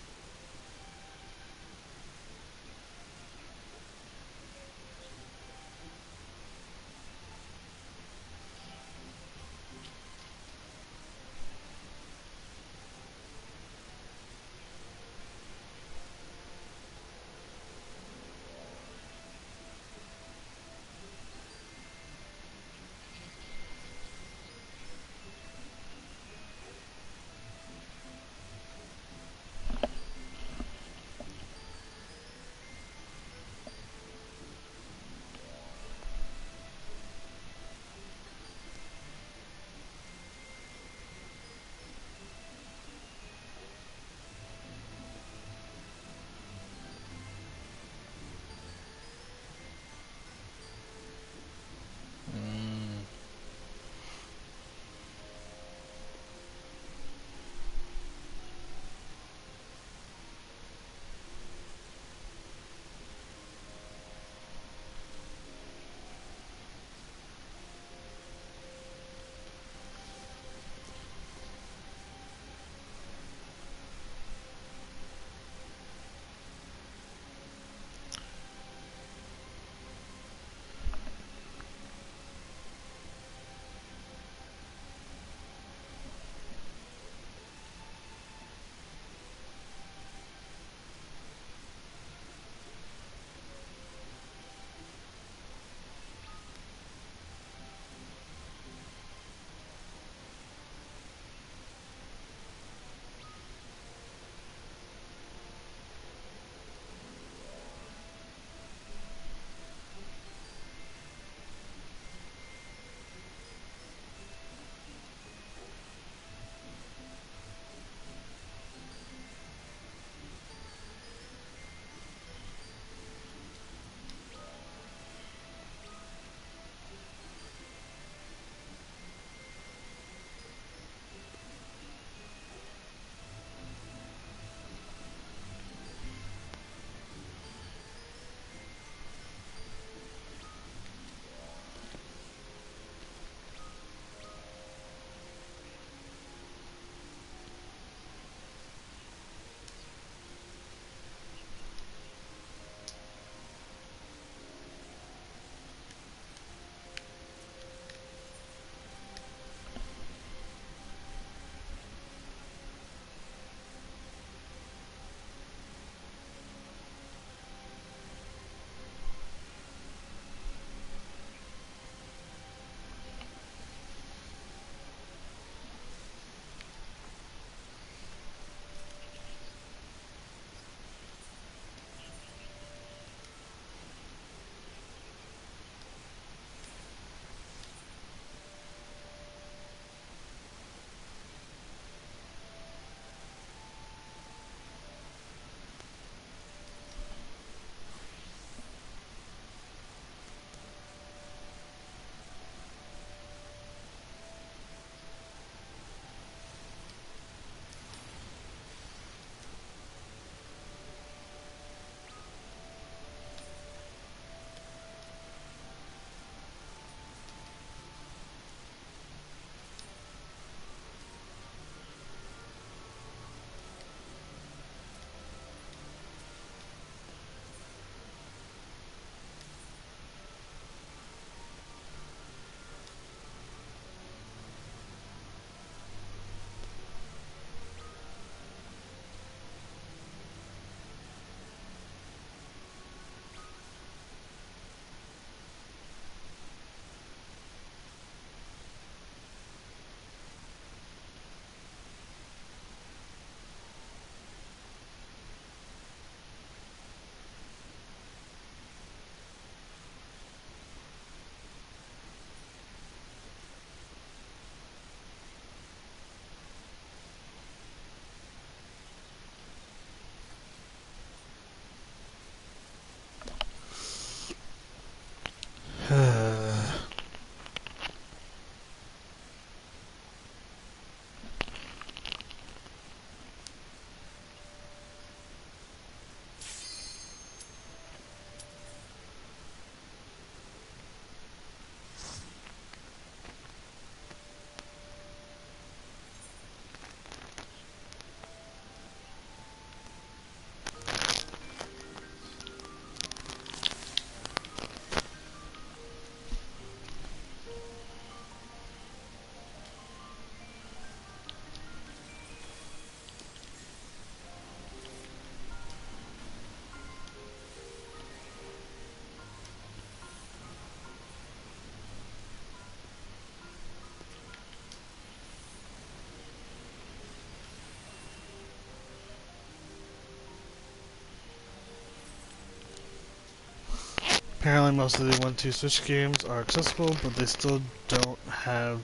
Apparently most of the 1-2 Switch games are accessible, but they still don't have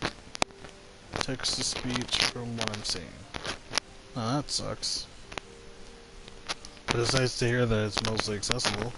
text-to-speech from what I'm seeing. Oh, that sucks. But it's nice to hear that it's mostly accessible.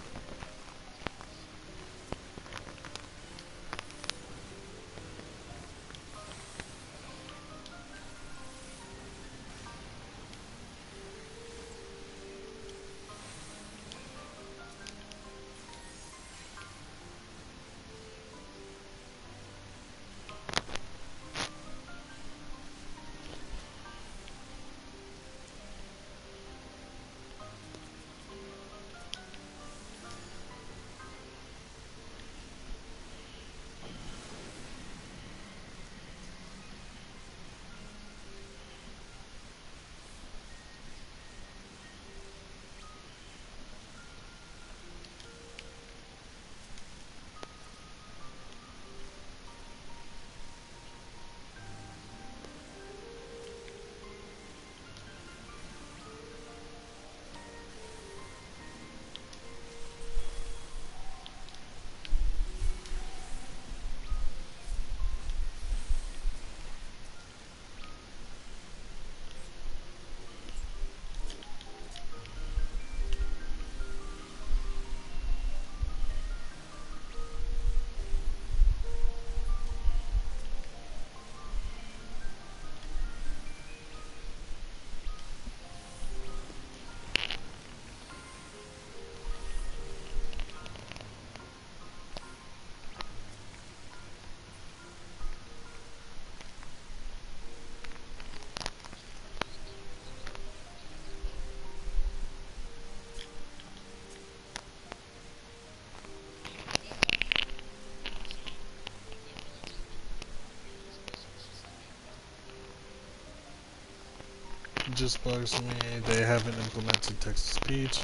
It just bugs me they haven't implemented text-to-speech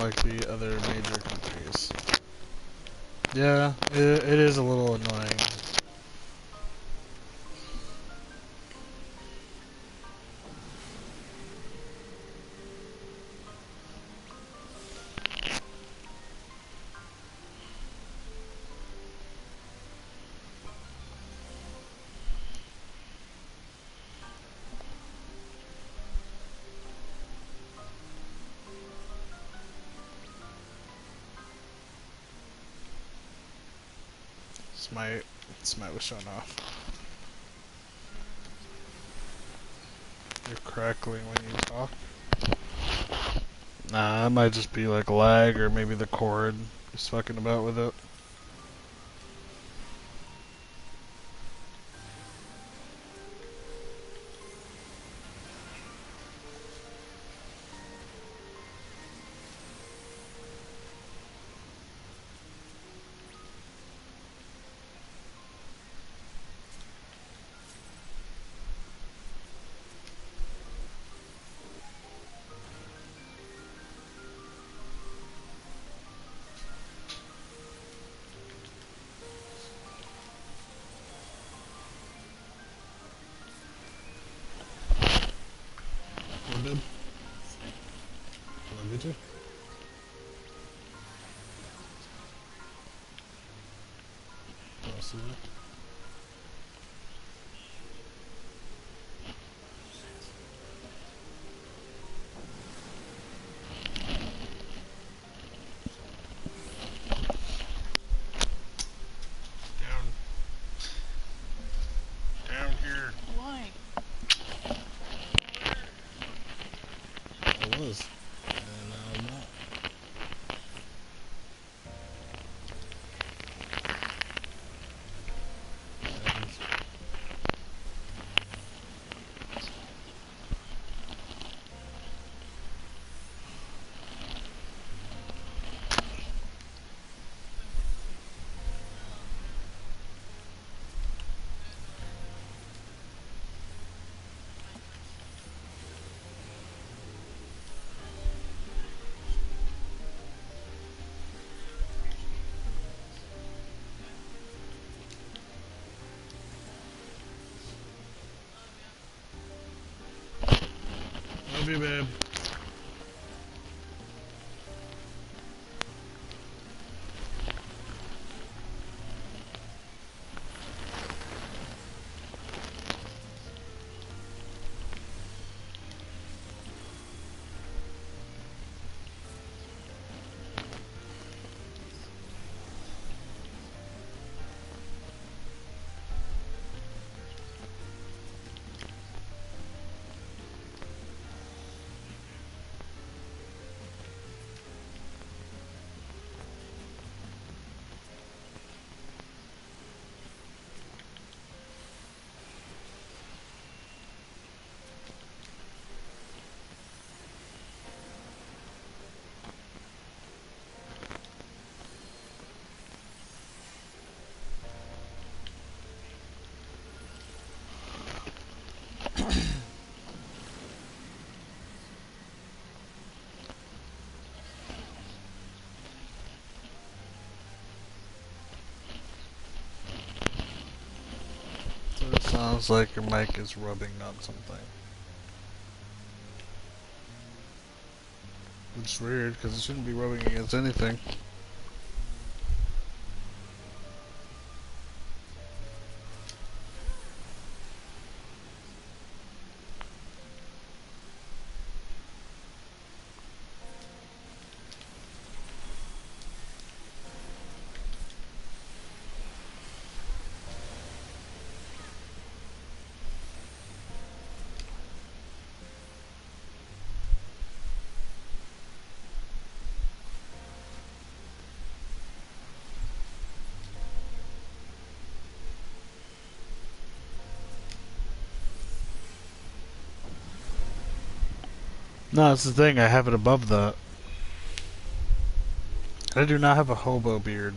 like the other major countries. Yeah, it is a little annoying. Smite was showing off. You're crackling when you talk. Nah, it might just be like lag or maybe the cord is fucking about with it. What, babe? Wanna get you? Wanna see that? Down here. Why? I was. And now I'm not. Happens. Love you, babe. So it sounds like your mic is rubbing on something. Which is weird, because it shouldn't be rubbing against anything. No, it's the thing, I have it above that. I do not have a hobo beard.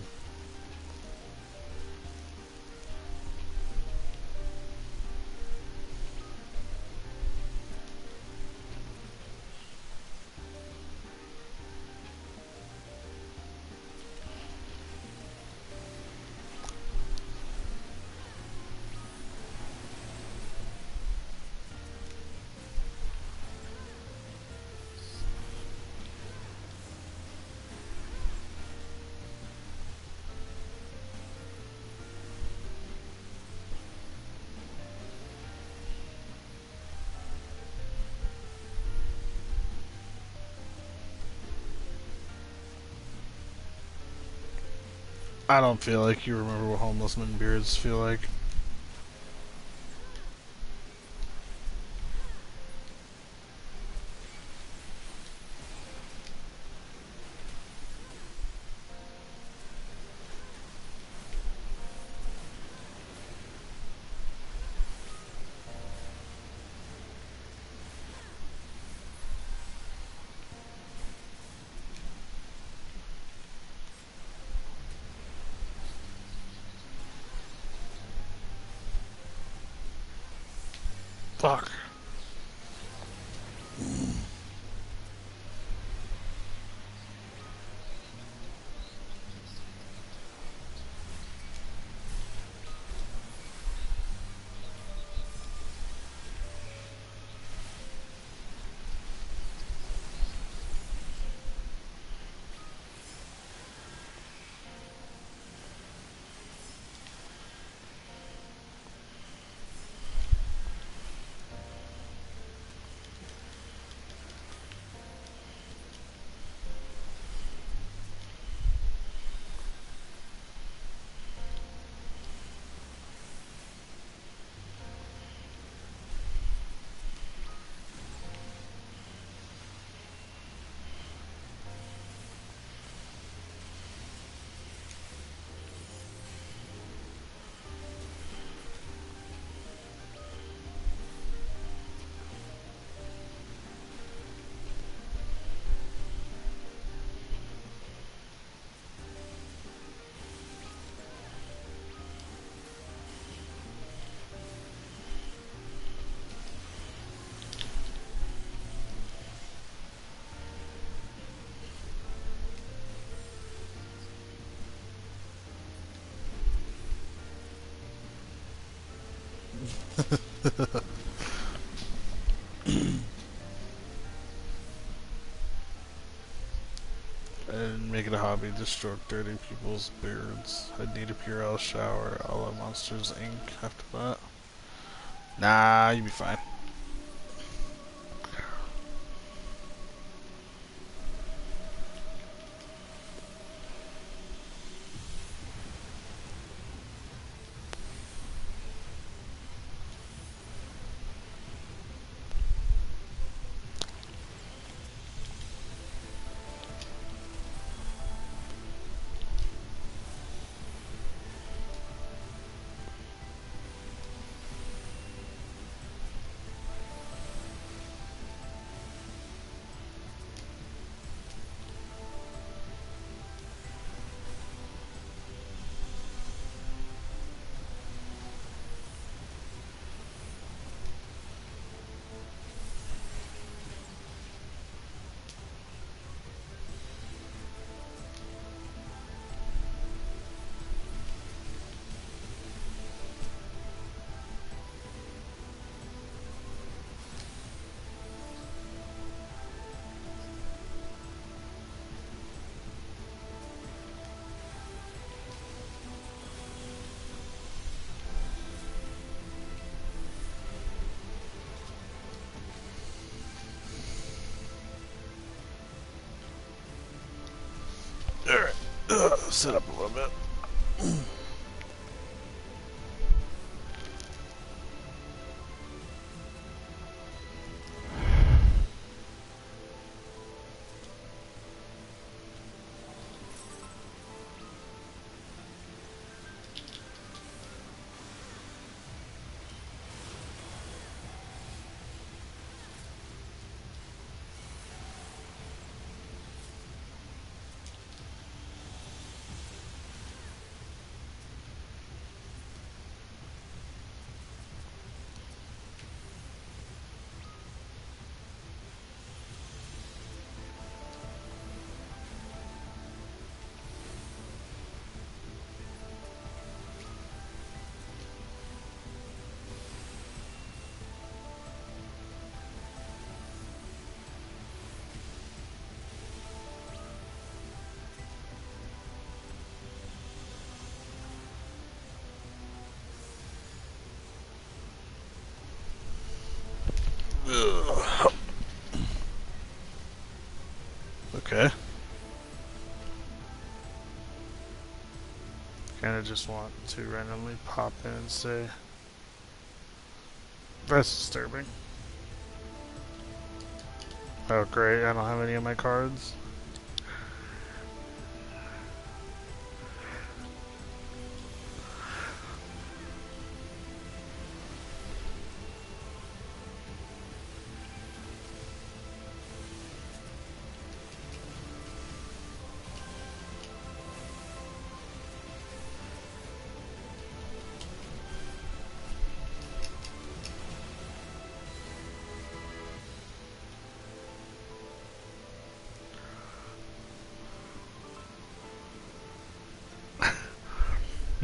I don't feel like you remember what homeless men beards feel like. Fuck. And make it a hobby to stroke dirty people's beards. I'd need a Purell shower, a la Monsters Inc. after that. Nah, you'd be fine. Sit up a little bit. Okay. Kinda just want to randomly pop in and say, that's disturbing. Oh great, I don't have any of my cards.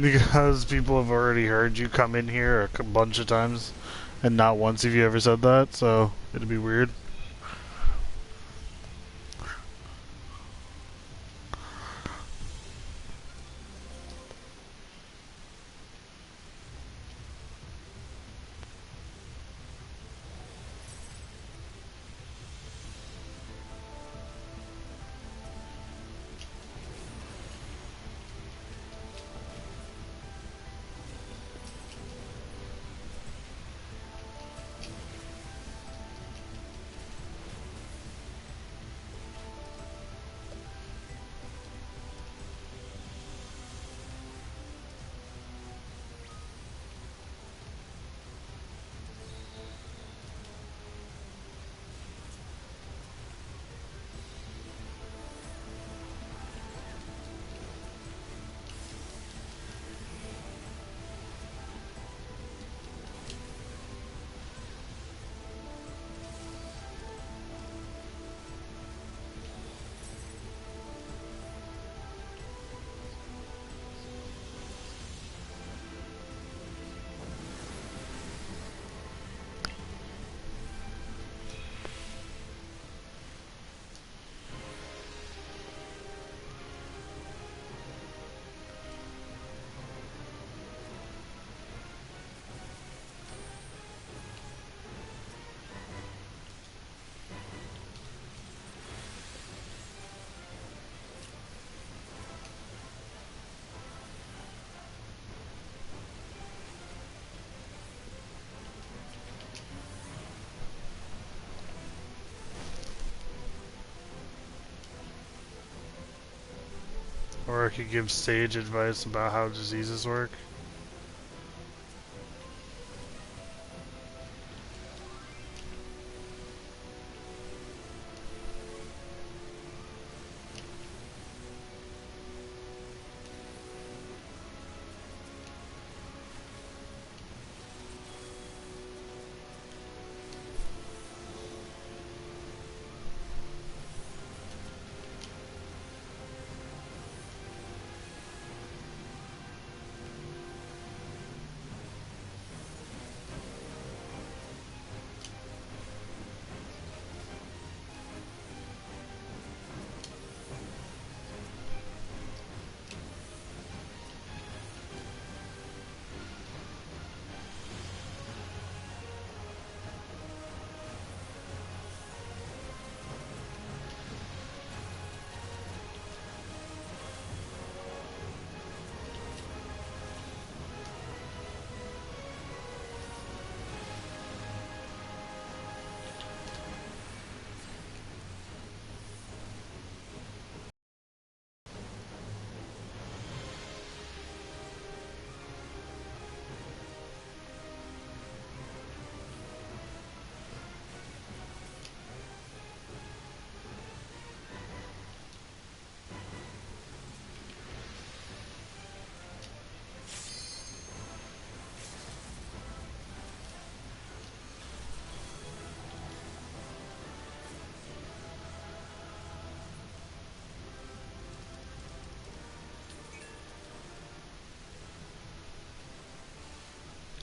Because people have already heard you come in here a bunch of times, and not once have you ever said that, so it'd be weird. Or I could give sage advice about how diseases work.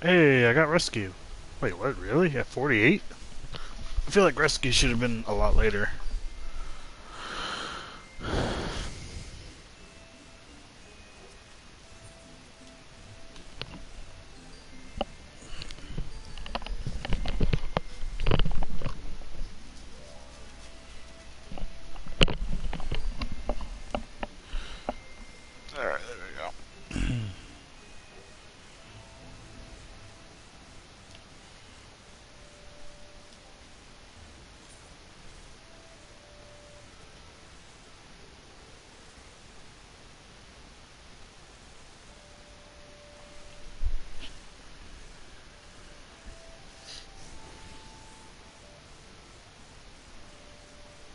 Hey, I got rescue. Wait, what? Really? At 48? I feel like rescue should have been a lot later. Alright, there we go.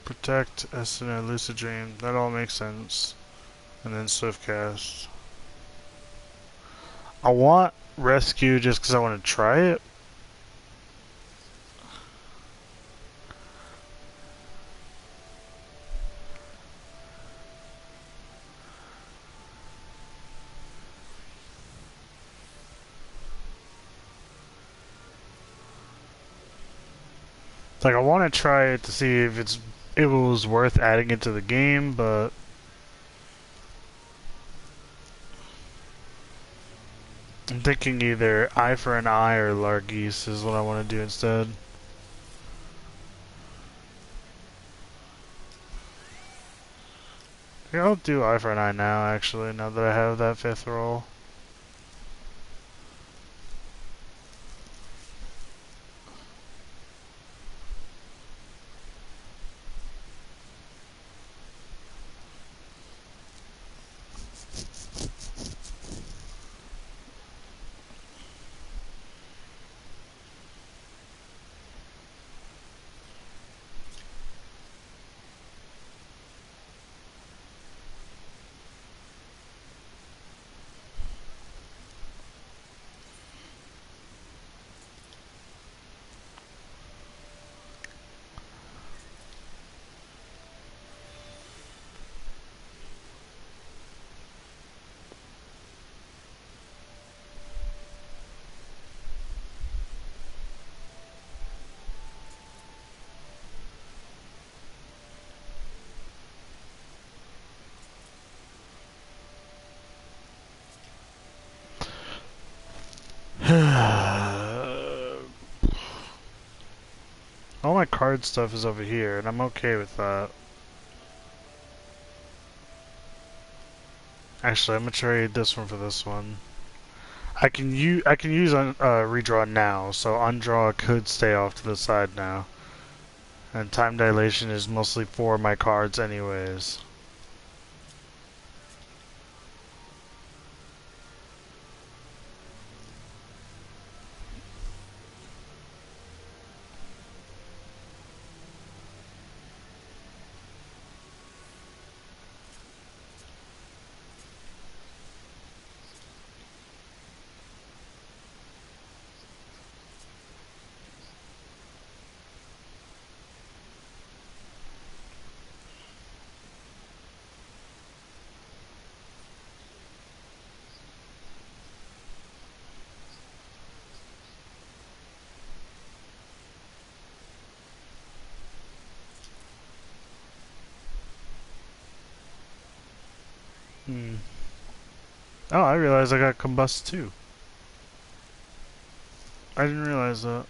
Protect, Estina, Lucid Dream. That all makes sense. And then Swift Cast. I want Rescue just because I want to try it. It's like I want to try it to see if it was worth adding into the game, but I'm thinking either Eye for an Eye or Largeese is what I want to do instead. Yeah, I'll do Eye for an Eye now, actually, now that I have that 5th roll. All my card stuff is over here, and I'm okay with that. Actually, I'm gonna trade this one for this one. I can use redraw now, so undraw could stay off to the side now. And time dilation is mostly for my cards anyways. Oh, I realized I got combust too. I didn't realize that.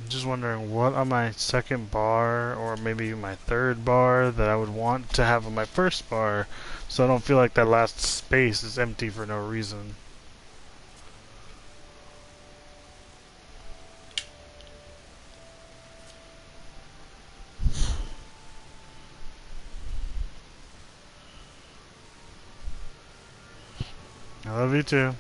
I'm just wondering what on my second bar, or maybe my third bar, that I would want to have on my first bar, so I don't feel like that last space is empty for no reason. I love you too.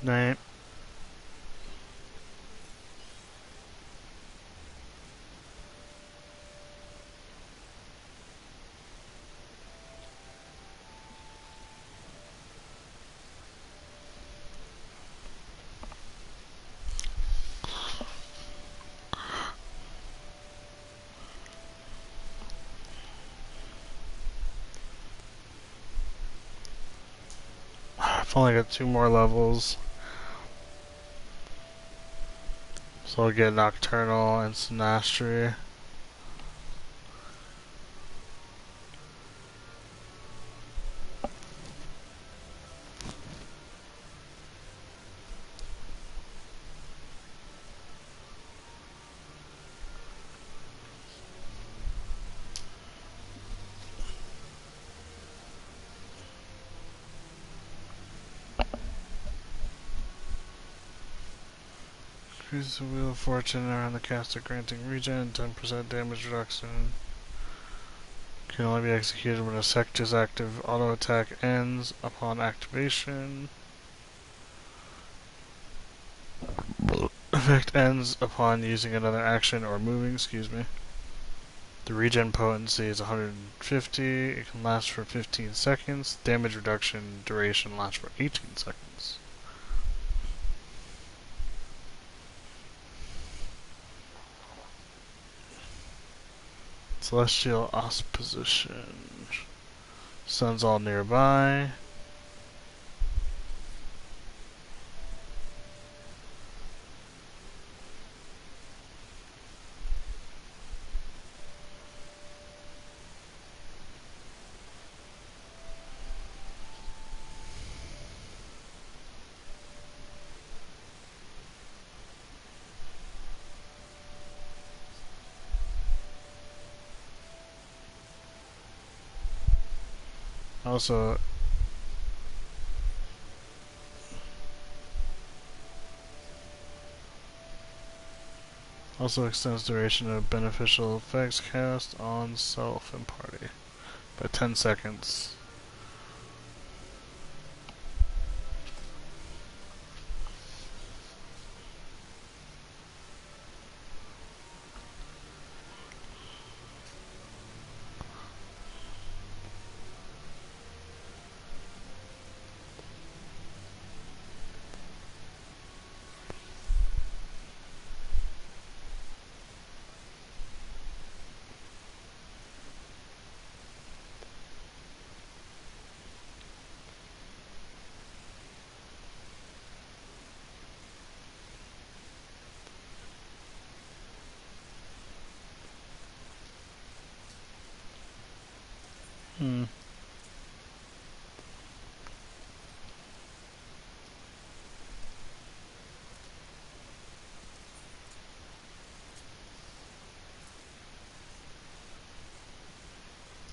Night. I've only got 2 more levels. So I'll get Nocturnal and Sinastri. Increase the Wheel of Fortune around the caster, granting regen, 10% damage reduction. Can only be executed when a sector's active auto attack ends upon activation. Effect ends upon using another action or moving, excuse me. The regen potency is 150. It can last for 15 seconds. Damage reduction duration lasts for 18 seconds. Celestial Opposition. Sun's all nearby. Also extends duration of beneficial effects cast on self and party by 10 seconds.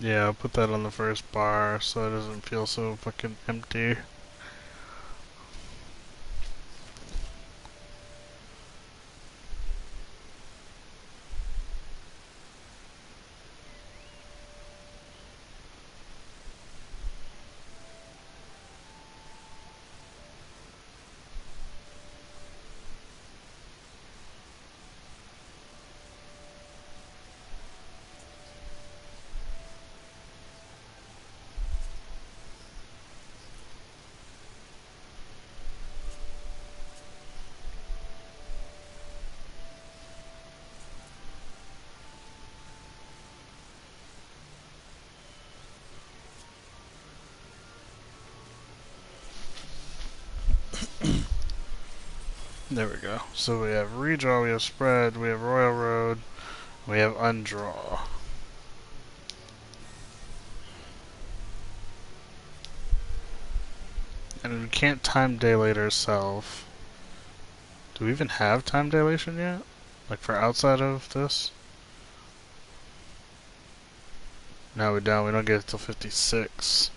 Yeah, I'll put that on the first bar so it doesn't feel so fucking empty. There we go. So we have redraw, we have spread, we have royal road, we have undraw. And we can't time dilate ourselves. Do we even have time dilation yet? Like for outside of this? No, we don't. We don't get it till 56.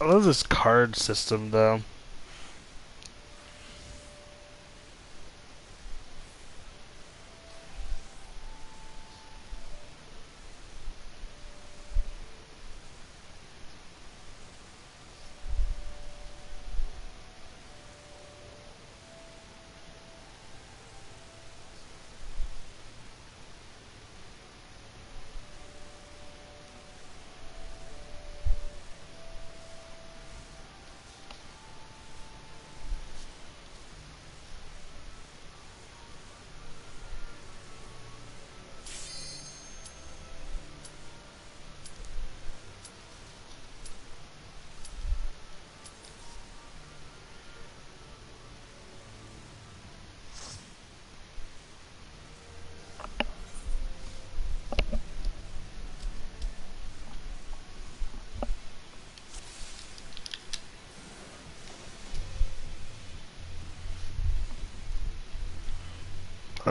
I love this card system though.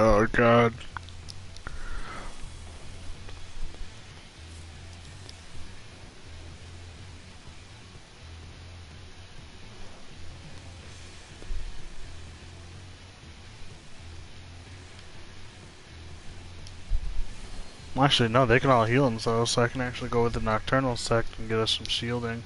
Oh god. Well, actually, no, they can all heal themselves, so I can actually go with the Nocturnal Sect and get us some shielding.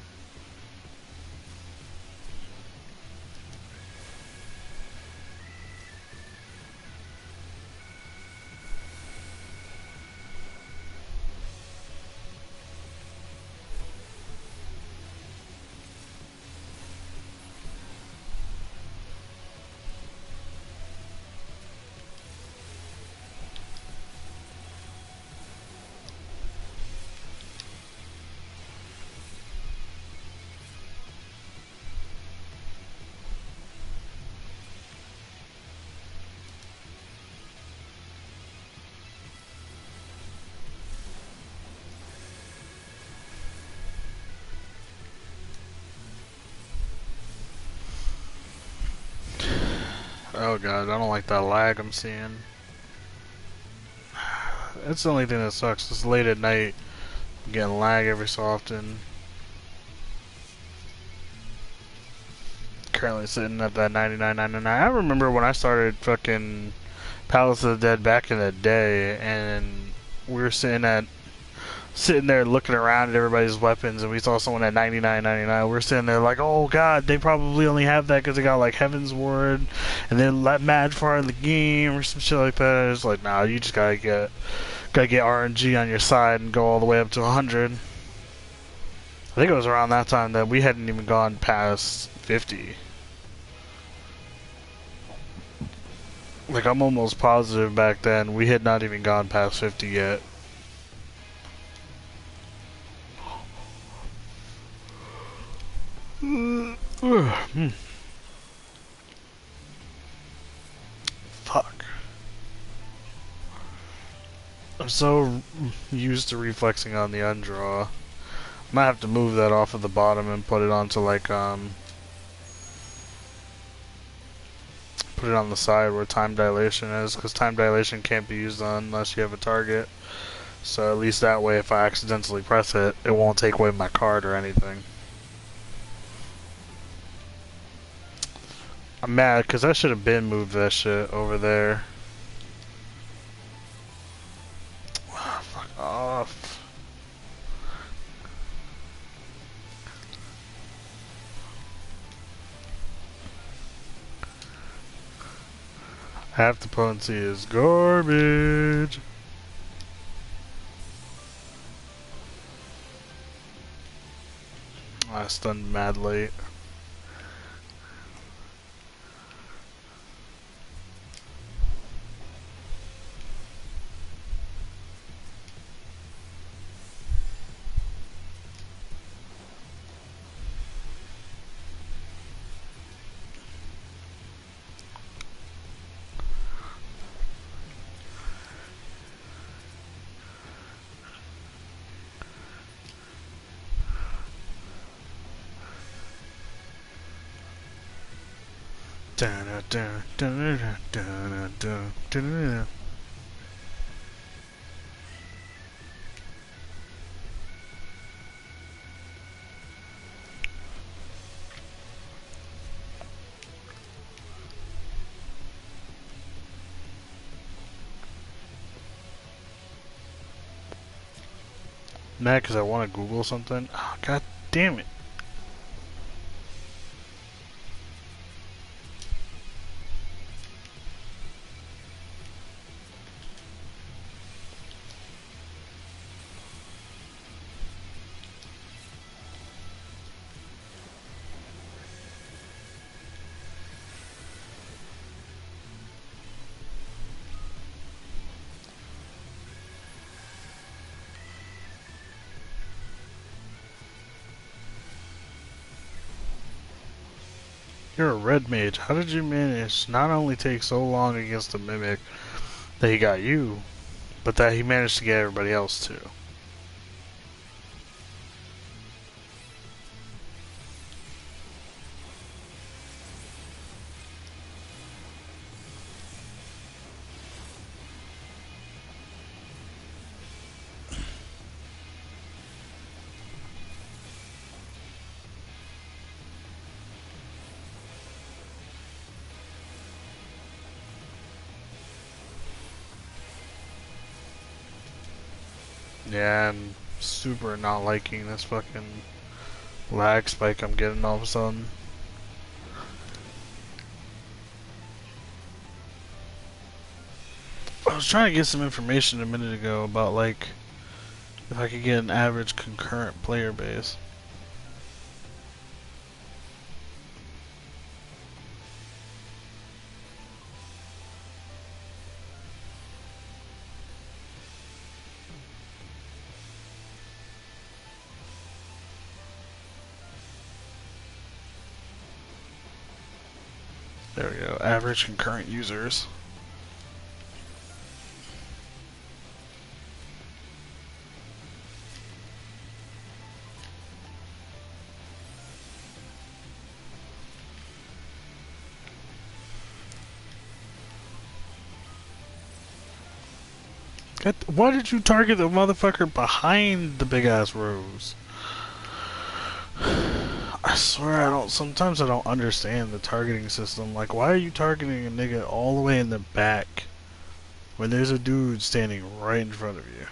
Oh god, I don't like that lag I'm seeing. That's the only thing that sucks. It's late at night, I'm getting lag every so often. Currently sitting at that 99.99. I remember when I started fucking Palace of the Dead back in the day, and we were sitting there looking around at everybody's weapons, and we saw someone at 99.99. We're sitting there like, oh god, they probably only have that because they got like Heaven's Ward, and then let mad far in the game or some shit like that. It's like, nah, you just gotta get RNG on your side and go all the way up to 100. I think it was around that time that we hadn't even gone past 50. Like, I'm almost positive back then we had not even gone past 50 yet. Fuck. I'm so used to reflexing on the undraw. Might have to move that off of the bottom and put it onto like put it on the side where time dilation is, because time dilation can't be used on unless you have a target. So at least that way, if I accidentally press it, it won't take away my card or anything. I'm mad because I should have been moved that shit over there. Fuck off. Half the potency is garbage. I stunned mad late. mad because I want to Google something. Oh, God damn it. You're a red mage. How did you manage not only take so long against the mimic that he got you, but that he managed to get everybody else too? Yeah, I'm super not liking this fucking lag spike I'm getting all of a sudden. I was trying to get some information a minute ago about, like, if I could get an average concurrent player base. There we go, average concurrent users. Why did you target the motherfucker behind the big ass rose? I swear sometimes I don't understand the targeting system. Like, why are you targeting a nigga all the way in the back when there's a dude standing right in front of you?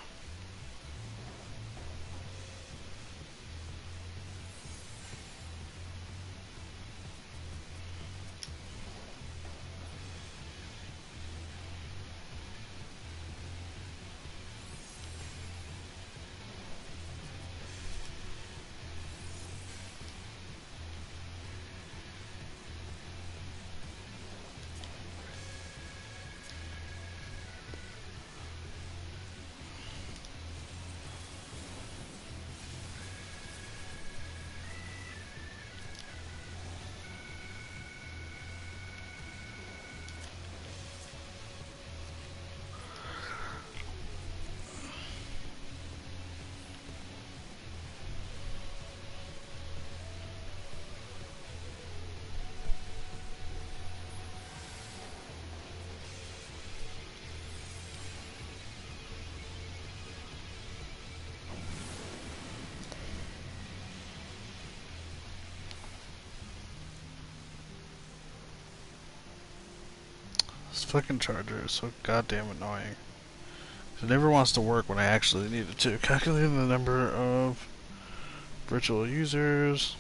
This fucking charger is so goddamn annoying. It never wants to work when I actually need it to. Calculating the number of virtual users.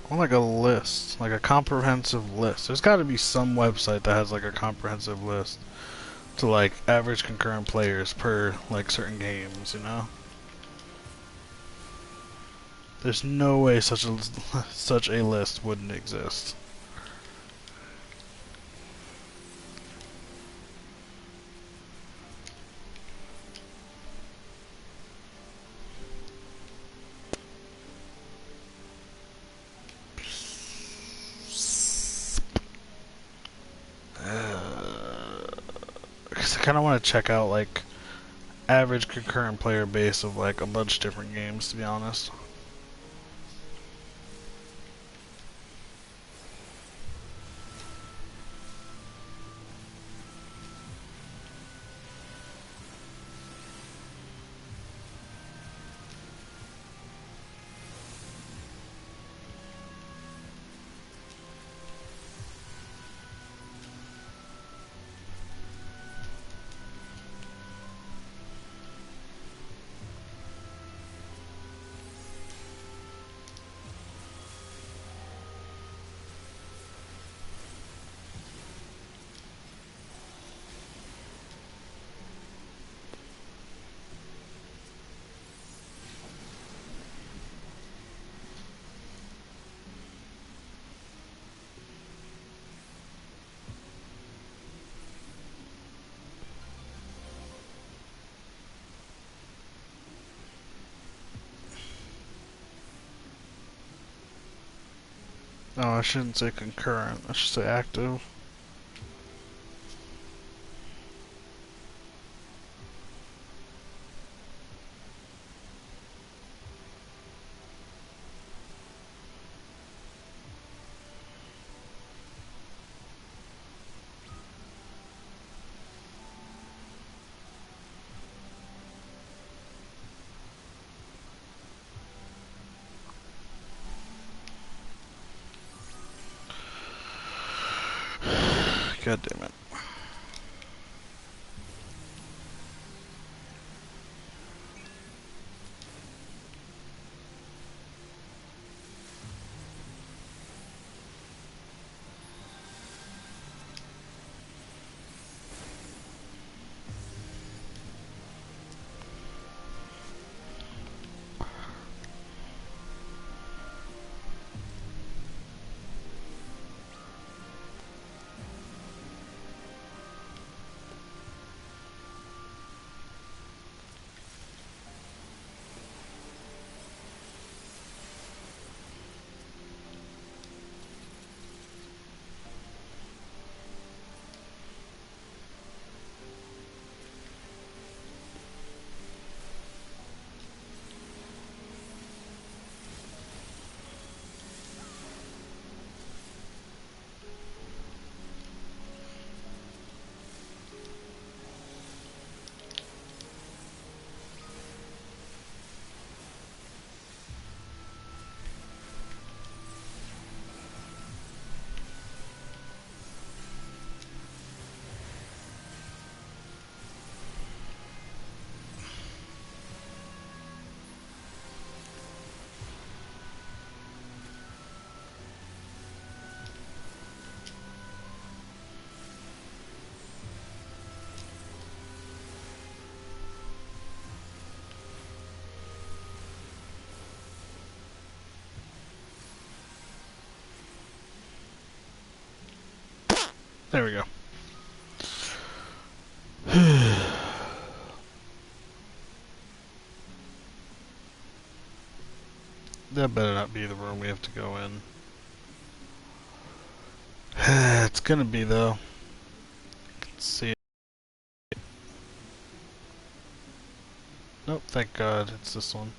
Or like a list, like a comprehensive list. There's got to be some website that has like a comprehensive list to like average concurrent players per like certain games, you know? There's no way such a list wouldn't exist. Because I kind of want to check out like average concurrent player base of like a bunch of different games, to be honest. No, I shouldn't say concurrent. I should say active. God damn it. There we go. That better not be the room we have to go in. It's gonna be though. Let's see. Nope, thank God it's this one.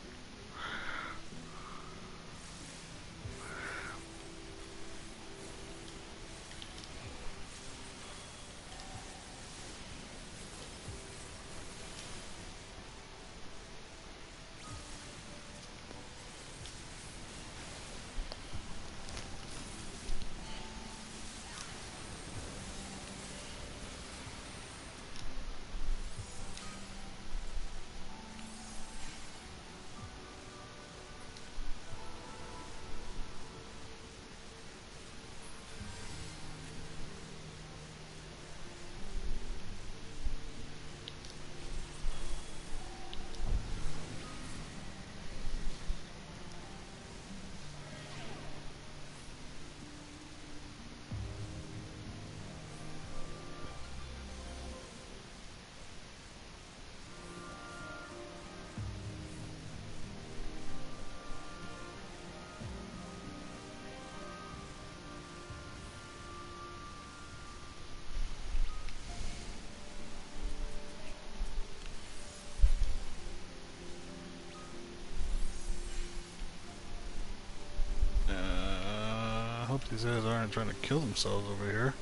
I hope these guys aren't trying to kill themselves over here.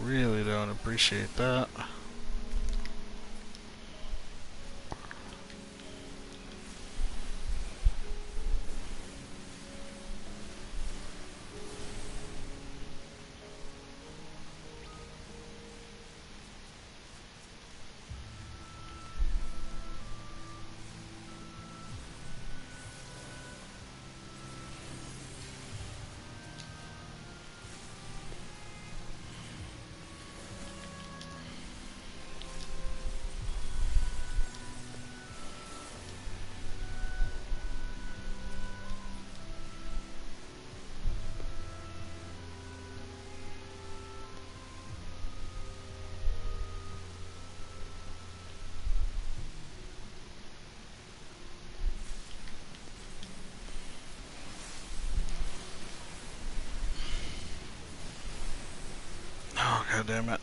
Really don't appreciate that. God damn it.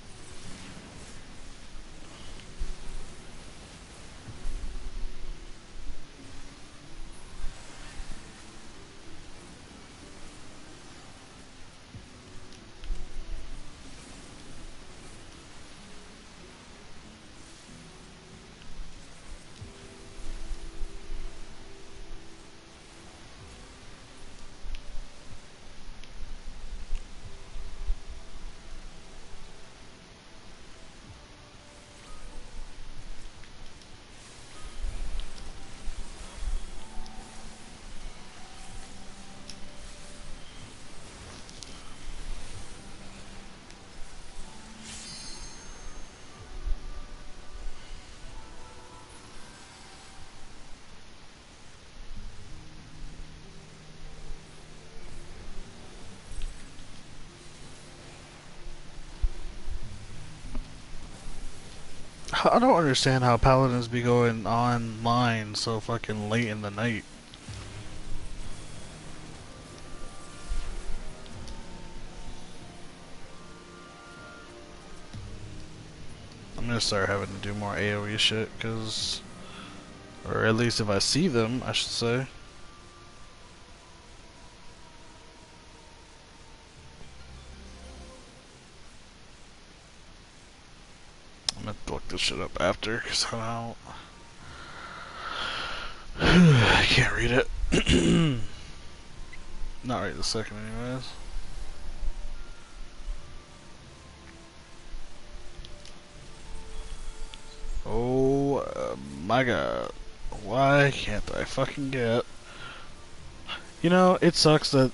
I don't understand how paladins be going online so fucking late in the night. I'm gonna start having to do more AoE shit, cause... Or at least if I see them, I should say. I'm gonna have to look this shit up after, cause I don't... I can't read it. Not right this second anyways. Oh my god. Why can't I fucking get... You know, it sucks that...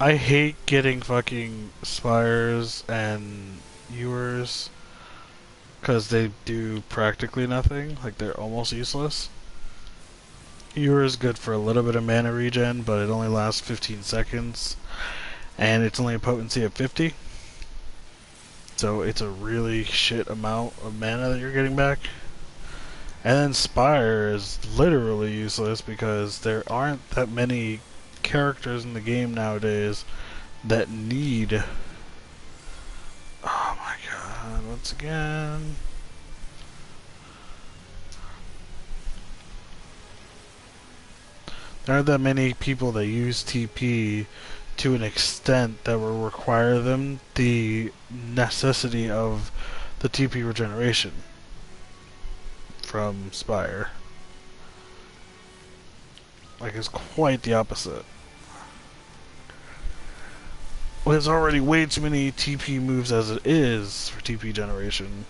I hate getting fucking spires and ewers because they do practically nothing. Like, they're almost useless. Ewer is good for a little bit of mana regen, but it only lasts 15 seconds. And it's only a potency of 50. So it's a really shit amount of mana that you're getting back. And then Spire is literally useless because there aren't that many characters in the game nowadays that need... Oh my god, once again... There aren't that many people that use TP to an extent that will require them the necessity of the TP regeneration from Spire. Like, it's quite the opposite. Well, there's already way too many TP moves as it is for TP generation.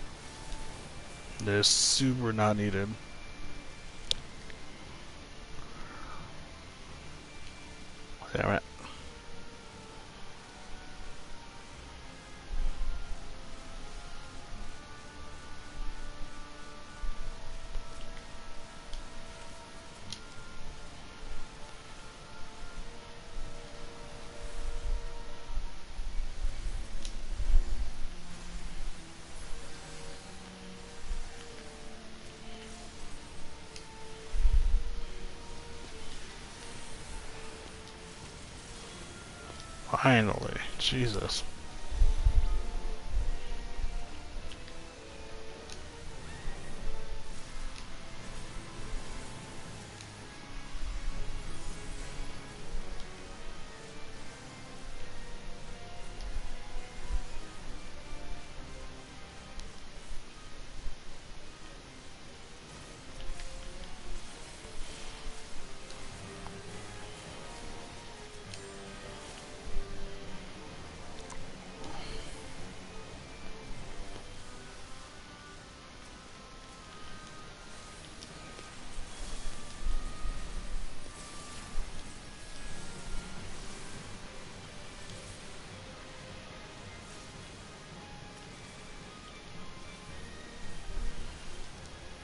They're super not needed. Damn it. Finally. Jesus.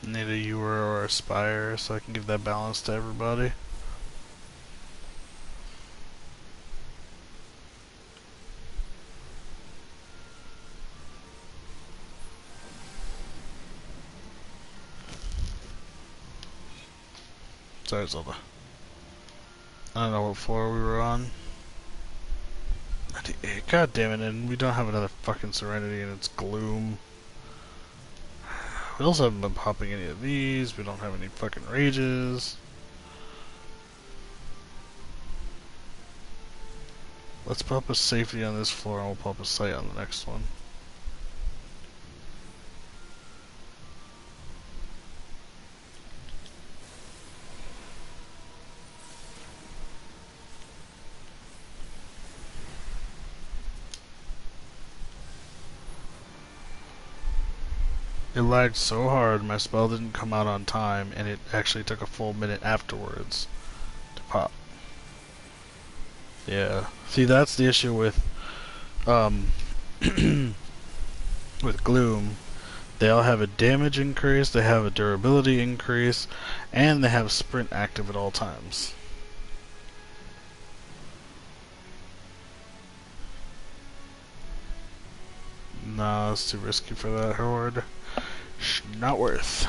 Need a Ewer or a Spire so I can give that balance to everybody. Sorry, Zelda. I don't know what floor we were on. God damn it, and we don't have another fucking Serenity and it's Gloom. We also haven't been popping any of these, we don't have any fucking Rages. Let's pop a Safety on this floor and we'll pop a Sight on the next one. It lagged so hard, my spell didn't come out on time, and it actually took a full minute afterwards to pop. Yeah. See, that's the issue with, with Gloom. They all have a damage increase, they have a durability increase, and they have sprint active at all times. No, it's too risky for that horde. Not worth.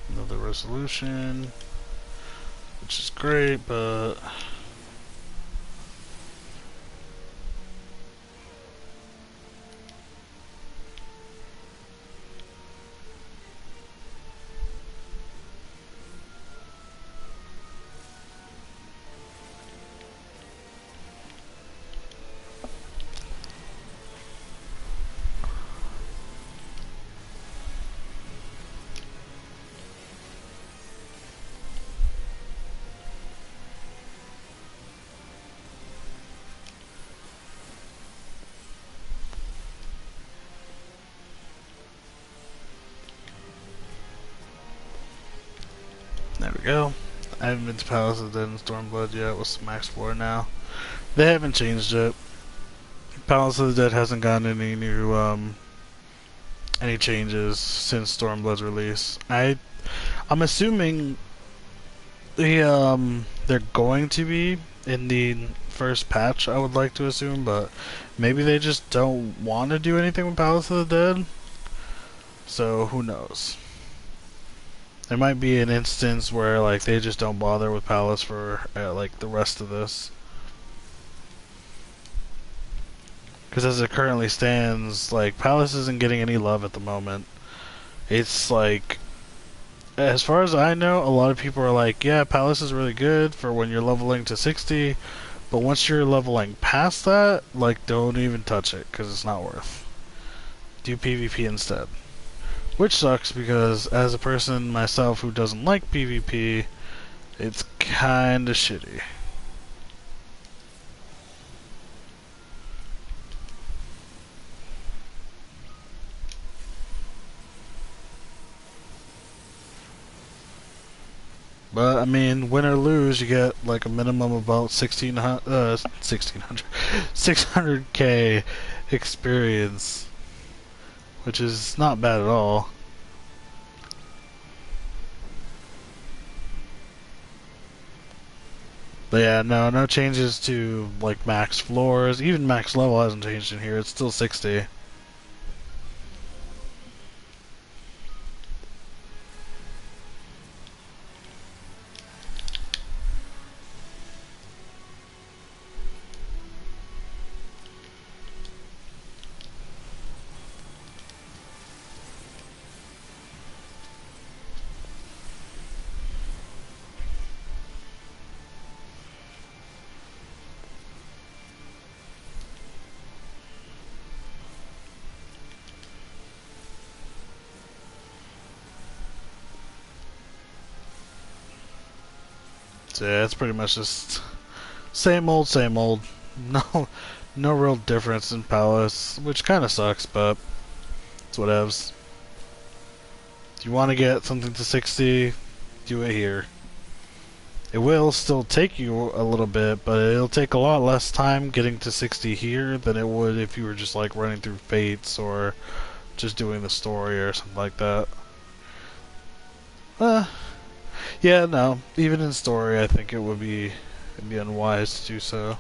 Another resolution, which is great, but there we go. I haven't been to Palace of the Dead and Stormblood yet. What's the max floor now? They haven't changed it. Palace of the Dead hasn't gotten any new any changes since Stormblood's release. I'm assuming they're going to be in the first patch, I would like to assume, but maybe they just don't want to do anything with Palace of the Dead. So who knows? There might be an instance where like they just don't bother with Palace for like the rest of this. Because as it currently stands, like Palace isn't getting any love at the moment. It's like, as far as I know, a lot of people are like, yeah, Palace is really good for when you're leveling to 60, but once you're leveling past that, like don't even touch it because it's not worth. Do PvP instead. Which sucks because as a person myself who doesn't like PvP, it's kinda shitty. But I mean, win or lose, you get like a minimum of about 600k experience, which is not bad at all. But yeah, no changes to like max floors. Even max level hasn't changed in here. It's still 60. So yeah, it's pretty much just same old, same old. No real difference in Palace, which kind of sucks, but it's whatevs. If you want to get something to 60, do it here. It will still take you a little bit, but it'll take a lot less time getting to 60 here than it would if you were just like running through Fates or just doing the story or something like that. Yeah, no. Even in story, I think it'd be unwise to do so.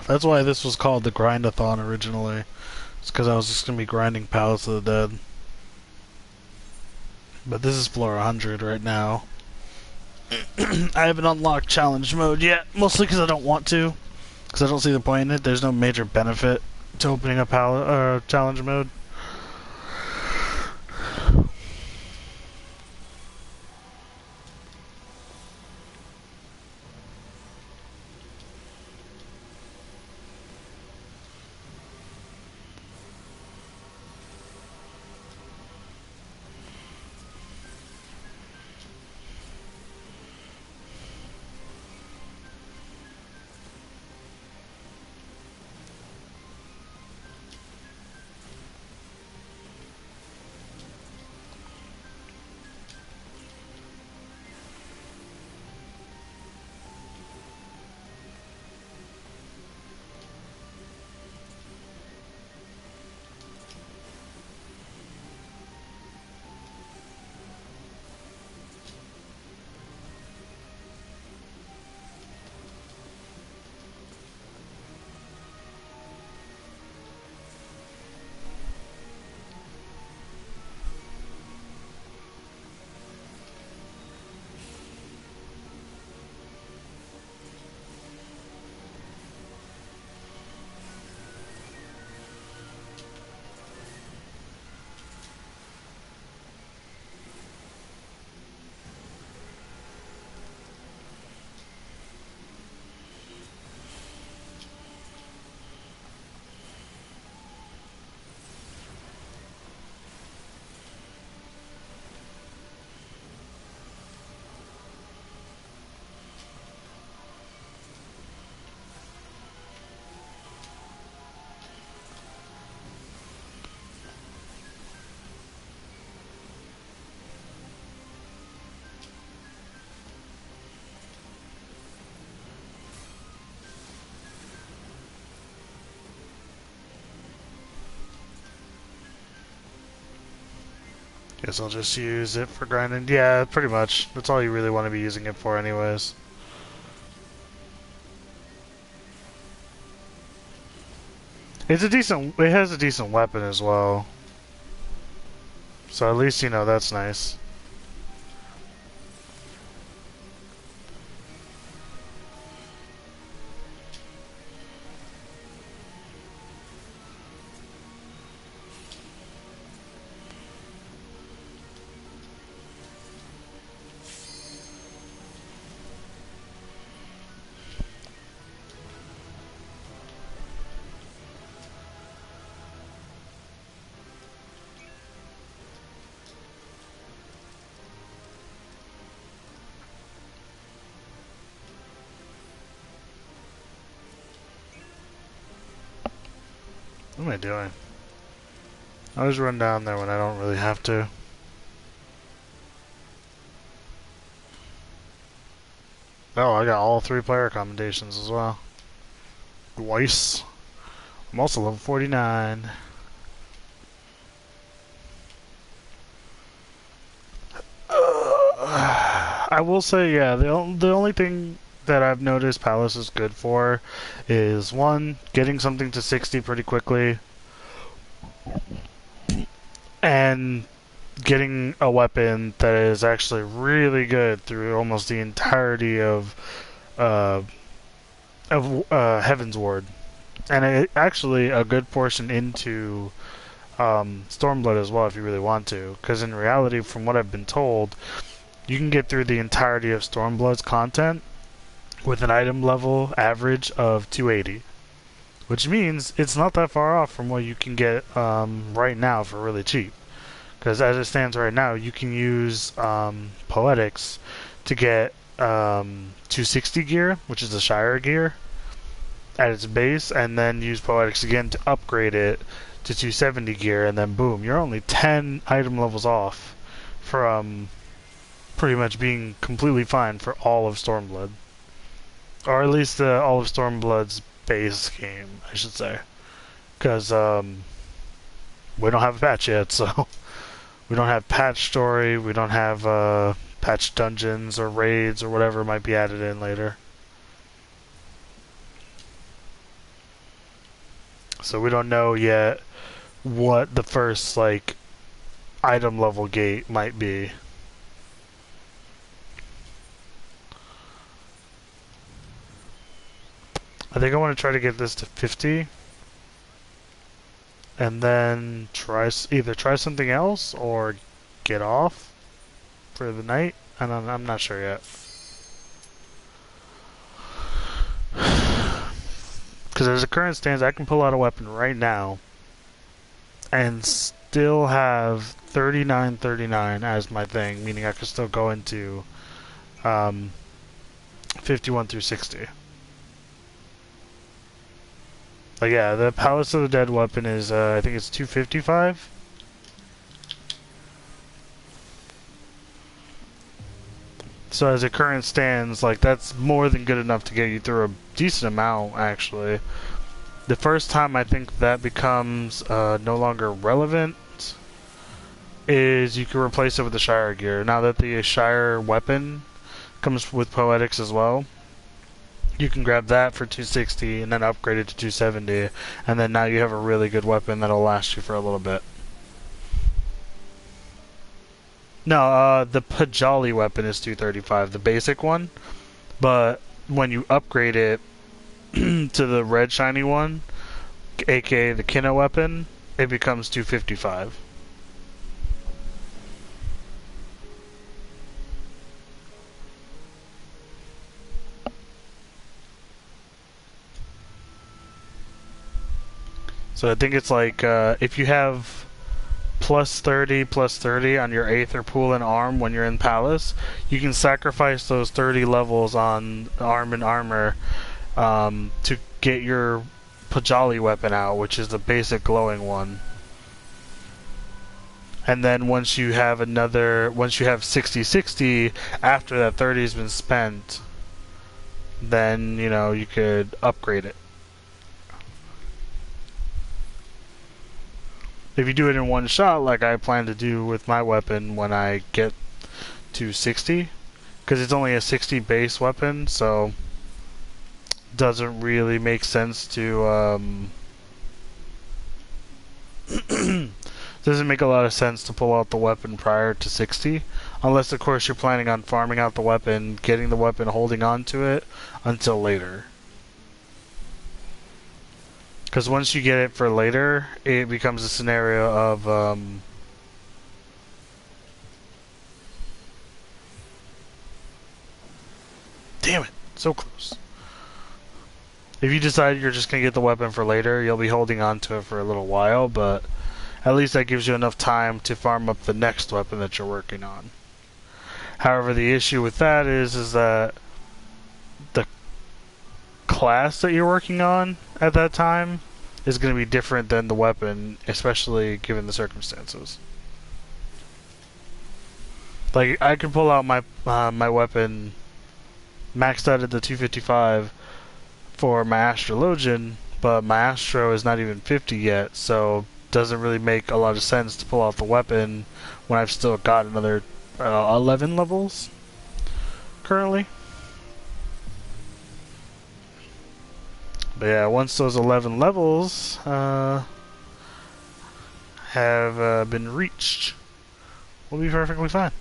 That's why this was called the Grindathon originally. It's because I was just going to be grinding Palace of the Dead. But this is floor 100 right now. I haven't unlocked challenge mode yet, mostly because I don't want to. Because I don't see the point in it. There's no major benefit to opening up challenge mode. Guess I'll just use it for grinding. Yeah, pretty much. That's all you really want to be using it for anyways. It has a decent weapon as well. So at least, you know, that's nice. What am I doing? I always run down there when I don't really have to. Oh, I got all 3 player commendations as well. Twice. I'm also level 49. I will say, yeah, the only thing that I've noticed Palace is good for is, one, getting something to 60 pretty quickly, and getting a weapon that is actually really good through almost the entirety of Heaven's Ward, and actually a good portion into Stormblood as well if you really want to. Because in reality, from what I've been told, you can get through the entirety of Stormblood's content with an item level average of 280. Which means it's not that far off from what you can get right now for really cheap. Because as it stands right now, you can use Poetics to get 260 gear, which is the Shire gear, at its base, and then use Poetics again to upgrade it to 270 gear, and then boom, you're only 10 item levels off from pretty much being completely fine for all of Stormblood. Or at least all of Stormblood's base game, I should say. Because we don't have a patch yet, so we don't have patch story, we don't have patch dungeons or raids or whatever might be added in later. So we don't know yet what the first, like, item level gate might be. I think I want to try to get this to 50. And then either try something else or get off for the night. And I'm not sure yet. Because as the current stands, I can pull out a weapon right now and still have 3939 as my thing, meaning I can still go into 51 through 60. Like, yeah, the Palace of the Dead weapon is, I think it's 255. So as it current stands, like, that's more than good enough to get you through a decent amount, actually. The first time I think that becomes no longer relevant is you can replace it with the Shire gear. Now that the Shire weapon comes with Poetics as well, you can grab that for 260 and then upgrade it to 270, and then now you have a really good weapon that'll last you for a little bit. No, the Pajali weapon is 235, the basic one, but when you upgrade it to the red shiny one, aka the Kinna weapon, it becomes 255. So I think it's like, if you have plus 30 on your Aether Pool and Arm when you're in Palace, you can sacrifice those 30 levels on Arm and Armor to get your Pajali weapon out, which is the basic glowing one. And then once you have 60-60, after that 30 has been spent, then, you know, you could upgrade it. If you do it in one shot, like I plan to do with my weapon when I get to 60, because it's only a 60 base weapon, so doesn't really make sense to doesn't make a lot of sense to pull out the weapon prior to 60, unless of course you're planning on farming out the weapon, getting the weapon, holding on to it until later. Because once you get it for later, it becomes a scenario of damn it, so close. If you decide you're just going to get the weapon for later, you'll be holding on to it for a little while, but at least that gives you enough time to farm up the next weapon that you're working on. However, the issue with that is that the class that you're working on at that time is going to be different than the weapon, especially given the circumstances. Like, I can pull out my my weapon maxed out at the 255 for my Astrologian, but my Astro is not even 50 yet, so doesn't really make a lot of sense to pull out the weapon when I've still got another 11 levels currently. But yeah, once those 11 levels have been reached, we'll be perfectly fine.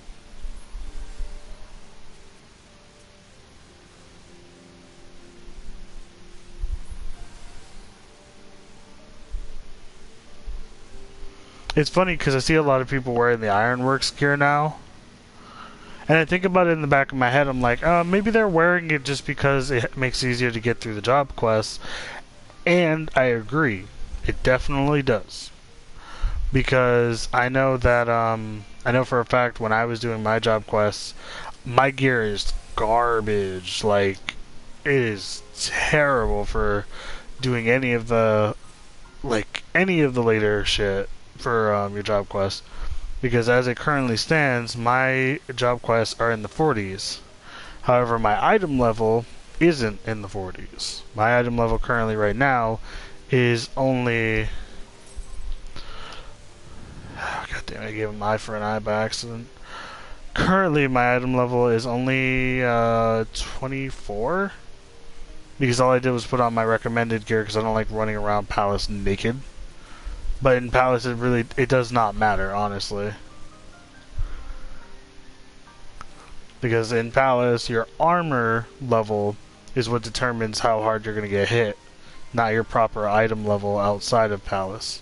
It's funny because I see a lot of people wearing the Ironworks gear now. And I think about it in the back of my head, I'm like, maybe they're wearing it just because it makes it easier to get through the job quests. And I agree. It definitely does. Because I know that, I know for a fact when I was doing my job quests, my gear is garbage. Like, it is terrible for doing any of the, any of the later shit for, your job quests. Because as it currently stands, my job quests are in the 40s. However, my item level isn't in the 40s. My item level currently right now is only... God damn it, I gave him eye for an eye by accident. Currently, my item level is only 24. Because all I did was put on my recommended gear because I don't like running around Palace naked. But in Palace, it does not matter, honestly. Because in Palace, your armor level is what determines how hard you're going to get hit, not your proper item level outside of Palace.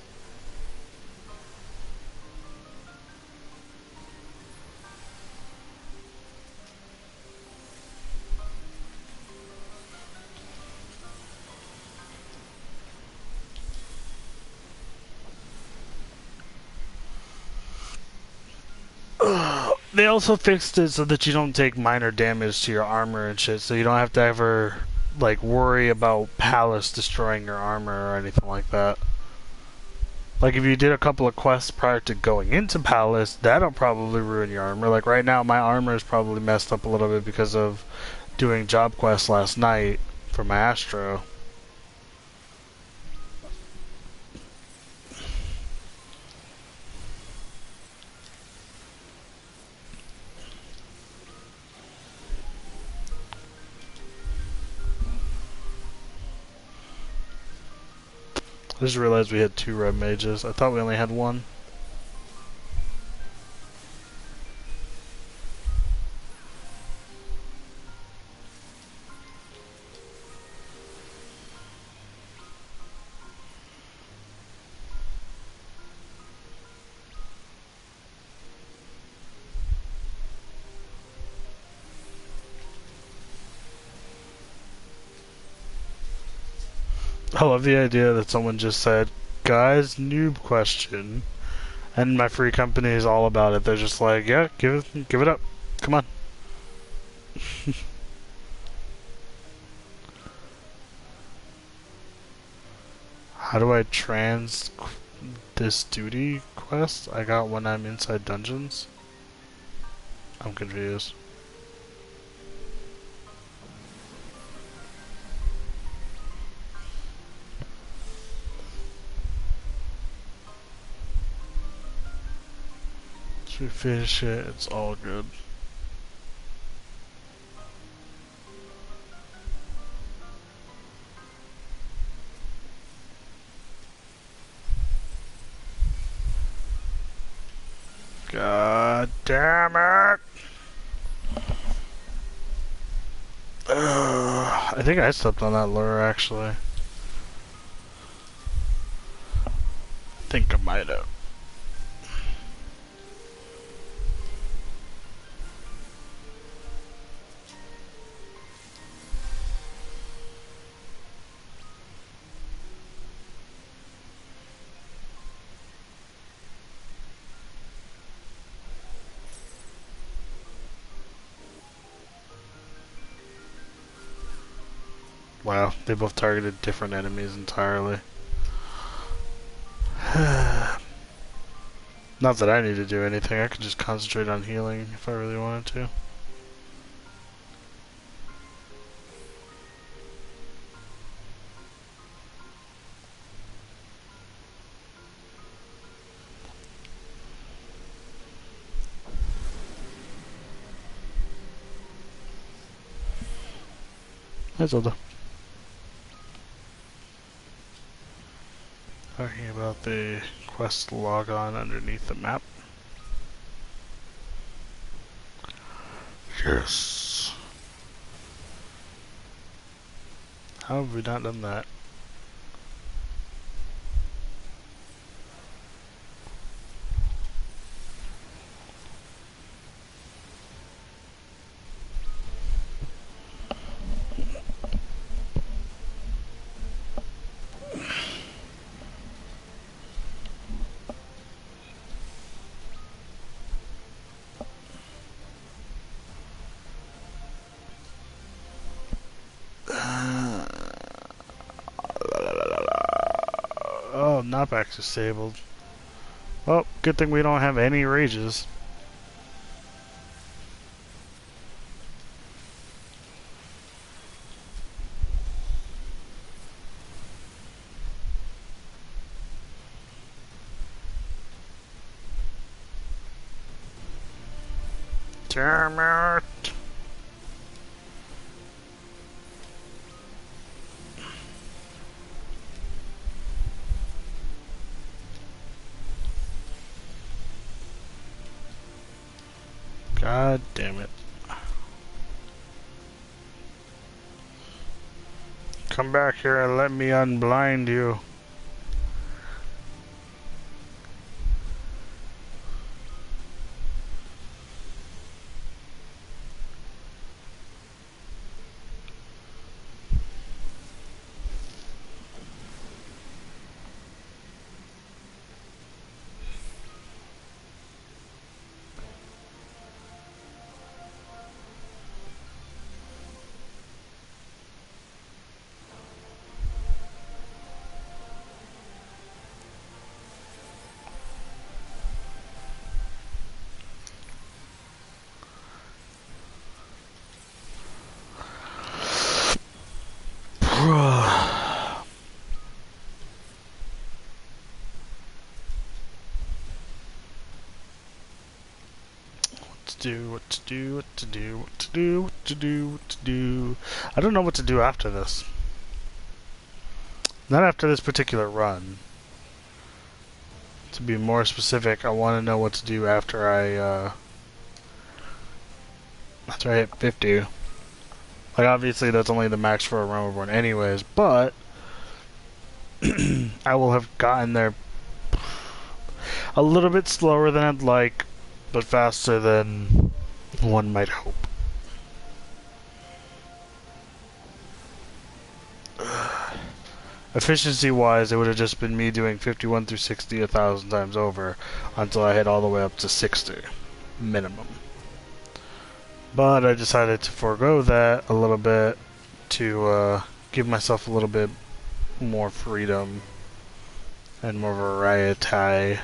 They also fixed it so that you don't take minor damage to your armor and shit, so you don't have to ever, like, worry about Palace destroying your armor or anything like that. Like, if you did a couple of quests prior to going into Palace, that'll probably ruin your armor. Like, right now, my armor is probably messed up a little bit because of doing job quests last night for my Astro. I just realized we had 2 red mages. I thought we only had 1. I love the idea that someone just said, guys, noob question. And my free company is all about it. They're just like, yeah, give it up. Come on. How do I this duty quest I got when I'm inside dungeons? I'm confused. Once we finish it, it's all good. God damn it! I think I stepped on that lure actually. I think I might have. Wow, they both targeted different enemies entirely. Not that I need to do anything, I could just concentrate on healing if I really wanted to. Hi Zelda. Talking about the quest logon underneath the map. Yes. How have we not done that? knockback's disabled. Well, good thing we don't have any rages. Damn it! God damn it. Come back here and let me unblind you. What to do. I don't know what to do after this. Not after this particular run. To be more specific, I want to know what to do after I hit 50. Like, obviously that's only the max for a Realm Reborn anyways, but I will have gotten there a little bit slower than I'd like, but faster than one might hope. Efficiency-wise, it would have just been me doing 51 through 60 1,000 times over until I hit all the way up to 60 minimum. But I decided to forego that a little bit to give myself a little bit more freedom and more variety.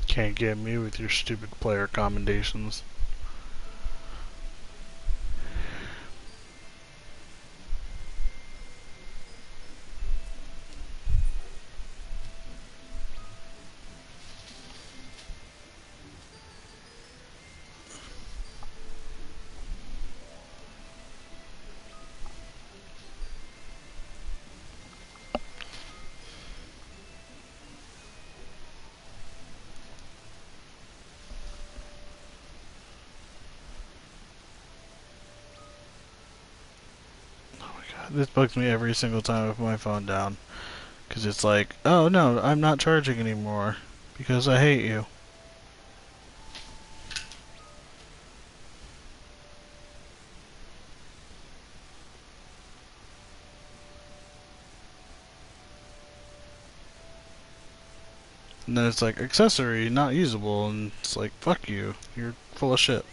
Can't get me with your stupid player commendations. This bugs me every single time I put my phone down. Because it's like, oh no, I'm not charging anymore. Because I hate you. And then it's like, accessory, not usable. And it's like, fuck you. You're full of shit.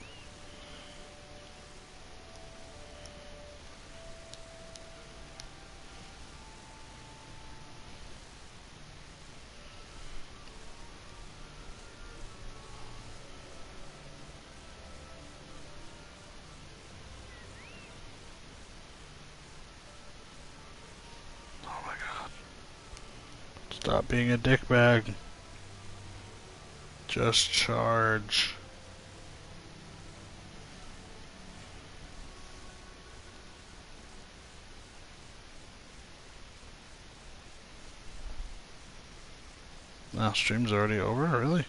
Stop being a dickbag. Just charge. Now, stream's already over? Really?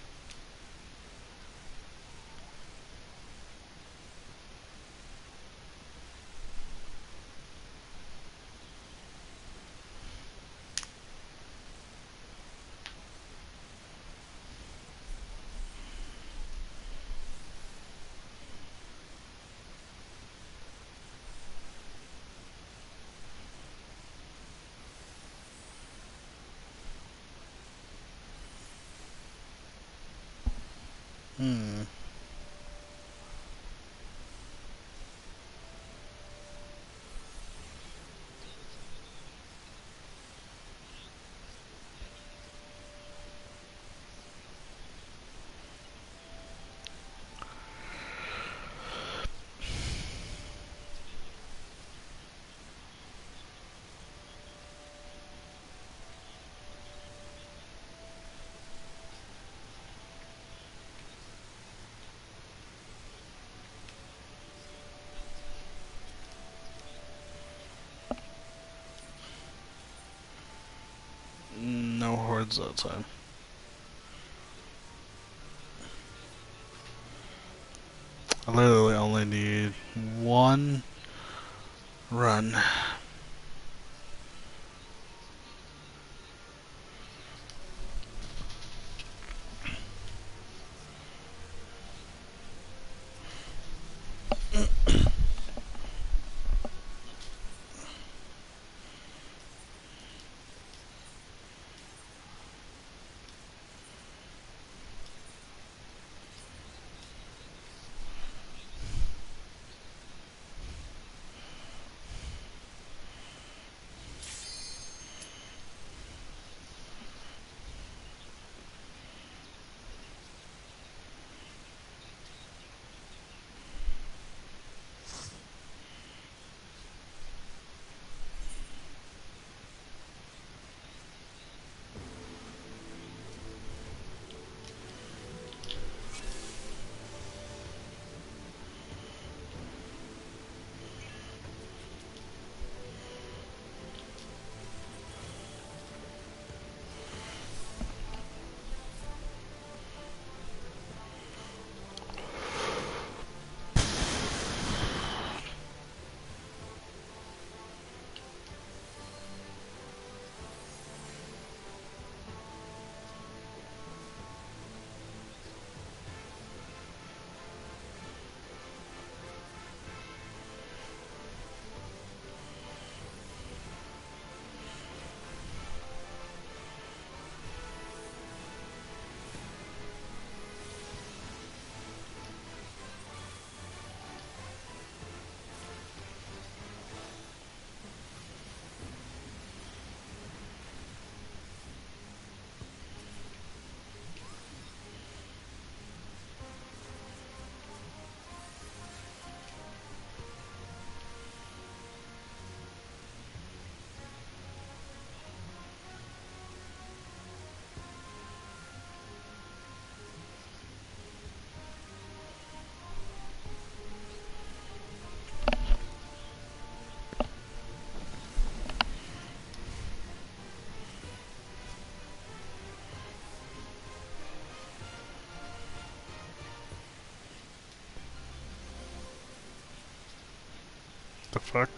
Hmm. No hordes that time. I literally only need one run. The fuck?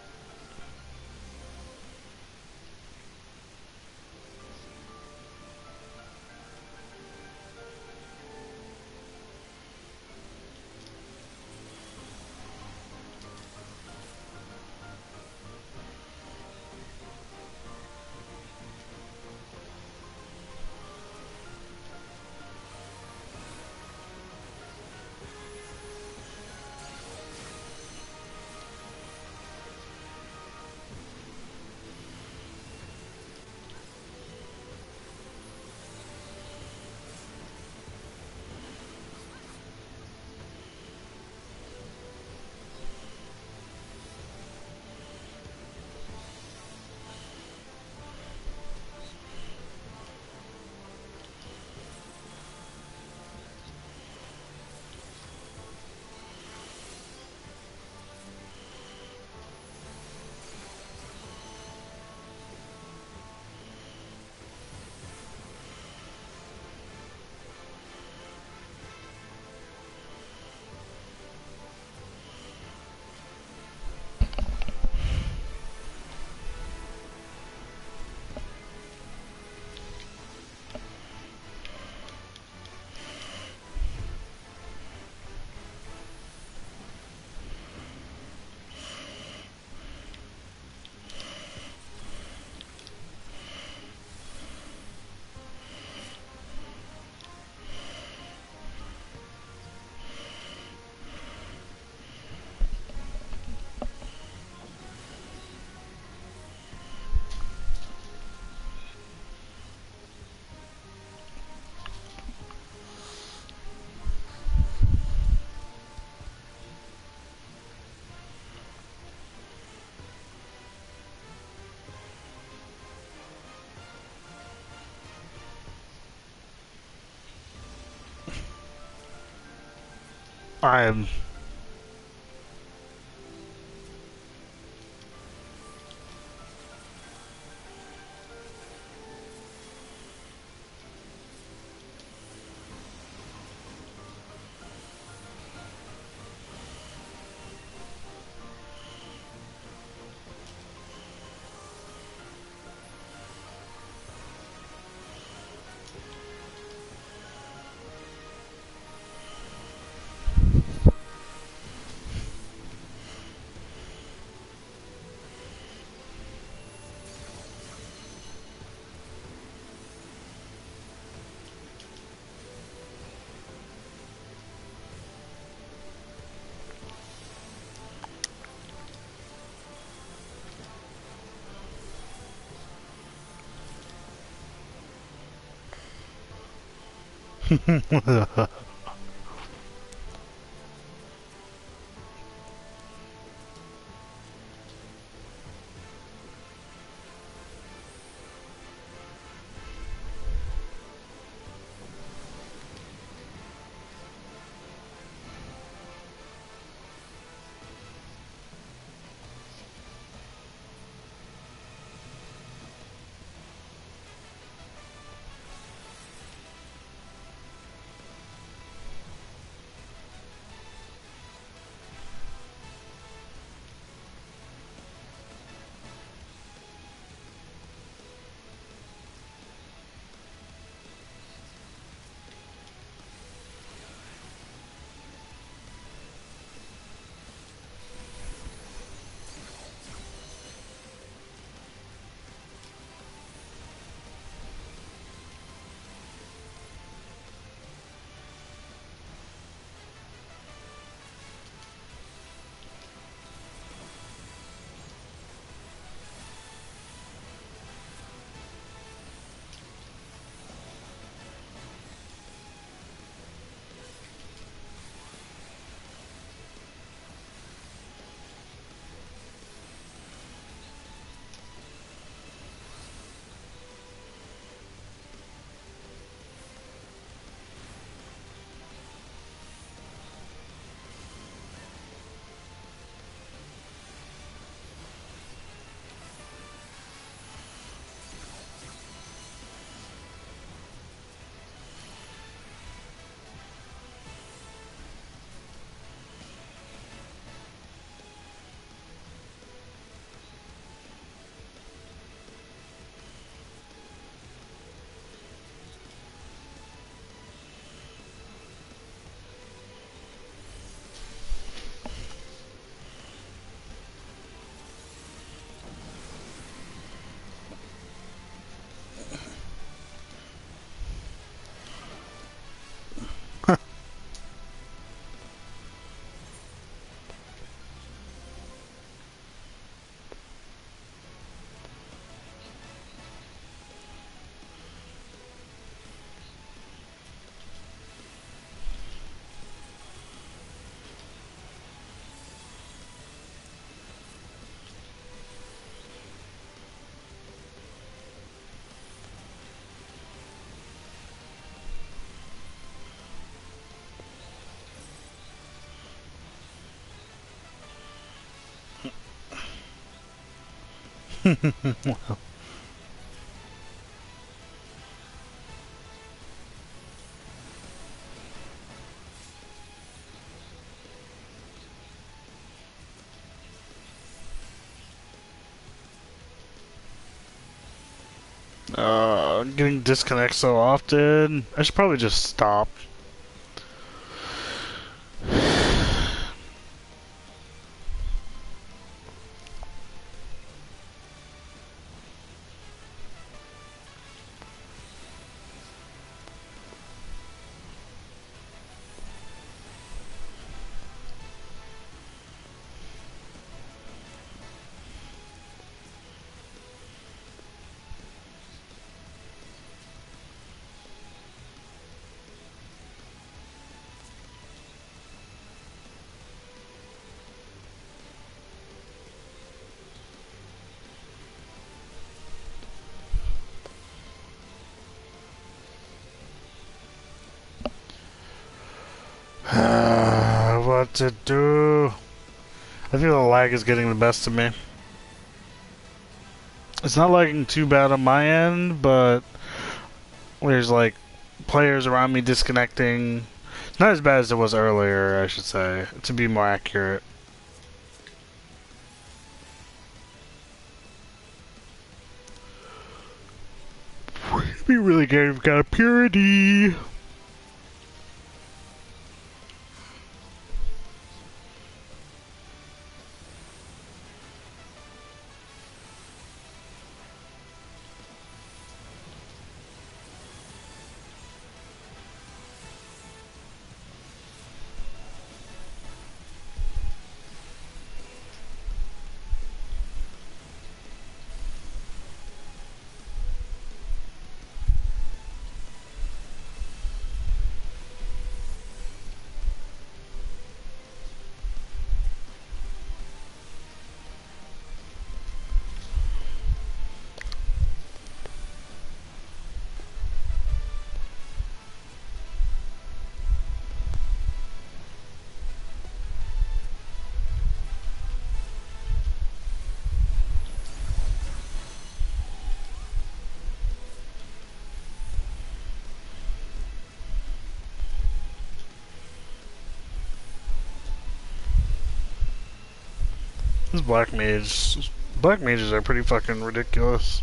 I am. Getting disconnected so often. I should probably just stop. What's it do? I think the lag is getting the best of me. It's not lagging too bad on my end, but there's like players around me disconnecting. It's not as bad as it was earlier, I should say, to be more accurate. Be really good if we've got a purity. This black mages are pretty fucking ridiculous.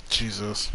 Jesus.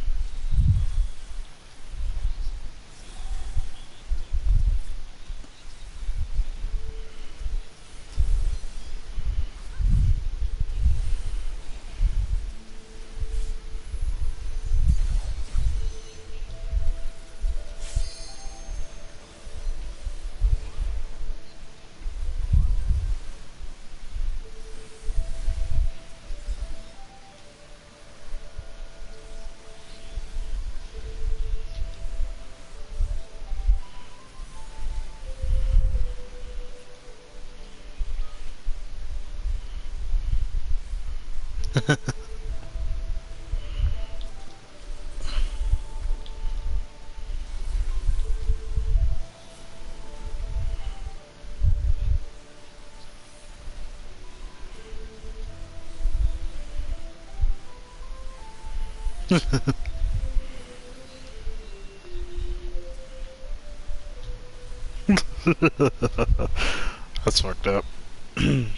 That's fucked up.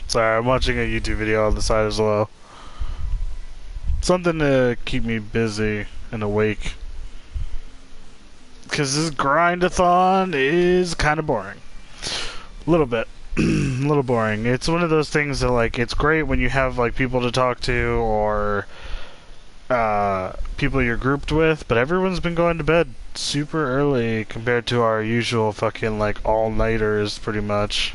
Sorry, I'm watching a YouTube video on the side as well. Something to keep me busy and awake. Because this Grindathon is kind of boring. A little bit. A little boring. It's one of those things that, like, it's great when you have, like, people to talk to or people you're grouped with, but everyone's been going to bed super early compared to our usual fucking, like, all-nighters, pretty much.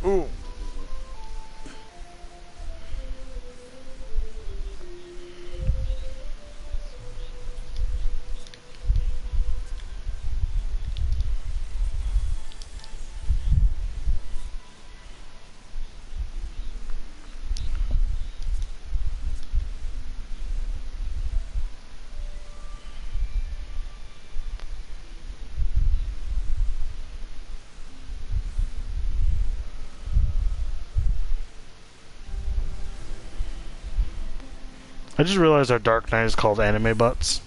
Ooh. I just realized our Dark Knight is called Anime Butts.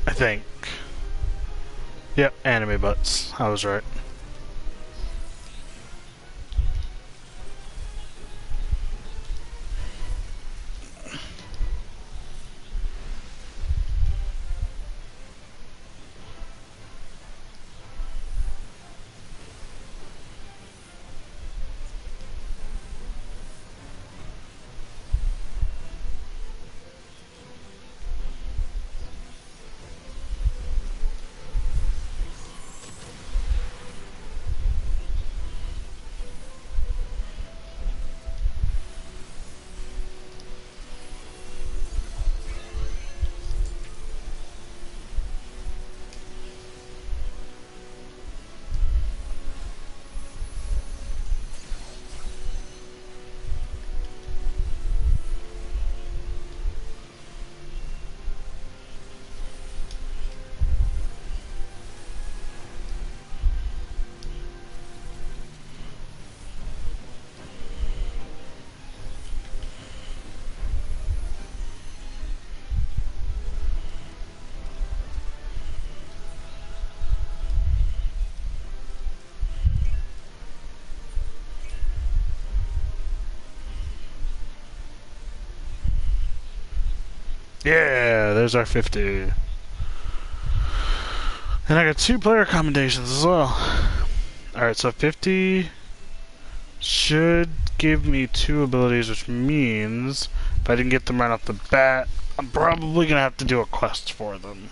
I think. Yep, Anime Butts. I was right. Yeah, there's our 50. And I got 2 player commendations as well. Alright, so 50 should give me 2 abilities, which means if I didn't get them right off the bat, I'm probably gonna have to do a quest for them.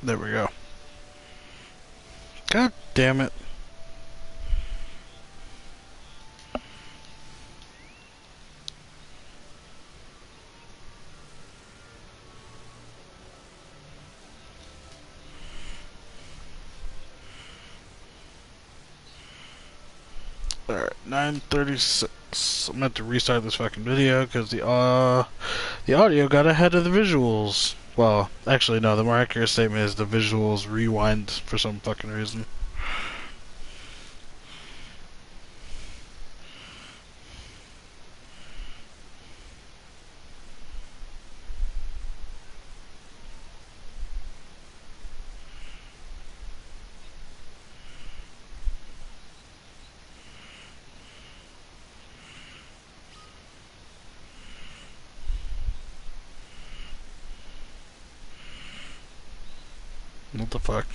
There we go. God damn it. Alright, 9:36. I'm meant to restart this fucking video because the audio got ahead of the visuals. Well, actually no, the more accurate statement is the visuals rewind for some fucking reason. What the fuck?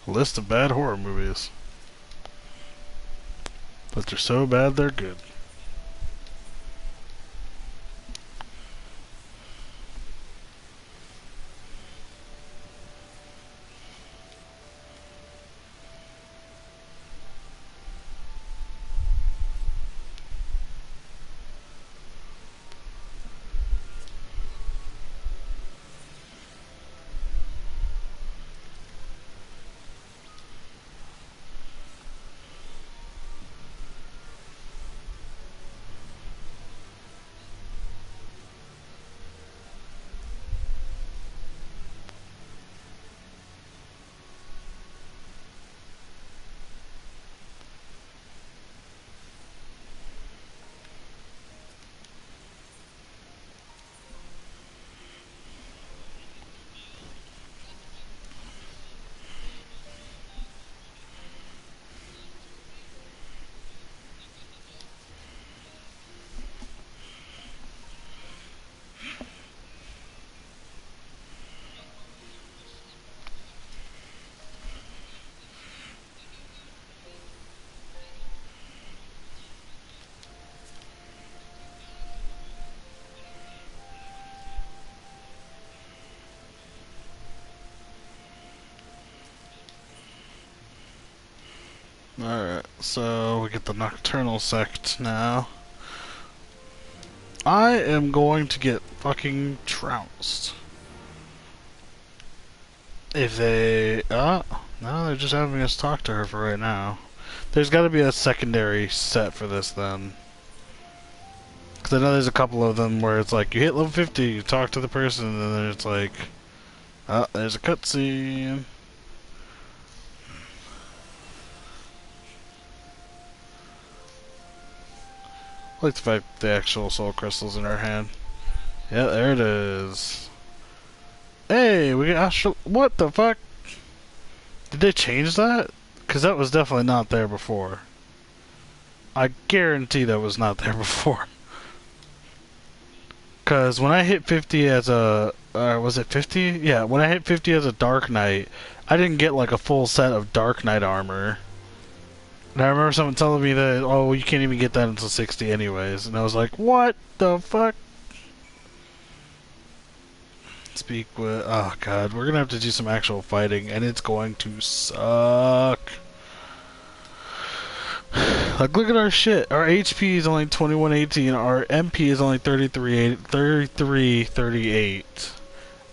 List of bad horror movies. But they're so bad they're good. Alright, so we get the Nocturnal Sect now. I am going to get fucking trounced. If they... no, they're just having us talk to her for right now. There's gotta be a secondary set for this then. Because I know there's a couple of them where it's like, you hit level 50, you talk to the person, and then it's like... oh, there's a cutscene. I like the fact the actual soul crystals in our hand. Yeah, there it is. Hey, we got astral. What the fuck? Did they change that? Because that was definitely not there before. I guarantee that was not there before. Because when I hit 50 as a... was it 50? Yeah, when I hit 50 as a Dark Knight, I didn't get like a full set of Dark Knight armor. And I remember someone telling me that, oh, you can't even get that until 60 anyways. And I was like, what the fuck? Speak with... oh, God. We're going to have to do some actual fighting, and it's going to suck. Like, look at our shit. Our HP is only 2118. Our MP is only 3338.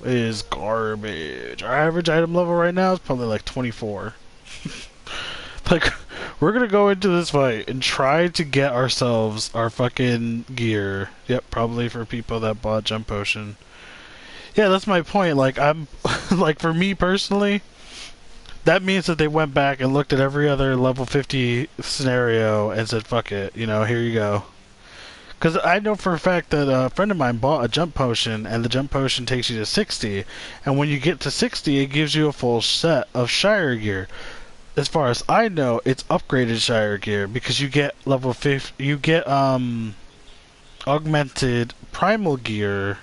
It is garbage. Our average item level right now is probably like 24. Like... we're gonna go into this fight and try to get ourselves our fucking gear. Yep, probably for people that bought Gem Potion. Yeah, that's my point. Like, I'm... like, for me personally, that means that they went back and looked at every other level 50 scenario and said, fuck it, you know, here you go. Because I know for a fact that a friend of mine bought a jump potion, and the jump potion takes you to 60, and when you get to 60, it gives you a full set of Shire gear. As far as I know, it's upgraded Shire gear because you get level 50, you get augmented primal gear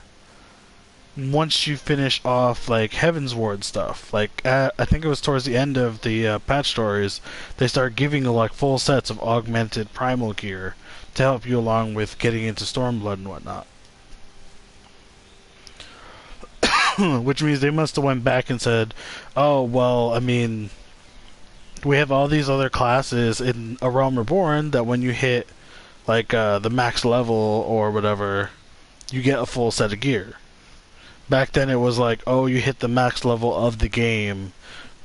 once you finish off like Heaven's Ward stuff. Like I think it was towards the end of the patch stories, they start giving you like full sets of augmented primal gear to help you along with getting into Stormblood and whatnot. Which means they must have went back and said, oh well, I mean, we have all these other classes in A Realm Reborn that when you hit like the max level or whatever, you get a full set of gear. Back then it was like, oh, you hit the max level of the game,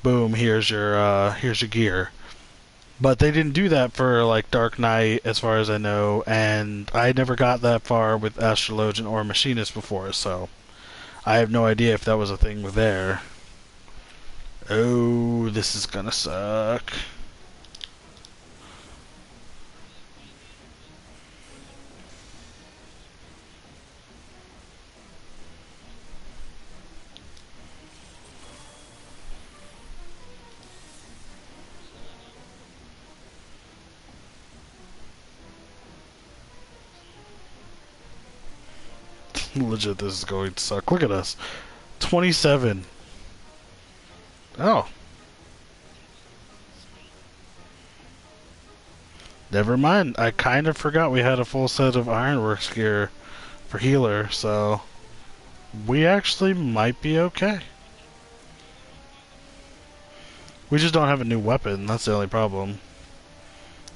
boom, here's your gear. But they didn't do that for like Dark Knight, as far as I know, and I never got that far with Astrologian or Machinist before, so I have no idea if that was a thing with there. Oh, this is gonna suck. Legit, this is going to suck. Look at us. 27. Oh. Never mind. I kind of forgot we had a full set of Ironworks gear for healer, so we actually might be okay. We just don't have a new weapon. That's the only problem.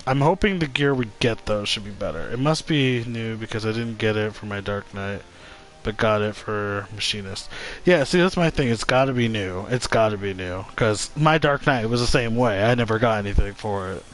I'm hoping the gear we get, though, should be better. It must be new because I didn't get it for my Dark Knight, but got it for Machinist. Yeah, see, that's my thing. It's gotta be new. It's gotta be new. Because my Dark Knight was the same way. I never got anything for it.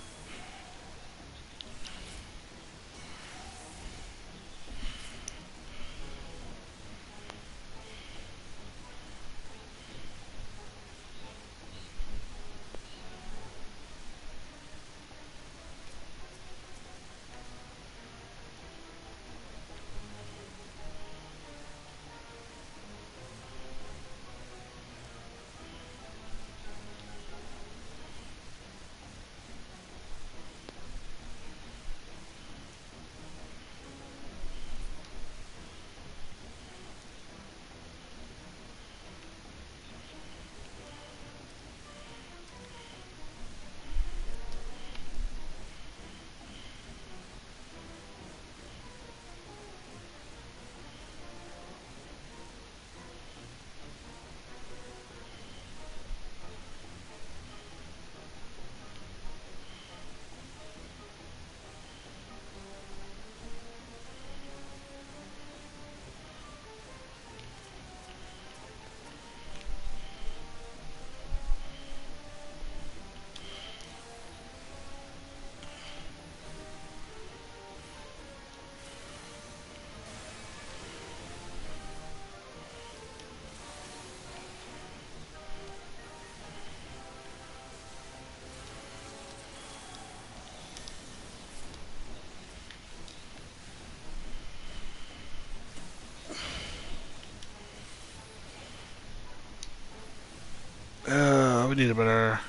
We need a better...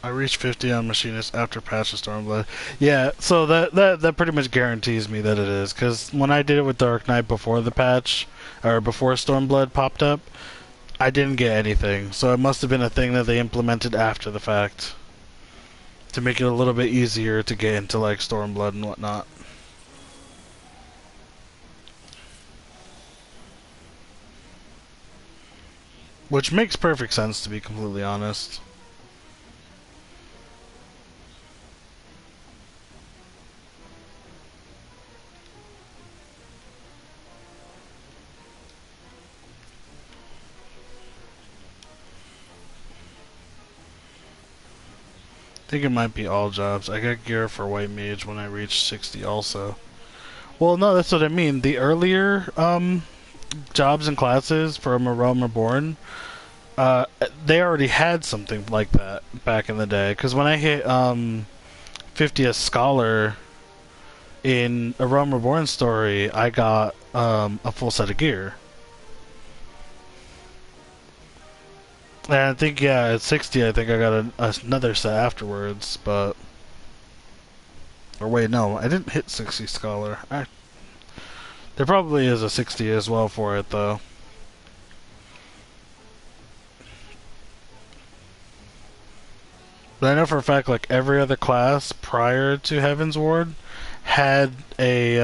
I reached 50 on Machinist after patch of Stormblood. Yeah, so that pretty much guarantees me that it is, because when I did it with Dark Knight before the patch, or before Stormblood popped up, I didn't get anything. So it must have been a thing that they implemented after the fact, to make it a little bit easier to get into like Stormblood and whatnot. Which makes perfect sense, to be completely honest. I think it might be all jobs. I got gear for White Mage when I reached 60 also. Well, no, that's what I mean. The earlier jobs and classes from A Realm Reborn, they already had something like that back in the day. Because when I hit 50 as Scholar, in A Realm Reborn story, I got a full set of gear. And I think, yeah, at 60, I think I got another set afterwards, but... Or wait, no, I didn't hit 60 Scholar. There probably is a 60 as well for it, though. But I know for a fact, like, every other class prior to Heaven's Ward had a,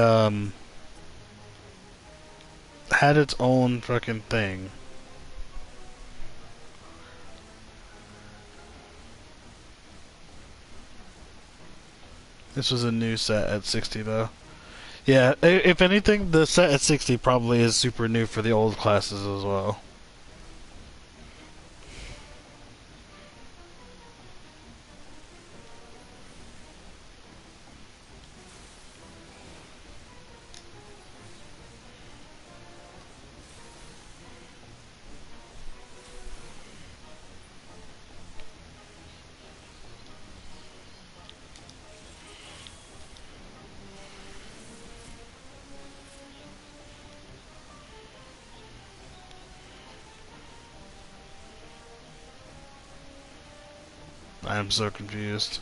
had its own fucking thing. This was a new set at 60, though. Yeah, if anything, the set at 60 probably is super new for the old classes as well. I am so confused.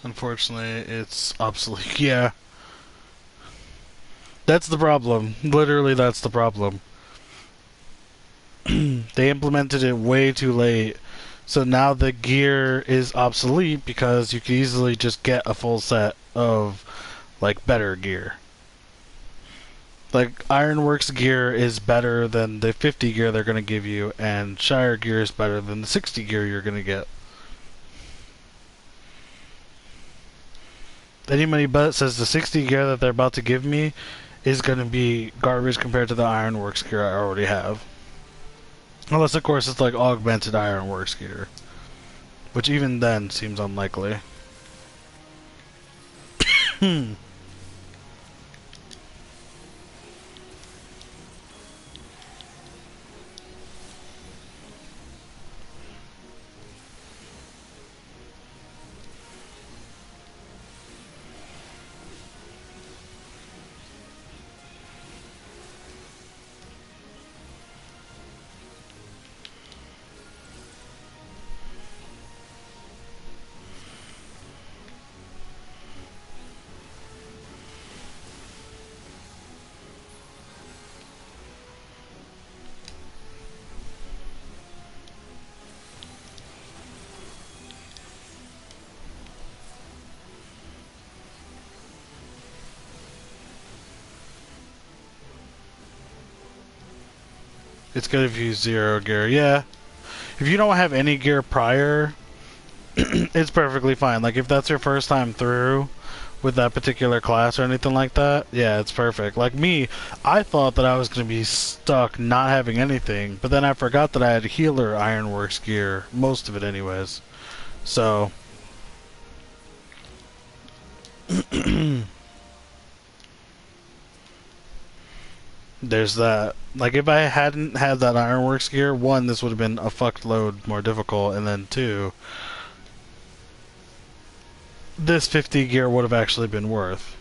Unfortunately, it's obsolete. Yeah. That's the problem. Literally, that's the problem. They implemented it way too late. So now the gear is obsolete because you can easily just get a full set of, like, better gear. Like, Ironworks gear is better than the 50 gear they're going to give you, and Shire gear is better than the 60 gear you're going to get. Anybody but says the 60 gear that they're about to give me is going to be garbage compared to the Ironworks gear I already have. Unless, of course, it's like augmented Ironworks gear. Which even then seems unlikely. It's good if you use 0 gear. Yeah. If you don't have any gear prior, it's perfectly fine. Like, if that's your first time through with that particular class or anything like that, yeah, it's perfect. Like me, I thought that I was going to be stuck not having anything, but then I forgot that I had healer Ironworks gear, most of it anyways. So... there's that. Like, if I hadn't had that Ironworks gear, one, this would have been a fucked load more difficult, and then two, this 50 gear would have actually been worth.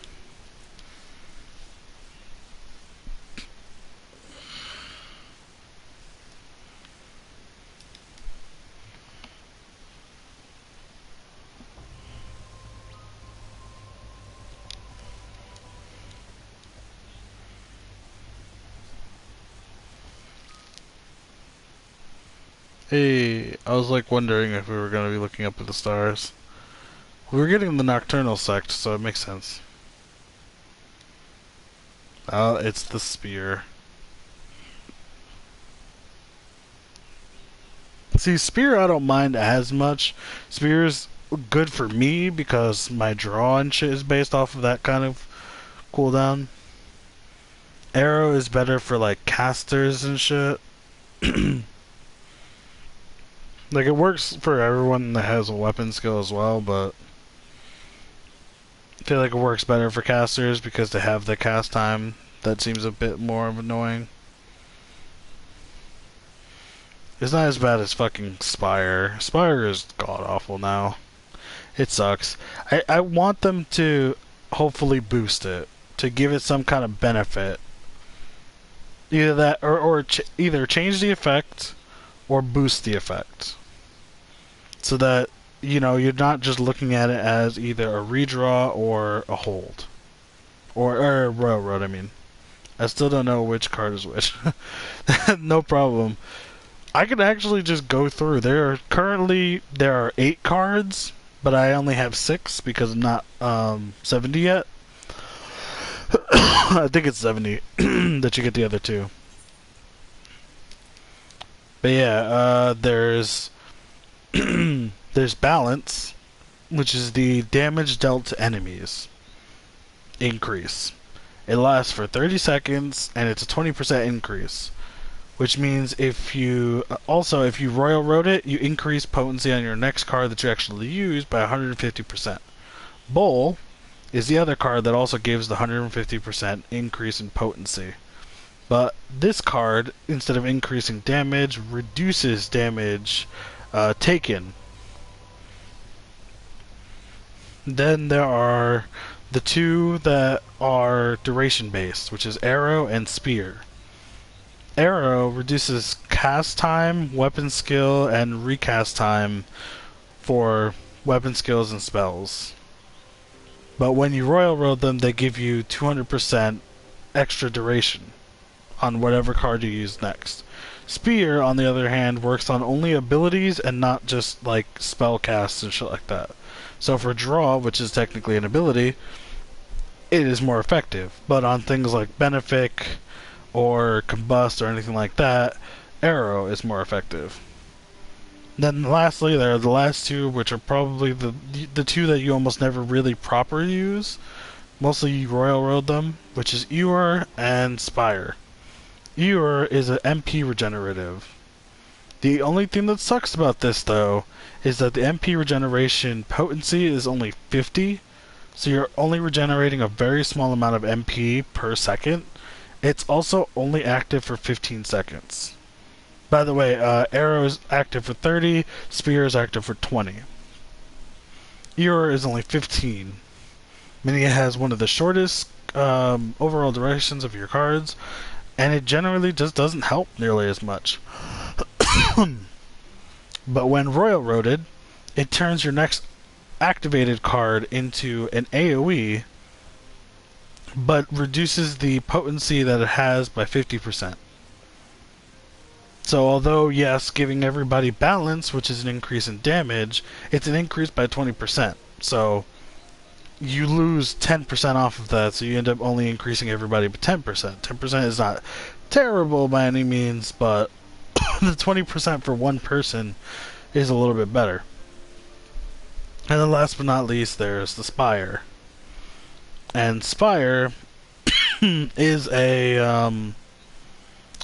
Hey, I was like wondering if we were gonna be looking up at the stars. We were getting the nocturnal sect, so it makes sense. Oh, it's the spear. See, spear I don't mind as much. Spear's good for me because my draw and shit is based off of that kind of cooldown. Arrow is better for like casters and shit. Like it works for everyone that has a weapon skill as well, but I feel like it works better for casters because they have the cast time that seems a bit more annoying. It's not as bad as fucking Spire. Spire is god awful now. It sucks. I want them to hopefully boost it, to give it some kind of benefit. Either that, or either change the effect, or boost the effect. So that, you know, you're not just looking at it as either a redraw or a hold. Or a railroad, I mean. I still don't know which card is which. No problem. I could actually just go through. There are 8 cards, but I only have 6 because I'm not 70 yet. I think it's 70 that you get the other 2. But yeah, there's there's balance, which is the damage dealt to enemies increase. It lasts for 30 seconds and it's a 20% increase. Which means if you Royal Road it, you increase potency on your next card that you actually use by 150%. Bowl is the other card that also gives the 150% increase in potency. But this card, instead of increasing damage, reduces damage taken. Then there are the 2 that are duration based, which is Arrow and Spear. Arrow reduces cast time, weapon skill, and recast time for weapon skills and spells. But when you Royal Road them, they give you 200% extra duration on whatever card you use next. Spear, on the other hand, works on only abilities and not just like spell casts and shit like that. So for draw, which is technically an ability, it is more effective. But on things like Benefic or Combust or anything like that, Arrow is more effective. Then lastly, there are the last 2, which are probably the 2 that you almost never really proper use. Mostly you Royal Road them, which is Ewer and Spire. Ewer is an MP regenerative. The only thing that sucks about this, though, is that the MP regeneration potency is only 50, so you're only regenerating a very small amount of MP per second. It's also only active for 15 seconds. By the way, Arrow is active for 30, Spear is active for 20. Ewer is only 15, meaning it has one of the shortest overall durations of your cards, and it generally just doesn't help nearly as much. But when Royal Roaded, it turns your next activated card into an AoE, but reduces the potency that it has by 50%. So although, yes, giving everybody balance, which is an increase in damage, it's an increase by 20%. So you lose 10% off of that, so you end up only increasing everybody by 10%. 10% is not terrible by any means, but the 20% for one person is a little bit better. And then last but not least, there's the Spire. And Spire is a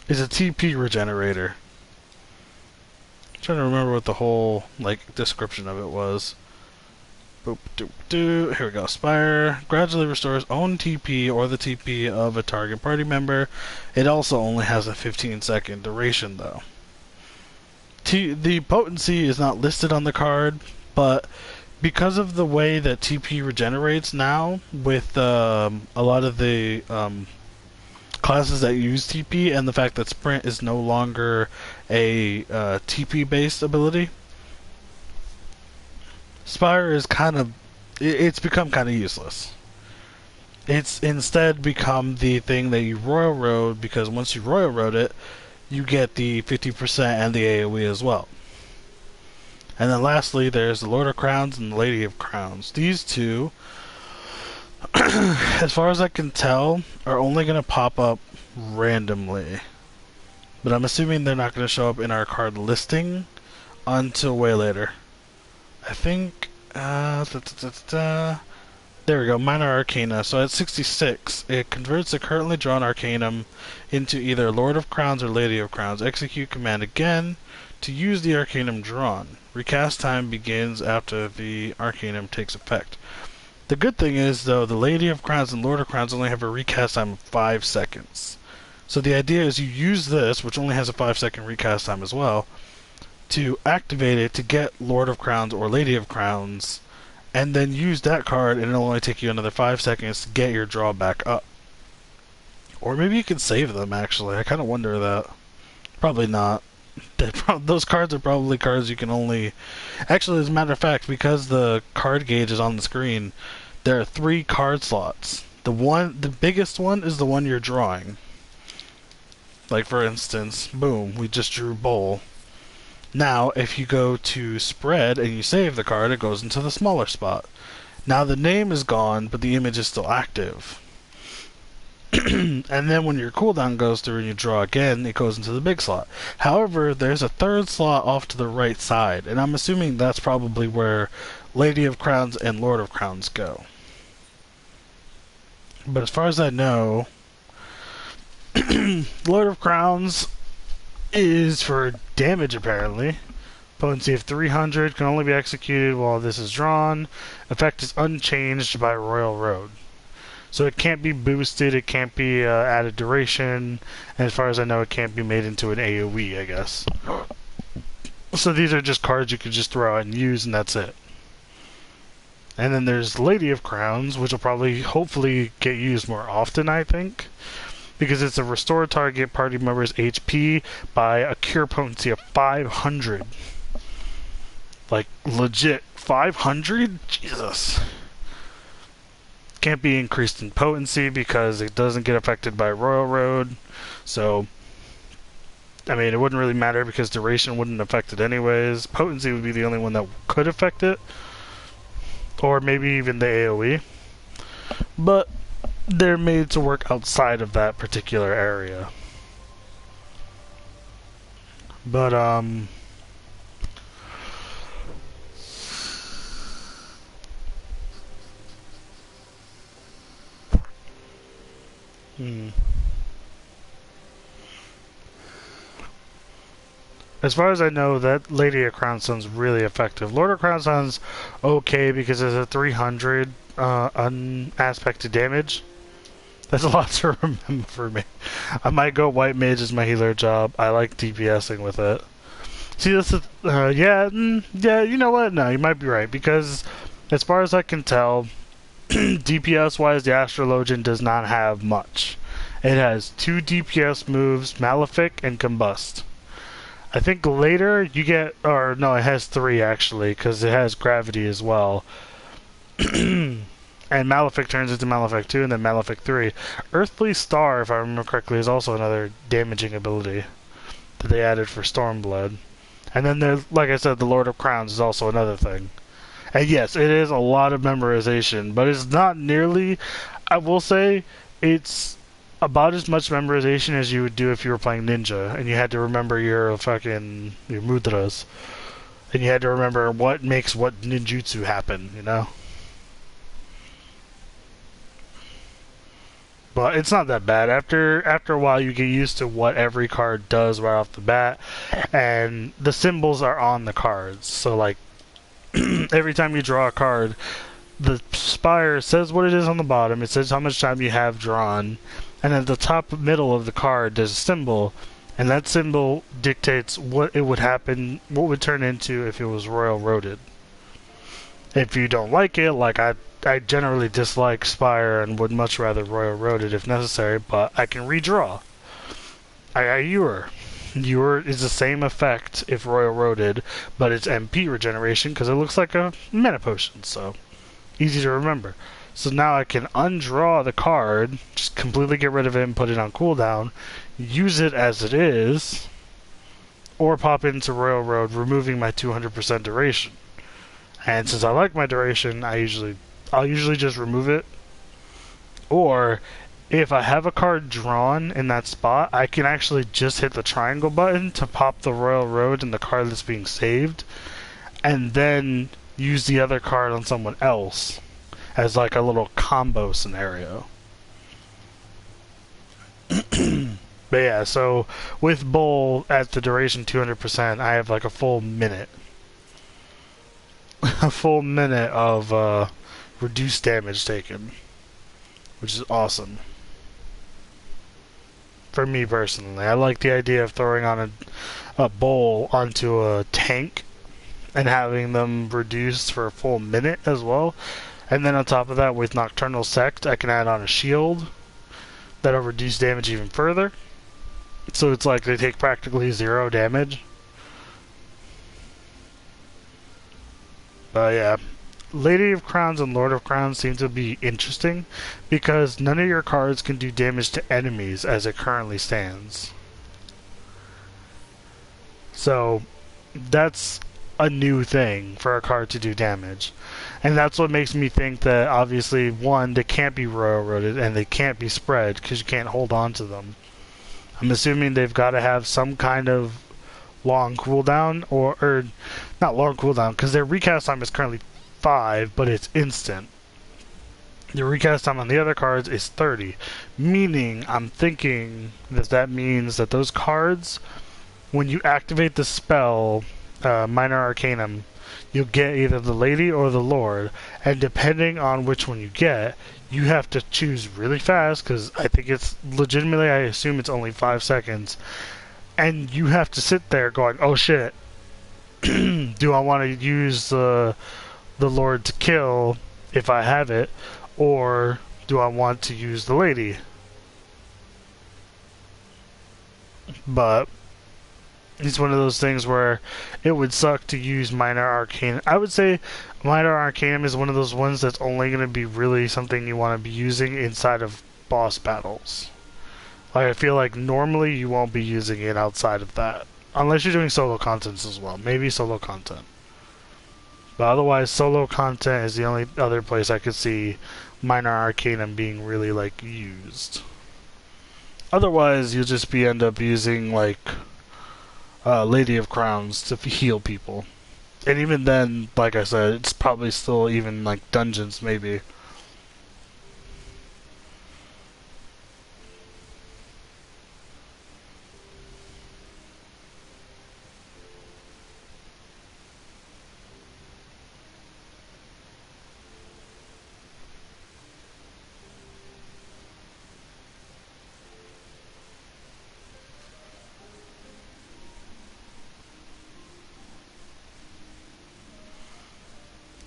TP regenerator. I'm trying to remember what the whole description of it was. Boop, doop, doo. Here we go. Spire gradually restores own TP or the TP of a target party member. It also only has a 15-second duration, though. The potency is not listed on the card, but because of the way that TP regenerates now, with a lot of the classes that use TP, and the fact that Sprint is no longer a TP-based ability, Spire is it's become kind of useless. It's instead become the thing that you Royal Road, because once you Royal Road it, you get the 50% and the AoE as well. And then lastly, there's the Lord of Crowns and the Lady of Crowns. These two, as far as I can tell, are only going to pop up randomly. But I'm assuming they're not going to show up in our card listing until way later. I think, there we go, Minor Arcana. So at 66, it converts the currently drawn Arcanum into either Lord of Crowns or Lady of Crowns. Execute command again to use the Arcanum drawn. Recast time begins after the Arcanum takes effect. The good thing is, though, the Lady of Crowns and Lord of Crowns only have a recast time of 5 seconds. So the idea is you use this, which only has a 5-second recast time as well, to activate it to get Lord of Crowns or Lady of Crowns, and then use that card, and it'll only take you another 5 seconds to get your draw back up. Or maybe you can save them, actually. I kind of wonder that. Probably not. Those cards are probably cards you can only... Actually, as a matter of fact, because the card gauge is on the screen, there are 3 card slots. The biggest one is the one you're drawing. Like, for instance, boom, we just drew Bowl. Now, if you go to Spread and you save the card, it goes into the smaller spot. Now the name is gone, but the image is still active. And then when your cooldown goes through and you draw again, it goes into the big slot. However, there's a 3rd slot off to the right side, and I'm assuming that's probably where Lady of Crowns and Lord of Crowns go. But as far as I know, Lord of Crowns is for damage, apparently. Potency of 300, can only be executed while this is drawn. Effect is unchanged by Royal Road. So it can't be boosted, it can't be added duration, and as far as I know, it can't be made into an AoE, I guess. So these are just cards you can just throw out and use, and that's it. And then there's Lady of Crowns, which will probably, hopefully, get used more often, I think. Because it's a restore target party member's HP by a cure potency of 500. Like, legit, 500? Jesus. Can't be increased in potency because it doesn't get affected by Royal Road. So, I mean, it wouldn't really matter because duration wouldn't affect it anyways. Potency would be the only one that could affect it. Or maybe even the AoE. But they're made to work outside of that particular area. But, as far as I know, that Lady of Crown sounds really effective. Lord of Crown sounds okay because it's a 300 unaspected damage. That's a lot to remember for me. I might go White Mage as my healer job. I like DPSing with it. See, this is, yeah, you know what? No, you might be right, because as far as I can tell, DPS-wise, the Astrologian does not have much. It has 2 DPS moves, Malefic and Combust. I think later you get, or no, it has 3 actually, because it has Gravity as well. And Malefic turns into Malefic 2 and then Malefic 3. Earthly Star, if I remember correctly, is also another damaging ability that they added for Stormblood. And then there's, like I said, the Lord of Crowns is also another thing. And yes, it is a lot of memorization, but it's not nearly, I will say, it's about as much memorization as you would do if you were playing Ninja, and you had to remember your mudras. And you had to remember what makes what ninjutsu happen, you know? But it's not that bad. After a while, you get used to what every card does right off the bat, and the symbols are on the cards. So, like, every time you draw a card, the spire says what it is on the bottom. It says how much time you have drawn, and at the top middle of the card, there's a symbol, and that symbol dictates what it would happen, what would turn into if it was Royal Roaded. If you don't like it, like I generally dislike Spire and would much rather Royal Road it if necessary, but I can redraw. I Ewer. Ewer is the same effect if Royal Roaded, but it's MP regeneration because it looks like a mana potion, so easy to remember. So now I can undraw the card, just completely get rid of it and put it on cooldown, use it as it is, or pop into Royal Road, removing my 200% duration. And since I like my duration, I'll usually just remove it. Or if I have a card drawn in that spot, I can actually just hit the triangle button to pop the Royal Road in the card that's being saved, and then use the other card on someone else as like a little combo scenario. But yeah, so with Bull at the duration 200%, I have like a full minute. A full minute of reduced damage taken, which is awesome. For me personally, I like the idea of throwing on a Bull onto a tank and having them reduced for a full minute as well. And then on top of that, with Nocturnal Sect, I can add on a shield that'll reduce damage even further. So it's like they take practically 0 damage. Yeah. Lady of Crowns and Lord of Crowns seem to be interesting because none of your cards can do damage to enemies as it currently stands. So that's a new thing for a card to do damage. And that's what makes me think that obviously, one, they can't be railroaded and they can't be spread because you can't hold on to them. I'm assuming they've got to have some kind of long cooldown, or not long cooldown, because their recast time is currently 5, but it's instant. The recast time on the other cards is 30, meaning I'm thinking that means that those cards, when you activate the spell Minor Arcanum, you'll get either the Lady or the Lord, and depending on which one you get, you have to choose really fast, because I think it's legitimately, I assume it's only 5 seconds, and you have to sit there going, oh shit, do I want to use the Lord to kill if I have it, or do I want to use the Lady? But it's one of those things where it would suck to use Minor Arcanum. I would say Minor Arcanum is one of those ones that's only going to be really something you want to be using inside of boss battles. Like, I feel like normally you won't be using it outside of that. Unless you're doing solo contents as well. Maybe solo content. But otherwise, solo content is the only other place I could see Minor Arcanum being really, like, used. Otherwise, you'll just end up using, like, Lady of Crowns to heal people. And even then, like I said, it's probably still even, like, dungeons, maybe.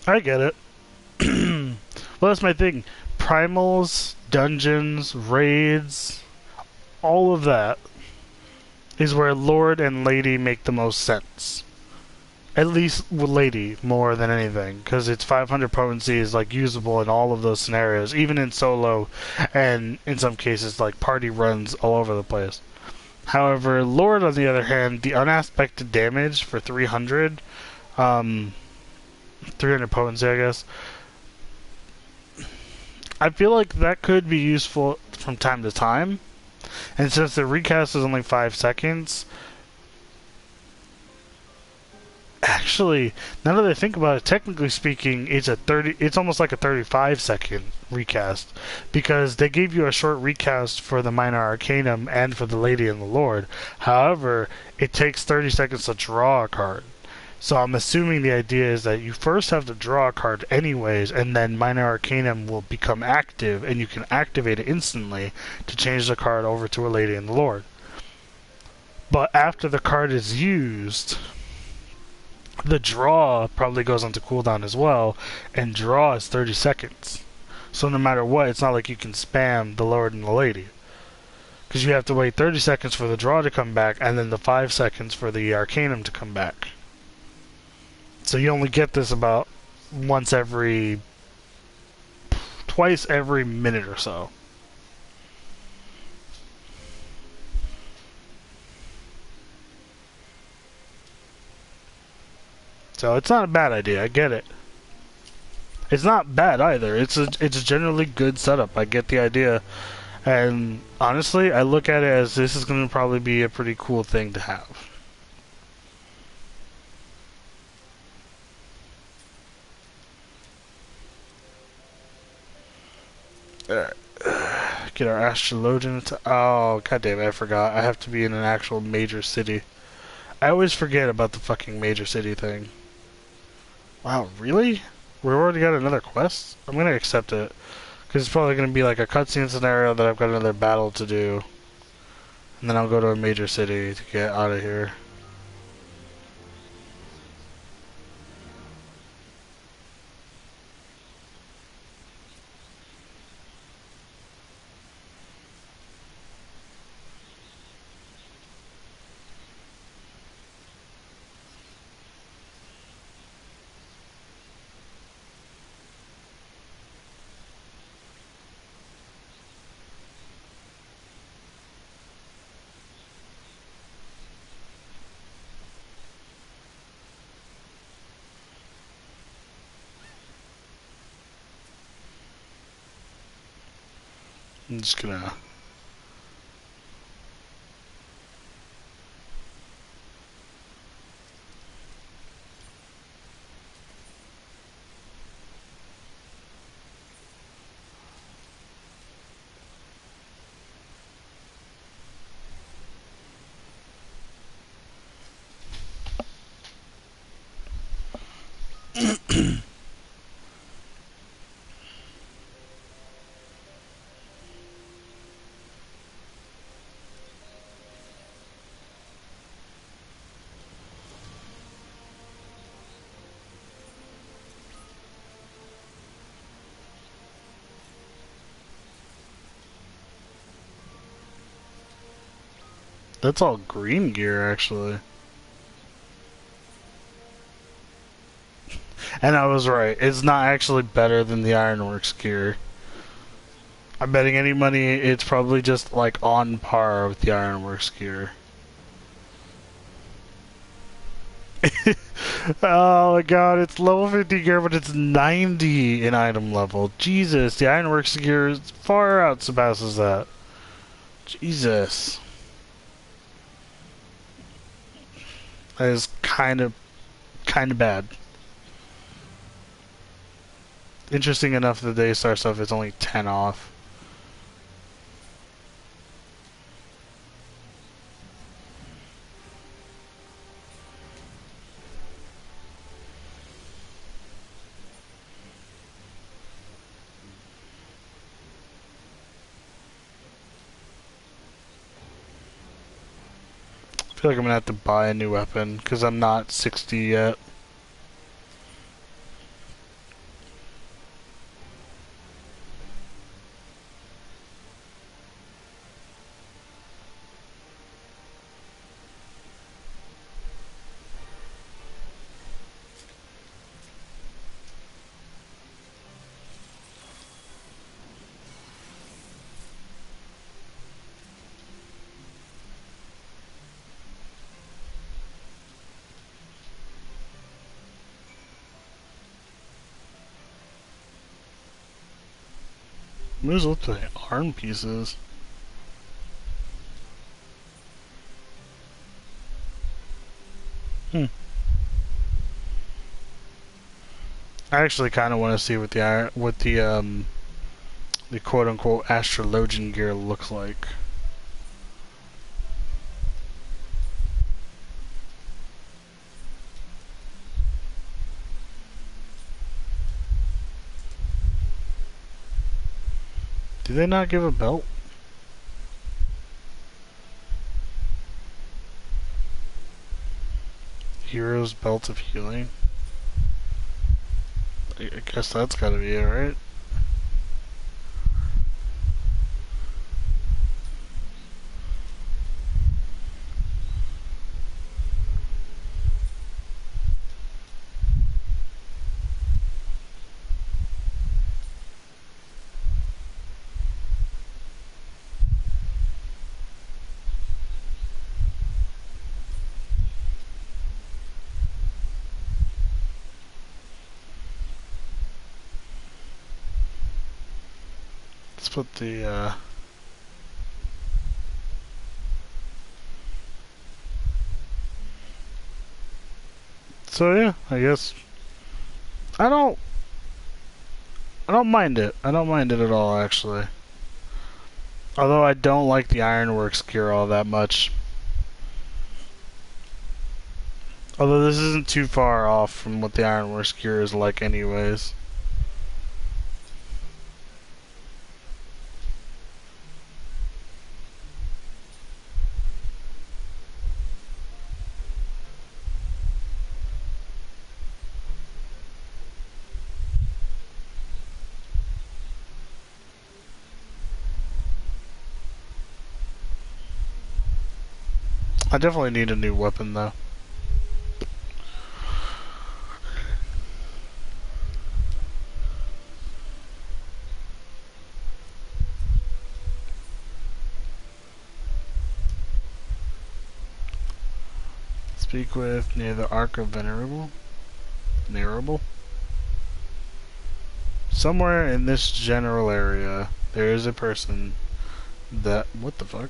I get it. Well, that's my thing. Primals, dungeons, raids, all of that is where Lord and Lady make the most sense. At least with Lady more than anything, because its 500 potency is like usable in all of those scenarios, even in solo, and in some cases like party runs all over the place. However, Lord, on the other hand, the unaspected damage for 300 potency, I guess. I feel like that could be useful from time to time. And since the recast is only 5 seconds, actually, now that I think about it, technically speaking, it's almost like a 35-second recast, because they gave you a short recast for the Minor Arcanum and for the Lady and the Lord. However, it takes 30 seconds to draw a card. So I'm assuming the idea is that you first have to draw a card anyways, and then Minor Arcanum will become active, and you can activate it instantly to change the card over to a Lady and the Lord. But after the card is used, the draw probably goes onto cooldown as well, and draw is 30 seconds. So no matter what, it's not like you can spam the Lord and the Lady, because you have to wait 30 seconds for the draw to come back, and then the 5 seconds for the Arcanum to come back. So you only get this about once every twice every minute or so. So it's not a bad idea. I get it. It's not bad either. It's a generally good setup. I get the idea, and honestly, I look at it as this is going to probably be a pretty cool thing to have. Alright. Get our astrologian. Oh, god damn it! I forgot. I have to be in an actual major city. I always forget about the fucking major city thing. Wow, really? We already got another quest? I'm gonna accept it. Because it's probably gonna be like a cutscene scenario that I've got another battle to do. And then I'll go to a major city to get out of here. I'm just gonna... That's all green gear, actually. And I was right. It's not actually better than the Ironworks gear. I'm betting any money it's probably just like on par with the Ironworks gear. Oh my god, it's level 50 gear, but it's 90 in item level. Jesus, the Ironworks gear far out surpasses that. Jesus. That is kind of bad. Interesting enough, the Daystar stuff is only 10 off. I feel like I'm gonna have to buy a new weapon because I'm not 60 yet. Those look like arm pieces. I actually kind of want to see what the quote-unquote astrologian gear looks like. Do they not give a belt? Hero's Belt of Healing? I guess that's gotta be it, right? Let's put the, So yeah, I guess I don't mind it. I don't mind it at all, actually. Although I don't like the Ironworks gear all that much. Although this isn't too far off from what the Ironworks gear is like anyways. I definitely need a new weapon though. Speak with near the Ark of Venerable. Somewhere in this general area, there is a person that. What the fuck?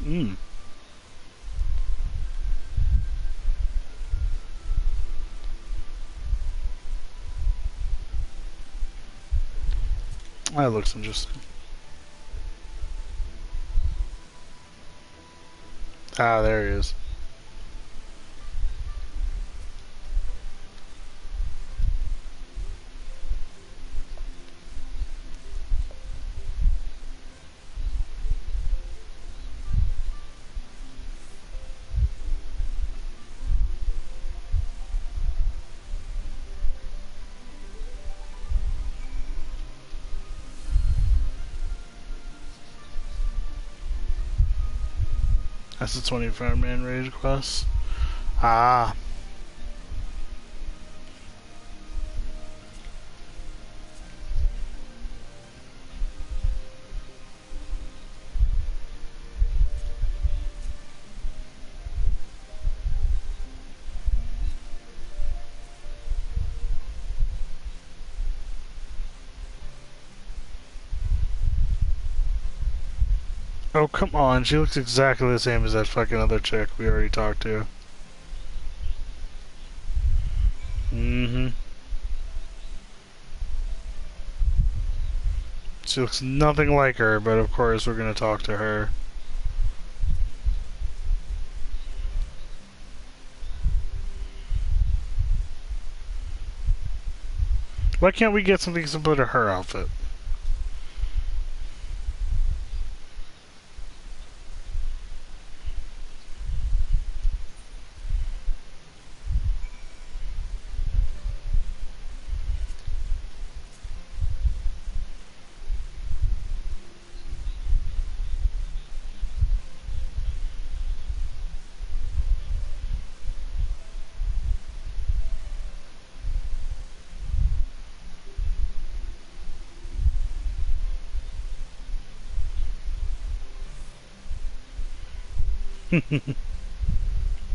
Hmm. That looks interesting. Ah, there he is. That's the 25-man raid quest. Ah. Oh, come on. She looks exactly the same as that fucking other chick we already talked to. Mm-hmm. She looks nothing like her, but of course we're gonna talk to her. Why can't we get something similar to her outfit?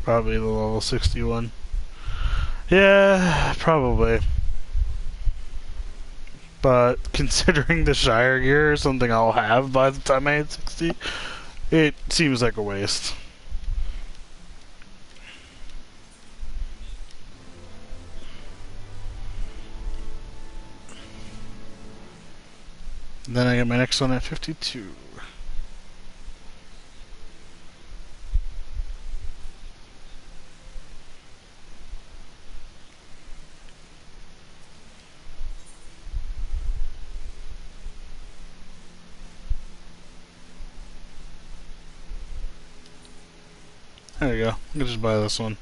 Probably the level 61. Yeah, probably. But considering the Shire gear is something I'll have by the time I hit 60, it seems like a waste. And then I get my next one at 52. There you go. I can just buy this one.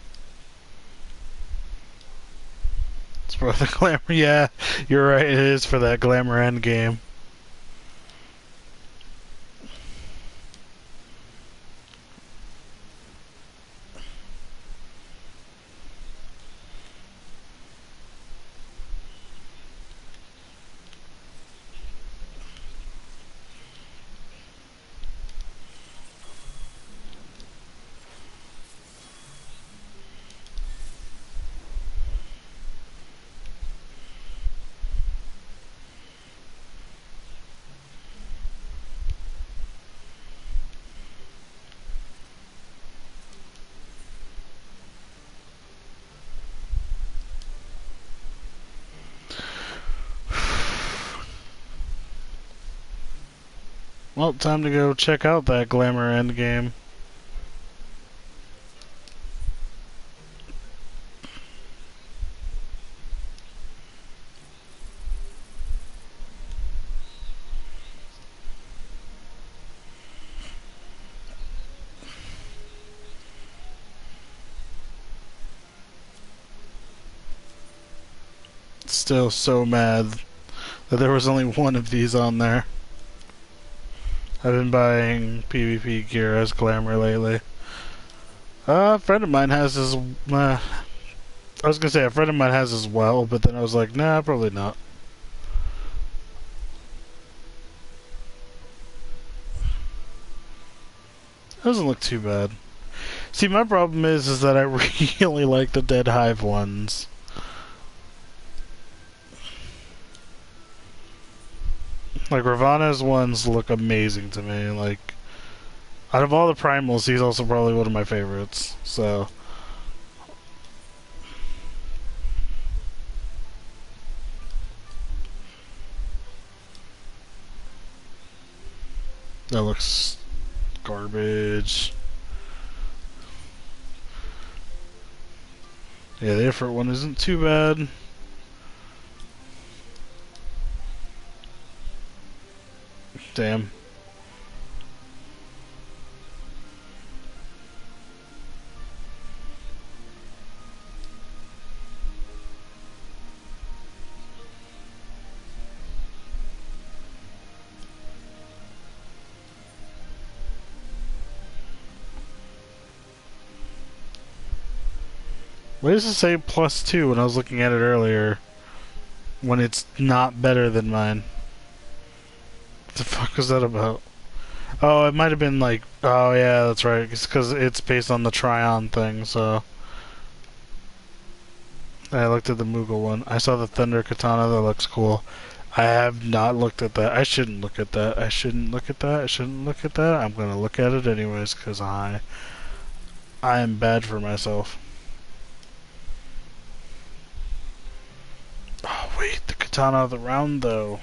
It's for the glamour. Yeah, you're right. It is for that glamour end game. Well, time to go check out that Glamour endgame. Still so mad that there was only one of these on there. I've been buying PvP gear as Glamour lately. A friend of mine has his. I was gonna say a friend of mine has as well, but then I was like, nah, probably not. Doesn't look too bad. See, my problem is that I really like the Dead Hive ones. Like, Ravana's ones look amazing to me. Like, out of all the primals, he's also probably one of my favorites. So, that looks garbage. Yeah, the effort one isn't too bad. Damn. Why does it say +2 when I was looking at it earlier? When it's not better than mine. What the fuck was that about? Oh, it might have been like... Oh, yeah, that's right. It's because it's based on the Tryon thing, so... I looked at the Moogle one. I saw the Thunder Katana. That looks cool. I have not looked at that. I shouldn't look at that. I shouldn't look at that. I shouldn't look at that. I'm gonna look at it anyways, because I am bad for myself. Oh, wait. The Katana of the Round, though.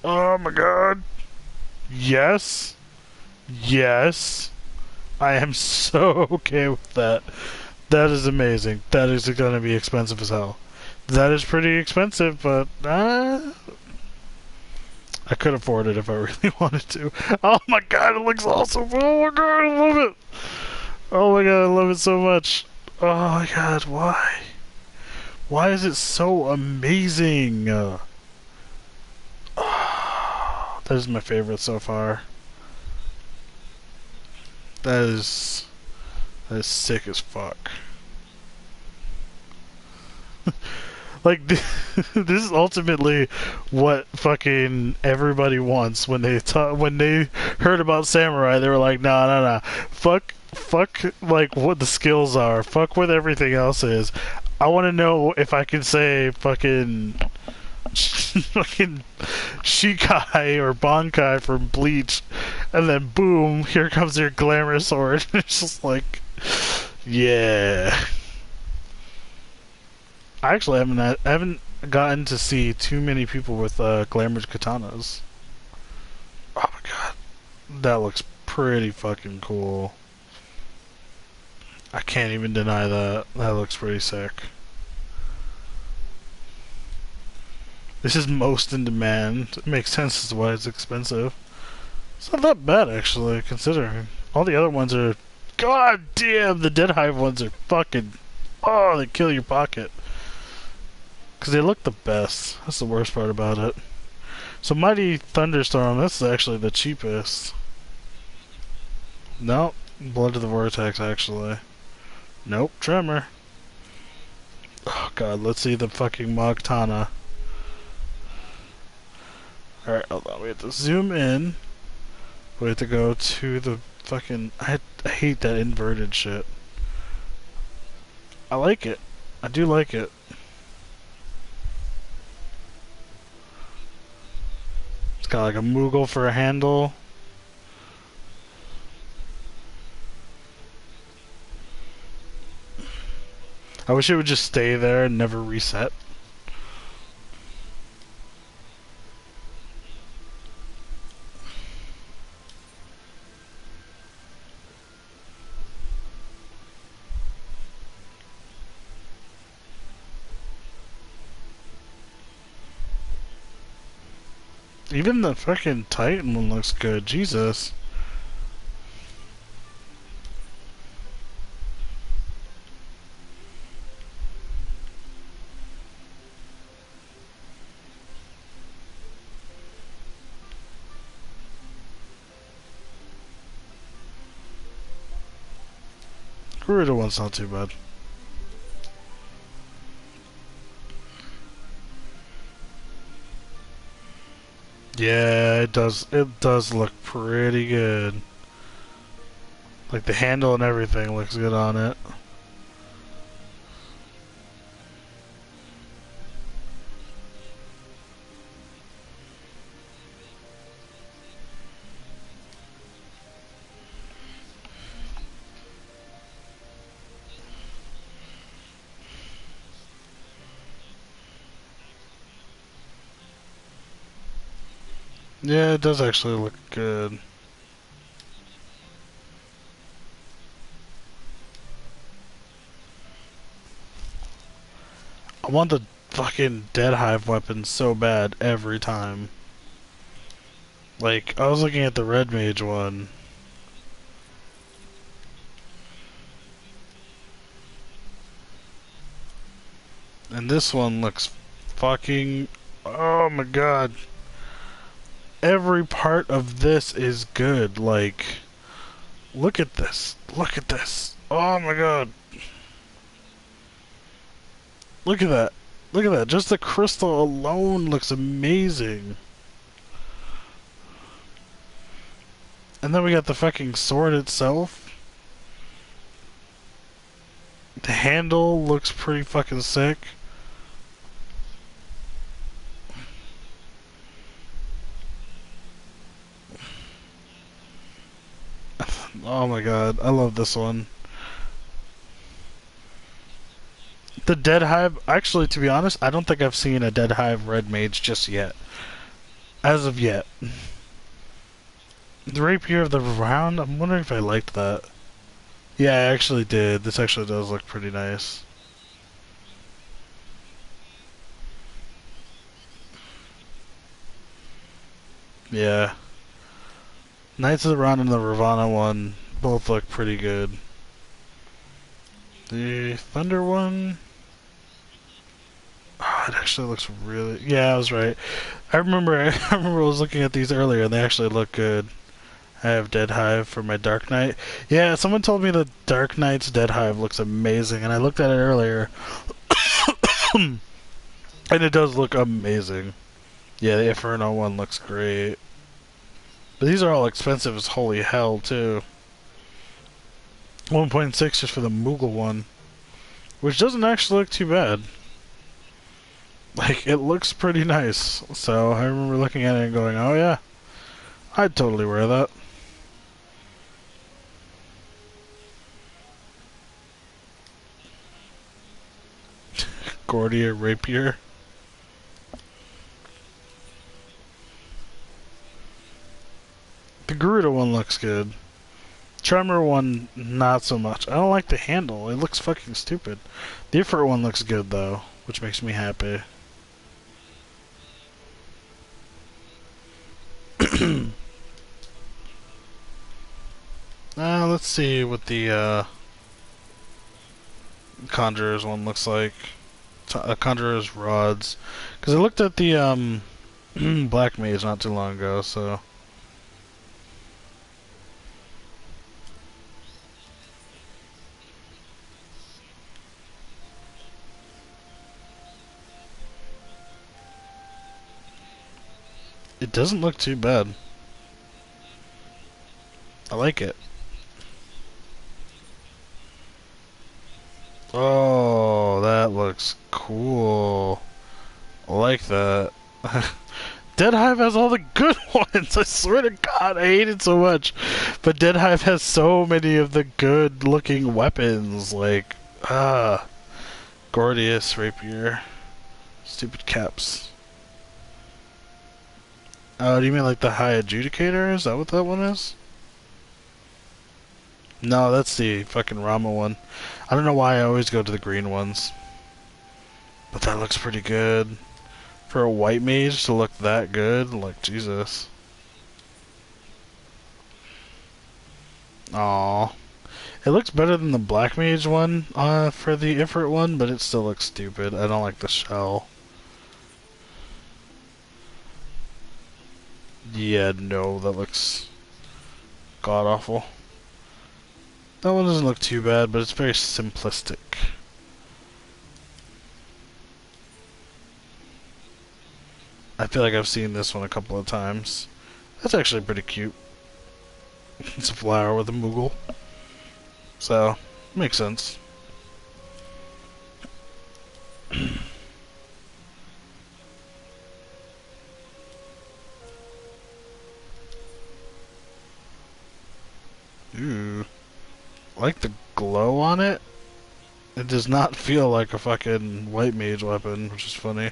Oh, my God. Yes. Yes. I am so okay with that. That is amazing. That is going to be expensive as hell. That is pretty expensive, but I could afford it if I really wanted to. Oh my god, it looks awesome. Oh my god, I love it. Oh my god, I love it so much. Oh my god, why? Why is it so amazing? Oh, that is my favorite so far. That is sick as fuck. Like, this is ultimately what fucking everybody wants when they when they heard about samurai. They were like, nah, fuck, like what the skills are. Fuck what everything else is. I want to know if I can say fucking Shikai or Bankai from Bleach, and then boom, here comes your glamour sword. It's just like, yeah. I actually haven't gotten to see too many people with glamour katanas. Oh my god, that looks pretty fucking cool. I can't even deny that. That looks pretty sick. This is most in demand. It makes sense as to why it's expensive. It's not that bad actually, considering all the other ones are. God damn, the Dead Hive ones are fucking. Oh, they kill your pocket. Because they look the best. That's the worst part about it. So Mighty Thunderstorm, that's actually the cheapest. Nope. Blood of the Vortex, actually. Nope. Tremor. Oh god, let's see the fucking Mogtana. Alright, hold on. We have to zoom in. We have to go to the fucking... I hate that inverted shit. I like it. I do like it. Got like a Moogle for a handle. I wish it would just stay there and never reset. Even the fucking Titan one looks good. Jesus. Garuda one's not too bad. Yeah, it does. It does look pretty good. Like the handle and everything looks good on it. Yeah, it does actually look good. I want the fucking Dead Hive weapon so bad every time. Like, I was looking at the Red Mage one. And this one looks fucking... Oh my god. Every part of this is good. Like, look at this. Look at this. Oh my god. Look at that. Look at that. Just the crystal alone looks amazing. And then we got the fucking sword itself. The handle looks pretty fucking sick. Oh my god, I love this one. The Dead Hive, actually, to be honest, I don't think I've seen a Dead Hive Red Mage just yet. As of yet. The Rapier of the Round, I'm wondering if I liked that. Yeah, I actually did. This actually does look pretty nice. Yeah. Knights of the Round and the Ravana one both look pretty good. The Thunder one... Oh, it actually looks really... Yeah, I was right. I remember I was looking at these earlier and they actually look good. I have Dead Hive for my Dark Knight. Yeah, someone told me the Dark Knight's Dead Hive looks amazing, and I looked at it earlier. And it does look amazing. Yeah, the Inferno one looks great. But these are all expensive as holy hell, too. 1.6 just for the Moogle one. Which doesn't actually look too bad. Like, it looks pretty nice. So, I remember looking at it and going, oh yeah, I'd totally wear that. Gordia Rapier. The Garuda one looks good. Tremor one, not so much. I don't like the handle. It looks fucking stupid. The Ifrit one looks good, though, which makes me happy. Let's see what the Conjurer's one looks like. Conjurer's rods. Because I looked at the Black Mage not too long ago, so... It doesn't look too bad. I like it. Oh, that looks cool. I like that. Dead Hive has all the good ones. I swear to God, I hate it so much. But Dead Hive has so many of the good looking weapons. Like, Gordius, Rapier. Stupid caps. Oh, do you mean like the High Adjudicator? Is that what that one is? No, that's the fucking Rama one. I don't know why I always go to the green ones. But that looks pretty good. For a white mage to look that good, like, Jesus. Aww. It looks better than the black mage one for the Ifrit one, but it still looks stupid. I don't like the shell. Yeah, no, that looks god-awful. That one doesn't look too bad, but it's very simplistic. I feel like I've seen this one a couple of times. That's actually pretty cute. It's a flower with a Moogle. So, makes sense. Ooh. I like the glow on it. It does not feel like a fucking white mage weapon, which is funny.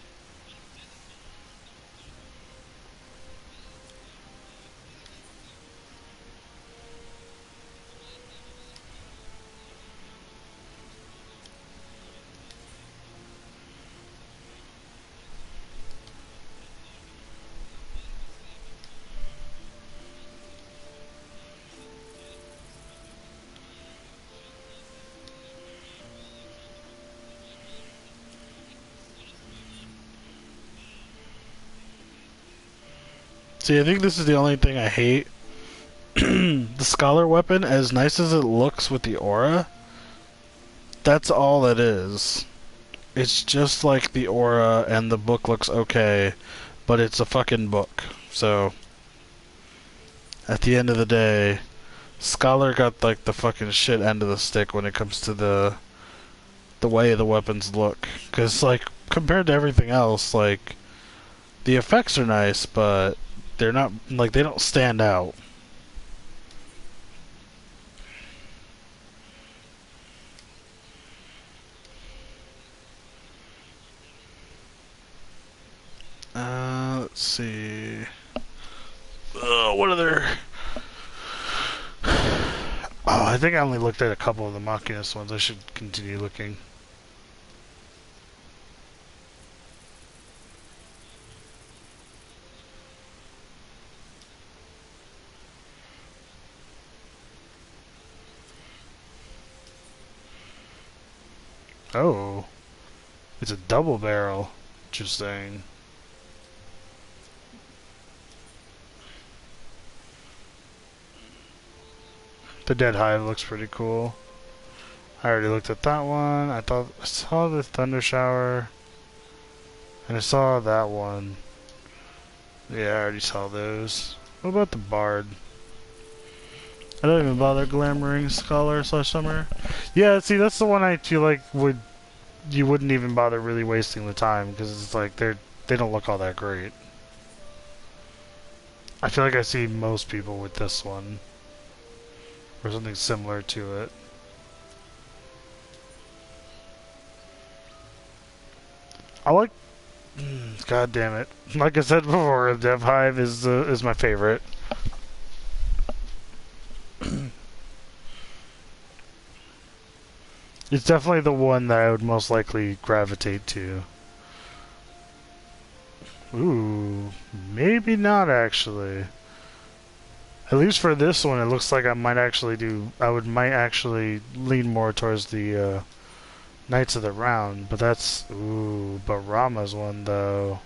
See, I think this is the only thing I hate. The scholar weapon, as nice as it looks with the aura, that's all it is. It's just like the aura and the book looks okay, but it's a fucking book. So, at the end of the day, Scholar got like the fucking shit end of the stick when it comes to the way the weapons look. Cause like, compared to everything else, like, the effects are nice, but they're not, like, they don't stand out. Let's see. What other? Oh, I think I only looked at a couple of the Machinist ones. I should continue looking. Oh, it's a double barrel. Interesting. The Dead Hive looks pretty cool. I already looked at that one. I saw the Thunder Shower, and I saw that one. Yeah, I already saw those. What about the Bard? I don't even bother glamoring Scholar / Summer. Yeah, see, that's the one I feel like you wouldn't even bother really wasting the time, because it's like they don't look all that great. I feel like I see most people with this one, or something similar to it. I like. God damn it! Like I said before, Dev Hive is my favorite. It's definitely the one that I would most likely gravitate to. Ooh, maybe not actually. At least for this one, it looks like I might actually lean more towards the Knights of the Round, but but Rama's one though.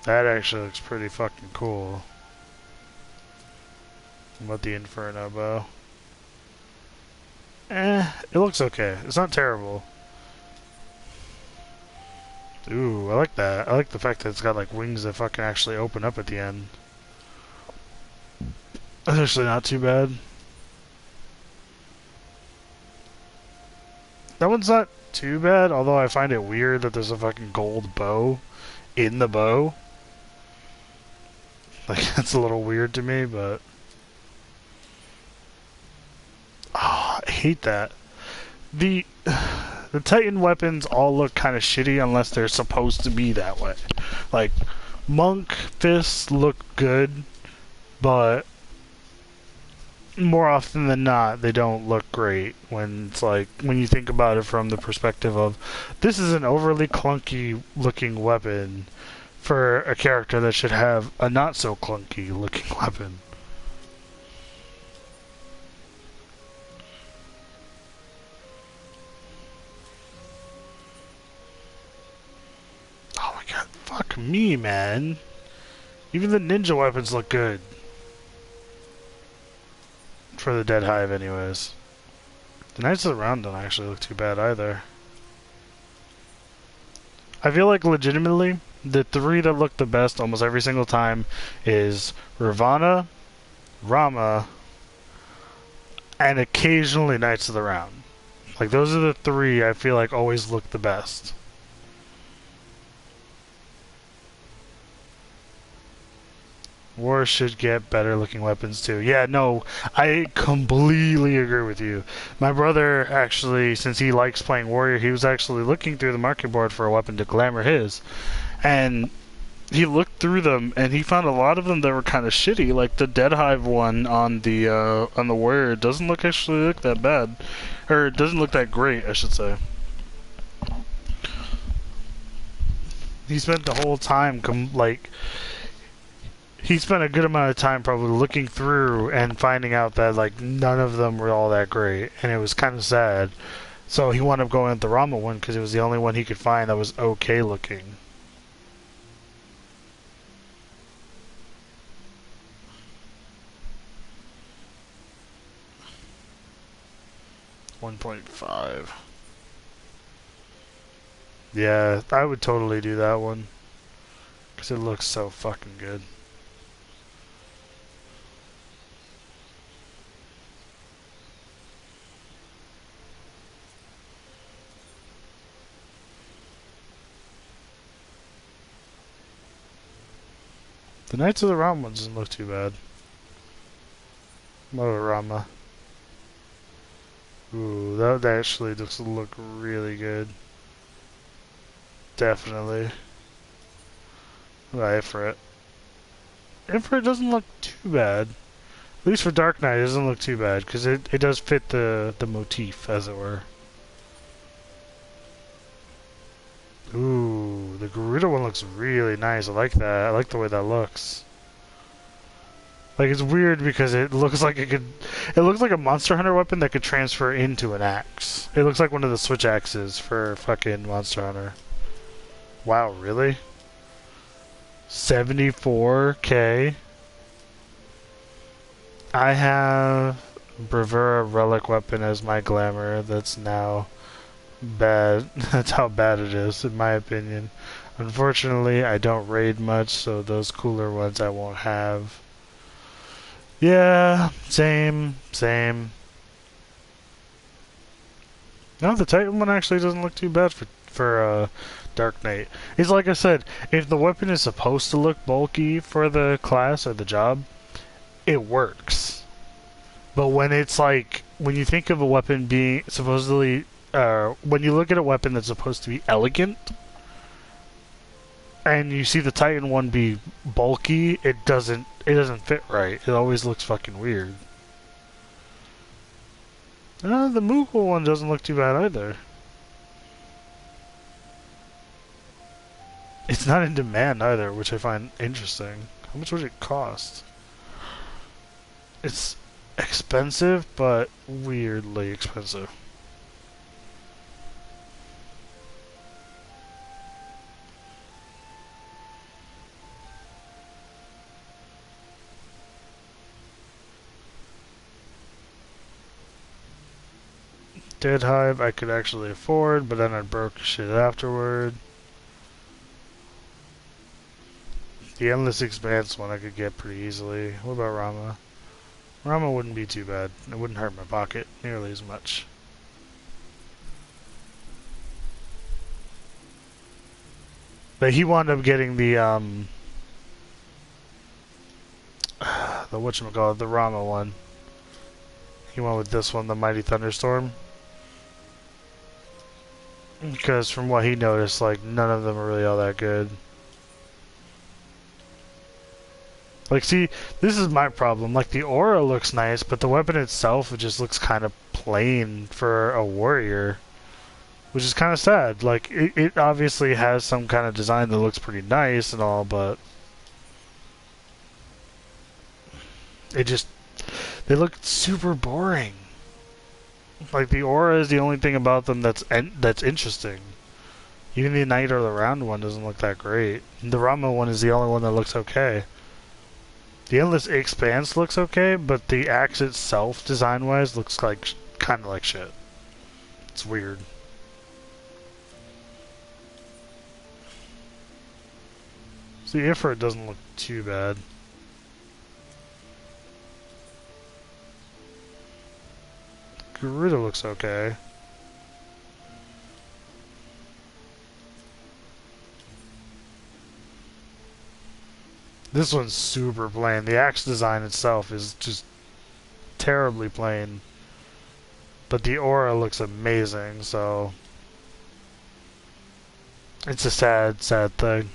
That actually looks pretty fucking cool. What about the Inferno bow? It looks okay. It's not terrible. Ooh, I like that. I like the fact that it's got like wings that fucking actually open up at the end. That's actually not too bad. That one's not too bad, although I find it weird that there's a fucking gold bow in the bow. Like, that's a little weird to me, but... Oh, I hate that. The Titan weapons all look kind of shitty unless they're supposed to be that way. Like, Monk fists look good, but more often than not, they don't look great when it's like, when you think about it from the perspective of, this is an overly clunky looking weapon for a character that should have a not so clunky looking weapon. Oh my god, fuck me, man. Even the ninja weapons look good. For the Dead Hive, anyways. The Knights of the Round don't actually look too bad either. I feel like legitimately, the three that look the best almost every single time is Ravana, Rama, and occasionally Knights of the Round. Like, those are the three I feel like always look the best. War should get better looking weapons too. Yeah, no, I completely agree with you. My brother actually, since he likes playing Warrior, he was actually looking through the market board for a weapon to glamour his. And he looked through them and he found a lot of them that were kind of shitty. Like the Dead Hive one on the Warrior doesn't actually look that bad. Or it doesn't look that great, I should say. He spent the whole time he spent a good amount of time probably looking through and finding out that like none of them were all that great, and it was kind of sad. So he wound up going with the Rama one because it was the only one he could find that was okay looking. .5. Yeah, I would totally do that one because it looks so fucking good. The Knights of the Round one doesn't look too bad. Rama. Ooh, that actually looks look really good. Definitely. Ifrit. Ifrit doesn't look too bad. At least for Dark Knight, it doesn't look too bad because it does fit the motif, as it were. Ooh, the Garuda one looks really nice. I like that. I like the way that looks. Like, it's weird because it looks like it looks like a Monster Hunter weapon that could transfer into an axe. It looks like one of the switch axes for fucking Monster Hunter. Wow, really? 74k? I have Bravura Relic weapon as my glamour. That's now bad. That's how bad it is, in my opinion. Unfortunately, I don't raid much, so those cooler ones I won't have. Yeah, same. No, the Titan one actually doesn't look too bad for Dark Knight. It's like I said, if the weapon is supposed to look bulky for the class or the job, it works. But when it's like, when you think of a weapon being supposedly, when you look at a weapon that's supposed to be elegant, and you see the Titan one be bulky, it doesn't fit right. It always looks fucking weird. The Moogle one doesn't look too bad either. It's not in demand either, which I find interesting. How much would it cost? It's expensive, but weirdly expensive. Dead Hive I could actually afford, but then I'd broke shit afterward. The Endless Expanse one I could get pretty easily. What about Rama? Rama wouldn't be too bad. It wouldn't hurt my pocket nearly as much. But he wound up getting the whatchamacallit, the Rama one. He went with this one, the Mighty Thunderstorm. Because from what he noticed, like, none of them are really all that good. Like, see, this is my problem. Like, the aura looks nice, but the weapon itself, it just looks kind of plain for a warrior. Which is kind of sad. Like, it obviously has some kind of design that looks pretty nice and all, but... It just... They look super boring. Like, the aura is the only thing about them that's interesting. Even the Knight or the Round one doesn't look that great. The Rama one is the only one that looks okay. The Endless Expanse looks okay, but the axe itself, design-wise, looks like kind of like shit. It's weird. See, Ifrit doesn't look too bad. Garuda looks okay. This one's super plain. The axe design itself is just terribly plain. But the aura looks amazing, so... It's a sad, sad thing.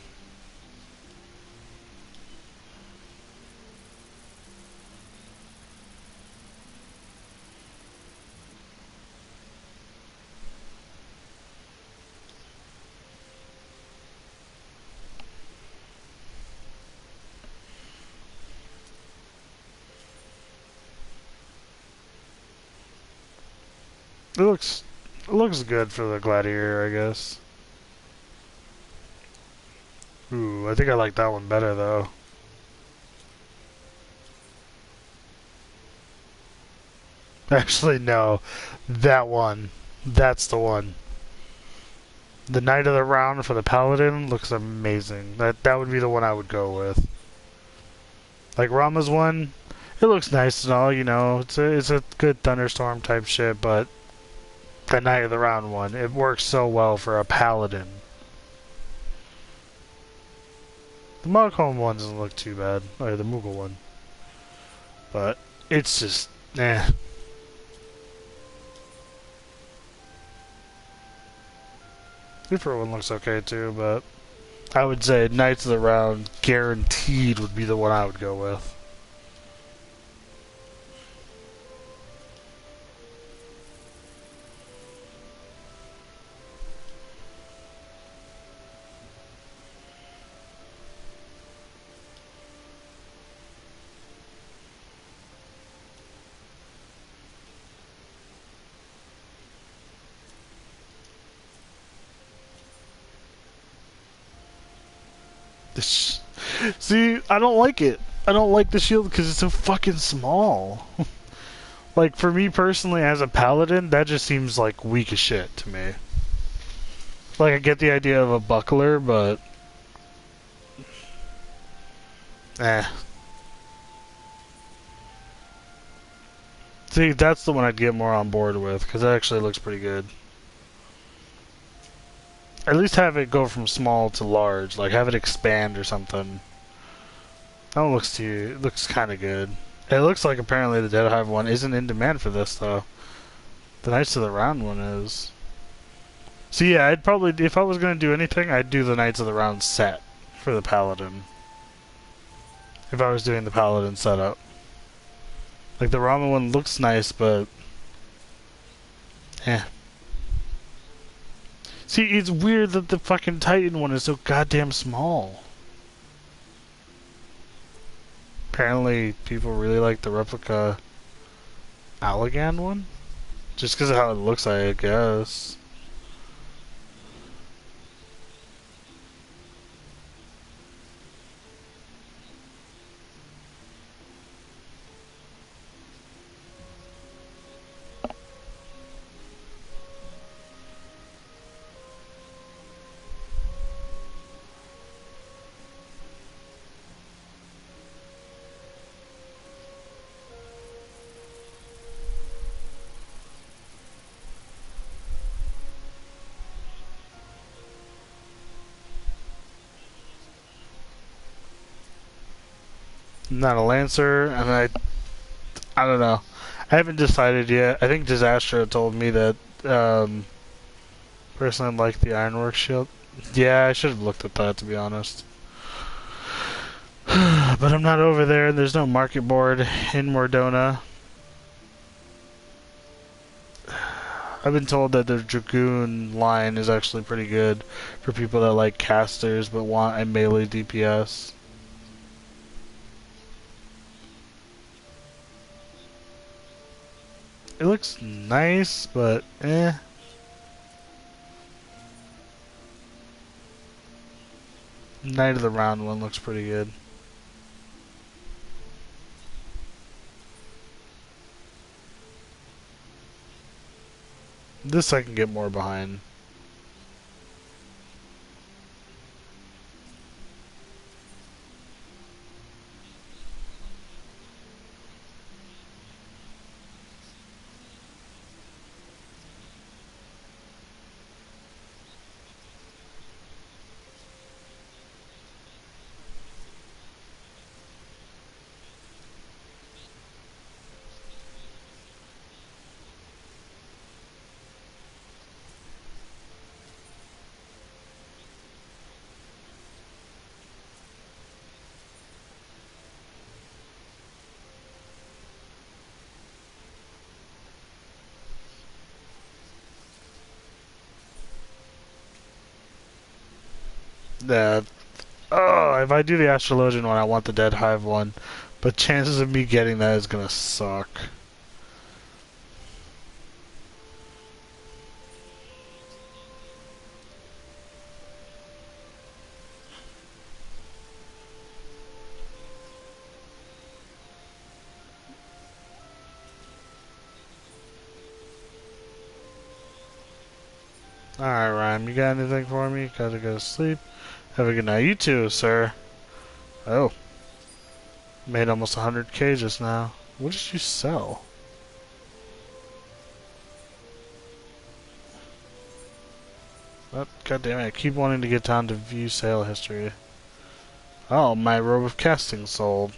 It looks good for the gladiator, I guess. Ooh, I think I like that one better though. Actually, no. That one. That's the one. The Knight of the Round for the Paladin looks amazing. That would be the one I would go with. Like Rama's one, it looks nice and all, you know. It's a good thunderstorm type shit, but the Knight of the Round one, it works so well for a Paladin. The Mogholm one doesn't look too bad. Or the Mughal one. But it's just, eh. Ifrit one looks okay too, but I would say Knights of the Round guaranteed would be the one I would go with. See, I don't like it. I don't like the shield because it's so fucking small. Like, for me personally, as a paladin, that just seems like weak as shit to me. Like, I get the idea of a buckler, but... eh. See, that's the one I'd get more on board with, because it actually looks pretty good. At least have it go from small to large, like have it expand or something. That one looks it looks kind of good. It looks like apparently the Dead Hive one isn't in demand for this though. The Knights of the Round one is. So yeah, I'd probably, if I was going to do anything, I'd do the Knights of the Round set for the Paladin. If I was doing the Paladin setup. Like the Rama one looks nice, but... eh. See, it's weird that the fucking Titan one is so goddamn small. Apparently, people really like the replica Allagan one? Just because of how it looks, I guess. I'm not a Lancer, and I don't know. I haven't decided yet. I think Disaster told me that personally like the Ironworks shield. Yeah, I should have looked at that, to be honest. But I'm not over there. There's no market board in Mordona. I've been told that the Dragoon line is actually pretty good for people that like casters but want a melee DPS. It looks nice, but eh. Knight of the Round one looks pretty good. This I can get more behind. Yeah. Oh, if I do the Astrologian one, I want the Dead Hive one. But chances of me getting that is gonna suck. Alright, Ryan, you got anything for me? Gotta go to sleep. Have a good night. You too, sir. Oh. Made almost 100k just now. What did you sell? Oh, God damn it. I keep wanting to get down to view sale history. Oh, my robe of casting sold.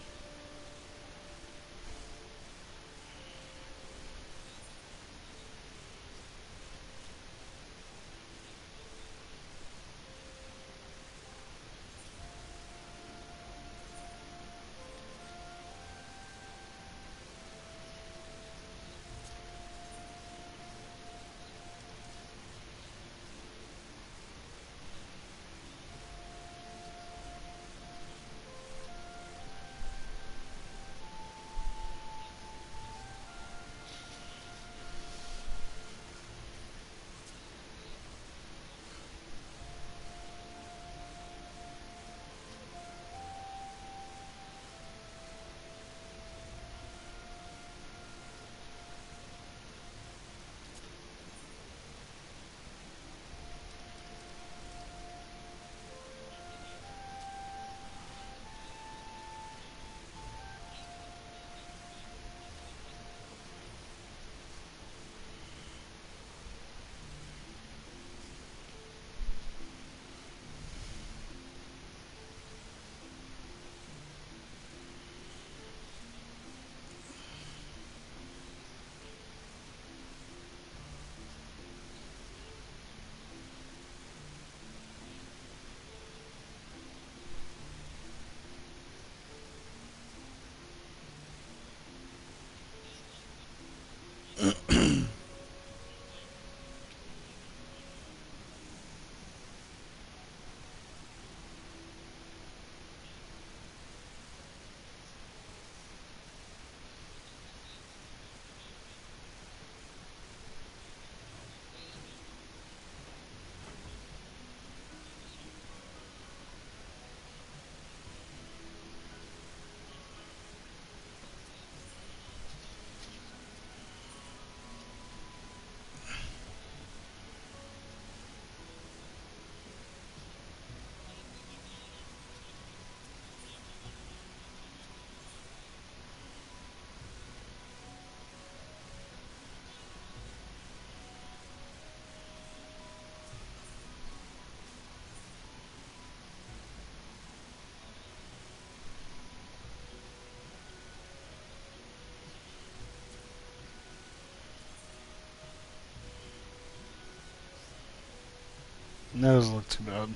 That doesn't look too bad.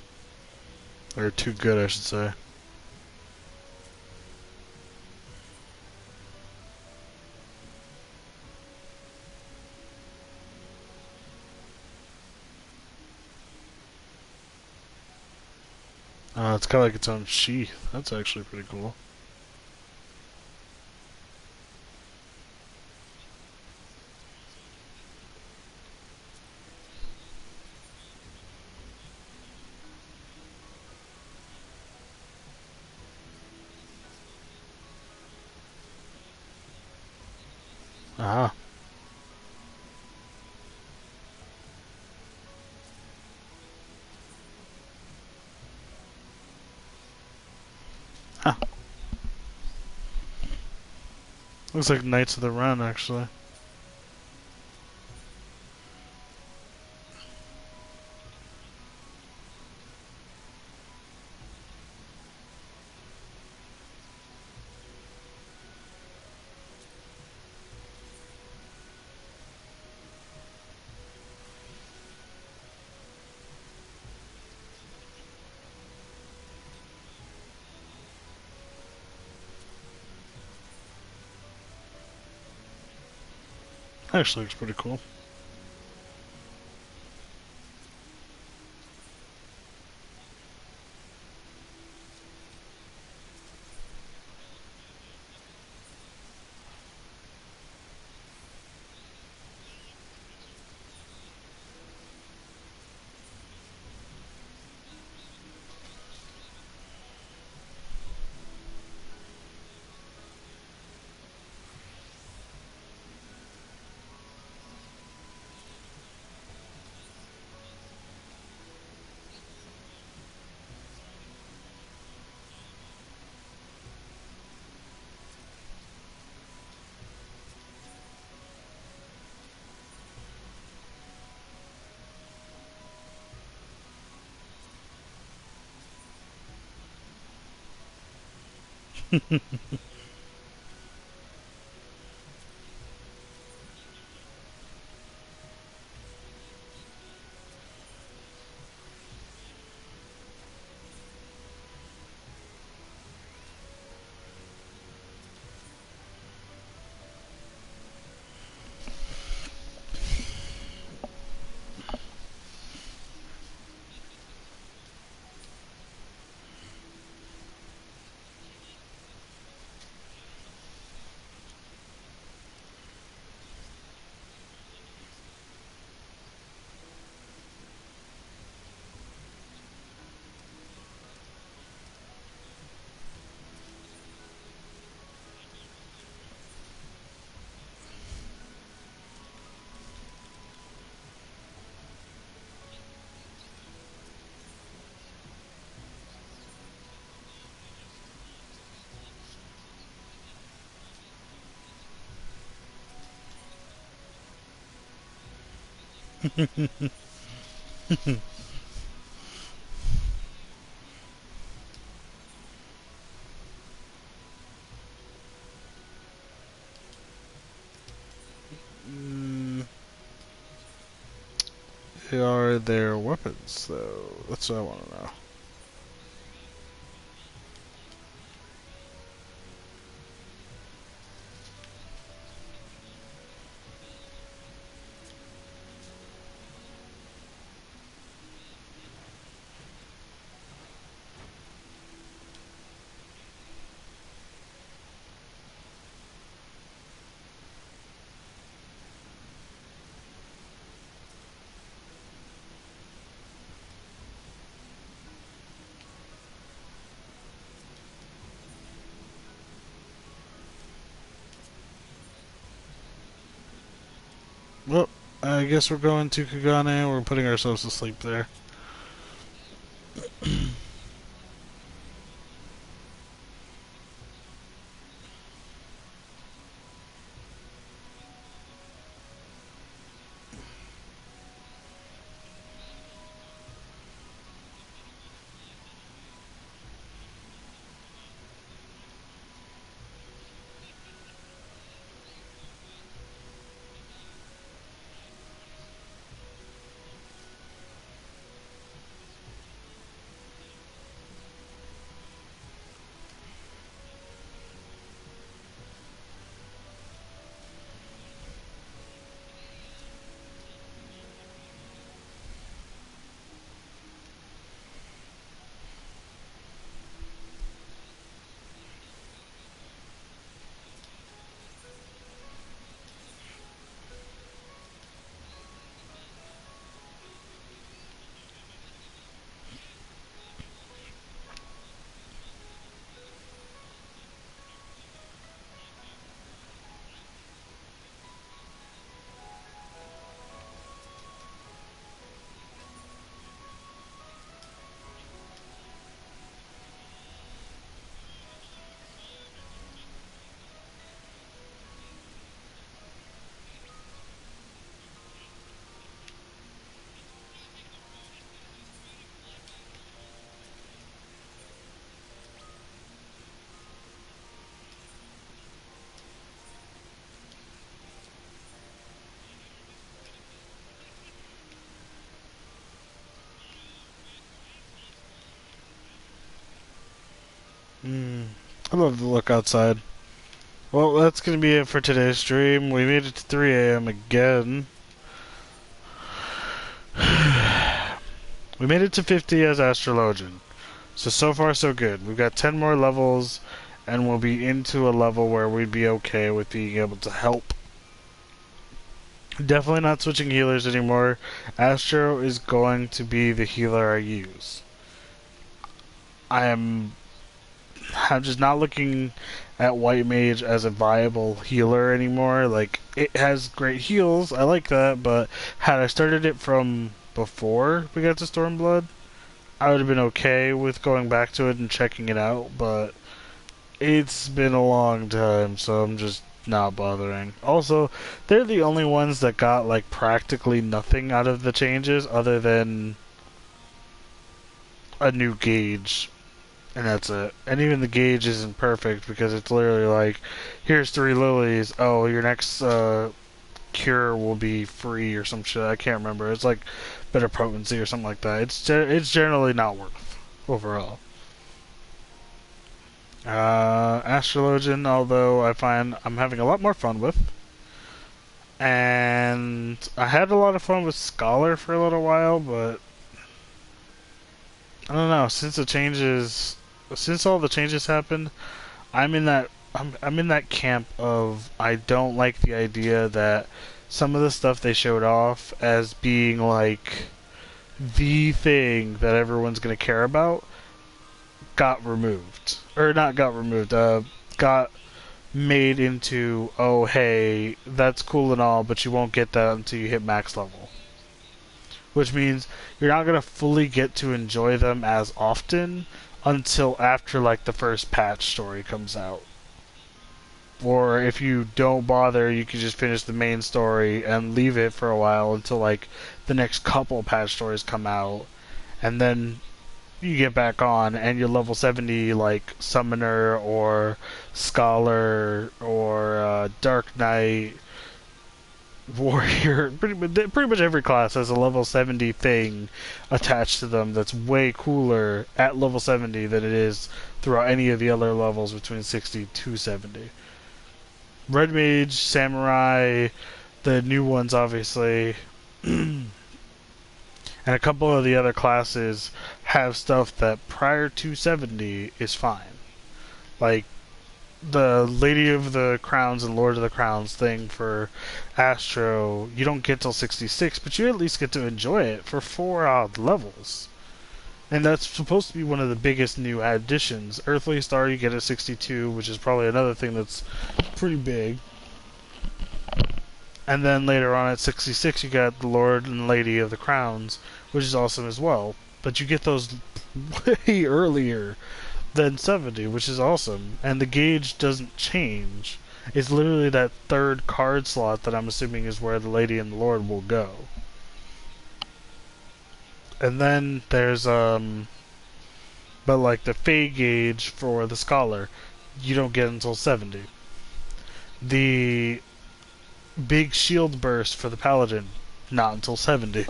Or too good, I should say. It's kind of like its own sheath. That's actually pretty cool. Ah. Huh. Looks like Knights of the Run, actually. Actually looks pretty cool. Mm, are their weapons, though? That's what I want to know. Well, I guess we're going to Kagane. We're putting ourselves to sleep there. I love the look outside. Well, that's gonna be it for today's stream. We made it to 3 a.m. again. We made it to 50 as Astrologian. So far so good. We've got 10 more levels, and we'll be into a level where we'd be okay with being able to help. Definitely not switching healers anymore. Astro is going to be the healer I use. I'm just not looking at White Mage as a viable healer anymore. Like, it has great heals, I like that, but had I started it from before we got to Stormblood, I would have been okay with going back to it and checking it out, but it's been a long time, so I'm just not bothering. Also, they're the only ones that got, like, practically nothing out of the changes other than a new gauge. And that's it. And even the gauge isn't perfect because it's literally like, here's 3 lilies. Oh, your next cure will be free or some shit. I can't remember. It's like better potency or something like that. It's generally not worth overall. Astrologian, although I find I'm having a lot more fun with. And I had a lot of fun with Scholar for a little while, but I don't know, since all the changes happened, I'm in that camp of I don't like the idea that some of the stuff they showed off as being like the thing that everyone's going to care about got removed. Or not got removed, got made into, oh hey, that's cool and all, but you won't get that until you hit max level. Which means you're not going to fully get to enjoy them as often until after, like, the first patch story comes out. Or if you don't bother, you can just finish the main story and leave it for a while until, like, the next couple patch stories come out. And then you get back on and you're level 70, like, Summoner or Scholar or Dark Knight, Warrior. Pretty much every class has a level 70 thing attached to them that's way cooler at level 70 than it is throughout any of the other levels between 60 to 70. Red Mage, Samurai, the new ones obviously, and a couple of the other classes have stuff that prior to 70 is fine. Like the Lady of the Crowns and Lord of the Crowns thing for Astro, you don't get till 66, but you at least get to enjoy it for 4 odd levels. And that's supposed to be one of the biggest new additions. Earthly Star you get at 62, which is probably another thing that's pretty big. And then later on at 66 you got the Lord and Lady of the Crowns, which is awesome as well. But you get those way earlier than 70, which is awesome. And the gauge doesn't change. It's literally that third card slot that I'm assuming is where the Lady and the Lord will go. And then there's but like the Fey gauge for the Scholar, you don't get until 70. The big shield burst for the Paladin, not until 70.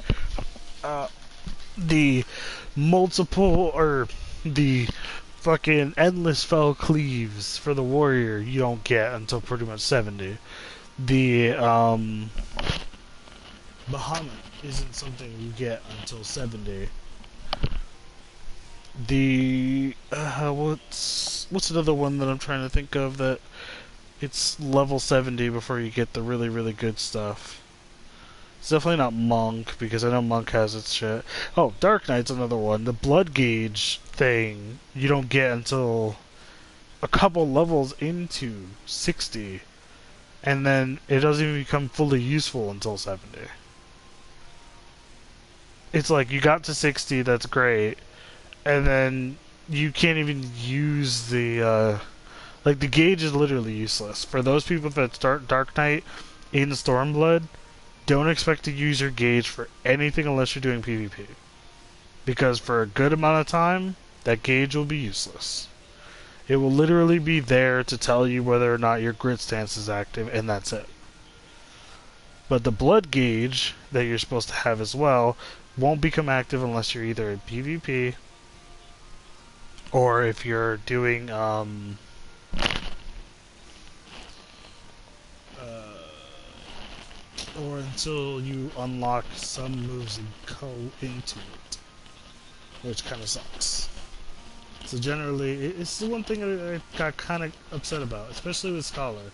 The multiple, or the fucking endless fell cleaves for the Warrior, you don't get until pretty much 70. The Bahamut isn't something you get until 70. The what's another one that I'm trying to think of that it's level 70 before you get the really, really good stuff. It's definitely not Monk, because I know Monk has its shit. Oh, Dark Knight's another one. The Blood Gauge thing you don't get until a couple levels into 60. And then it doesn't even become fully useful until 70. It's like you got to 60, that's great. And then you can't even use the like the gauge is literally useless. For those people that start Dark Knight in Stormblood, don't expect to use your gauge for anything unless you're doing PvP. Because for a good amount of time, that gauge will be useless. It will literally be there to tell you whether or not your grit stance is active, and that's it. But the blood gauge that you're supposed to have as well won't become active unless you're either in PvP or if you're doing Or until you unlock some moves and go into it, which kind of sucks. So generally, it's the one thing I got kind of upset about, especially with Scholar.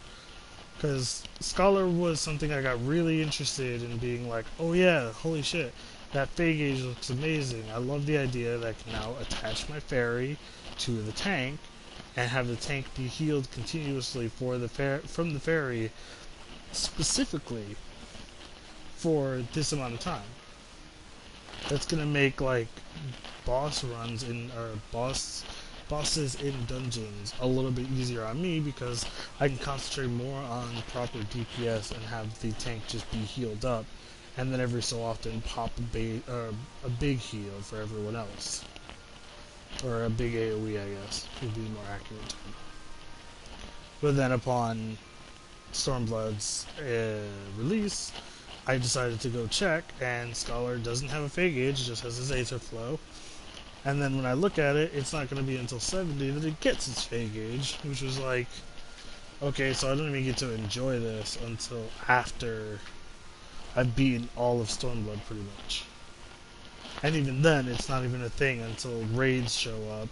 Because Scholar was something I got really interested in being like, oh yeah, holy shit, that Fey gauge looks amazing. I love the idea that I can now attach my fairy to the tank and have the tank be healed continuously from the fairy specifically for this amount of time. That's gonna make like boss runs in or bosses in dungeons a little bit easier on me because I can concentrate more on proper DPS and have the tank just be healed up, and then every so often pop a big heal for everyone else, or a big AOE, I guess would be the more accurate term. But then upon Stormblood's release, I decided to go check, and Scholar doesn't have a Fey gauge, it just has his Aether Flow. And then when I look at it, it's not going to be until 70 that it gets its Fey gauge, which was like, okay, so I don't even get to enjoy this until after I've beaten all of Stormblood pretty much. And even then, it's not even a thing until raids show up,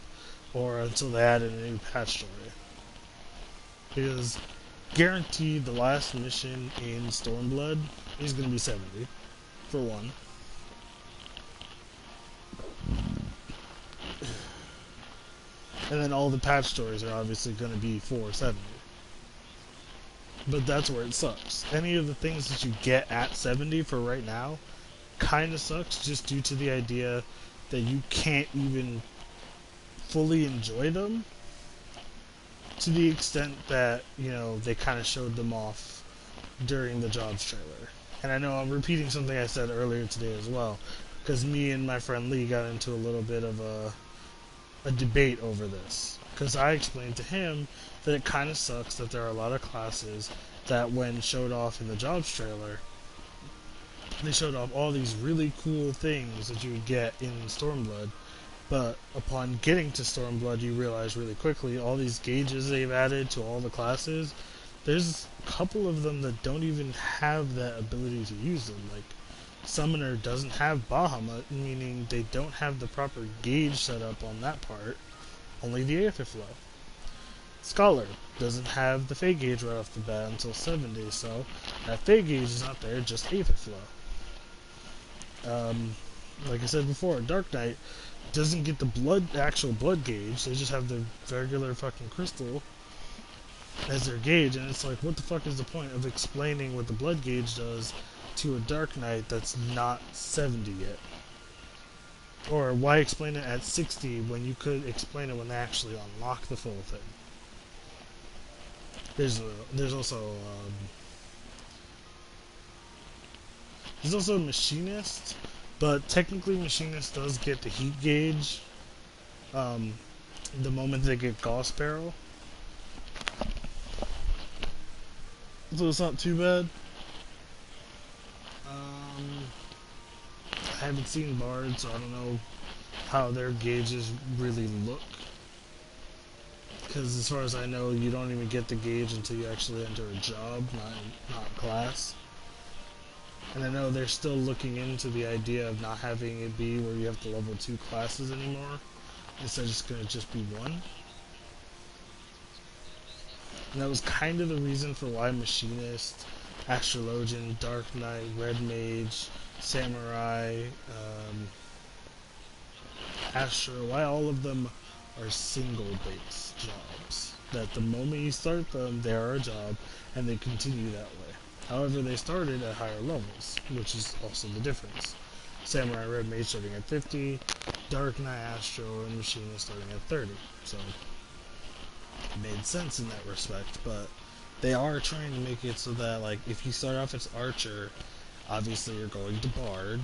or until they add in a new patch story. Because guaranteed the last mission in Stormblood is going to be 70, for one. And then all the patch stories are obviously going to be 470. But that's where it sucks. Any of the things that you get at 70 for right now kind of sucks just due to the idea that you can't even fully enjoy them to the extent that, you know, they kind of showed them off during the Jobs trailer. And I know I'm repeating something I said earlier today as well, because me and my friend Lee got into a little bit of a debate over this, because I explained to him that it kind of sucks that there are a lot of classes that when showed off in the Jobs trailer, they showed off all these really cool things that you would get in Stormblood, but upon getting to Stormblood you realize really quickly all these gauges they've added to all the classes, there's a couple of them that don't even have that ability to use them. Like Summoner doesn't have Bahamut, meaning they don't have the proper gauge set up on that part, only the Aether Flow. Scholar doesn't have the Fey gauge right off the bat until 70, so that Fey gauge is not there, just Aether Flow. Like I said before, Dark Knight doesn't get the actual blood gauge, they just have the regular fucking crystal as their gauge, and it's like, what the fuck is the point of explaining what the blood gauge does to a Dark Knight that's not 70 yet? Or why explain it at 60 when you could explain it when they actually unlock the full thing? There's also a Machinist, but technically Machinist does get the heat gauge the moment they get Gauss Barrel. So it's not too bad. I haven't seen Bard, so I don't know how their gauges really look. Because as far as I know, you don't even get the gauge until you actually enter a job, not a class. And I know they're still looking into the idea of not having it be where you have to level 2 classes anymore. Instead, it's going to just be one. And that was kind of the reason for why Machinist, Astrologian, Dark Knight, Red Mage, Samurai, Astro, why all of them are single base jobs. That the moment you start them, they are a job, and they continue that way. However, they started at higher levels, which is also the difference. Samurai Red Mage starting at 50, Dark Knight, Astro, and Machinist starting at 30. So, it made sense in that respect, but they are trying to make it so that, like, if you start off as Archer, obviously you're going to Bard,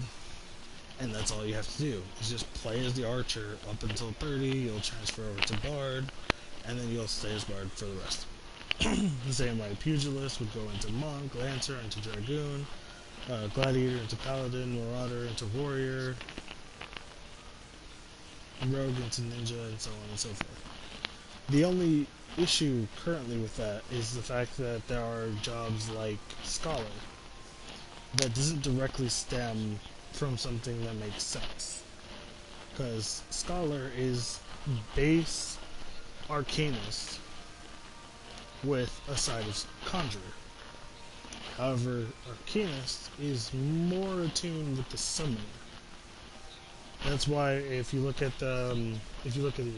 and that's all you have to do. Is just play as the Archer up until 30, you'll transfer over to Bard, and then you'll stay as Bard for the rest. The same way Pugilist would go into Monk, Lancer into Dragoon, Gladiator into Paladin, Marauder into Warrior, Rogue into Ninja, and so on and so forth. The only issue currently with that is the fact that there are jobs like Scholar that doesn't directly stem from something that makes sense. Because Scholar is base Arcanist with a side of Conjurer. However, Arcanist is more attuned with the Summoner. That's why if you look at the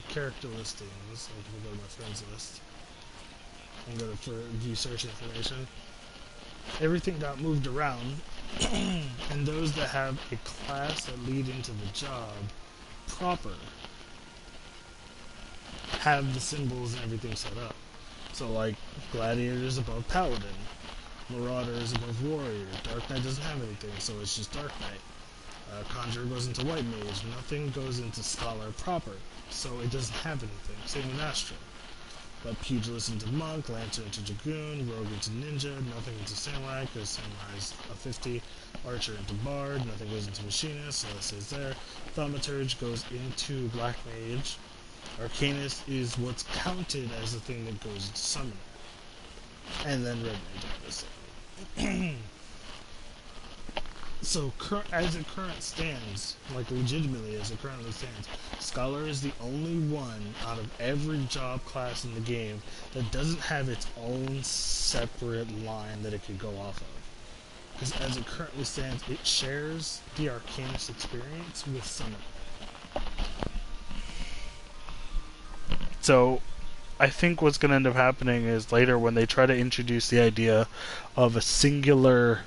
character listings, like if I go to my friends list and go to view search information, everything got moved around, and those that have a class that lead into the job proper have the symbols and everything set up. So like Gladiator is above Paladin, Marauder is above Warrior, Dark Knight doesn't have anything, so it's just Dark Knight. Conjurer goes into White Mage, nothing goes into Scholar proper, so it doesn't have anything. Same with Astro. But Pugilist into Monk, Lancer into Dragoon, Rogue into Ninja, nothing into Samurai, because Samurai is a 50, Archer into Bard, nothing goes into Machinist, so that stays there. Thaumaturge goes into Black Mage. Arcanist is what's counted as the thing that goes into Summoner. And then Red Mage, obviously. So, as it currently stands, like legitimately as it currently stands, Scholar is the only one out of every job class in the game that doesn't have its own separate line that it could go off of. Because as it currently stands, it shares the Arcanist experience with Summoner. So, I think what's going to end up happening is later when they try to introduce the idea of a singular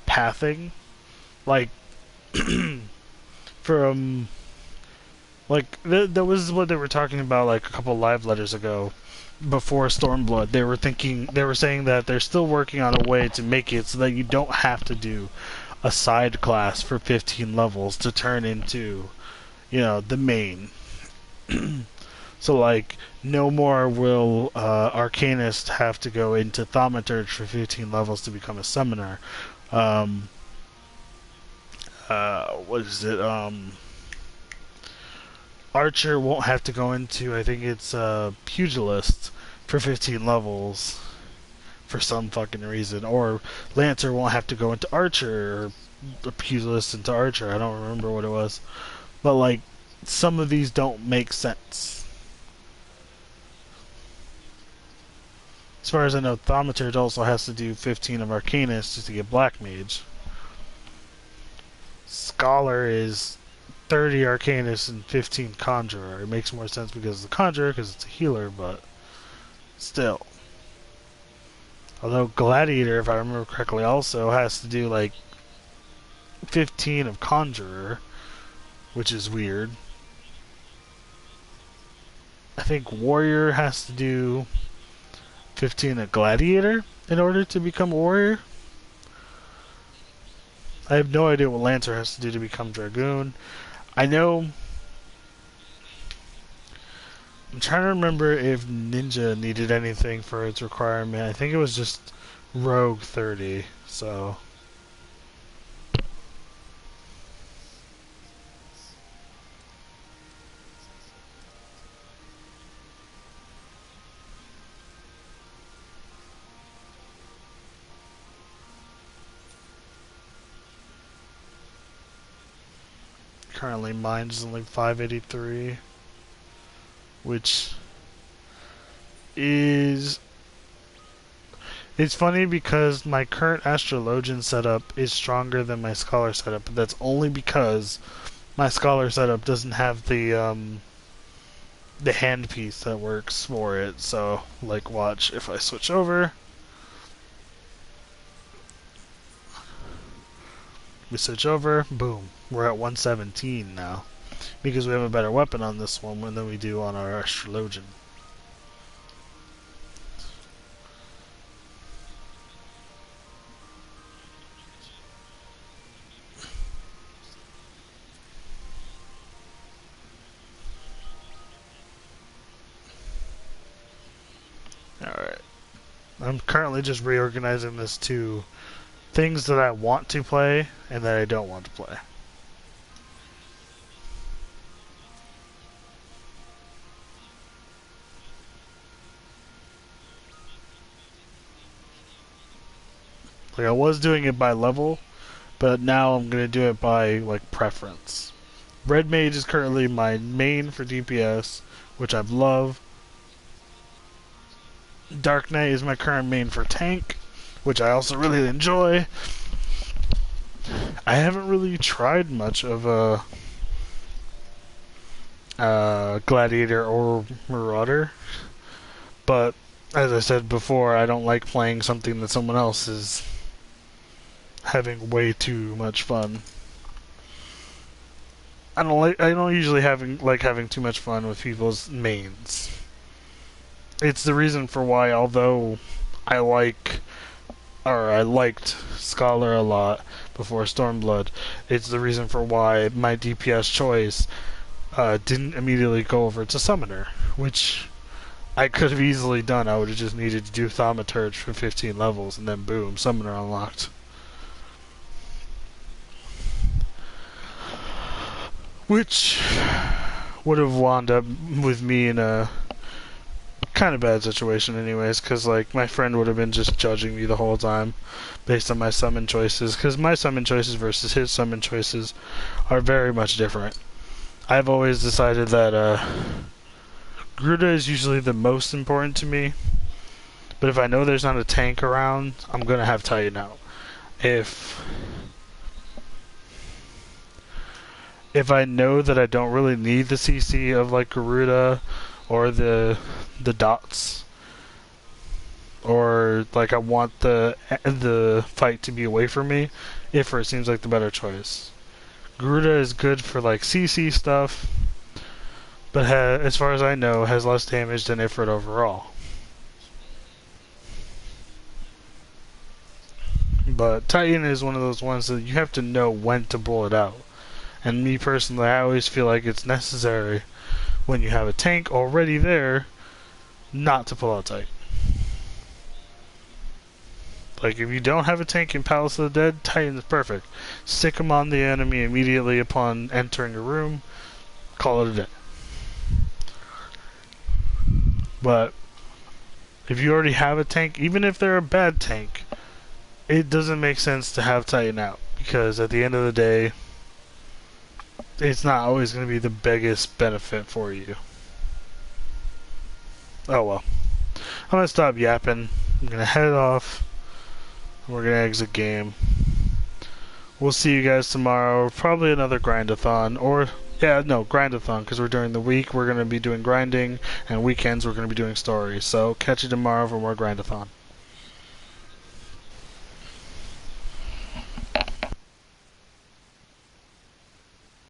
pathing, like, from, like, that was what they were talking about, like, a couple live letters ago, before Stormblood. They were saying that they're still working on a way to make it so that you don't have to do a side class for 15 levels to turn into, the main. So, like, no more will Arcanist have to go into Thaumaturge for 15 levels to become a Summoner. What is it? Archer won't have to go into, I think it's Pugilist for 15 levels for some fucking reason. Or Lancer won't have to go into Archer, or Pugilist into Archer. I don't remember what it was. But, like, some of these don't make sense. As far as I know, Thaumaturge also has to do 15 of Arcanist just to get Black Mage. Scholar is 30 Arcanist and 15 Conjurer. It makes more sense because of the Conjurer, because it's a healer, but still. Although Gladiator, if I remember correctly, also has to do like 15 of Conjurer, which is weird. I think Warrior has to do 15 of Gladiator in order to become Warrior. I have no idea what Lancer has to do to become Dragoon. I know... I'm trying to remember if Ninja needed anything for its requirement. I think it was just Rogue 30, so... Currently mine's only 583, which is... It's funny because my current Astrologian setup is stronger than my Scholar setup, but that's only because my Scholar setup doesn't have the handpiece that works for it. So, like, watch, if I switch over... We switch over, boom. We're at 117 now. Because we have a better weapon on this one than we do on our Astrologian. Alright. I'm currently just reorganizing this to things that I want to play and that I don't want to play. Like, I was doing it by level, but now I'm gonna do it by, like, preference. Red Mage is currently my main for DPS, which I love. Dark Knight is my current main for tank, which I also really enjoy. I haven't really tried much of a Gladiator or Marauder, but as I said before, I don't like playing something that someone else is having way too much fun. I don't usually like having too much fun with people's mains. It's the reason for why, although I liked Scholar a lot before Stormblood, it's the reason for why my DPS choice didn't immediately go over to Summoner, which I could have easily done. I would have just needed to do Thaumaturge for 15 levels, and then boom, Summoner unlocked. Which would have wound up with me in a kind of bad situation anyways, because like my friend would have been just judging me the whole time based on my summon choices, because my summon choices versus his summon choices are very much different. I've always decided that Gruda is usually the most important to me, but if I know there's not a tank around, I'm gonna have Titan out. If I know that I don't really need the CC of like Garuda or the dots, or like I want the fight to be away from me, Ifrit seems like the better choice. Garuda is good for like CC stuff, but as far as I know, has less damage than Ifrit overall. But Titan is one of those ones that you have to know when to pull it out. And me personally, I always feel like it's necessary when you have a tank already there not to pull out Titan. Like, if you don't have a tank in Palace of the Dead, Titan is perfect. Stick him on the enemy immediately upon entering a room, call it a day. But if you already have a tank, even if they're a bad tank, it doesn't make sense to have Titan out, because at the end of the day, it's not always going to be the biggest benefit for you. Oh well. I'm going to stop yapping. I'm going to head off. We're going to exit game. We'll see you guys tomorrow. Probably another Grindathon. Grindathon, because we're during the week. We're going to be doing grinding, and weekends we're going to be doing stories. So catch you tomorrow for more Grindathon.